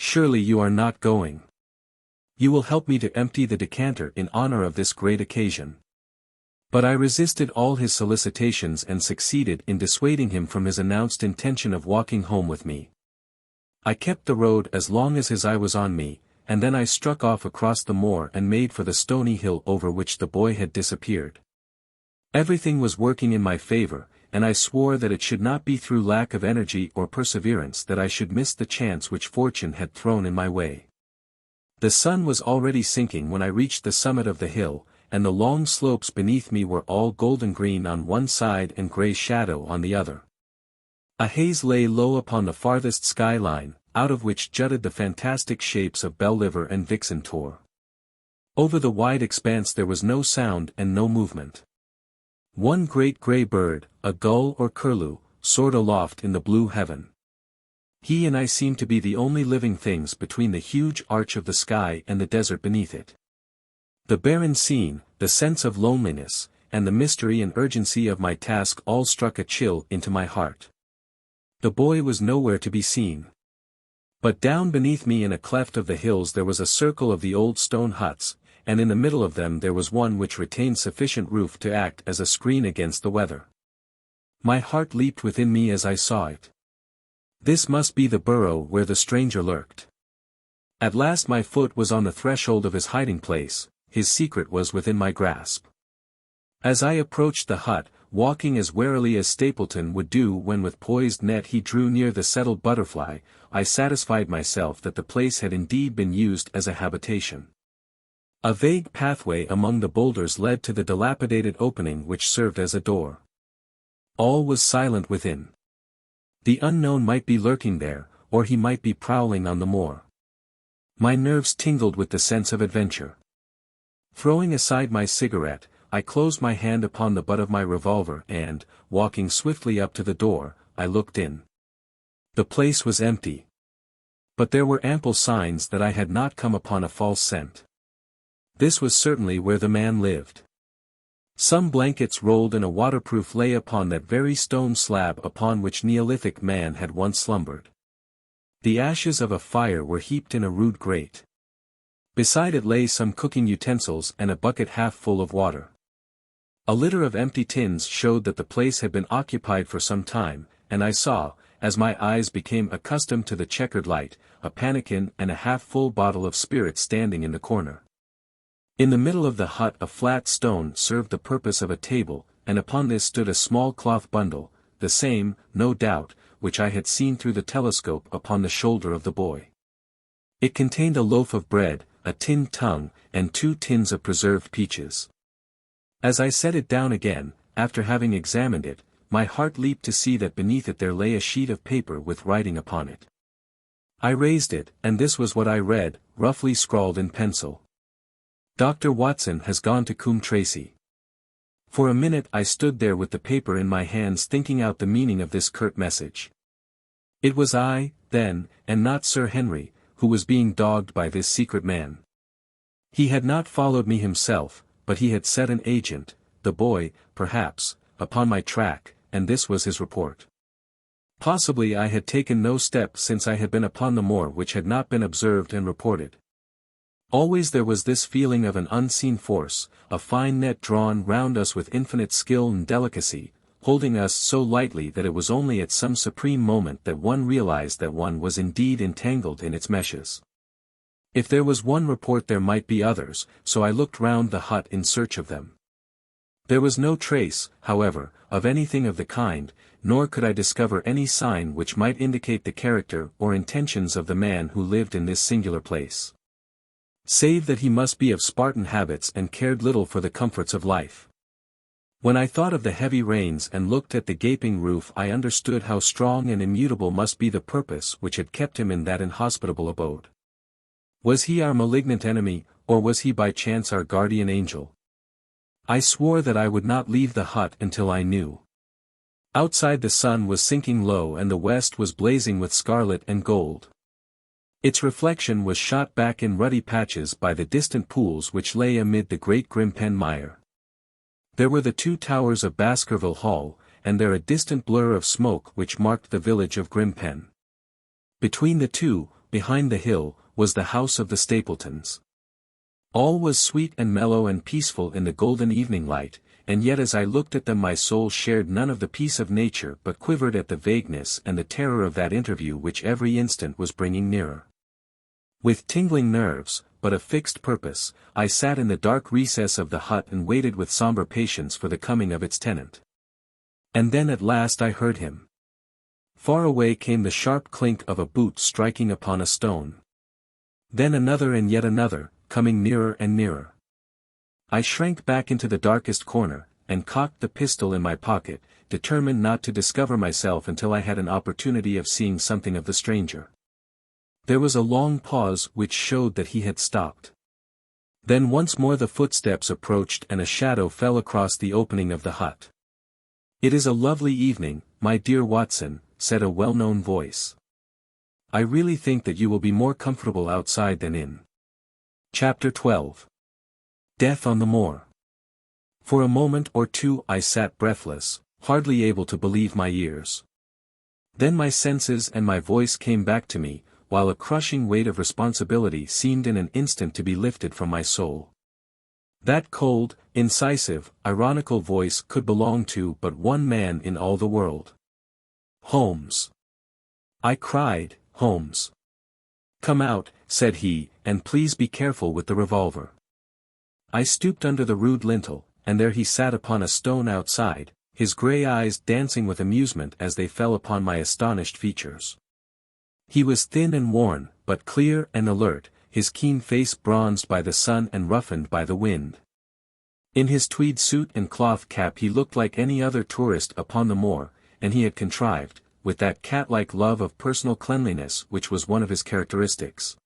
Surely you are not going. You will help me to empty the decanter in honor of this great occasion. But I resisted all his solicitations and succeeded in dissuading him from his announced intention of walking home with me. I kept the road as long as his eye was on me, and then I struck off across the moor and made for the stony hill over which the boy had disappeared. Everything was working in my favor, and I swore that it should not be through lack of energy or perseverance that I should miss the chance which fortune had thrown in my way. The sun was already sinking when I reached the summit of the hill, and the long slopes beneath me were all golden green on one side and grey shadow on the other. A haze lay low upon the farthest skyline, out of which jutted the fantastic shapes of Belliver and Vixen Tor. Over the wide expanse there was no sound and no movement. One great grey bird, a gull or curlew, soared aloft in the blue heaven. He and I seemed to be the only living things between the huge arch of the sky and the desert beneath it. The barren scene, the sense of loneliness, and the mystery and urgency of my task all struck a chill into my heart. The boy was nowhere to be seen. But down beneath me in a cleft of the hills there was a circle of the old stone huts, and in the middle of them there was one which retained sufficient roof to act as a screen against the weather. My heart leaped within me as I saw it. This must be the burrow where the stranger lurked. At last my foot was on the threshold of his hiding place, his secret was within my grasp. As I approached the hut, walking as warily as Stapleton would do when with poised net he drew near the settled butterfly, I satisfied myself that the place had indeed been used as a habitation. A vague pathway among the boulders led to the dilapidated opening which served as a door. All was silent within. The unknown might be lurking there, or he might be prowling on the moor. My nerves tingled with the sense of adventure. Throwing aside my cigarette, I closed my hand upon the butt of my revolver and, walking swiftly up to the door, I looked in. The place was empty. But there were ample signs that I had not come upon a false scent. This was certainly where the man lived. Some blankets rolled in a waterproof lay upon that very stone slab upon which Neolithic man had once slumbered. The ashes of a fire were heaped in a rude grate. Beside it lay some cooking utensils and a bucket half full of water. A litter of empty tins showed that the place had been occupied for some time, and I saw, as my eyes became accustomed to the checkered light, a pannikin and a half-full bottle of spirits standing in the corner. In the middle of the hut a flat stone served the purpose of a table, and upon this stood a small cloth bundle, the same, no doubt, which I had seen through the telescope upon the shoulder of the boy. It contained a loaf of bread, a tinned tongue, and 2 tins of preserved peaches. As I set it down again, after having examined it, my heart leaped to see that beneath it there lay a sheet of paper with writing upon it. I raised it, and this was what I read, roughly scrawled in pencil. Dr. Watson has gone to Coombe Tracey. For a minute I stood there with the paper in my hands thinking out the meaning of this curt message. It was I, then, and not Sir Henry, who was being dogged by this secret man. He had not followed me himself, but he had set an agent, the boy, perhaps, upon my track, and this was his report. Possibly I had taken no step since I had been upon the moor which had not been observed and reported. Always there was this feeling of an unseen force, a fine net drawn round us with infinite skill and delicacy, holding us so lightly that it was only at some supreme moment that one realized that one was indeed entangled in its meshes. If there was one report there might be others, so I looked round the hut in search of them. There was no trace, however, of anything of the kind, nor could I discover any sign which might indicate the character or intentions of the man who lived in this singular place. Save that he must be of Spartan habits and cared little for the comforts of life. When I thought of the heavy rains and looked at the gaping roof I understood how strong and immutable must be the purpose which had kept him in that inhospitable abode. Was he our malignant enemy, or was he by chance our guardian angel? I swore that I would not leave the hut until I knew. Outside the sun was sinking low and the west was blazing with scarlet and gold. Its reflection was shot back in ruddy patches by the distant pools which lay amid the great Grimpen mire. There were the 2 towers of Baskerville Hall, and there a distant blur of smoke which marked the village of Grimpen. Between the two, behind the hill, was the house of the Stapletons. All was sweet and mellow and peaceful in the golden evening light, and yet as I looked at them my soul shared none of the peace of nature but quivered at the vagueness and the terror of that interview which every instant was bringing nearer. With tingling nerves, but a fixed purpose, I sat in the dark recess of the hut and waited with somber patience for the coming of its tenant. And then at last I heard him. Far away came the sharp clink of a boot striking upon a stone. Then another and yet another, coming nearer and nearer. I shrank back into the darkest corner, and cocked the pistol in my pocket, determined not to discover myself until I had an opportunity of seeing something of the stranger. There was a long pause which showed that he had stopped. Then once more the footsteps approached and a shadow fell across the opening of the hut. "It is a lovely evening, my dear Watson," said a well-known voice. "I really think that you will be more comfortable outside than in." Chapter 12. Death on the Moor. For a moment or two I sat breathless, hardly able to believe my ears. Then my senses and my voice came back to me, while a crushing weight of responsibility seemed in an instant to be lifted from my soul. That cold, incisive, ironical voice could belong to but one man in all the world. "Holmes!" I cried, "Holmes! Come out," said he, "and please be careful with the revolver." I stooped under the rude lintel, and there he sat upon a stone outside, his grey eyes dancing with amusement as they fell upon my astonished features. He was thin and worn, but clear and alert, his keen face bronzed by the sun and roughened by the wind. In his tweed suit and cloth cap he looked like any other tourist upon the moor, and he had contrived, with that cat-like love of personal cleanliness which was one of his characteristics,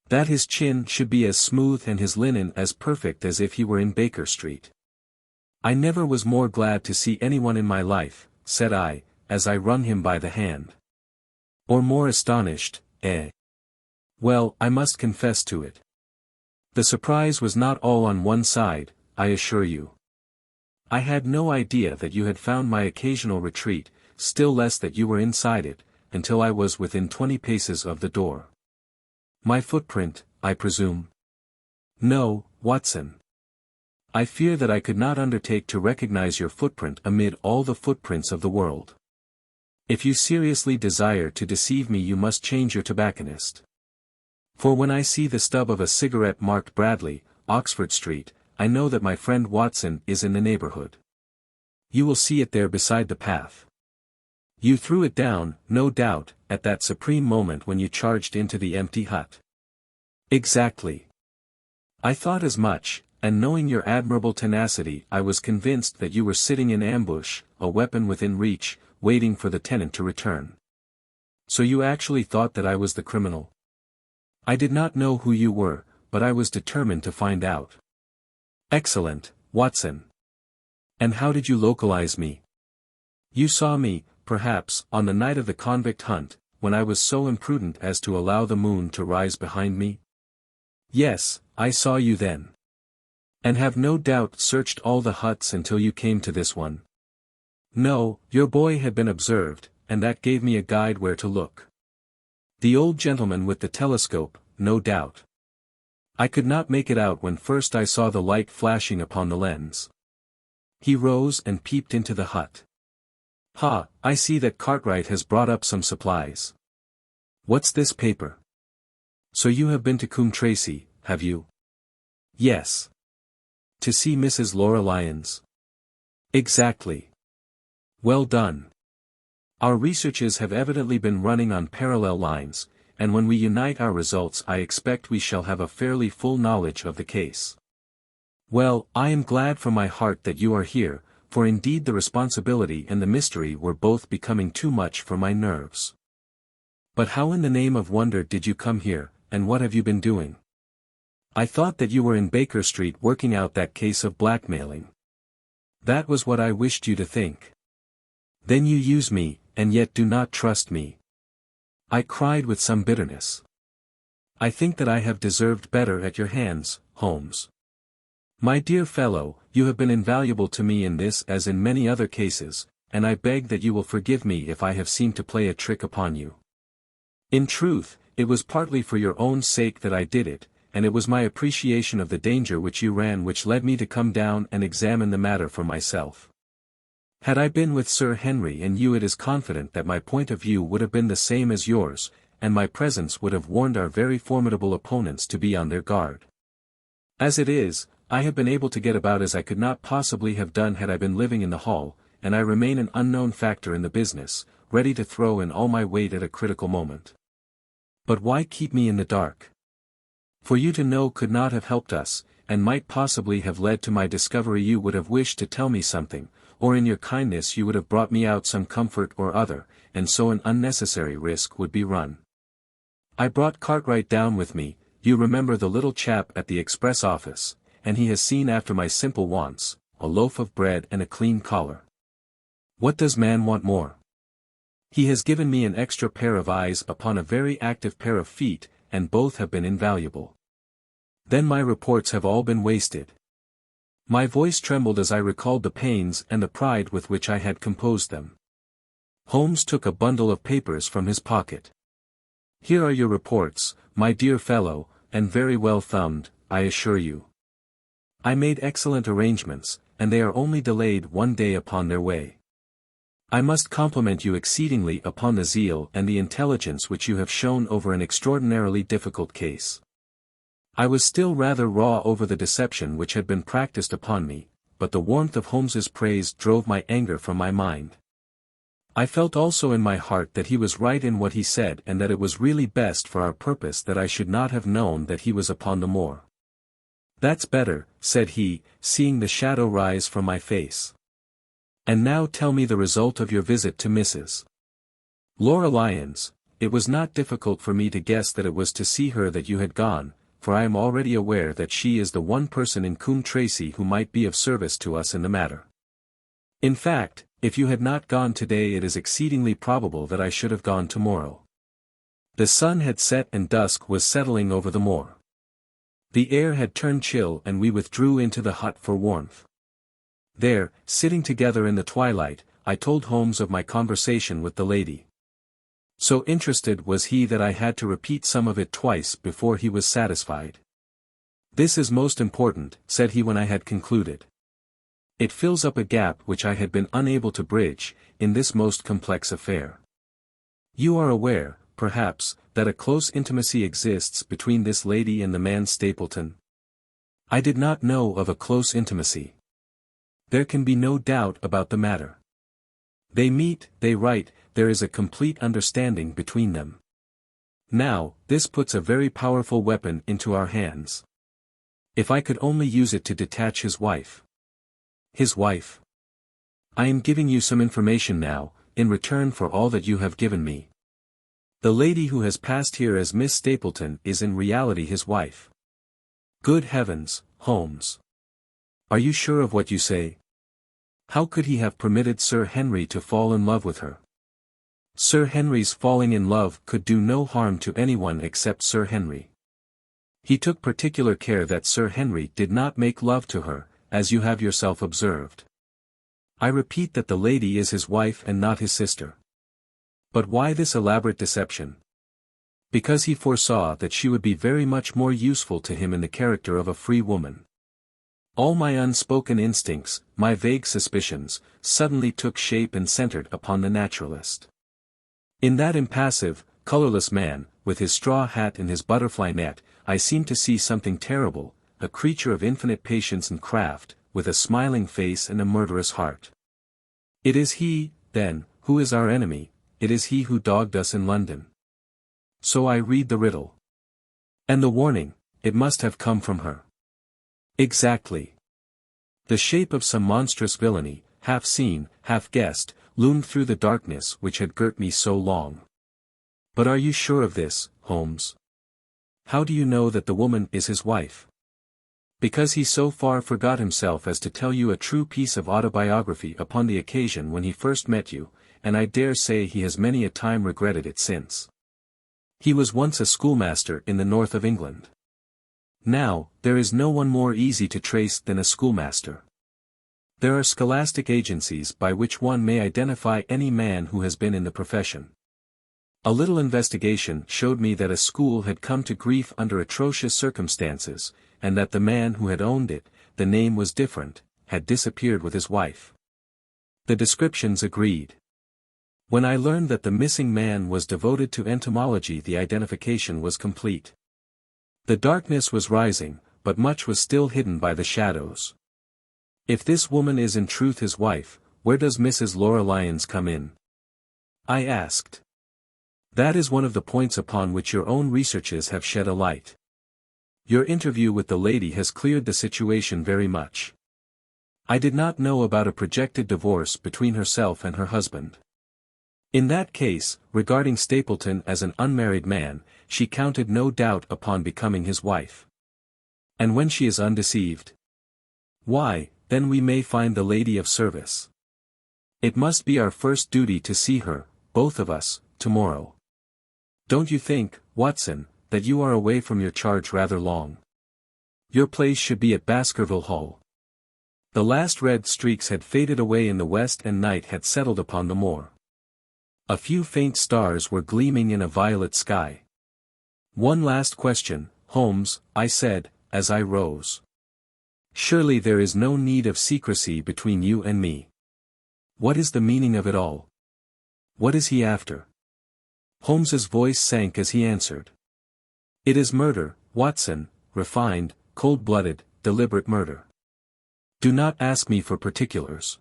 that his chin should be as smooth and his linen as perfect as if he were in Baker Street. "I never was more glad to see anyone in my life," said I, as I wrung him by the hand. "Or more astonished, eh? Well, I must confess to it. The surprise was not all on one side, I assure you. I had no idea that you had found my occasional retreat, still less that you were inside it, until I was within 20 paces of the door." "My footprint, I presume?" "No, Watson. I fear that I could not undertake to recognize your footprint amid all the footprints of the world. If you seriously desire to deceive me you must change your tobacconist. For when I see the stub of a cigarette marked Bradley, Oxford Street, I know that my friend Watson is in the neighborhood. You will see it there beside the path. You threw it down, no doubt, at that supreme moment when you charged into the empty hut." "Exactly. I thought as much, and knowing your admirable tenacity I was convinced that you were sitting in ambush, a weapon within reach, waiting for the tenant to return. So you actually thought that I was the criminal?" "I did not know who you were, but I was determined to find out." "Excellent, Watson. And how did you localize me?" "You saw me, perhaps, on the night of the convict hunt, when I was so imprudent as to allow the moon to rise behind me?" "Yes, I saw you then." "And have no doubt searched all the huts until you came to this one?" "No, your boy had been observed, and that gave me a guide where to look." "The old gentleman with the telescope, no doubt." "I could not make it out when first I saw the light flashing upon the lens." He rose and peeped into the hut. "Ha, I see that Cartwright has brought up some supplies. What's this paper? So you have been to Coombe Tracey, have you?" "Yes." "To see Mrs. Laura Lyons?" "Exactly." "Well done. Our researches have evidently been running on parallel lines, and when we unite our results I expect we shall have a fairly full knowledge of the case. Well, I am glad from my heart that you are here, for indeed the responsibility and the mystery were both becoming too much for my nerves. But how in the name of wonder did you come here, and what have you been doing?" "I thought that you were in Baker Street working out that case of blackmailing." "That was what I wished you to think." "Then you use me, and yet do not trust me." I cried with some bitterness. "I think that I have deserved better at your hands, Holmes. My dear fellow, you have been invaluable to me in this as in many other cases, and I beg that you will forgive me if I have seemed to play a trick upon you. In truth, It was partly for your own sake that I did it, and it was my appreciation of the danger which you ran which led me to come down and examine the matter for myself. Had I been with Sir Henry and you, it is confident that my point of view would have been the same as yours, and my presence would have warned our very formidable opponents to be on their guard. As it is, I have been able to get about as I could not possibly have done had I been living in the Hall, and I remain an unknown factor in the business, ready to throw in all my weight at a critical moment. But why keep me in the dark? For you to know could not have helped us, and might possibly have led to my discovery. You would have wished to tell me something, or in your kindness you would have brought me out some comfort or other, and so an unnecessary risk would be run. I brought Cartwright down with me, you remember the little chap at the express office, and he has seen after my simple wants, a loaf of bread and a clean collar. What does man want more? He has given me an extra pair of eyes upon a very active pair of feet, and both have been invaluable. Then my reports have all been wasted. My voice trembled as I recalled the pains and the pride with which I had composed them. Holmes took a bundle of papers from his pocket. Here are your reports, my dear fellow, and very well thumbed, I assure you. I made excellent arrangements, and they are only delayed one day upon their way. I must compliment you exceedingly upon the zeal and the intelligence which you have shown over an extraordinarily difficult case. I was still rather raw over the deception which had been practiced upon me, but the warmth of Holmes's praise drove my anger from my mind. I felt also in my heart that he was right in what he said, and that it was really best for our purpose that I should not have known that he was upon the moor. That's better, said he, seeing the shadow rise from my face. And now tell me the result of your visit to Mrs. Laura Lyons. It was not difficult for me to guess that it was to see her that you had gone, for I am already aware that she is the one person in Coombe Tracey who might be of service to us in the matter. In fact, if you had not gone today, it is exceedingly probable that I should have gone tomorrow. The sun had set and dusk was settling over the moor. The air had turned chill and we withdrew into the hut for warmth. There, sitting together in the twilight, I told Holmes of my conversation with the lady. So interested was he that I had to repeat some of it twice before he was satisfied. This is most important, said he when I had concluded. It fills up a gap which I had been unable to bridge, in this most complex affair. You are aware, perhaps, that a close intimacy exists between this lady and the man Stapleton? I did not know of a close intimacy. There can be no doubt about the matter. They meet, they write, there is a complete understanding between them. Now, this puts a very powerful weapon into our hands. If I could only use it to detach his wife. His wife. I am giving you some information now, in return for all that you have given me. The lady who has passed here as Miss Stapleton is in reality his wife. Good heavens, Holmes. Are you sure of what you say? How could he have permitted Sir Henry to fall in love with her? Sir Henry's falling in love could do no harm to anyone except Sir Henry. He took particular care that Sir Henry did not make love to her, as you have yourself observed. I repeat that the lady is his wife and not his sister. But why this elaborate deception? Because he foresaw that she would be very much more useful to him in the character of a free woman. All my unspoken instincts, my vague suspicions, suddenly took shape and centered upon the naturalist. In that impassive, colorless man, with his straw hat and his butterfly net, I seemed to see something terrible, a creature of infinite patience and craft, with a smiling face and a murderous heart. It is he, then, who is our enemy, it is he who dogged us in London. So I read the riddle. And the warning, it must have come from her. Exactly. The shape of some monstrous villainy, half seen, half guessed, loomed through the darkness which had girt me so long. But are you sure of this, Holmes? How do you know that the woman is his wife? Because he so far forgot himself as to tell you a true piece of autobiography upon the occasion when he first met you, and I dare say he has many a time regretted it since. He was once a schoolmaster in the north of England. Now, there is no one more easy to trace than a schoolmaster. There are scholastic agencies by which one may identify any man who has been in the profession. A little investigation showed me that a school had come to grief under atrocious circumstances, and that the man who had owned it, the name was different, had disappeared with his wife. The descriptions agreed. When I learned that the missing man was devoted to entomology, the identification was complete. The darkness was rising, but much was still hidden by the shadows. If this woman is in truth his wife, where does Mrs. Laura Lyons come in? I asked. That is one of the points upon which your own researches have shed a light. Your interview with the lady has cleared the situation very much. I did not know about a projected divorce between herself and her husband. In that case, regarding Stapleton as an unmarried man, she counted no doubt upon becoming his wife. And when she is undeceived? Why, then we may find the lady of service. It must be our first duty to see her, both of us, tomorrow. Don't you think, Watson, that you are away from your charge rather long? Your place should be at Baskerville Hall. The last red streaks had faded away in the west and night had settled upon the moor. A few faint stars were gleaming in a violet sky. One last question, Holmes, I said, as I rose. Surely there is no need of secrecy between you and me. What is the meaning of it all? What is he after? Holmes's voice sank as he answered. It is murder, Watson, refined, cold-blooded, deliberate murder. Do not ask me for particulars.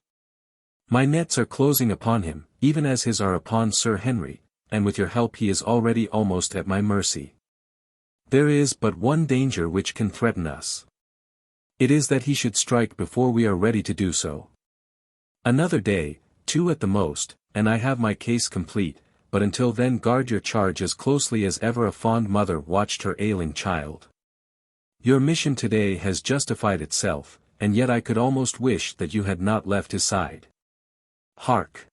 My nets are closing upon him, even as his are upon Sir Henry, and with your help he is already almost at my mercy. There is but one danger which can threaten us. It is that he should strike before we are ready to do so. Another day, 2 at the most, and I have my case complete, but until then guard your charge as closely as ever a fond mother watched her ailing child. Your mission today has justified itself, and yet I could almost wish that you had not left his side. Hark!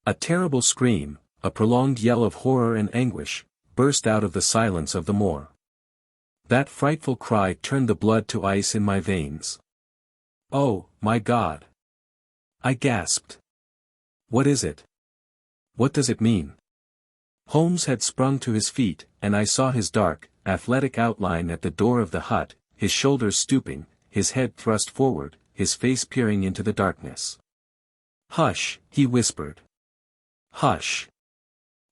A terrible scream, a prolonged yell of horror and anguish, burst out of the silence of the moor. That frightful cry turned the blood to ice in my veins. Oh, my God! I gasped. What is it? What does it mean? Holmes had sprung to his feet, and I saw his dark, athletic outline at the door of the hut, his shoulders stooping, his head thrust forward, his face peering into the darkness. Hush, he whispered. Hush.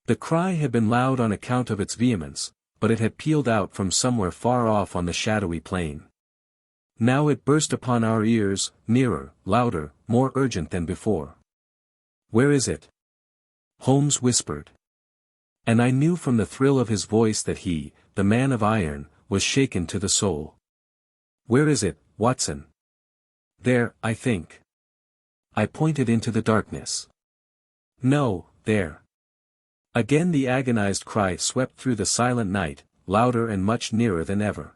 The cry had been loud on account of its vehemence, but it had pealed out from somewhere far off on the shadowy plain. Now it burst upon our ears, nearer, louder, more urgent than before. Where is it? Holmes whispered. And I knew from the thrill of his voice that he, the man of iron, was shaken to the soul. Where is it, Watson? There, I think. I pointed into the darkness. No, there. Again the agonized cry swept through the silent night, louder and much nearer than ever.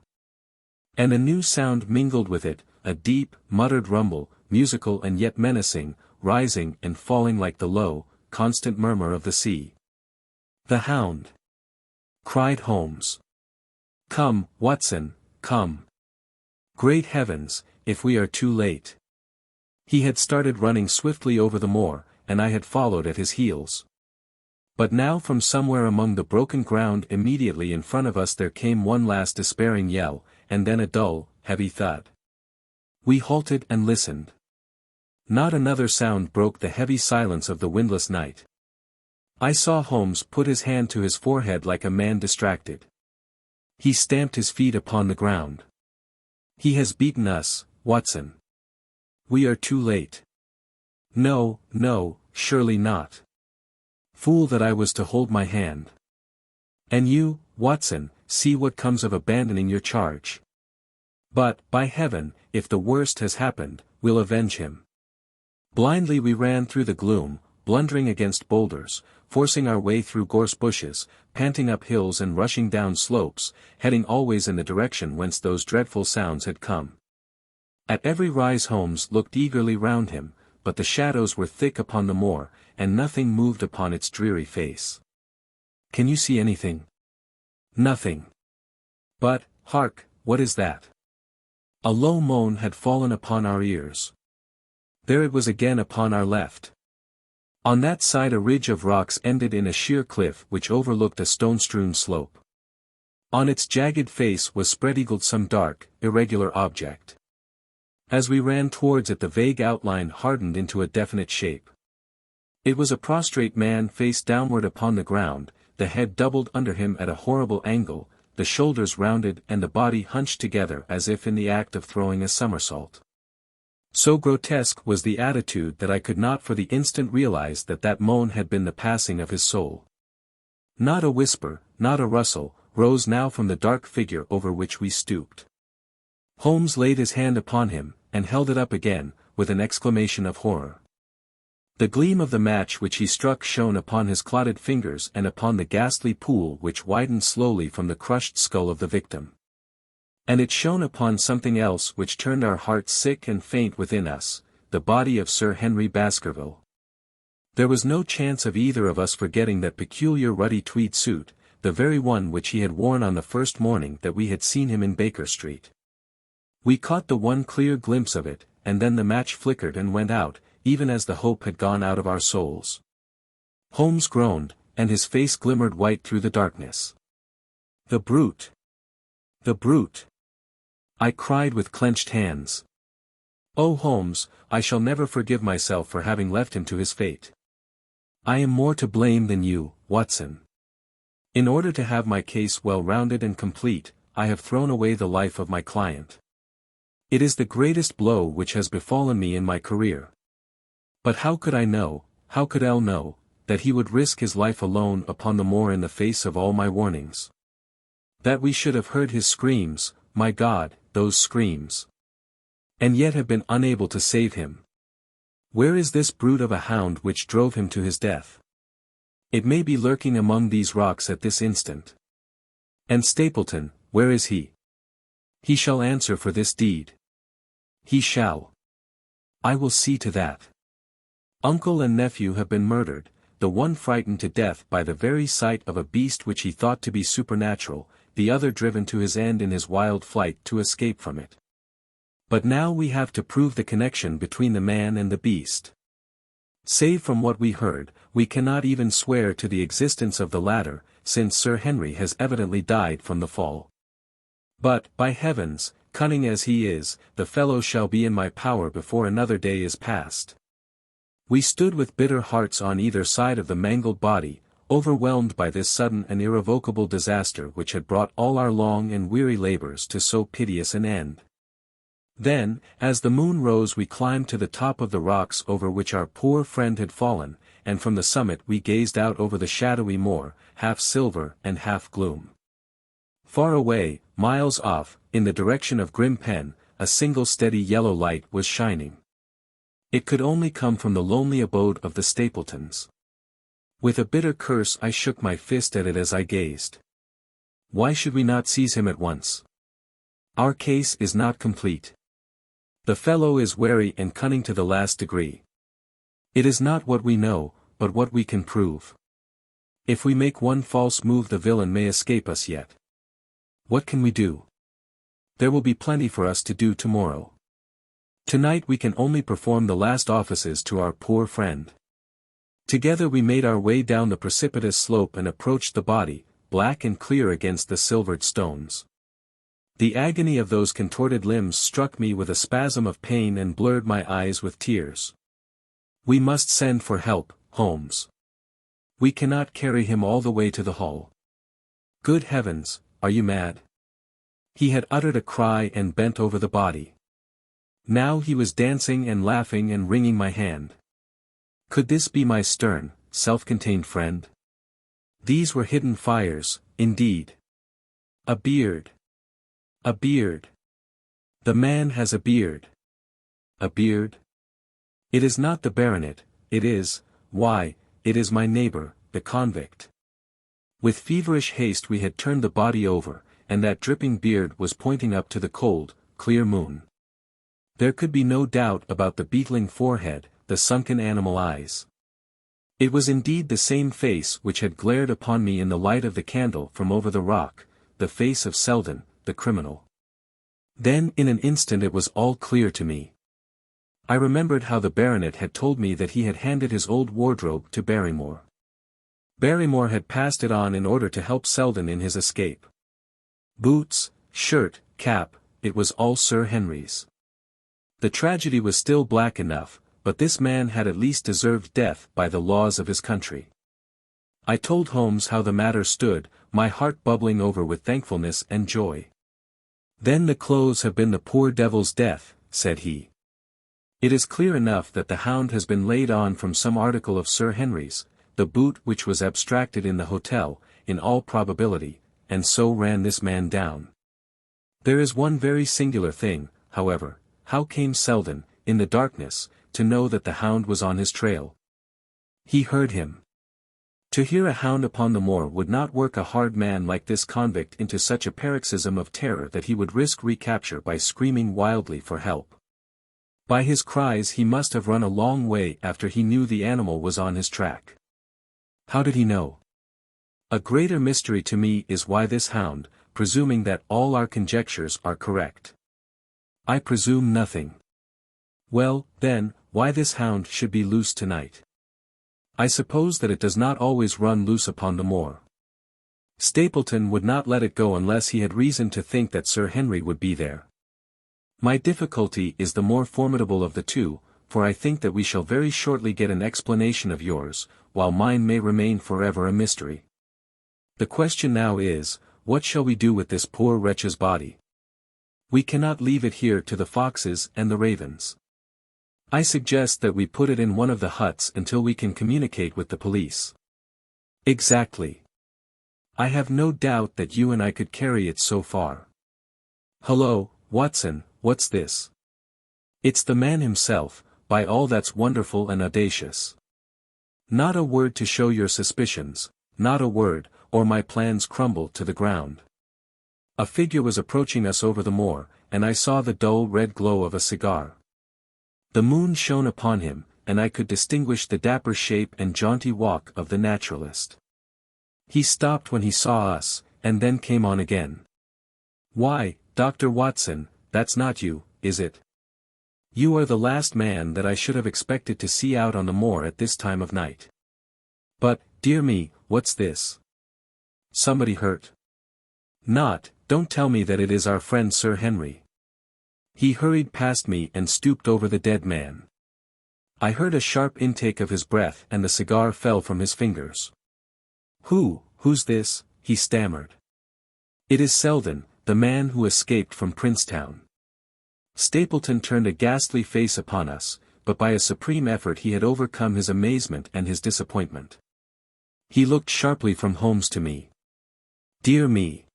And a new sound mingled with it, a deep, muttered rumble, musical and yet menacing, rising and falling like the low, constant murmur of the sea. The Hound! Cried Holmes. Come, Watson, come. Great heavens, if we are too late. He had started running swiftly over the moor, and I had followed at his heels. But now from somewhere among the broken ground immediately in front of us there came one last despairing yell, and then a dull, heavy thud. We halted and listened. Not another sound broke the heavy silence of the windless night. I saw Holmes put his hand to his forehead like a man distracted. He stamped his feet upon the ground. He has beaten us, Watson. We are too late. No, no, surely not. Fool that I was to hold my hand. And you, Watson, see what comes of abandoning your charge. But, by heaven, if the worst has happened, we'll avenge him. Blindly we ran through the gloom, blundering against boulders, forcing our way through gorse bushes, panting up hills and rushing down slopes, heading always in the direction whence those dreadful sounds had come. At every rise Holmes looked eagerly round him, but the shadows were thick upon the moor, and nothing moved upon its dreary face. Can you see anything? Nothing. But, hark, what is that? A low moan had fallen upon our ears. There it was again upon our left. On that side a ridge of rocks ended in a sheer cliff which overlooked a stone-strewn slope. On its jagged face was spread-eagled some dark, irregular object. As we ran towards it the vague outline hardened into a definite shape. It was a prostrate man face downward upon the ground, the head doubled under him at a horrible angle, the shoulders rounded and the body hunched together as if in the act of throwing a somersault. So grotesque was the attitude that I could not for the instant realize that that moan had been the passing of his soul. Not a whisper, not a rustle, rose now from the dark figure over which we stooped. Holmes laid his hand upon him, and held it up again, with an exclamation of horror. The gleam of the match which he struck shone upon his clotted fingers and upon the ghastly pool which widened slowly from the crushed skull of the victim. And it shone upon something else which turned our hearts sick and faint within us, the body of Sir Henry Baskerville. There was no chance of either of us forgetting that peculiar ruddy tweed suit, the very one which he had worn on the first morning that we had seen him in Baker Street. We caught the one clear glimpse of it, and then the match flickered and went out, even as the hope had gone out of our souls. Holmes groaned, and his face glimmered white through the darkness. "The brute! The brute!" I cried with clenched hands. "Oh Holmes, I shall never forgive myself for having left him to his fate. I am more to blame than you, Watson. In order to have my case well rounded and complete, I have thrown away the life of my client. It is the greatest blow which has befallen me in my career. But how could I know, how could L know, that he would risk his life alone upon the moor in the face of all my warnings? That we should have heard his screams, my God, those screams. And yet have been unable to save him. Where is this brute of a hound which drove him to his death? It may be lurking among these rocks at this instant. And Stapleton, where is he? He shall answer for this deed. He shall. I will see to that. Uncle and nephew have been murdered, the one frightened to death by the very sight of a beast which he thought to be supernatural, the other driven to his end in his wild flight to escape from it. But now we have to prove the connection between the man and the beast. Save from what we heard, we cannot even swear to the existence of the latter, since Sir Henry has evidently died from the fall. But, by heavens, cunning as he is, the fellow shall be in my power before another day is past. We stood with bitter hearts on either side of the mangled body, overwhelmed by this sudden and irrevocable disaster which had brought all our long and weary labors to so piteous an end. Then, as the moon rose we climbed to the top of the rocks over which our poor friend had fallen, and from the summit we gazed out over the shadowy moor, half silver and half gloom. Far away, miles off, in the direction of Grimpen, a single steady yellow light was shining. It could only come from the lonely abode of the Stapletons. With a bitter curse I shook my fist at it as I gazed. Why should we not seize him at once? Our case is not complete. The fellow is wary and cunning to the last degree. It is not what we know, but what we can prove. If we make one false move the villain may escape us yet. What can we do? There will be plenty for us to do tomorrow. Tonight we can only perform the last offices to our poor friend. Together we made our way down the precipitous slope and approached the body, black and clear against the silvered stones. The agony of those contorted limbs struck me with a spasm of pain and blurred my eyes with tears. We must send for help, Holmes. We cannot carry him all the way to the Hall. Good heavens, are you mad? He had uttered a cry and bent over the body. Now he was dancing and laughing and wringing my hand. Could this be my stern, self-contained friend? These were hidden fires, indeed. A beard. A beard. The man has a beard. A beard? It is not the baronet, it is, why, it is my neighbor, the convict. With feverish haste we had turned the body over, and that dripping beard was pointing up to the cold, clear moon. There could be no doubt about the beetling forehead, the sunken animal eyes. It was indeed the same face which had glared upon me in the light of the candle from over the rock, the face of Selden, the criminal. Then in an instant it was all clear to me. I remembered how the baronet had told me that he had handed his old wardrobe to Barrymore. Barrymore had passed it on in order to help Selden in his escape. Boots, shirt, cap, it was all Sir Henry's. The tragedy was still black enough, but this man had at least deserved death by the laws of his country. I told Holmes how the matter stood, my heart bubbling over with thankfulness and joy. "Then the clothes have been the poor devil's death," said he. "It is clear enough that the hound has been laid on from some article of Sir Henry's, the boot which was abstracted in the hotel, in all probability, and so ran this man down. There is one very singular thing, however: how came Selden, in the darkness, to know that the hound was on his trail? He heard him. To hear a hound upon the moor would not work a hard man like this convict into such a paroxysm of terror that he would risk recapture by screaming wildly for help. By his cries he must have run a long way after he knew the animal was on his track. How did he know? A greater mystery to me is why this hound, presuming that all our conjectures are correct. I presume nothing. Well, then, why this hound should be loose tonight. I suppose that it does not always run loose upon the moor. Stapleton would not let it go unless he had reason to think that Sir Henry would be there. My difficulty is the more formidable of the two, for I think that we shall very shortly get an explanation of yours, while mine may remain forever a mystery. The question now is, what shall we do with this poor wretch's body? We cannot leave it here to the foxes and the ravens. I suggest that we put it in one of the huts until we can communicate with the police. Exactly. I have no doubt that you and I could carry it so far. Hullo, Watson, what's this? It's the man himself, by all that's wonderful and audacious. Not a word to show your suspicions, not a word, or my plans crumble to the ground. A figure was approaching us over the moor, and I saw the dull red glow of a cigar. The moon shone upon him, and I could distinguish the dapper shape and jaunty walk of the naturalist. He stopped when he saw us, and then came on again. "Why, Dr. Watson, that's not you, is it? You are the last man that I should have expected to see out on the moor at this time of night. But, dear me, what's this? Somebody hurt? Don't tell me that it is our friend Sir Henry." He hurried past me and stooped over the dead man. I heard a sharp intake of his breath and the cigar fell from his fingers. Who's this?" he stammered. "It is Selden, the man who escaped from Princetown." Stapleton turned a ghastly face upon us, but by a supreme effort he had overcome his amazement and his disappointment. He looked sharply from Holmes to me. "Dear me!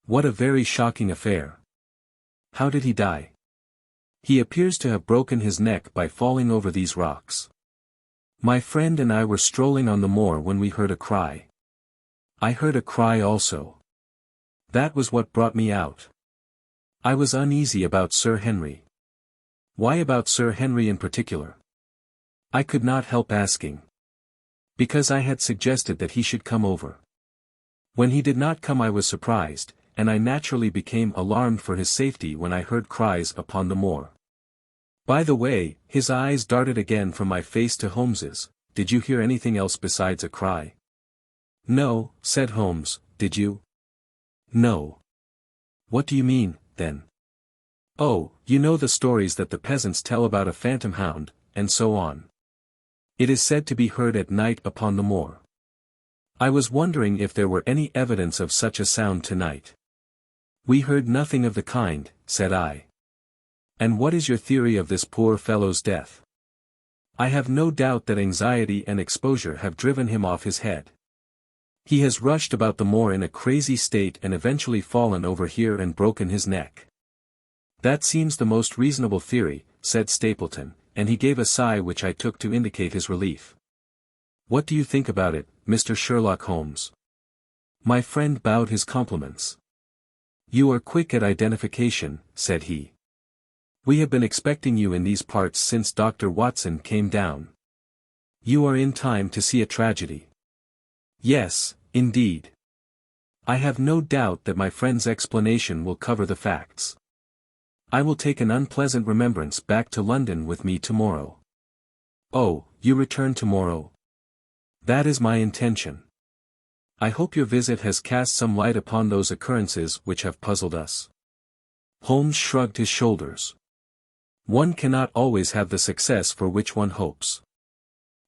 What a very shocking affair. How did he die?" "He appears to have broken his neck by falling over these rocks. My friend and I were strolling on the moor when we heard a cry. I heard a cry also. That was what brought me out. I was uneasy about Sir Henry." "Why about Sir Henry in particular?" I could not help asking. "Because I had suggested that he should come over. When he did not come I was surprised, and I naturally became alarmed for his safety when I heard cries upon the moor. By the way," his eyes darted again from my face to Holmes's, "did you hear anything else besides a cry?" "No," said Holmes, "did you?" "No." "What do you mean, then?" "Oh, you know the stories that the peasants tell about a phantom hound, and so on. It is said to be heard at night upon the moor. I was wondering if there were any evidence of such a sound tonight." "We heard nothing of the kind," said I. "And what is your theory of this poor fellow's death?" "I have no doubt that anxiety and exposure have driven him off his head. He has rushed about the moor in a crazy state and eventually fallen over here and broken his neck." "That seems the most reasonable theory," said Stapleton, and he gave a sigh which I took to indicate his relief. "What do you think about it, Mr. Sherlock Holmes?" My friend bowed his compliments. "You are quick at identification," said he. "We have been expecting you in these parts since Dr. Watson came down. You are in time to see a tragedy." "Yes, indeed. I have no doubt that my friend's explanation will cover the facts. I will take an unpleasant remembrance back to London with me tomorrow. Oh, you return tomorrow? That is my intention. I hope your visit has cast some light upon those occurrences which have puzzled us. Holmes shrugged his shoulders. One cannot always have the success for which one hopes.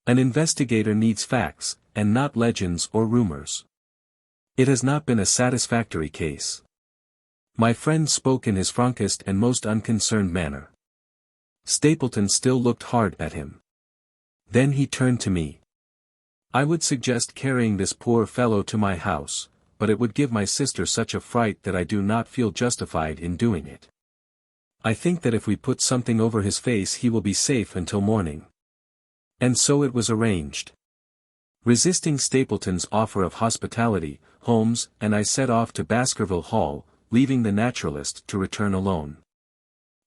An investigator needs facts, and not legends or rumors. It has not been a satisfactory case. My friend spoke in his frankest and most unconcerned manner. Stapleton still looked hard at him. Then he turned to me. I would suggest carrying this poor fellow to my house, but it would give my sister such a fright that I do not feel justified in doing it. I think that if we put something over his face he will be safe until morning. And so it was arranged. Resisting Stapleton's offer of hospitality, Holmes and I set off to Baskerville Hall, leaving the naturalist to return alone.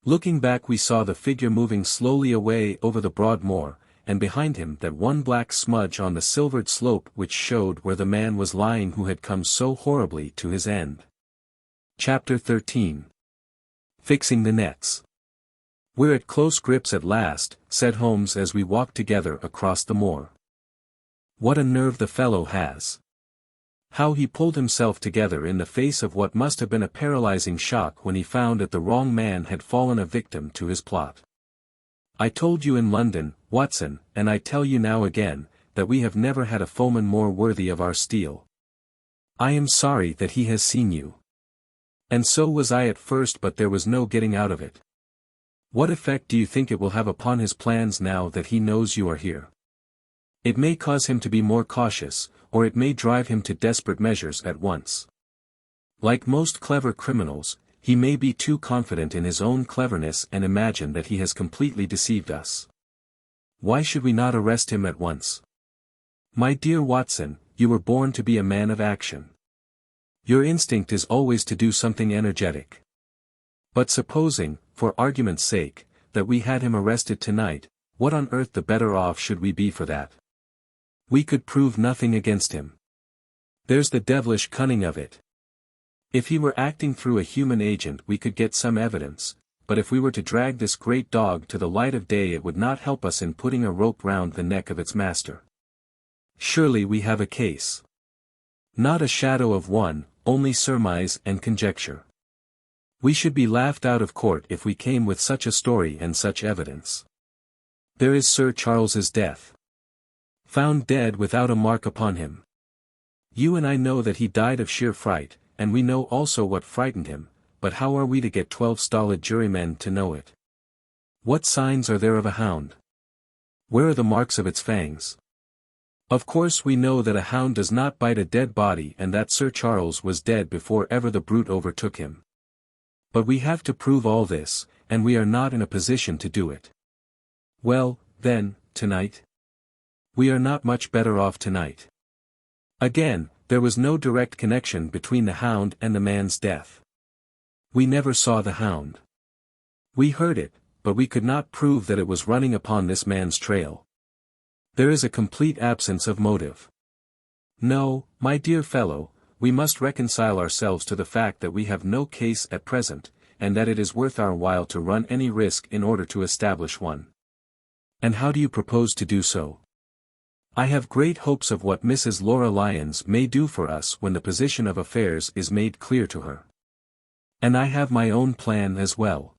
Looking back we saw the figure moving slowly away over the broad moor, and behind him that one black smudge on the silvered slope which showed where the man was lying who had come so horribly to his end. Chapter 13. Fixing the nets. We're at close grips at last, said Holmes as we walked together across the moor. What a nerve the fellow has. How he pulled himself together in the face of what must have been a paralyzing shock when he found that the wrong man had fallen a victim to his plot. I told you in London, Watson, and I tell you now again, that we have never had a foeman more worthy of our steel. I am sorry that he has seen you. And so was I at first, but there was no getting out of it. What effect do you think it will have upon his plans now that he knows you are here? It may cause him to be more cautious, or it may drive him to desperate measures at once. Like most clever criminals, he may be too confident in his own cleverness and imagine that he has completely deceived us. Why should we not arrest him at once? My dear Watson, you were born to be a man of action. Your instinct is always to do something energetic. But supposing, for argument's sake, that we had him arrested tonight, what on earth the better off should we be for that? We could prove nothing against him. There's the devilish cunning of it. If he were acting through a human agent we could get some evidence, but if we were to drag this great dog to the light of day it would not help us in putting a rope round the neck of its master. Surely we have a case. Not a shadow of one, only surmise and conjecture. We should be laughed out of court if we came with such a story and such evidence. There is Sir Charles's death. Found dead without a mark upon him. You and I know that he died of sheer fright, and we know also what frightened him, but how are we to get 12 stolid jurymen to know it? What signs are there of a hound? Where are the marks of its fangs? Of course we know that a hound does not bite a dead body and that Sir Charles was dead before ever the brute overtook him. But we have to prove all this, and we are not in a position to do it. Well, then, tonight? We are not much better off tonight. Again, there was no direct connection between the hound and the man's death. We never saw the hound. We heard it, but we could not prove that it was running upon this man's trail. There is a complete absence of motive. No, my dear fellow, we must reconcile ourselves to the fact that we have no case at present, and that it is worth our while to run any risk in order to establish one. And how do you propose to do so? I have great hopes of what Mrs. Laura Lyons may do for us when the position of affairs is made clear to her. And I have my own plan as well.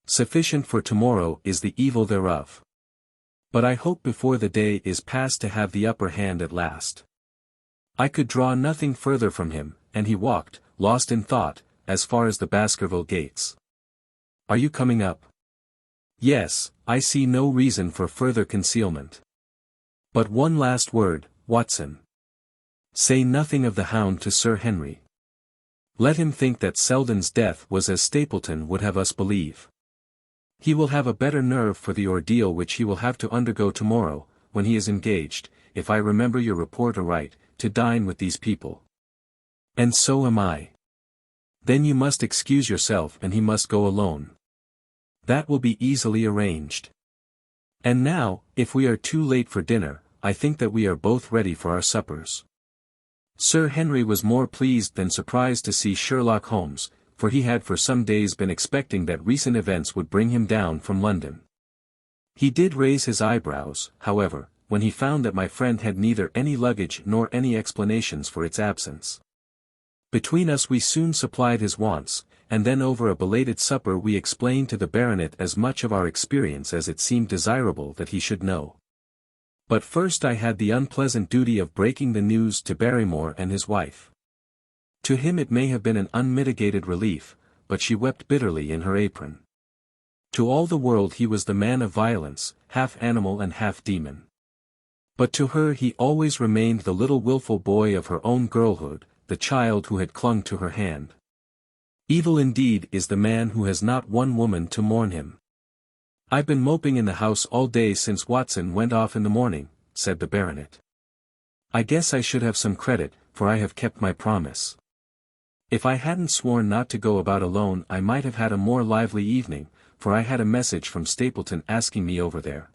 Sufficient for tomorrow is the evil thereof. But I hope before the day is past to have the upper hand at last. I could draw nothing further from him, and he walked, lost in thought, as far as the Baskerville gates. Are you coming up? Yes, I see no reason for further concealment. But one last word, Watson. Say nothing of the hound to Sir Henry. Let him think that Selden's death was as Stapleton would have us believe. He will have a better nerve for the ordeal which he will have to undergo tomorrow, when he is engaged, if I remember your report aright, to dine with these people. And so am I. Then you must excuse yourself and he must go alone. That will be easily arranged. And now, if we are too late for dinner, I think that we are both ready for our suppers. Sir Henry was more pleased than surprised to see Sherlock Holmes, for he had for some days been expecting that recent events would bring him down from London. He did raise his eyebrows, however, when he found that my friend had neither any luggage nor any explanations for its absence. Between us we soon supplied his wants, and then over a belated supper we explained to the baronet as much of our experience as it seemed desirable that he should know. But first I had the unpleasant duty of breaking the news to Barrymore and his wife. To him it may have been an unmitigated relief, but she wept bitterly in her apron. To all the world he was the man of violence, half animal and half demon. But to her he always remained the little wilful boy of her own girlhood, the child who had clung to her hand. Evil indeed is the man who has not one woman to mourn him. "I've been moping in the house all day since Watson went off in the morning," said the baronet. "I guess I should have some credit, for I have kept my promise. If I hadn't sworn not to go about alone I might have had a more lively evening, for I had a message from Stapleton asking me over there."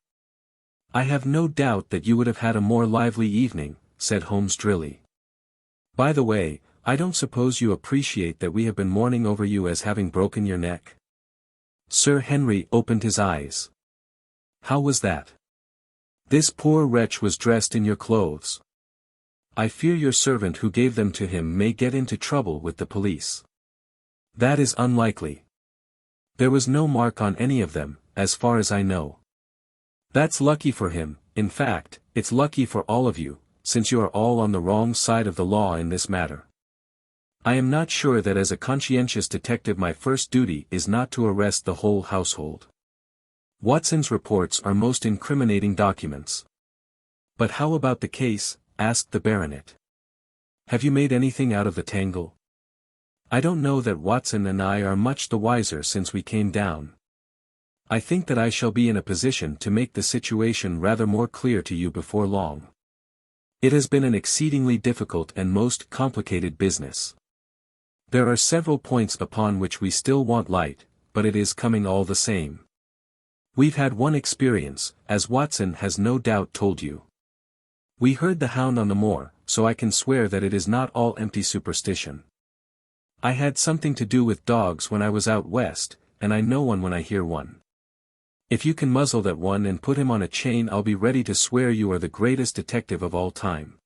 "I have no doubt that you would have had a more lively evening," said Holmes drily. "By the way, I don't suppose you appreciate that we have been mourning over you as having broken your neck?" Sir Henry opened his eyes. "How was that?" "This poor wretch was dressed in your clothes. I fear your servant who gave them to him may get into trouble with the police." "That is unlikely. There was no mark on any of them, as far as I know." "That's lucky for him. In fact, it's lucky for all of you, since you are all on the wrong side of the law in this matter. I am not sure that as a conscientious detective my first duty is not to arrest the whole household. Watson's reports are most incriminating documents." "But how about the case?" asked the baronet. "Have you made anything out of the tangle?" "I don't know that Watson and I are much the wiser since we came down. I think that I shall be in a position to make the situation rather more clear to you before long. It has been an exceedingly difficult and most complicated business. There are several points upon which we still want light, but it is coming all the same. We've had one experience, as Watson has no doubt told you. We heard the hound on the moor, so I can swear that it is not all empty superstition. I had something to do with dogs when I was out west, and I know one when I hear one. If you can muzzle that one and put him on a chain I'll be ready to swear you are the greatest detective of all time.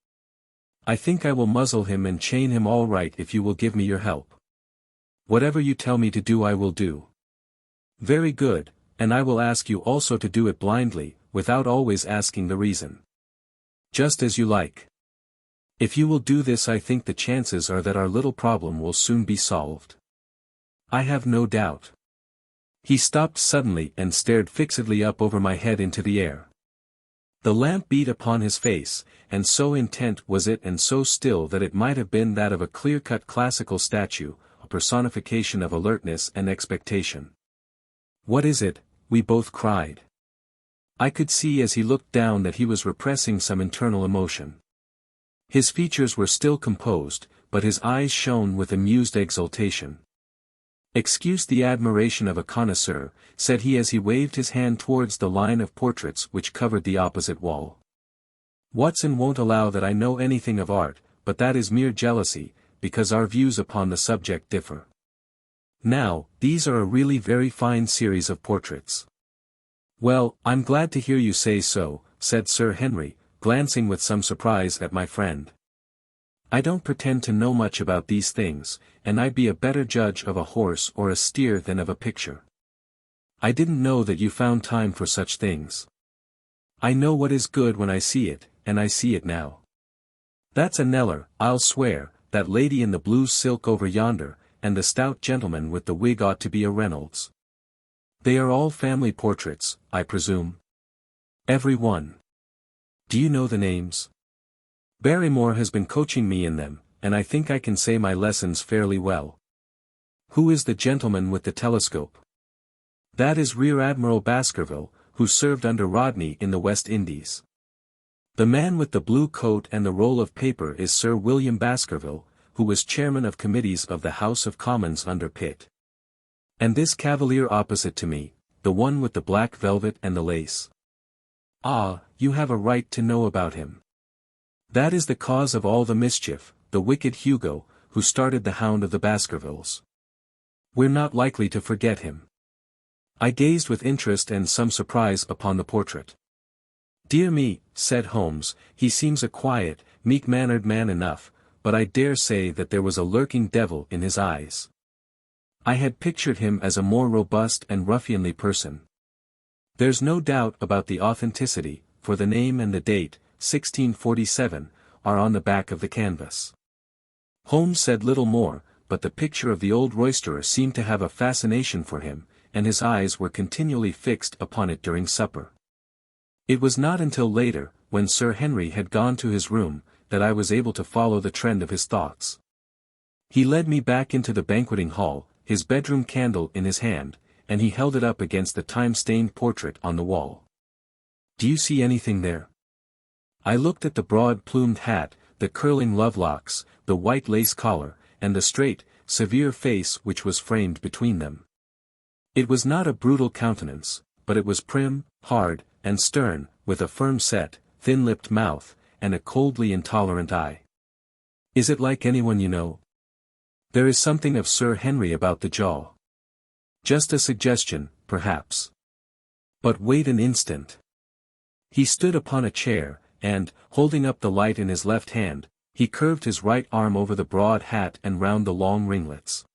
I think I will muzzle him and chain him all right if you will give me your help. Whatever you tell me to do I will do." "Very good, and I will ask you also to do it blindly, without always asking the reason." "Just as you like. If you will do this I think the chances are that our little problem will soon be solved." "I have no doubt." He stopped suddenly and stared fixedly up over my head into the air. The lamp beat upon his face, and so intent was it and so still that it might have been that of a clear-cut classical statue, a personification of alertness and expectation. "What is it?" we both cried. I could see as he looked down that he was repressing some internal emotion. His features were still composed, but his eyes shone with amused exultation. "Excuse the admiration of a connoisseur," said he as he waved his hand towards the line of portraits which covered the opposite wall. "Watson won't allow that I know anything of art, but that is mere jealousy, because our views upon the subject differ. Now, these are a really very fine series of portraits." "Well, I'm glad to hear you say so," said Sir Henry, glancing with some surprise at my friend. "I don't pretend to know much about these things, and I'd be a better judge of a horse or a steer than of a picture. I didn't know that you found time for such things. I know what is good when I see it, and I see it now. That's a Kneller, I'll swear, that lady in the blue silk over yonder, and the stout gentleman with the wig ought to be a Reynolds. They are all family portraits, I presume?" "Every one." "Do you know the names?" "Barrymore has been coaching me in them, and I think I can say my lessons fairly well." "Who is the gentleman with the telescope?" "That is Rear Admiral Baskerville, who served under Rodney in the West Indies. The man with the blue coat and the roll of paper is Sir William Baskerville, who was chairman of committees of the House of Commons under Pitt. And this cavalier opposite to me, the one with the black velvet and the lace. Ah, you have a right to know about him. That is the cause of all the mischief, the wicked Hugo, who started the Hound of the Baskervilles. We're not likely to forget him. I gazed with interest and some surprise upon the portrait. Dear me, said Holmes, he seems a quiet, meek-mannered man enough, but I dare say that there was a lurking devil in his eyes. I had pictured him as a more robust and ruffianly person. There's no doubt about the authenticity, for the name and the date, 1647, are on the back of the canvas. Holmes said little more, but the picture of the old roisterer seemed to have a fascination for him, and his eyes were continually fixed upon it during supper. It was not until later, when Sir Henry had gone to his room, that I was able to follow the trend of his thoughts. He led me back into the banqueting hall, his bedroom candle in his hand, and he held it up against the time-stained portrait on the wall. Do you see anything there? I looked at the broad-plumed hat, the curling lovelocks, the white lace collar, and the straight, severe face which was framed between them. It was not a brutal countenance, but it was prim, hard, and stern, with a firm set, thin-lipped mouth, and a coldly intolerant eye. Is it like anyone you know? There is something of Sir Henry about the jaw. Just a suggestion, perhaps. But wait an instant. He stood upon a chair, and, holding up the light in his left hand, he curved his right arm over the broad hat and round the long ringlets.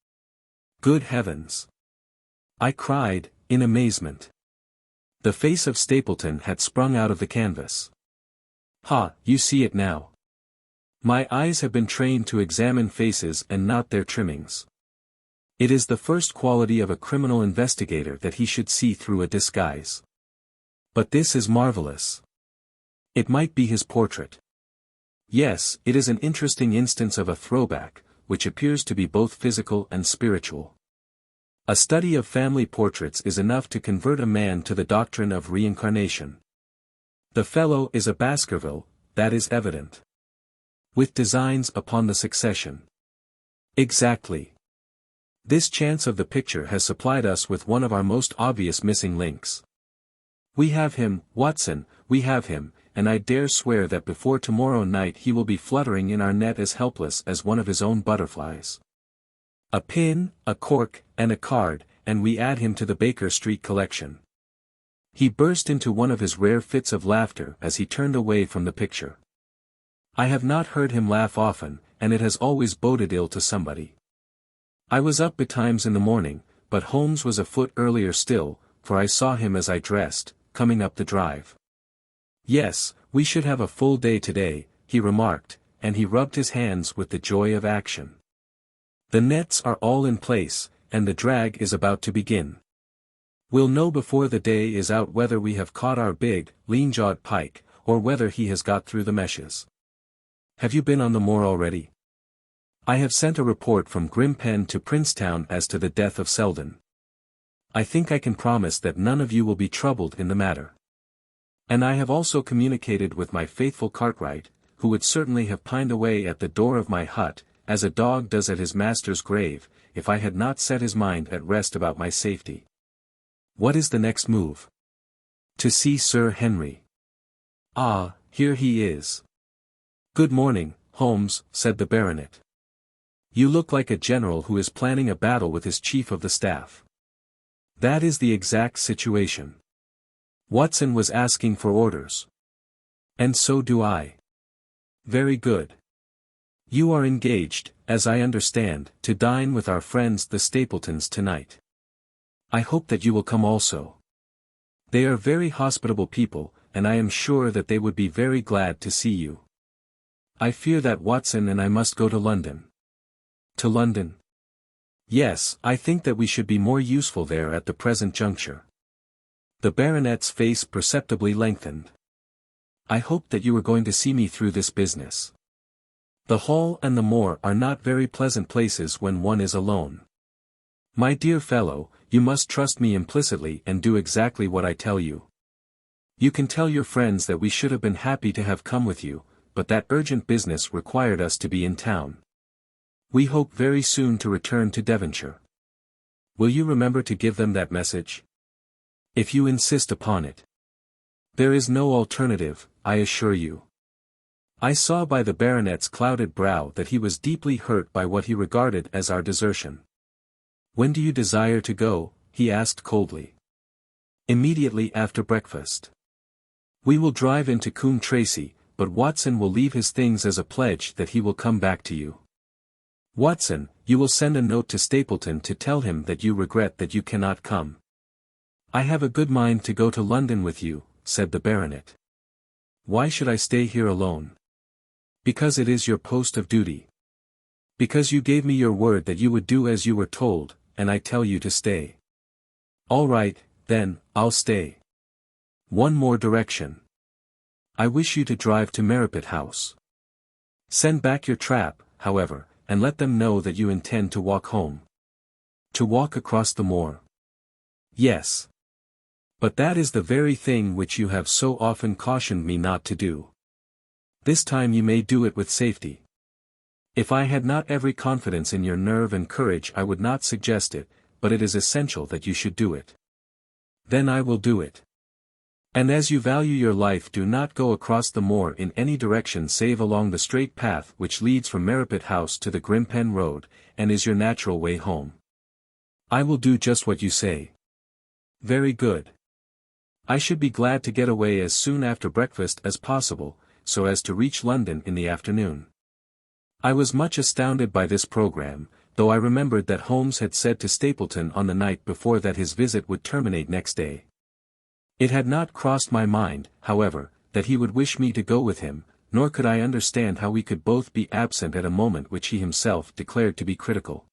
Good heavens! I cried, in amazement. The face of Stapleton had sprung out of the canvas. Ha, you see it now. My eyes have been trained to examine faces and not their trimmings. It is the first quality of a criminal investigator that he should see through a disguise. But this is marvelous. It might be his portrait. Yes, it is an interesting instance of a throwback, which appears to be both physical and spiritual. A study of family portraits is enough to convert a man to the doctrine of reincarnation. The fellow is a Baskerville, that is evident. With designs upon the succession. Exactly. This chance of the picture has supplied us with one of our most obvious missing links. We have him, Watson, we have him, and I dare swear that before tomorrow night he will be fluttering in our net as helpless as one of his own butterflies. A pin, a cork, and a card, and we add him to the Baker Street collection. He burst into one of his rare fits of laughter as he turned away from the picture. I have not heard him laugh often, and it has always boded ill to somebody. I was up betimes in the morning, but Holmes was afoot earlier still, for I saw him as I dressed, coming up the drive. Yes, we should have a full day today, he remarked, and he rubbed his hands with the joy of action. The nets are all in place, and the drag is about to begin. We'll know before the day is out whether we have caught our big, lean-jawed pike, or whether he has got through the meshes. Have you been on the moor already? I have sent a report from Grimpen to Princetown as to the death of Selden. I think I can promise that none of you will be troubled in the matter. And I have also communicated with my faithful Cartwright, who would certainly have pined away at the door of my hut, as a dog does at his master's grave, if I had not set his mind at rest about my safety. What is the next move? To see Sir Henry. Ah, here he is. Good morning, Holmes, said the baronet. You look like a general who is planning a battle with his chief of the staff. That is the exact situation. Watson was asking for orders. And so do I. Very good. You are engaged, as I understand, to dine with our friends the Stapletons tonight. I hope that you will come also. They are very hospitable people, and I am sure that they would be very glad to see you. I fear that Watson and I must go to London. To London? Yes, I think that we should be more useful there at the present juncture. The baronet's face perceptibly lengthened. I hope that you are going to see me through this business. The hall and the moor are not very pleasant places when one is alone. My dear fellow, you must trust me implicitly and do exactly what I tell you. You can tell your friends that we should have been happy to have come with you, but that urgent business required us to be in town. We hope very soon to return to Devonshire. Will you remember to give them that message? If you insist upon it. There is no alternative, I assure you. I saw by the baronet's clouded brow that he was deeply hurt by what he regarded as our desertion. "When do you desire to go?" he asked coldly. "Immediately after breakfast. We will drive into Coombe Tracey, but Watson will leave his things as a pledge that he will come back to you. Watson, you will send a note to Stapleton to tell him that you regret that you cannot come." "I have a good mind to go to London with you," said the baronet. "Why should I stay here alone?" "Because it is your post of duty. Because you gave me your word that you would do as you were told, and I tell you to stay." "All right, then, I'll stay. One more direction. I wish you to drive to Merripit House. Send back your trap, however, and let them know that you intend to walk home." "To walk across the moor?" "Yes. But that is the very thing which you have so often cautioned me not to do. This time you may do it with safety. If I had not every confidence in your nerve and courage I would not suggest it, but it is essential that you should do it." "Then I will do it. And as you value your life, do not go across the moor in any direction save along the straight path which leads from Merripit House to the Grimpen Road, and is your natural way home." "I will do just what you say." "Very good. I should be glad to get away as soon after breakfast as possible, so as to reach London in the afternoon." I was much astounded by this programme, though I remembered that Holmes had said to Stapleton on the night before that his visit would terminate next day. It had not crossed my mind, however, that he would wish me to go with him, nor could I understand how we could both be absent at a moment which he himself declared to be critical.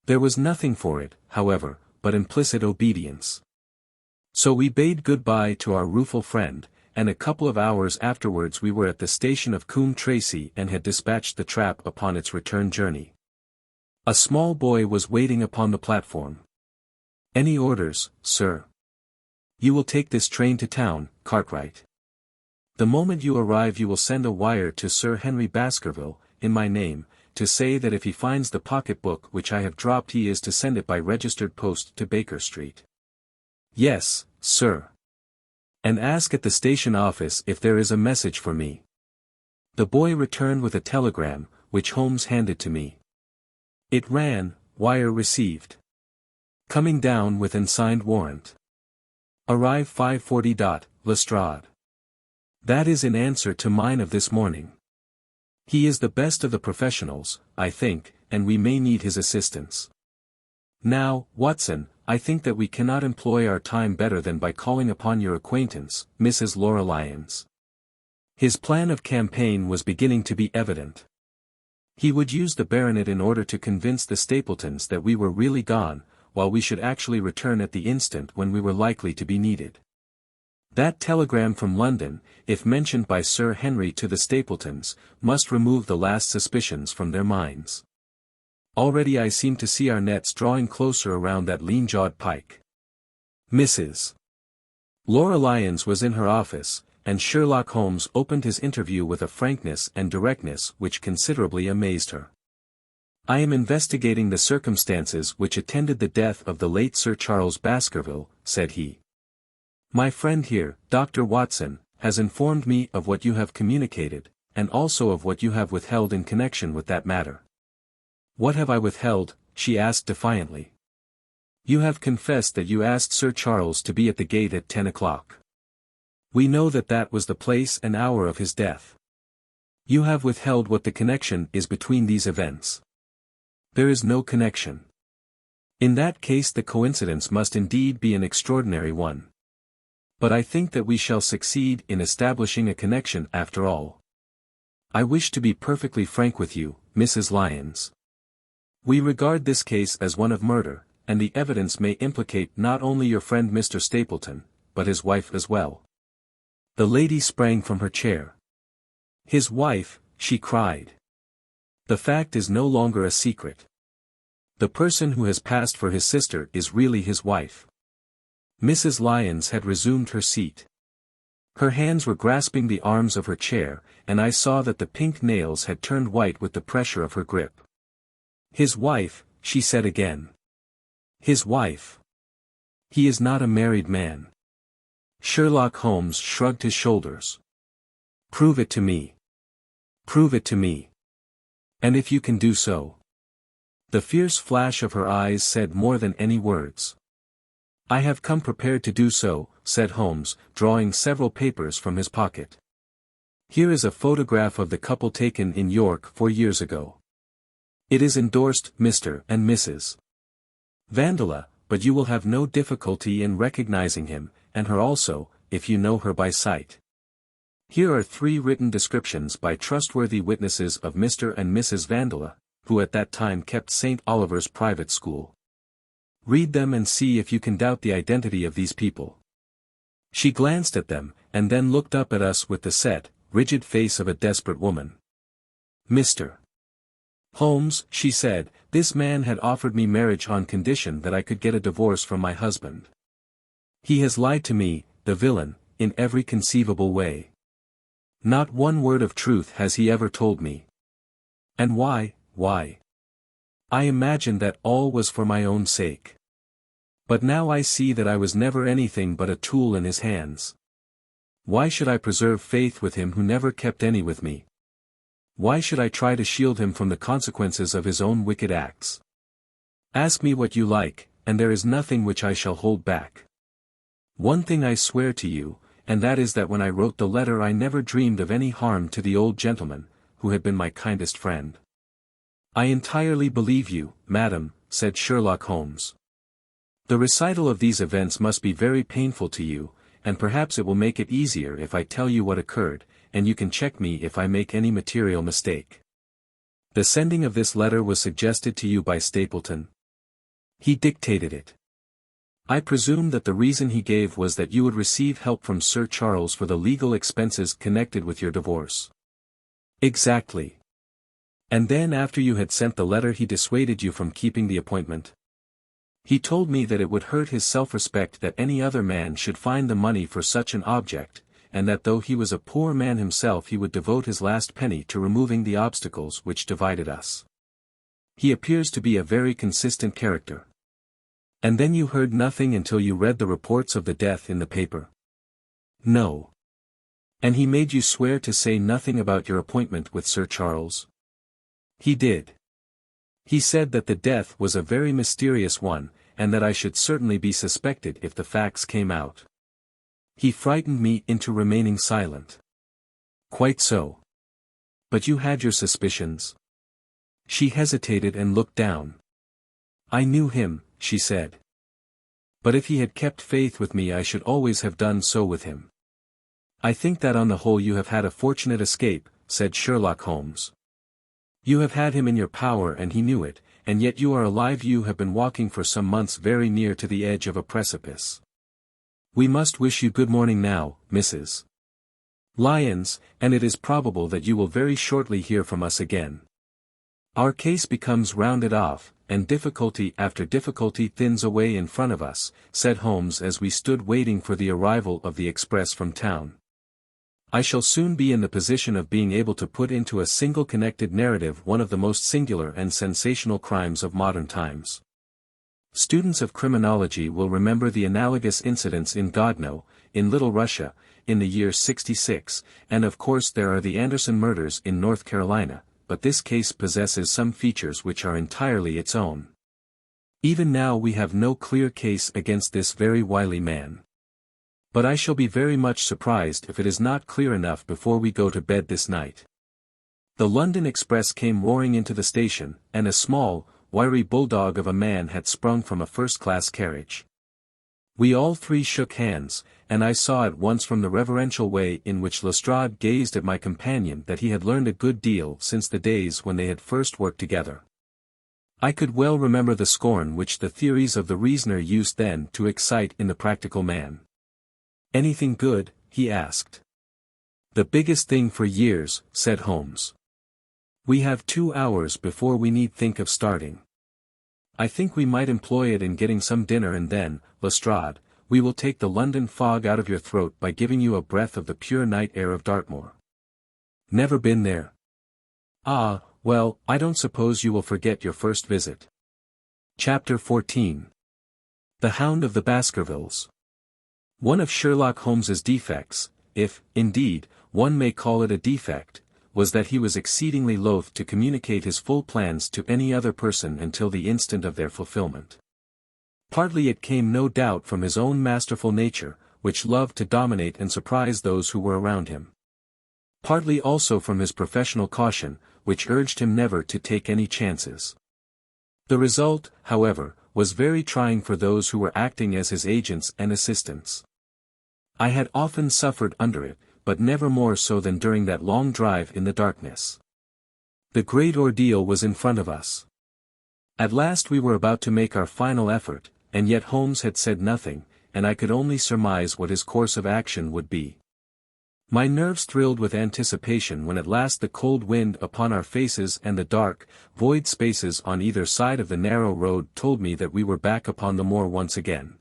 There was nothing for it, however, but implicit obedience. So we bade good-bye to our rueful friend, and a couple of hours afterwards we were at the station of Coombe Tracey and had dispatched the trap upon its return journey. A small boy was waiting upon the platform. "Any orders, sir?" "You will take this train to town, Cartwright. The moment you arrive you will send a wire to Sir Henry Baskerville, in my name, to say that if he finds the pocket-book which I have dropped he is to send it by registered post to Baker Street." "Yes, sir. And ask at the station office if there is a message for me." The boy returned with a telegram, which Holmes handed to me. It ran, "Wire received. Coming down with unsigned warrant. Arrive 5:40. Lestrade." That is in answer to mine of this morning. He is the best of the professionals, I think, and we may need his assistance. Now, Watson, I think that we cannot employ our time better than by calling upon your acquaintance, Mrs. Laura Lyons. His plan of campaign was beginning to be evident. He would use the baronet in order to convince the Stapletons that we were really gone, while we should actually return at the instant when we were likely to be needed. That telegram from London, if mentioned by Sir Henry to the Stapletons, must remove the last suspicions from their minds. Already I seem to see our nets drawing closer around that lean-jawed pike. Mrs. Laura Lyons was in her office, and Sherlock Holmes opened his interview with a frankness and directness which considerably amazed her. "I am investigating the circumstances which attended the death of the late Sir Charles Baskerville," said he. "My friend here, Dr. Watson, has informed me of what you have communicated, and also of what you have withheld in connection with that matter." "What have I withheld?" she asked defiantly. "You have confessed that you asked Sir Charles to be at the gate at 10 o'clock. We know that that was the place and hour of his death. You have withheld what the connection is between these events. There is no connection. In that case the coincidence must indeed be an extraordinary one. But I think that we shall succeed in establishing a connection after all. I wish to be perfectly frank with you, Mrs. Lyons. We regard this case as one of murder, and the evidence may implicate not only your friend Mr. Stapleton, but his wife as well." The lady sprang from her chair. "His wife," she cried. "The fact is no longer a secret. The person who has passed for his sister is really his wife." Mrs. Lyons had resumed her seat. Her hands were grasping the arms of her chair, and I saw that the pink nails had turned white with the pressure of her grip. "His wife," she said again. "His wife. He is not a married man." Sherlock Holmes shrugged his shoulders. "Prove it to me. Prove it to me. And if you can do so, The fierce flash of her eyes said more than any words. "I have come prepared to do so," said Holmes, drawing several papers from his pocket. "Here is a photograph of the couple taken in York 4 years ago. It is endorsed Mr. and Mrs. Vandeleur, but you will have no difficulty in recognizing him, and her also, if you know her by sight. Here are 3 written descriptions by trustworthy witnesses of Mr. and Mrs. Vandeleur, who at that time kept St. Oliver's private school. Read them and see if you can doubt the identity of these people." She glanced at them, and then looked up at us with the set, rigid face of a desperate woman. "Mr. Holmes," she said, "this man had offered me marriage on condition that I could get a divorce from my husband. He has lied to me, the villain, in every conceivable way. Not one word of truth has he ever told me. And why? I imagined that all was for my own sake. But now I see that I was never anything but a tool in his hands. Why should I preserve faith with him who never kept any with me? Why should I try to shield him from the consequences of his own wicked acts? Ask me what you like, and there is nothing which I shall hold back. One thing I swear to you, and that is that when I wrote the letter I never dreamed of any harm to the old gentleman, who had been my kindest friend." "I entirely believe you, madam," said Sherlock Holmes. "The recital of these events must be very painful to you, and perhaps it will make it easier if I tell you what occurred, and you can check me if I make any material mistake. The sending of this letter was suggested to you by Stapleton. He dictated it. I presume that the reason he gave was that you would receive help from Sir Charles for the legal expenses connected with your divorce." "Exactly. And then after you had sent the letter he dissuaded you from keeping the appointment. He told me that it would hurt his self-respect that any other man should find the money for such an object, and that though he was a poor man himself he would devote his last penny to removing the obstacles which divided us. He appears to be a very consistent character. And then you heard nothing until you read the reports of the death in the paper?" "No." "And he made you swear to say nothing about your appointment with Sir Charles?" "He did. He said that the death was a very mysterious one, and that I should certainly be suspected if the facts came out. He frightened me into remaining silent." "Quite so. But you had your suspicions?" She hesitated and looked down. "I knew him," she said. "But if he had kept faith with me I should always have done so with him." "I think that on the whole you have had a fortunate escape," said Sherlock Holmes. "You have had him in your power and he knew it, and yet you are alive. You have been walking for some months very near to the edge of a precipice. We must wish you good morning now, Mrs. Lyons, and it is probable that you will very shortly hear from us again. Our case becomes rounded off, and difficulty after difficulty thins away in front of us," said Holmes as we stood waiting for the arrival of the express from town. "I shall soon be in the position of being able to put into a single connected narrative one of the most singular and sensational crimes of modern times. Students of criminology will remember the analogous incidents in Godno, in Little Russia, in the year 66, and of course there are the Anderson murders in North Carolina, but this case possesses some features which are entirely its own. Even now we have no clear case against this very wily man. But I shall be very much surprised if it is not clear enough before we go to bed this night." The London express came roaring into the station, and a small, wiry bulldog of a man had sprung from a first-class carriage. We all 3 shook hands, and I saw at once from the reverential way in which Lestrade gazed at my companion that he had learned a good deal since the days when they had first worked together. I could well remember the scorn which the theories of the reasoner used then to excite in the practical man. "Anything good?" he asked. "The biggest thing for years," said Holmes. "We have 2 hours before we need think of starting. I think we might employ it in getting some dinner, and then, Lestrade, we will take the London fog out of your throat by giving you a breath of the pure night air of Dartmoor. Never been there? Ah, well, I don't suppose you will forget your first visit." Chapter 14. The Hound of the Baskervilles. One of Sherlock Holmes's defects, if, indeed, one may call it a defect, was that he was exceedingly loath to communicate his full plans to any other person until the instant of their fulfillment. Partly it came no doubt from his own masterful nature, which loved to dominate and surprise those who were around him. Partly also from his professional caution, which urged him never to take any chances. The result, however, was very trying for those who were acting as his agents and assistants. I had often suffered under it, but never more so than during that long drive in the darkness. The great ordeal was in front of us. At last we were about to make our final effort, and yet Holmes had said nothing, and I could only surmise what his course of action would be. My nerves thrilled with anticipation when at last the cold wind upon our faces and the dark, void spaces on either side of the narrow road told me that we were back upon the moor once again.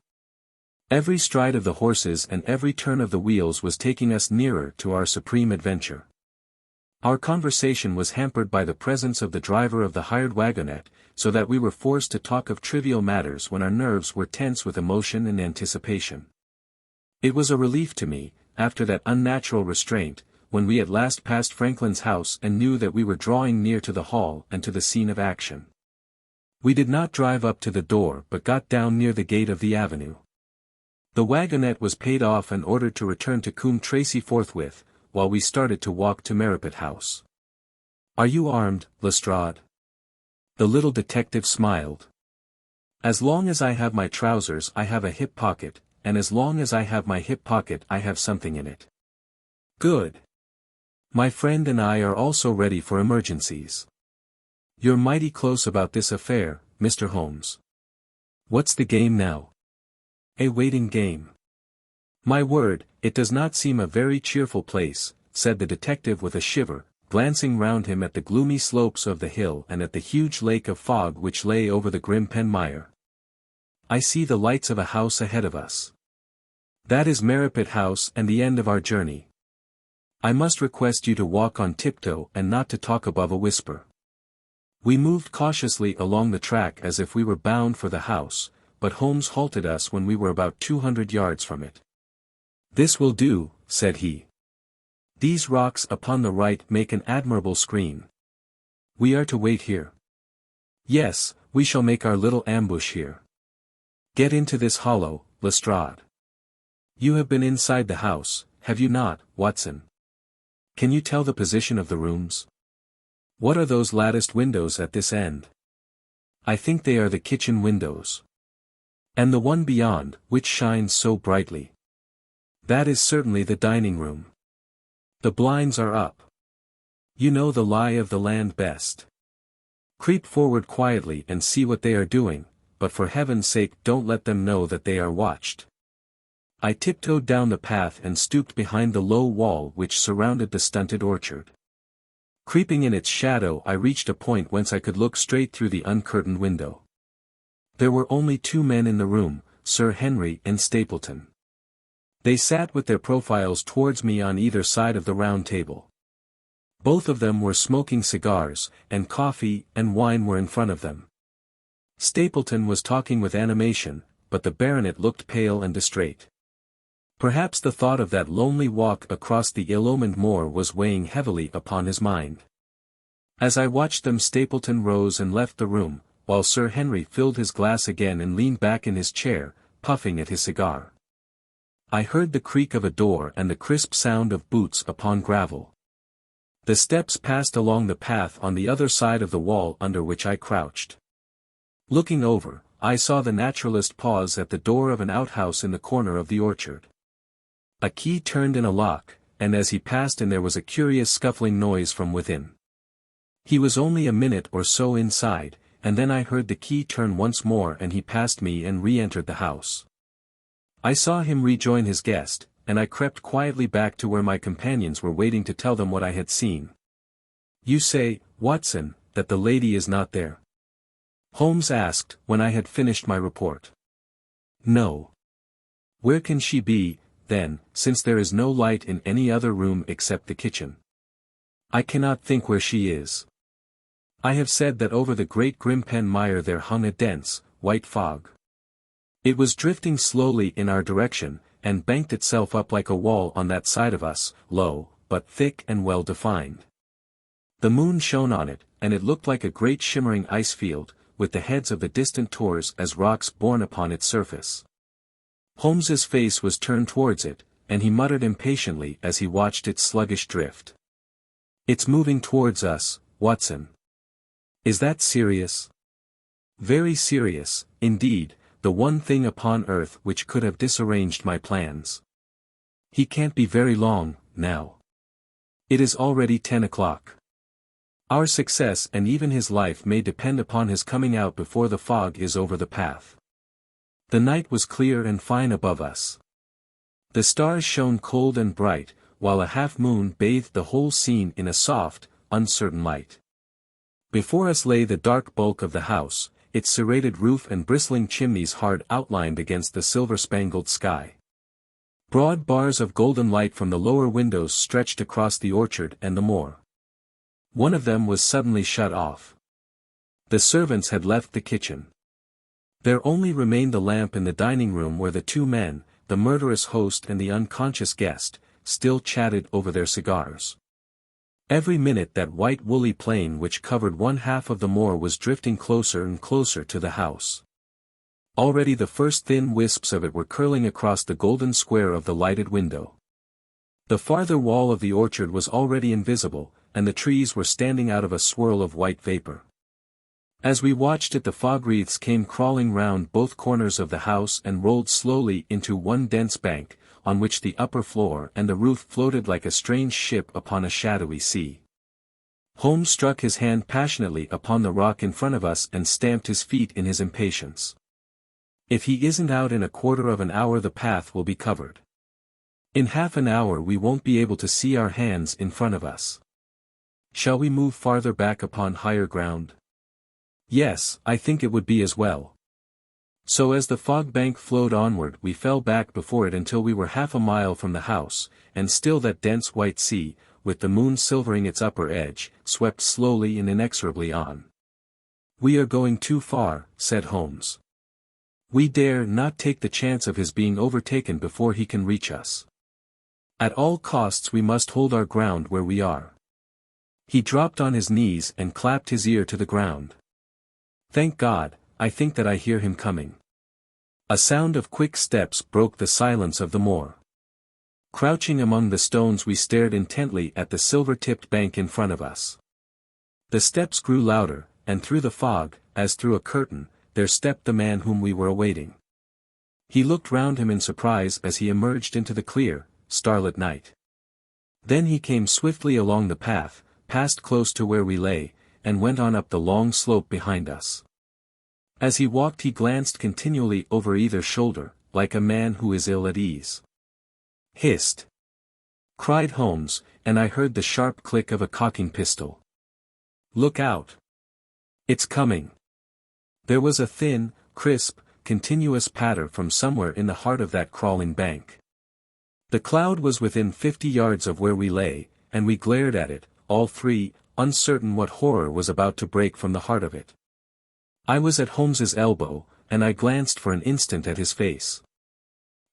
Every stride of the horses and every turn of the wheels was taking us nearer to our supreme adventure. Our conversation was hampered by the presence of the driver of the hired wagonette, so that we were forced to talk of trivial matters when our nerves were tense with emotion and anticipation. It was a relief to me, after that unnatural restraint, when we at last passed Franklin's house and knew that we were drawing near to the hall and to the scene of action. We did not drive up to the door but got down near the gate of the avenue. The wagonette was paid off and ordered to return to Coombe Tracey forthwith, while we started to walk to Merripit House. "Are you armed, Lestrade?" The little detective smiled. "As long as I have my trousers I have a hip pocket, and as long as I have my hip pocket I have something in it." "Good. My friend and I are also ready for emergencies." "You're mighty close about this affair, Mr. Holmes. What's the game now?" "A waiting game." "My word, it does not seem a very cheerful place," said the detective with a shiver, glancing round him at the gloomy slopes of the hill and at the huge lake of fog which lay over the grim Penmire. "I see the lights of a house ahead of us. That is Merripit House and the end of our journey. I must request you to walk on tiptoe and not to talk above a whisper." We moved cautiously along the track as if we were bound for the house, but Holmes halted us when we were about 200 yards from it. "This will do," said he. "These rocks upon the right make an admirable screen. We are to wait here." "Yes, we shall make our little ambush here. Get into this hollow, Lestrade. You have been inside the house, have you not, Watson? Can you tell the position of the rooms? What are those latticed windows at this end?" "I think they are the kitchen windows." "And the one beyond, which shines so brightly?" "That is certainly the dining room. The blinds are up. You know the lie of the land best. Creep forward quietly and see what they are doing, but for heaven's sake don't let them know that they are watched." I tiptoed down the path and stooped behind the low wall which surrounded the stunted orchard. Creeping in its shadow I reached a point whence I could look straight through the uncurtained window. There were only two men in the room, Sir Henry and Stapleton. They sat with their profiles towards me on either side of the round table. Both of them were smoking cigars, and coffee and wine were in front of them. Stapleton was talking with animation, but the baronet looked pale and distrait. Perhaps the thought of that lonely walk across the ill-omened moor was weighing heavily upon his mind. As I watched them Stapleton rose and left the room, while Sir Henry filled his glass again and leaned back in his chair, puffing at his cigar. I heard the creak of a door and the crisp sound of boots upon gravel. The steps passed along the path on the other side of the wall under which I crouched. Looking over, I saw the naturalist pause at the door of an outhouse in the corner of the orchard. A key turned in a lock, and as he passed in there was a curious scuffling noise from within. He was only a minute or so inside, and then I heard the key turn once more and he passed me and re-entered the house. I saw him rejoin his guest, and I crept quietly back to where my companions were waiting to tell them what I had seen. "You say, Watson, that the lady is not there?" Holmes asked, when I had finished my report. "No. Where can she be, then, since there is no light in any other room except the kitchen? I cannot think where she is. I have said that over the great grim Penmire there hung a dense, white fog. It was drifting slowly in our direction, and banked itself up like a wall on that side of us, low, but thick and well defined. The moon shone on it, and it looked like a great shimmering ice field, with the heads of the distant tors as rocks borne upon its surface. Holmes's face was turned towards it, and he muttered impatiently as he watched its sluggish drift. "It's moving towards us, Watson." "Is that serious?" "Very serious, indeed, the one thing upon earth which could have disarranged my plans. He can't be very long, now. It is already 10 o'clock. Our success and even his life may depend upon his coming out before the fog is over the path." The night was clear and fine above us. The stars shone cold and bright, while a half-moon bathed the whole scene in a soft, uncertain light. Before us lay the dark bulk of the house, its serrated roof and bristling chimneys hard outlined against the silver-spangled sky. Broad bars of golden light from the lower windows stretched across the orchard and the moor. One of them was suddenly shut off. The servants had left the kitchen. There only remained the lamp in the dining room where the two men, the murderous host and the unconscious guest, still chatted over their cigars. Every minute that white woolly plain which covered one half of the moor was drifting closer and closer to the house. Already the first thin wisps of it were curling across the golden square of the lighted window. The farther wall of the orchard was already invisible, and the trees were standing out of a swirl of white vapor. As we watched it, the fog wreaths came crawling round both corners of the house and rolled slowly into one dense bank, on which the upper floor and the roof floated like a strange ship upon a shadowy sea. Holmes struck his hand passionately upon the rock in front of us and stamped his feet in his impatience. "If he isn't out in a quarter of an hour the path will be covered. In half an hour we won't be able to see our hands in front of us. Shall we move farther back upon higher ground?" "Yes, I think it would be as well." So as the fog bank flowed onward we fell back before it until we were half a mile from the house, and still that dense white sea, with the moon silvering its upper edge, swept slowly and inexorably on. "We are going too far," said Holmes. "We dare not take the chance of his being overtaken before he can reach us. At all costs we must hold our ground where we are." He dropped on his knees and clapped his ear to the ground. "Thank God, I think that I hear him coming." A sound of quick steps broke the silence of the moor. Crouching among the stones we stared intently at the silver-tipped bank in front of us. The steps grew louder, and through the fog, as through a curtain, there stepped the man whom we were awaiting. He looked round him in surprise as he emerged into the clear, starlit night. Then he came swiftly along the path, passed close to where we lay, and went on up the long slope behind us. As he walked he glanced continually over either shoulder, like a man who is ill at ease. "Hist!" cried Holmes, and I heard the sharp click of a cocking pistol. "Look out! It's coming!" There was a thin, crisp, continuous patter from somewhere in the heart of that crawling bank. The cloud was within 50 yards of where we lay, and we glared at it, all three, uncertain what horror was about to break from the heart of it. I was at Holmes's elbow, and I glanced for an instant at his face.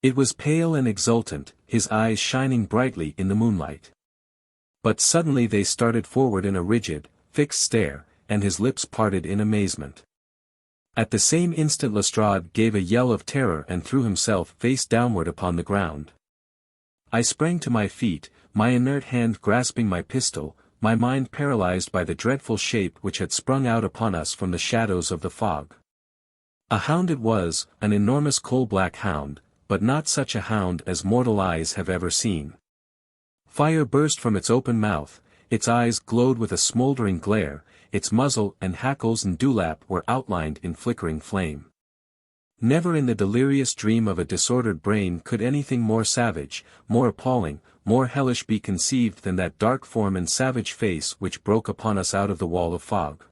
It was pale and exultant, his eyes shining brightly in the moonlight. But suddenly they started forward in a rigid, fixed stare, and his lips parted in amazement. At the same instant Lestrade gave a yell of terror and threw himself face downward upon the ground. I sprang to my feet, my inert hand grasping my pistol, my mind paralyzed by the dreadful shape which had sprung out upon us from the shadows of the fog. A hound it was, an enormous coal-black hound, but not such a hound as mortal eyes have ever seen. Fire burst from its open mouth, its eyes glowed with a smoldering glare, its muzzle and hackles and dewlap were outlined in flickering flame. Never in the delirious dream of a disordered brain could anything more savage, more appalling, more hellish be conceived than that dark form and savage face which broke upon us out of the wall of fog.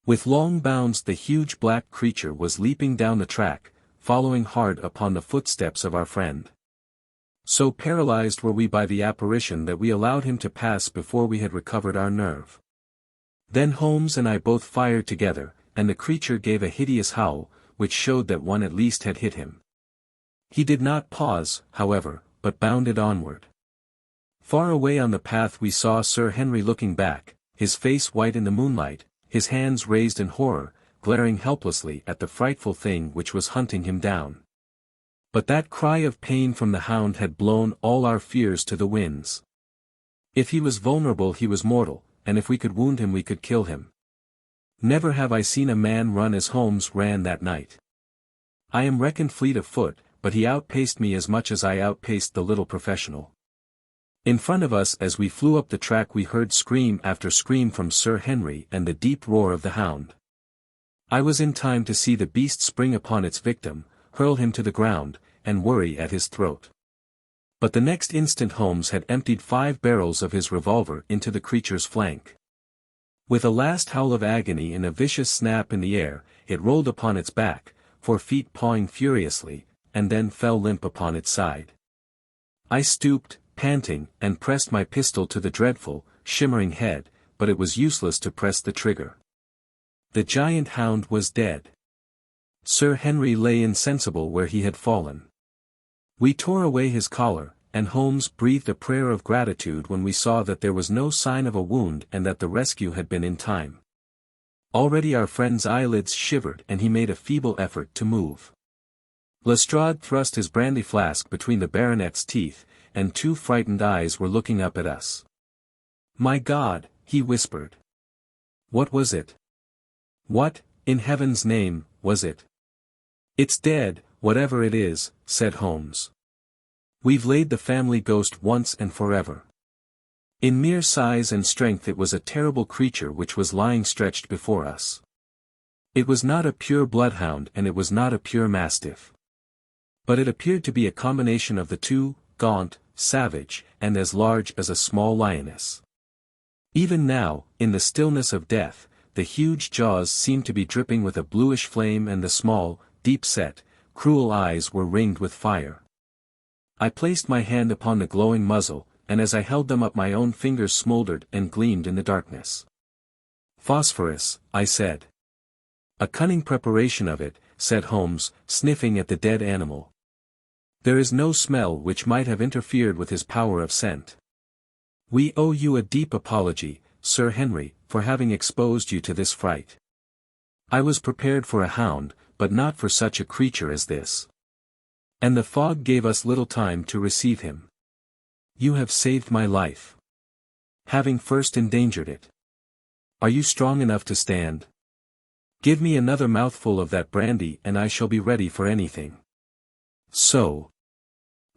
With long bounds the huge black creature was leaping down the track, following hard upon the footsteps of our friend. So paralyzed were we by the apparition that we allowed him to pass before we had recovered our nerve. Then Holmes and I both fired together, and the creature gave a hideous howl, which showed that one at least had hit him. He did not pause, however, but bounded onward. Far away on the path we saw Sir Henry looking back, his face white in the moonlight, his hands raised in horror, glaring helplessly at the frightful thing which was hunting him down. But that cry of pain from the hound had blown all our fears to the winds. If he was vulnerable he was mortal, and if we could wound him we could kill him. Never have I seen a man run as Holmes ran that night. I am reckoned fleet of foot, but he outpaced me as much as I outpaced the little professional. In front of us as we flew up the track we heard scream after scream from Sir Henry and the deep roar of the hound. I was in time to see the beast spring upon its victim, hurl him to the ground, and worry at his throat. But the next instant Holmes had emptied 5 barrels of his revolver into the creature's flank. With a last howl of agony and a vicious snap in the air, it rolled upon its back, 4 feet pawing furiously, and then fell limp upon its side. I stooped, panting, and pressed my pistol to the dreadful, shimmering head, but it was useless to press the trigger. The giant hound was dead. Sir Henry lay insensible where he had fallen. We tore away his collar, and Holmes breathed a prayer of gratitude when we saw that there was no sign of a wound and that the rescue had been in time. Already our friend's eyelids shivered and he made a feeble effort to move. Lestrade thrust his brandy flask between the baronet's teeth, and 2 frightened eyes were looking up at us. "My God," he whispered. "What was it? What, in heaven's name, was it?" "It's dead, whatever it is," said Holmes. "We've laid the family ghost once and forever." In mere size and strength it was a terrible creature which was lying stretched before us. It was not a pure bloodhound and it was not a pure mastiff. But it appeared to be a combination of the two, gaunt, savage, and as large as a small lioness. Even now, in the stillness of death, the huge jaws seemed to be dripping with a bluish flame and the small, deep-set, cruel eyes were ringed with fire. I placed my hand upon the glowing muzzle, and as I held them up my own fingers smoldered and gleamed in the darkness. "Phosphorus," I said. "A cunning preparation of it," said Holmes, sniffing at the dead animal. "There is no smell which might have interfered with his power of scent. We owe you a deep apology, Sir Henry, for having exposed you to this fright. I was prepared for a hound, but not for such a creature as this. And the fog gave us little time to receive him. You have saved my life, having first endangered it. Are you strong enough to stand? Give me another mouthful of that brandy and I shall be ready for anything. So.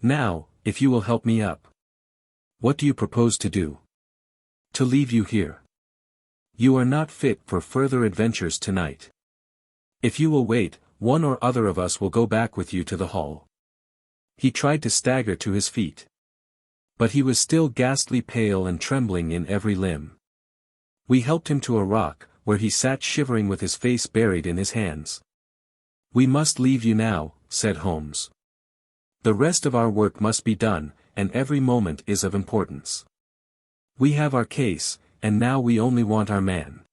Now, if you will help me up. What do you propose to do?" "To leave you here. You are not fit for further adventures tonight. If you will wait, one or other of us will go back with you to the hall." He tried to stagger to his feet. But he was still ghastly pale and trembling in every limb. We helped him to a rock, where he sat shivering with his face buried in his hands. "We must leave you now," said Holmes. "The rest of our work must be done, and every moment is of importance. We have our case, and now we only want our man.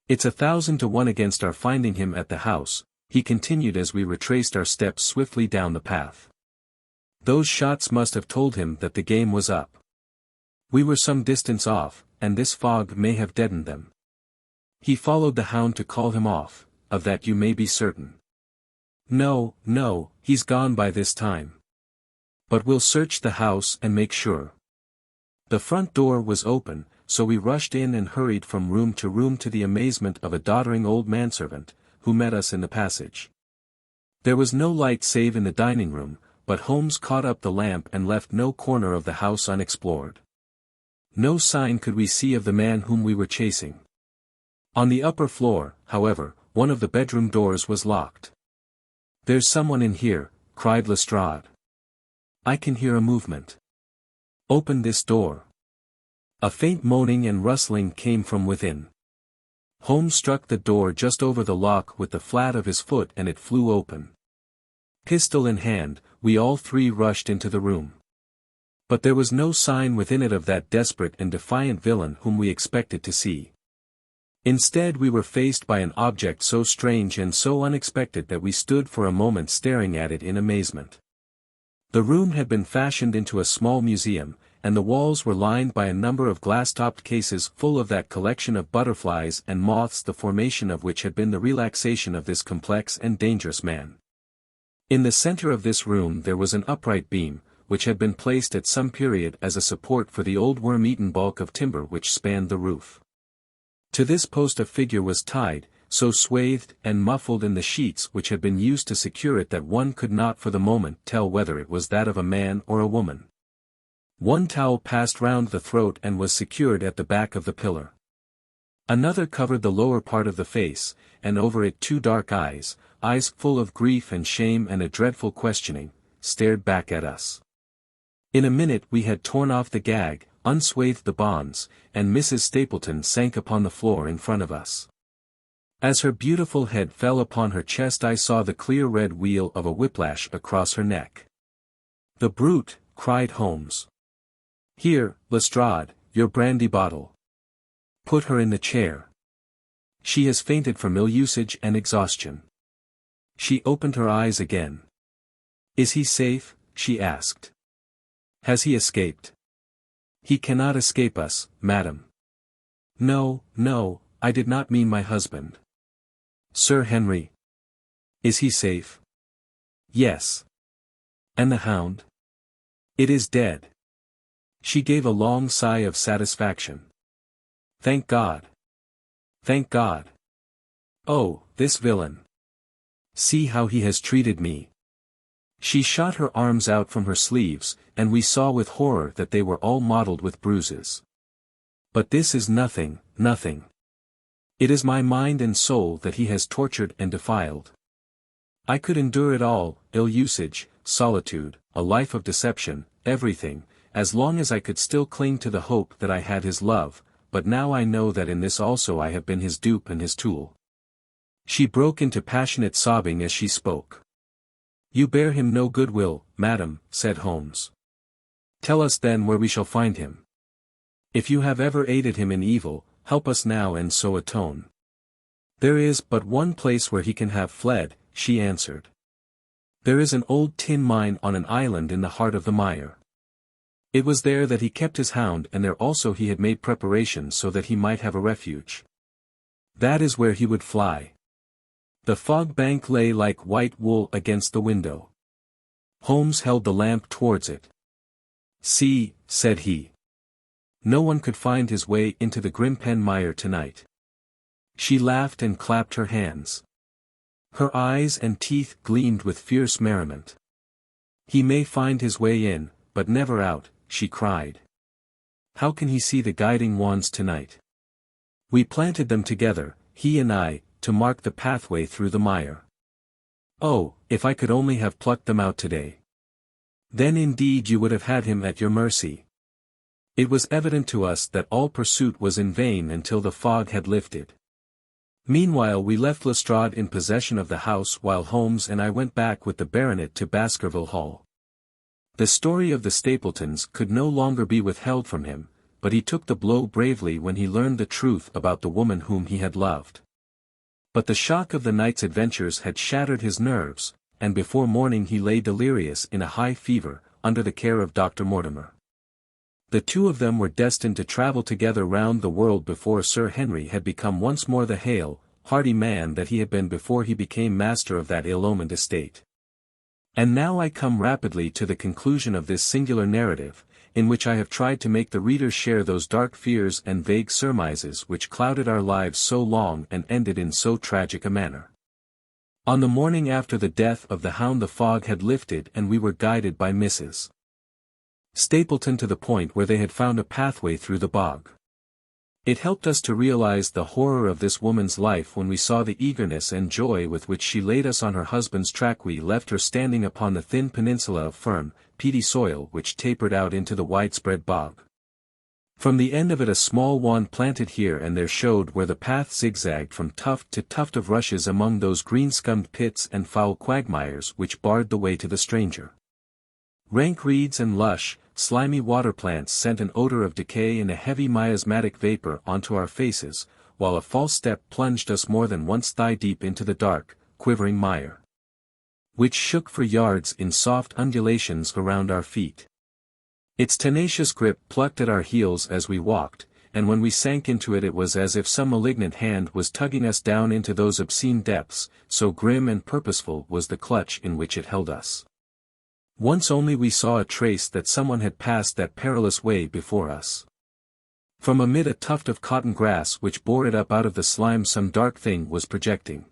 It's 1,000 to 1 against our finding him at the house," he continued as we retraced our steps swiftly down the path. "Those shots must have told him that the game was up. We were some distance off, and this fog may have deadened them. He followed the hound to call him off, of that you may be certain. No, no, he's gone by this time. But we'll search the house and make sure." The front door was open, so we rushed in and hurried from room to room to the amazement of a doddering old manservant, who met us in the passage. There was no light save in the dining room, but Holmes caught up the lamp and left no corner of the house unexplored. No sign could we see of the man whom we were chasing. On the upper floor, however, one of the bedroom doors was locked. "There's someone in here," cried Lestrade. "I can hear a movement. Open this door." A faint moaning and rustling came from within. Holmes struck the door just over the lock with the flat of his foot and it flew open. Pistol in hand, we all 3 rushed into the room. But there was no sign within it of that desperate and defiant villain whom we expected to see. Instead we were faced by an object so strange and so unexpected that we stood for a moment staring at it in amazement. The room had been fashioned into a small museum, and the walls were lined by a number of glass-topped cases full of that collection of butterflies and moths the formation of which had been the relaxation of this complex and dangerous man. In the center of this room there was an upright beam, which had been placed at some period as a support for the old worm-eaten bulk of timber which spanned the roof. To this post a figure was tied, so swathed and muffled in the sheets which had been used to secure it that one could not for the moment tell whether it was that of a man or a woman. One towel passed round the throat and was secured at the back of the pillar. Another covered the lower part of the face, and over it two dark eyes full of grief and shame and a dreadful questioning, stared back at us. In a minute we had torn off the gag, unswathed the bonds, and Mrs. Stapleton sank upon the floor in front of us. As her beautiful head fell upon her chest I saw the clear red wheel of a whiplash across her neck. "The brute!" cried Holmes. "Here, Lestrade, your brandy bottle. Put her in the chair. She has fainted from ill-usage and exhaustion." She opened her eyes again. "Is he safe?" she asked. "Has he escaped?" "He cannot escape us, madam." "No, no, I did not mean my husband." "Sir Henry. Is he safe?" "Yes." "And the hound?" "It is dead." She gave a long sigh of satisfaction. "Thank God. Thank God. Oh, this villain. See how he has treated me." She shot her arms out from her sleeves, and we saw with horror that they were all mottled with bruises. "But this is nothing, nothing. It is my mind and soul that he has tortured and defiled. I could endure it all, ill-usage, solitude, a life of deception, everything, as long as I could still cling to the hope that I had his love, but now I know that in this also I have been his dupe and his tool." She broke into passionate sobbing as she spoke. "You bear him no good will, madam," said Holmes. "Tell us then where we shall find him. If you have ever aided him in evil, help us now and so atone." "There is but one place where he can have fled," she answered. "There is an old tin mine on an island in the heart of the mire. It was there that he kept his hound, and there also he had made preparations so that he might have a refuge. That is where he would fly." The fog bank lay like white wool against the window. Holmes held the lamp towards it. "See," said he. "No one could find his way into the Grimpen mire tonight." She laughed and clapped her hands. Her eyes and teeth gleamed with fierce merriment. "He may find his way in, but never out," she cried. "How can he see the guiding wands tonight? We planted them together, he and I, to mark the pathway through the mire. Oh, if I could only have plucked them out today! Then indeed you would have had him at your mercy." It was evident to us that all pursuit was in vain until the fog had lifted. Meanwhile we left Lestrade in possession of the house while Holmes and I went back with the baronet to Baskerville Hall. The story of the Stapletons could no longer be withheld from him, but he took the blow bravely when he learned the truth about the woman whom he had loved. But the shock of the night's adventures had shattered his nerves, and before morning he lay delirious in a high fever, under the care of Dr. Mortimer. The two of them were destined to travel together round the world before Sir Henry had become once more the hale, hearty man that he had been before he became master of that ill-omened estate. And now I come rapidly to the conclusion of this singular narrative, in which I have tried to make the reader share those dark fears and vague surmises which clouded our lives so long and ended in so tragic a manner. On the morning after the death of the Hound the fog had lifted and we were guided by Mrs. Stapleton to the point where they had found a pathway through the bog. It helped us to realize the horror of this woman's life when we saw the eagerness and joy with which she laid us on her husband's track. We left her standing upon the thin peninsula of firm, peaty soil which tapered out into the widespread bog. From the end of it a small wand planted here and there showed where the path zigzagged from tuft to tuft of rushes among those green-scummed pits and foul quagmires which barred the way to the stranger. Rank reeds and lush, slimy water plants sent an odor of decay and a heavy miasmatic vapor onto our faces, while a false step plunged us more than once thigh-deep into the dark, quivering mire, which shook for yards in soft undulations around our feet. Its tenacious grip plucked at our heels as we walked, and when we sank into it was as if some malignant hand was tugging us down into those obscene depths, so grim and purposeful was the clutch in which it held us. Once only we saw a trace that someone had passed that perilous way before us. From amid a tuft of cotton grass which bore it up out of the slime some dark thing was projecting.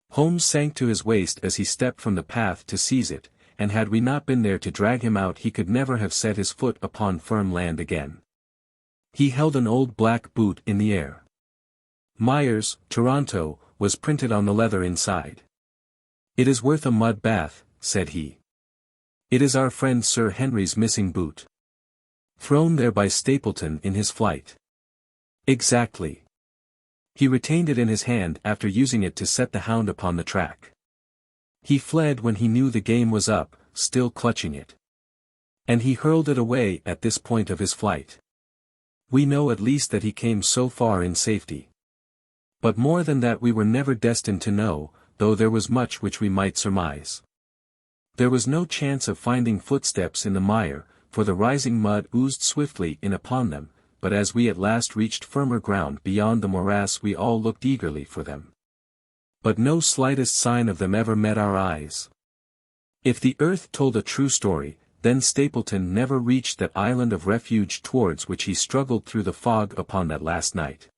Holmes sank to his waist as he stepped from the path to seize it, and had we not been there to drag him out he could never have set his foot upon firm land again. He held an old black boot in the air. Myers, Toronto, was printed on the leather inside. "It is worth a mud bath," said he. "It is our friend Sir Henry's missing boot. Thrown there by Stapleton in his flight." "Exactly. He retained it in his hand after using it to set the hound upon the track. He fled when he knew the game was up, still clutching it. And he hurled it away at this point of his flight. We know at least that he came so far in safety. But more than that we were never destined to know, though there was much which we might surmise. There was no chance of finding footsteps in the mire, for the rising mud oozed swiftly in upon them, but as we at last reached firmer ground beyond the morass we all looked eagerly for them. But no slightest sign of them ever met our eyes. If the earth told a true story, then Stapleton never reached that island of refuge towards which he struggled through the fog upon that last night.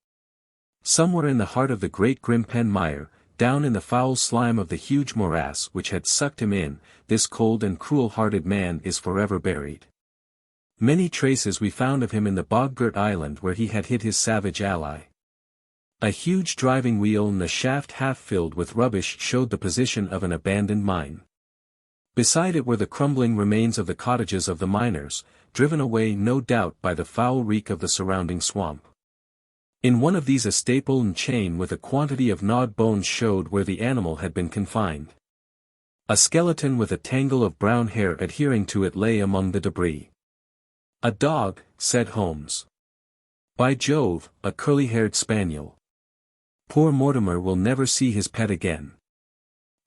Somewhere in the heart of the great Grimpen mire, down in the foul slime of the huge morass which had sucked him in, this cold and cruel-hearted man is forever buried. Many traces we found of him in the bog-girt island where he had hid his savage ally. A huge driving wheel and a shaft half filled with rubbish showed the position of an abandoned mine. Beside it were the crumbling remains of the cottages of the miners, driven away no doubt by the foul reek of the surrounding swamp. In one of these a staple and chain with a quantity of gnawed bones showed where the animal had been confined. A skeleton with a tangle of brown hair adhering to it lay among the debris. "A dog," said Holmes. "By Jove, a curly-haired spaniel. Poor Mortimer will never see his pet again.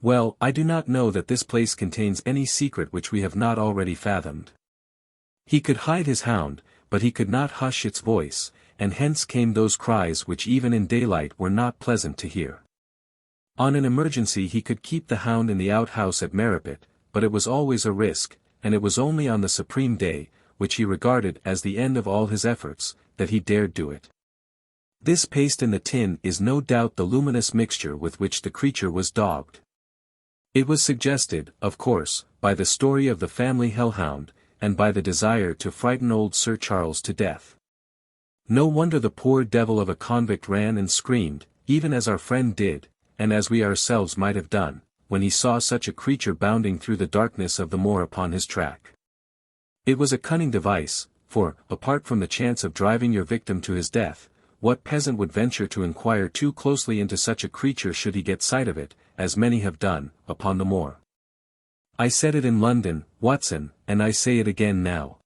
Well, I do not know that this place contains any secret which we have not already fathomed. He could hide his hound, but he could not hush its voice, and hence came those cries which even in daylight were not pleasant to hear. On an emergency he could keep the hound in the outhouse at Merripit, but it was always a risk, and it was only on the supreme day, which he regarded as the end of all his efforts, that he dared do it. This paste in the tin is no doubt the luminous mixture with which the creature was dogged. It was suggested, of course, by the story of the family hellhound, and by the desire to frighten old Sir Charles to death. No wonder the poor devil of a convict ran and screamed, even as our friend did, and as we ourselves might have done, when he saw such a creature bounding through the darkness of the moor upon his track. It was a cunning device, for, apart from the chance of driving your victim to his death, what peasant would venture to inquire too closely into such a creature should he get sight of it, as many have done, upon the moor? I said it in London, Watson, and I say it again now.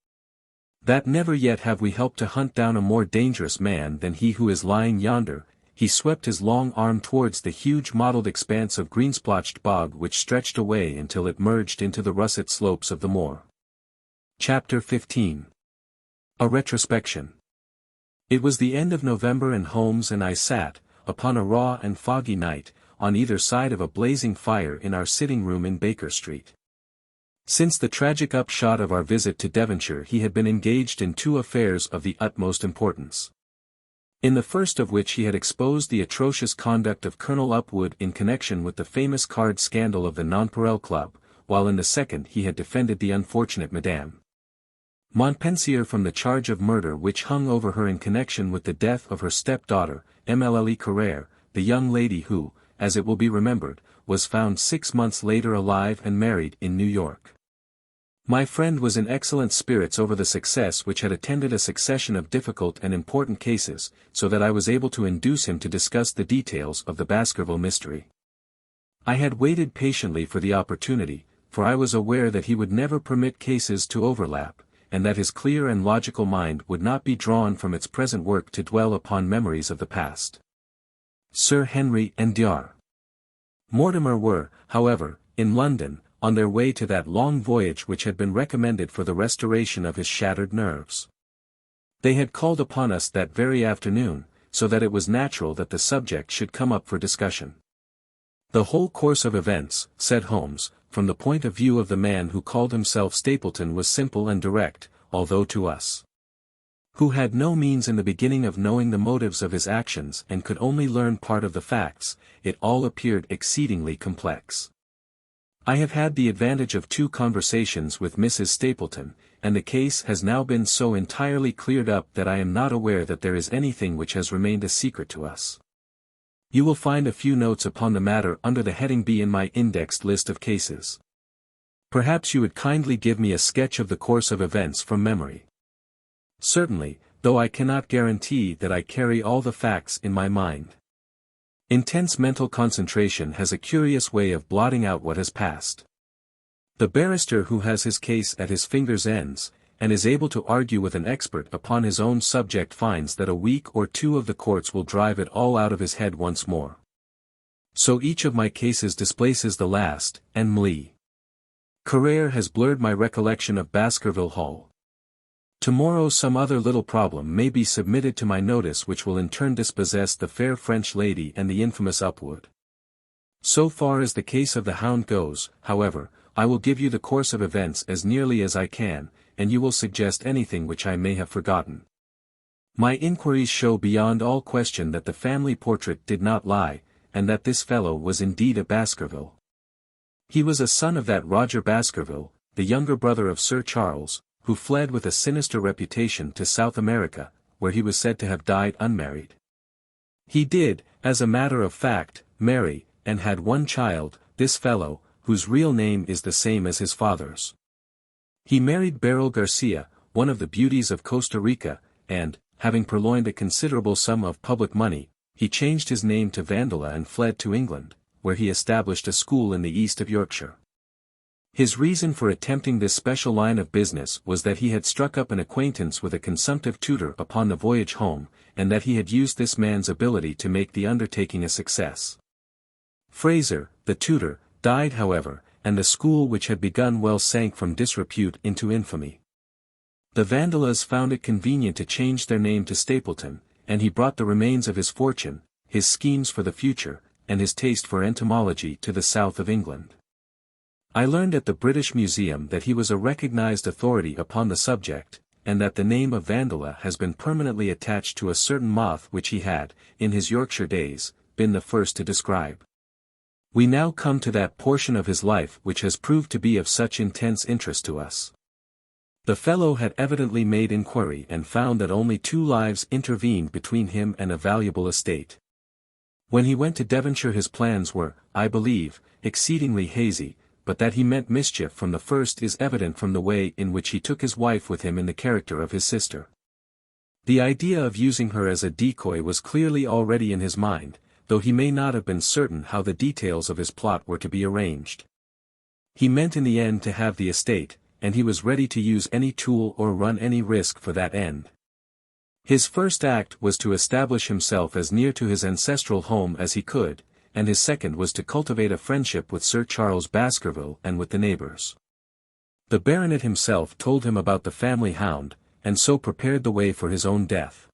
That never yet have we helped to hunt down a more dangerous man than he who is lying yonder. He swept his long arm towards the huge mottled expanse of green-splotched bog which stretched away until it merged into the russet slopes of the moor. Chapter 15. A Retrospection. It was the end of November and Holmes and I sat, upon a raw and foggy night, on either side of a blazing fire in our sitting-room in Baker Street. Since the tragic upshot of our visit to Devonshire he had been engaged in two affairs of the utmost importance. In the first of which he had exposed the atrocious conduct of Colonel Upwood in connection with the famous card scandal of the Nonpareil Club, while in the second he had defended the unfortunate Madame Montpensier from the charge of murder which hung over her in connection with the death of her step-daughter, Mlle Carrère, the young lady who, as it will be remembered, was found 6 months later alive and married in New York. My friend was in excellent spirits over the success which had attended a succession of difficult and important cases, so that I was able to induce him to discuss the details of the Baskerville mystery. I had waited patiently for the opportunity, for I was aware that he would never permit cases to overlap, and that his clear and logical mind would not be drawn from its present work to dwell upon memories of the past. Sir Henry and Dr. Mortimer were, however, in London, on their way to that long voyage which had been recommended for the restoration of his shattered nerves. They had called upon us that very afternoon, so that it was natural that the subject should come up for discussion. The whole course of events, said Holmes, from the point of view of the man who called himself Stapleton was simple and direct, although to us, who had no means in the beginning of knowing the motives of his actions and could only learn part of the facts, it all appeared exceedingly complex. I have had the advantage of 2 conversations with Mrs. Stapleton, and the case has now been so entirely cleared up that I am not aware that there is anything which has remained a secret to us. You will find a few notes upon the matter under the heading B in my indexed list of cases. Perhaps you would kindly give me a sketch of the course of events from memory. Certainly, though I cannot guarantee that I carry all the facts in my mind. Intense mental concentration has a curious way of blotting out what has passed. The barrister who has his case at his fingers' ends, and is able to argue with an expert upon his own subject finds that a week or 2 of the courts will drive it all out of his head once more. So each of my cases displaces the last, and Mlee. Career has blurred my recollection of Baskerville Hall. Tomorrow some other little problem may be submitted to my notice which will in turn dispossess the fair French lady and the infamous Upwood. So far as the case of the Hound goes, however, I will give you the course of events as nearly as I can, and you will suggest anything which I may have forgotten. My inquiries show beyond all question that the family portrait did not lie, and that this fellow was indeed a Baskerville. He was a son of that Roger Baskerville, the younger brother of Sir Charles, who fled with a sinister reputation to South America, where he was said to have died unmarried. He did, as a matter of fact, marry, and had 1 child, this fellow, whose real name is the same as his father's. He married Beryl Garcia, one of the beauties of Costa Rica, and, having purloined a considerable sum of public money, he changed his name to Vandeleur and fled to England, where he established a school in the east of Yorkshire. His reason for attempting this special line of business was that he had struck up an acquaintance with a consumptive tutor upon the voyage home, and that he had used this man's ability to make the undertaking a success. Fraser, the tutor, died however, and the school which had begun well sank from disrepute into infamy. The Vandeleurs found it convenient to change their name to Stapleton, and he brought the remains of his fortune, his schemes for the future, and his taste for entomology to the south of England. I learned at the British Museum that he was a recognized authority upon the subject, and that the name of Vandeleur has been permanently attached to a certain moth which he had, in his Yorkshire days, been the first to describe. We now come to that portion of his life which has proved to be of such intense interest to us. The fellow had evidently made inquiry and found that only 2 lives intervened between him and a valuable estate. When he went to Devonshire his plans were, I believe, exceedingly hazy, but that he meant mischief from the first is evident from the way in which he took his wife with him in the character of his sister. The idea of using her as a decoy was clearly already in his mind, though he may not have been certain how the details of his plot were to be arranged. He meant in the end to have the estate, and he was ready to use any tool or run any risk for that end. His first act was to establish himself as near to his ancestral home as he could, and his second was to cultivate a friendship with Sir Charles Baskerville and with the neighbours. The baronet himself told him about the family hound, and so prepared the way for his own death.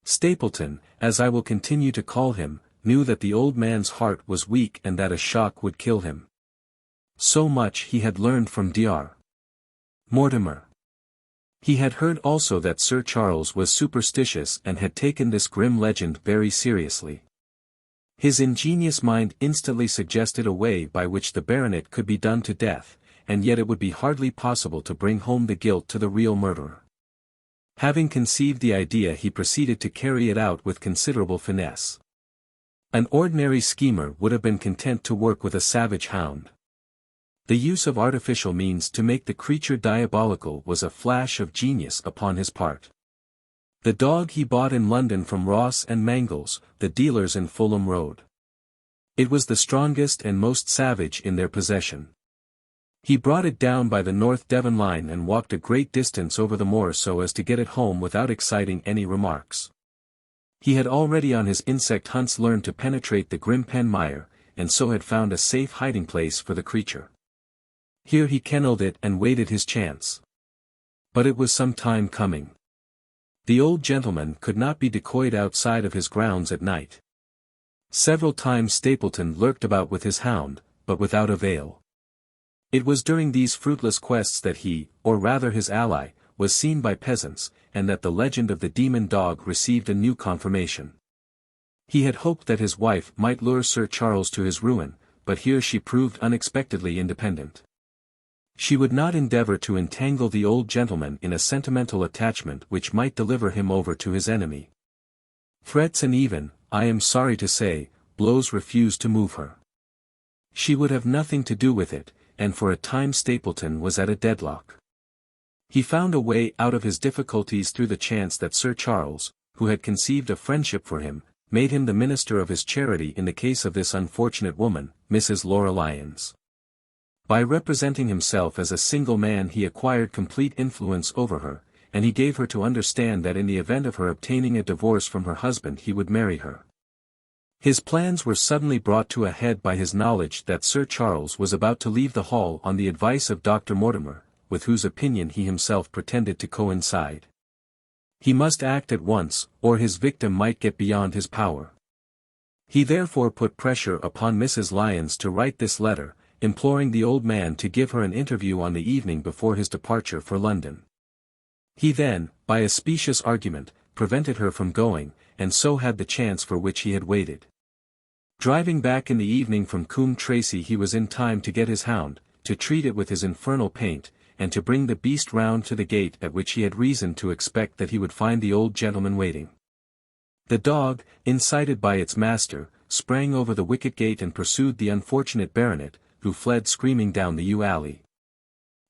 Stapleton, as I will continue to call him, knew that the old man's heart was weak and that a shock would kill him. So much he had learned from Dr. Mortimer. He had heard also that Sir Charles was superstitious and had taken this grim legend very seriously. His ingenious mind instantly suggested a way by which the baronet could be done to death, and yet it would be hardly possible to bring home the guilt to the real murderer. Having conceived the idea he proceeded to carry it out with considerable finesse. An ordinary schemer would have been content to work with a savage hound. The use of artificial means to make the creature diabolical was a flash of genius upon his part. The dog he bought in London from Ross and Mangles, the dealers in Fulham Road. It was the strongest and most savage in their possession. He brought it down by the North Devon line and walked a great distance over the moor so as to get it home without exciting any remarks. He had already on his insect hunts learned to penetrate the grim pen mire, and so had found a safe hiding place for the creature. Here he kennelled it and waited his chance. But it was some time coming. The old gentleman could not be decoyed outside of his grounds at night. Several times Stapleton lurked about with his hound, but without avail. It was during these fruitless quests that he, or rather his ally, was seen by peasants, and that the legend of the demon dog received a new confirmation. He had hoped that his wife might lure Sir Charles to his ruin, but here she proved unexpectedly independent. She would not endeavour to entangle the old gentleman in a sentimental attachment which might deliver him over to his enemy. Threats and even, I am sorry to say, blows refused to move her. She would have nothing to do with it, and for a time Stapleton was at a deadlock. He found a way out of his difficulties through the chance that Sir Charles, who had conceived a friendship for him, made him the minister of his charity in the case of this unfortunate woman, Mrs. Laura Lyons. By representing himself as a single man he acquired complete influence over her, and he gave her to understand that in the event of her obtaining a divorce from her husband he would marry her. His plans were suddenly brought to a head by his knowledge that Sir Charles was about to leave the Hall on the advice of Dr. Mortimer, with whose opinion he himself pretended to coincide. He must act at once, or his victim might get beyond his power. He therefore put pressure upon Mrs. Lyons to write this letter, imploring the old man to give her an interview on the evening before his departure for London. He then, by a specious argument, prevented her from going, and so had the chance for which he had waited. Driving back in the evening from Coombe Tracey he was in time to get his hound, to treat it with his infernal paint, and to bring the beast round to the gate at which he had reason to expect that he would find the old gentleman waiting. The dog, incited by its master, sprang over the wicket gate and pursued the unfortunate baronet, who fled screaming down the yew alley.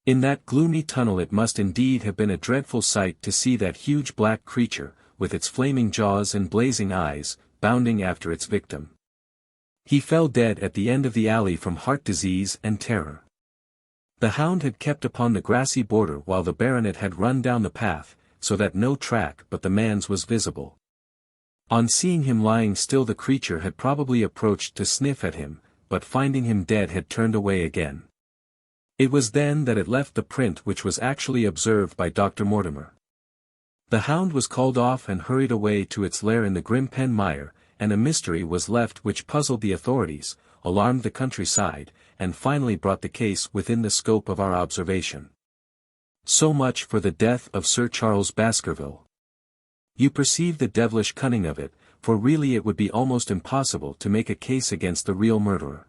In that gloomy tunnel it must indeed have been a dreadful sight to see that huge black creature, with its flaming jaws and blazing eyes, bounding after its victim. He fell dead at the end of the alley from heart disease and terror. The hound had kept upon the grassy border while the baronet had run down the path, so that no track but the man's was visible. On seeing him lying still the creature had probably approached to sniff at him, but finding him dead had turned away again. It was then that it left the print which was actually observed by Dr. Mortimer. The hound was called off and hurried away to its lair in the Grimpen Mire, and a mystery was left which puzzled the authorities, alarmed the countryside, and finally brought the case within the scope of our observation. So much for the death of Sir Charles Baskerville. You perceive the devilish cunning of it, for really it would be almost impossible to make a case against the real murderer.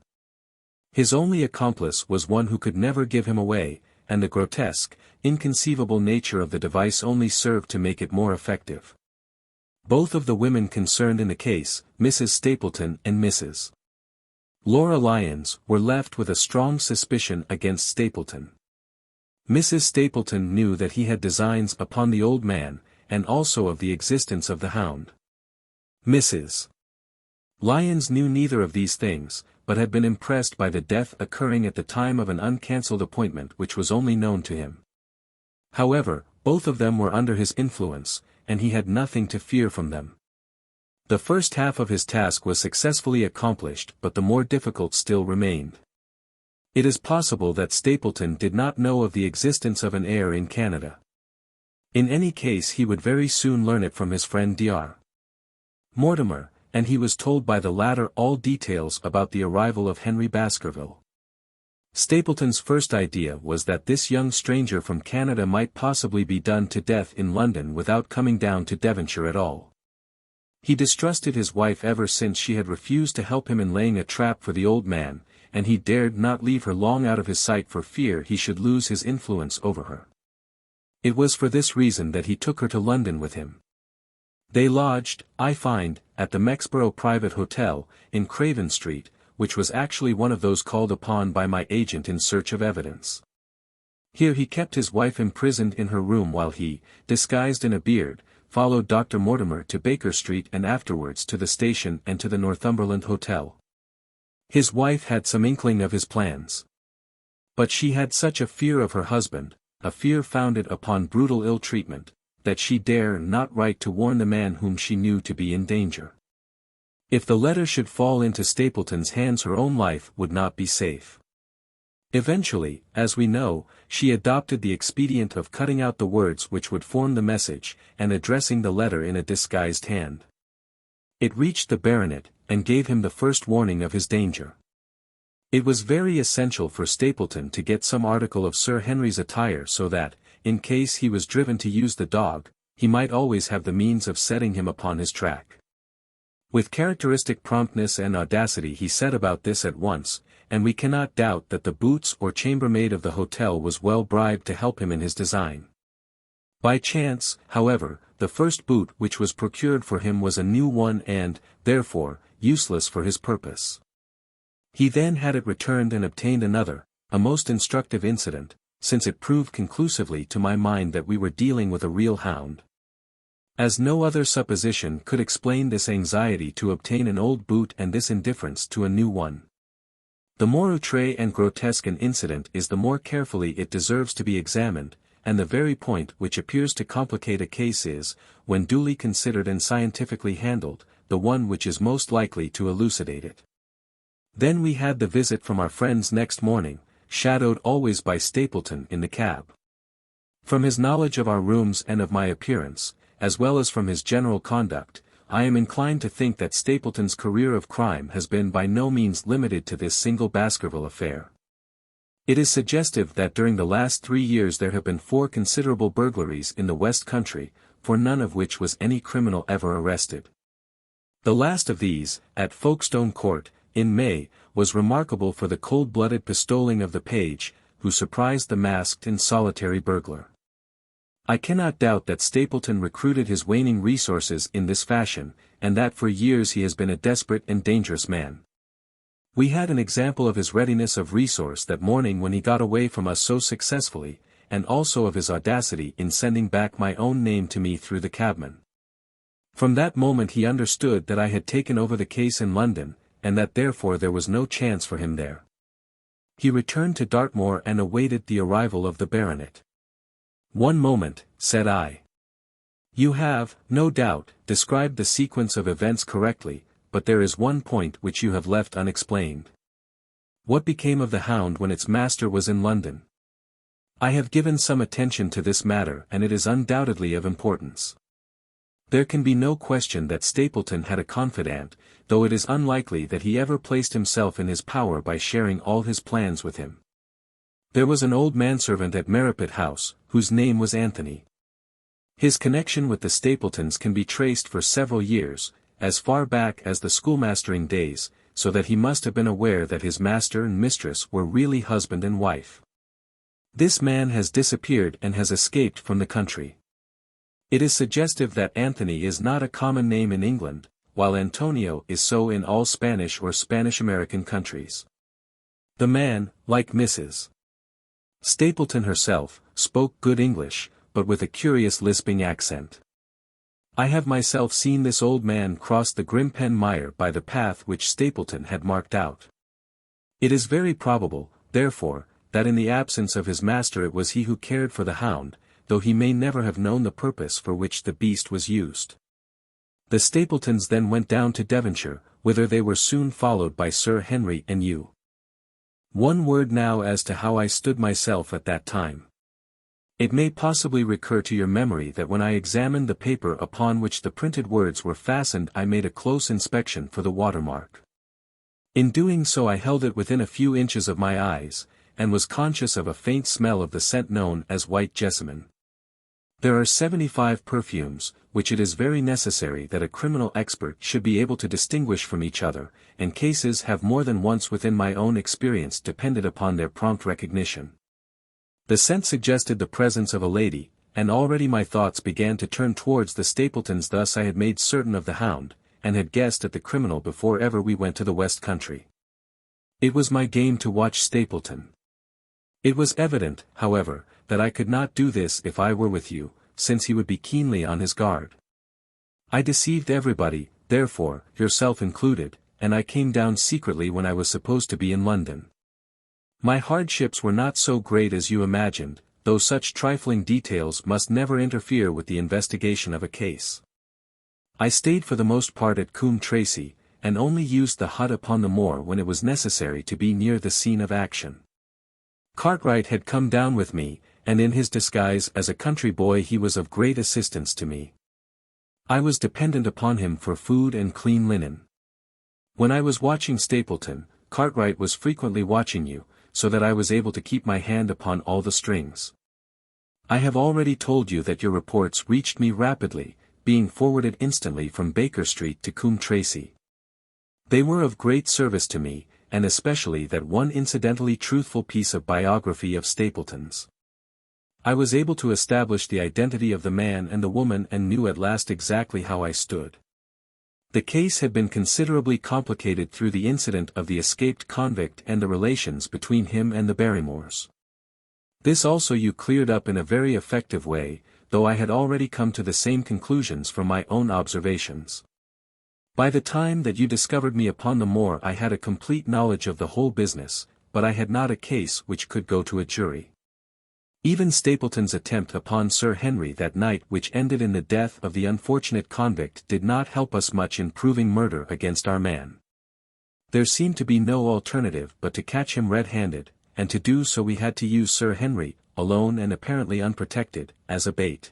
His only accomplice was one who could never give him away, and the grotesque, inconceivable nature of the device only served to make it more effective. Both of the women concerned in the case, Mrs. Stapleton and Mrs. Laura Lyons, were left with a strong suspicion against Stapleton. Mrs. Stapleton knew that he had designs upon the old man, and also of the existence of the hound. Mrs. Lyons knew neither of these things, but had been impressed by the death occurring at the time of an uncancelled appointment which was only known to him. However, both of them were under his influence, and he had nothing to fear from them. The first half of his task was successfully accomplished, but the more difficult still remained. It is possible that Stapleton did not know of the existence of an heir in Canada. In any case he would very soon learn it from his friend Dr. Mortimer, and he was told by the latter all details about the arrival of Henry Baskerville. Stapleton's first idea was that this young stranger from Canada might possibly be done to death in London without coming down to Devonshire at all. He distrusted his wife ever since she had refused to help him in laying a trap for the old man, and he dared not leave her long out of his sight for fear he should lose his influence over her. It was for this reason that he took her to London with him. They lodged, I find, at the Mexborough Private Hotel, in Craven Street, which was actually one of those called upon by my agent in search of evidence. Here he kept his wife imprisoned in her room while he, disguised in a beard, followed Dr. Mortimer to Baker Street and afterwards to the station and to the Northumberland Hotel. His wife had some inkling of his plans. But she had such a fear of her husband, a fear founded upon brutal ill-treatment, that she dare not write to warn the man whom she knew to be in danger. If the letter should fall into Stapleton's hands her own life would not be safe. Eventually, as we know, she adopted the expedient of cutting out the words which would form the message, and addressing the letter in a disguised hand. It reached the baronet, and gave him the first warning of his danger. It was very essential for Stapleton to get some article of Sir Henry's attire so that, in case he was driven to use the dog, he might always have the means of setting him upon his track. With characteristic promptness and audacity he set about this at once, and we cannot doubt that the boots or chambermaid of the hotel was well bribed to help him in his design. By chance, however, the first boot which was procured for him was a new one and, therefore, useless for his purpose. He then had it returned and obtained another, a most instructive incident, since it proved conclusively to my mind that we were dealing with a real hound. As no other supposition could explain this anxiety to obtain an old boot and this indifference to a new one. The more outré and grotesque an incident is, the more carefully it deserves to be examined, and the very point which appears to complicate a case is, when duly considered and scientifically handled, the one which is most likely to elucidate it. Then we had the visit from our friends next morning, shadowed always by Stapleton in the cab. From his knowledge of our rooms and of my appearance, as well as from his general conduct, I am inclined to think that Stapleton's career of crime has been by no means limited to this single Baskerville affair. It is suggestive that during the last 3 years there have been 4 considerable burglaries in the West Country, for none of which was any criminal ever arrested. The last of these, at Folkestone Court, in May, was remarkable for the cold-blooded pistoling of the page, who surprised the masked and solitary burglar. I cannot doubt that Stapleton recruited his waning resources in this fashion, and that for years he has been a desperate and dangerous man. We had an example of his readiness of resource that morning when he got away from us so successfully, and also of his audacity in sending back my own name to me through the cabman. From that moment he understood that I had taken over the case in London, and that therefore there was no chance for him there. He returned to Dartmoor and awaited the arrival of the baronet. "One moment," said I. "You have, no doubt, described the sequence of events correctly, but there is one point which you have left unexplained. What became of the hound when its master was in London?" "I have given some attention to this matter and it is undoubtedly of importance. There can be no question that Stapleton had a confidant, though it is unlikely that he ever placed himself in his power by sharing all his plans with him. There was an old manservant at Merripit House, whose name was Anthony. His connection with the Stapletons can be traced for several years, as far back as the schoolmastering days, so that he must have been aware that his master and mistress were really husband and wife. This man has disappeared and has escaped from the country. It is suggestive that Anthony is not a common name in England, while Antonio is so in all Spanish or Spanish-American countries. The man, like Mrs. Stapleton herself, spoke good English, but with a curious lisping accent. I have myself seen this old man cross the Grimpen Mire by the path which Stapleton had marked out. It is very probable, therefore, that in the absence of his master it was he who cared for the hound, though he may never have known the purpose for which the beast was used. The Stapletons then went down to Devonshire, whither they were soon followed by Sir Henry and you. One word now as to how I stood myself at that time. It may possibly recur to your memory that when I examined the paper upon which the printed words were fastened I made a close inspection for the watermark. In doing so I held it within a few inches of my eyes, and was conscious of a faint smell of the scent known as white jessamine. There are 75 perfumes, which it is very necessary that a criminal expert should be able to distinguish from each other, and cases have more than once within my own experience depended upon their prompt recognition. The scent suggested the presence of a lady, and already my thoughts began to turn towards the Stapletons. Thus I had made certain of the hound, and had guessed at the criminal before ever we went to the West Country. It was my game to watch Stapleton. It was evident, however, that I could not do this if I were with you, since he would be keenly on his guard. I deceived everybody, therefore, yourself included, and I came down secretly when I was supposed to be in London. My hardships were not so great as you imagined, though such trifling details must never interfere with the investigation of a case. I stayed for the most part at Coombe Tracey, and only used the hut upon the moor when it was necessary to be near the scene of action. Cartwright had come down with me, and in his disguise as a country boy he was of great assistance to me. I was dependent upon him for food and clean linen. When I was watching Stapleton, Cartwright was frequently watching you, so that I was able to keep my hand upon all the strings. I have already told you that your reports reached me rapidly, being forwarded instantly from Baker Street to Coombe Tracey. They were of great service to me, and especially that one incidentally truthful piece of biography of Stapleton's. I was able to establish the identity of the man and the woman and knew at last exactly how I stood. The case had been considerably complicated through the incident of the escaped convict and the relations between him and the Barrymores. This also you cleared up in a very effective way, though I had already come to the same conclusions from my own observations. By the time that you discovered me upon the moor I had a complete knowledge of the whole business, but I had not a case which could go to a jury. Even Stapleton's attempt upon Sir Henry that night which ended in the death of the unfortunate convict did not help us much in proving murder against our man. There seemed to be no alternative but to catch him red-handed, and to do so we had to use Sir Henry, alone and apparently unprotected, as a bait.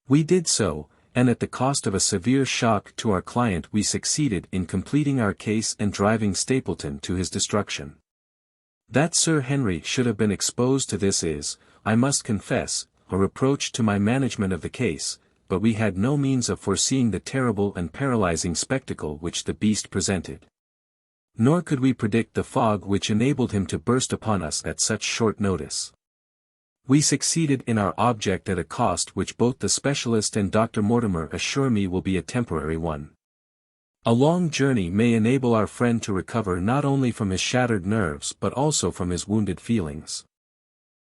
We did so, and at the cost of a severe shock to our client we succeeded in completing our case and driving Stapleton to his destruction. That Sir Henry should have been exposed to this is, I must confess, a reproach to my management of the case, but we had no means of foreseeing the terrible and paralyzing spectacle which the beast presented. Nor could we predict the fog which enabled him to burst upon us at such short notice. We succeeded in our object at a cost which both the specialist and Dr. Mortimer assure me will be a temporary one. A long journey may enable our friend to recover not only from his shattered nerves but also from his wounded feelings.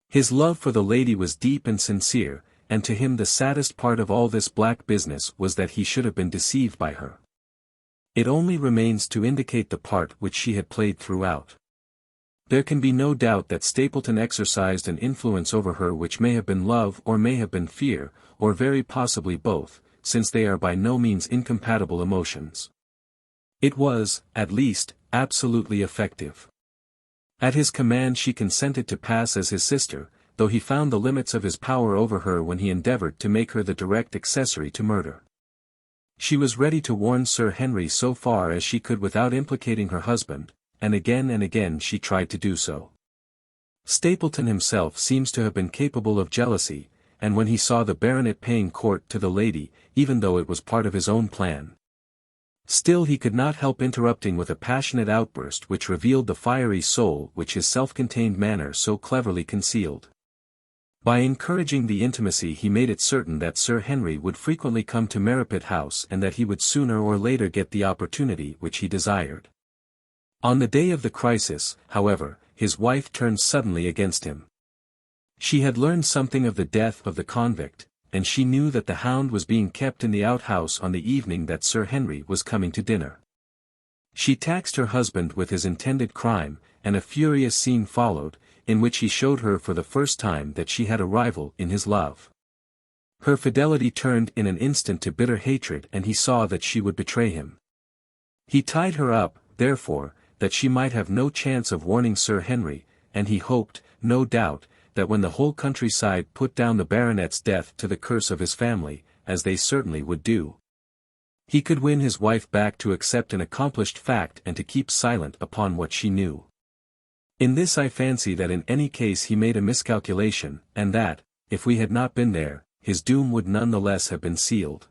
His love for the lady was deep and sincere, and to him the saddest part of all this black business was that he should have been deceived by her. It only remains to indicate the part which she had played throughout. There can be no doubt that Stapleton exercised an influence over her which may have been love or may have been fear, or very possibly both, since they are by no means incompatible emotions. It was, at least, absolutely effective. At his command she consented to pass as his sister, though he found the limits of his power over her when he endeavored to make her the direct accessory to murder. She was ready to warn Sir Henry so far as she could without implicating her husband, and again she tried to do so. Stapleton himself seems to have been capable of jealousy, and when he saw the baronet paying court to the lady, even though it was part of his own plan, still he could not help interrupting with a passionate outburst which revealed the fiery soul which his self-contained manner so cleverly concealed. By encouraging the intimacy he made it certain that Sir Henry would frequently come to Merripit House and that he would sooner or later get the opportunity which he desired. On the day of the crisis, however, his wife turned suddenly against him. She had learned something of the death of the convict, and she knew that the Hound was being kept in the outhouse on the evening that Sir Henry was coming to dinner. She taxed her husband with his intended crime, and a furious scene followed, in which he showed her for the first time that she had a rival in his love. Her fidelity turned in an instant to bitter hatred and he saw that she would betray him. He tied her up, therefore, that she might have no chance of warning Sir Henry, and he hoped, no doubt, that when the whole countryside put down the baronet's death to the curse of his family, as they certainly would do, he could win his wife back to accept an accomplished fact and to keep silent upon what she knew. In this I fancy that in any case he made a miscalculation, and that, if we had not been there, his doom would none the less have been sealed.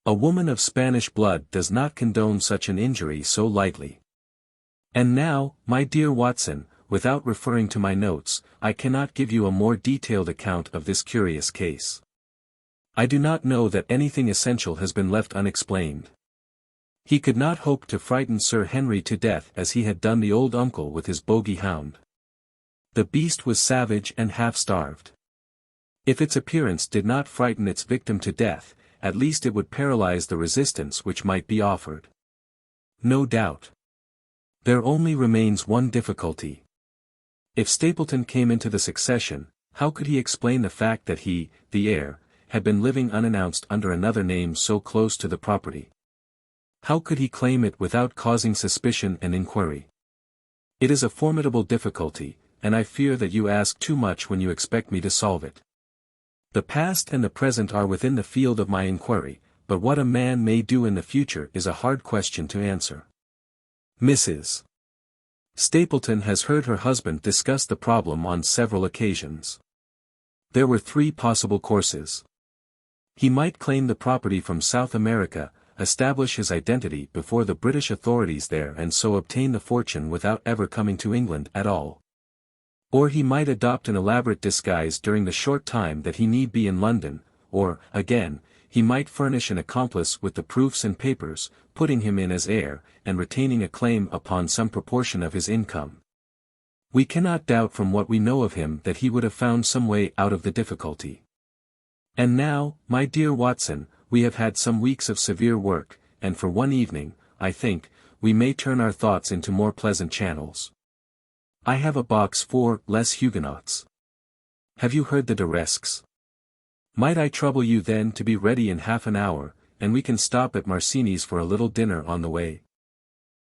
A woman of Spanish blood does not condone such an injury so lightly. And now, my dear Watson, without referring to my notes, I cannot give you a more detailed account of this curious case. I do not know that anything essential has been left unexplained. He could not hope to frighten Sir Henry to death as he had done the old uncle with his bogey hound. The beast was savage and half-starved. If its appearance did not frighten its victim to death, at least it would paralyze the resistance which might be offered. No doubt. There only remains one difficulty. If Stapleton came into the succession, how could he explain the fact that he, the heir, had been living unannounced under another name so close to the property? How could he claim it without causing suspicion and inquiry? It is a formidable difficulty, and I fear that you ask too much when you expect me to solve it. The past and the present are within the field of my inquiry, but what a man may do in the future is a hard question to answer. Mrs. Stapleton has heard her husband discuss the problem on several occasions. There were 3 possible courses. He might claim the property from South America, establish his identity before the British authorities there and so obtain the fortune without ever coming to England at all. Or he might adopt an elaborate disguise during the short time that he need be in London, or, again, he might furnish an accomplice with the proofs and papers, putting him in as heir, and retaining a claim upon some proportion of his income. We cannot doubt from what we know of him that he would have found some way out of the difficulty. And now, my dear Watson, we have had some weeks of severe work, and for one evening, I think, we may turn our thoughts into more pleasant channels. I have a box for Les Huguenots. Have you heard the de Resques? Might I trouble you then to be ready in half an hour, and we can stop at Marcini's for a little dinner on the way?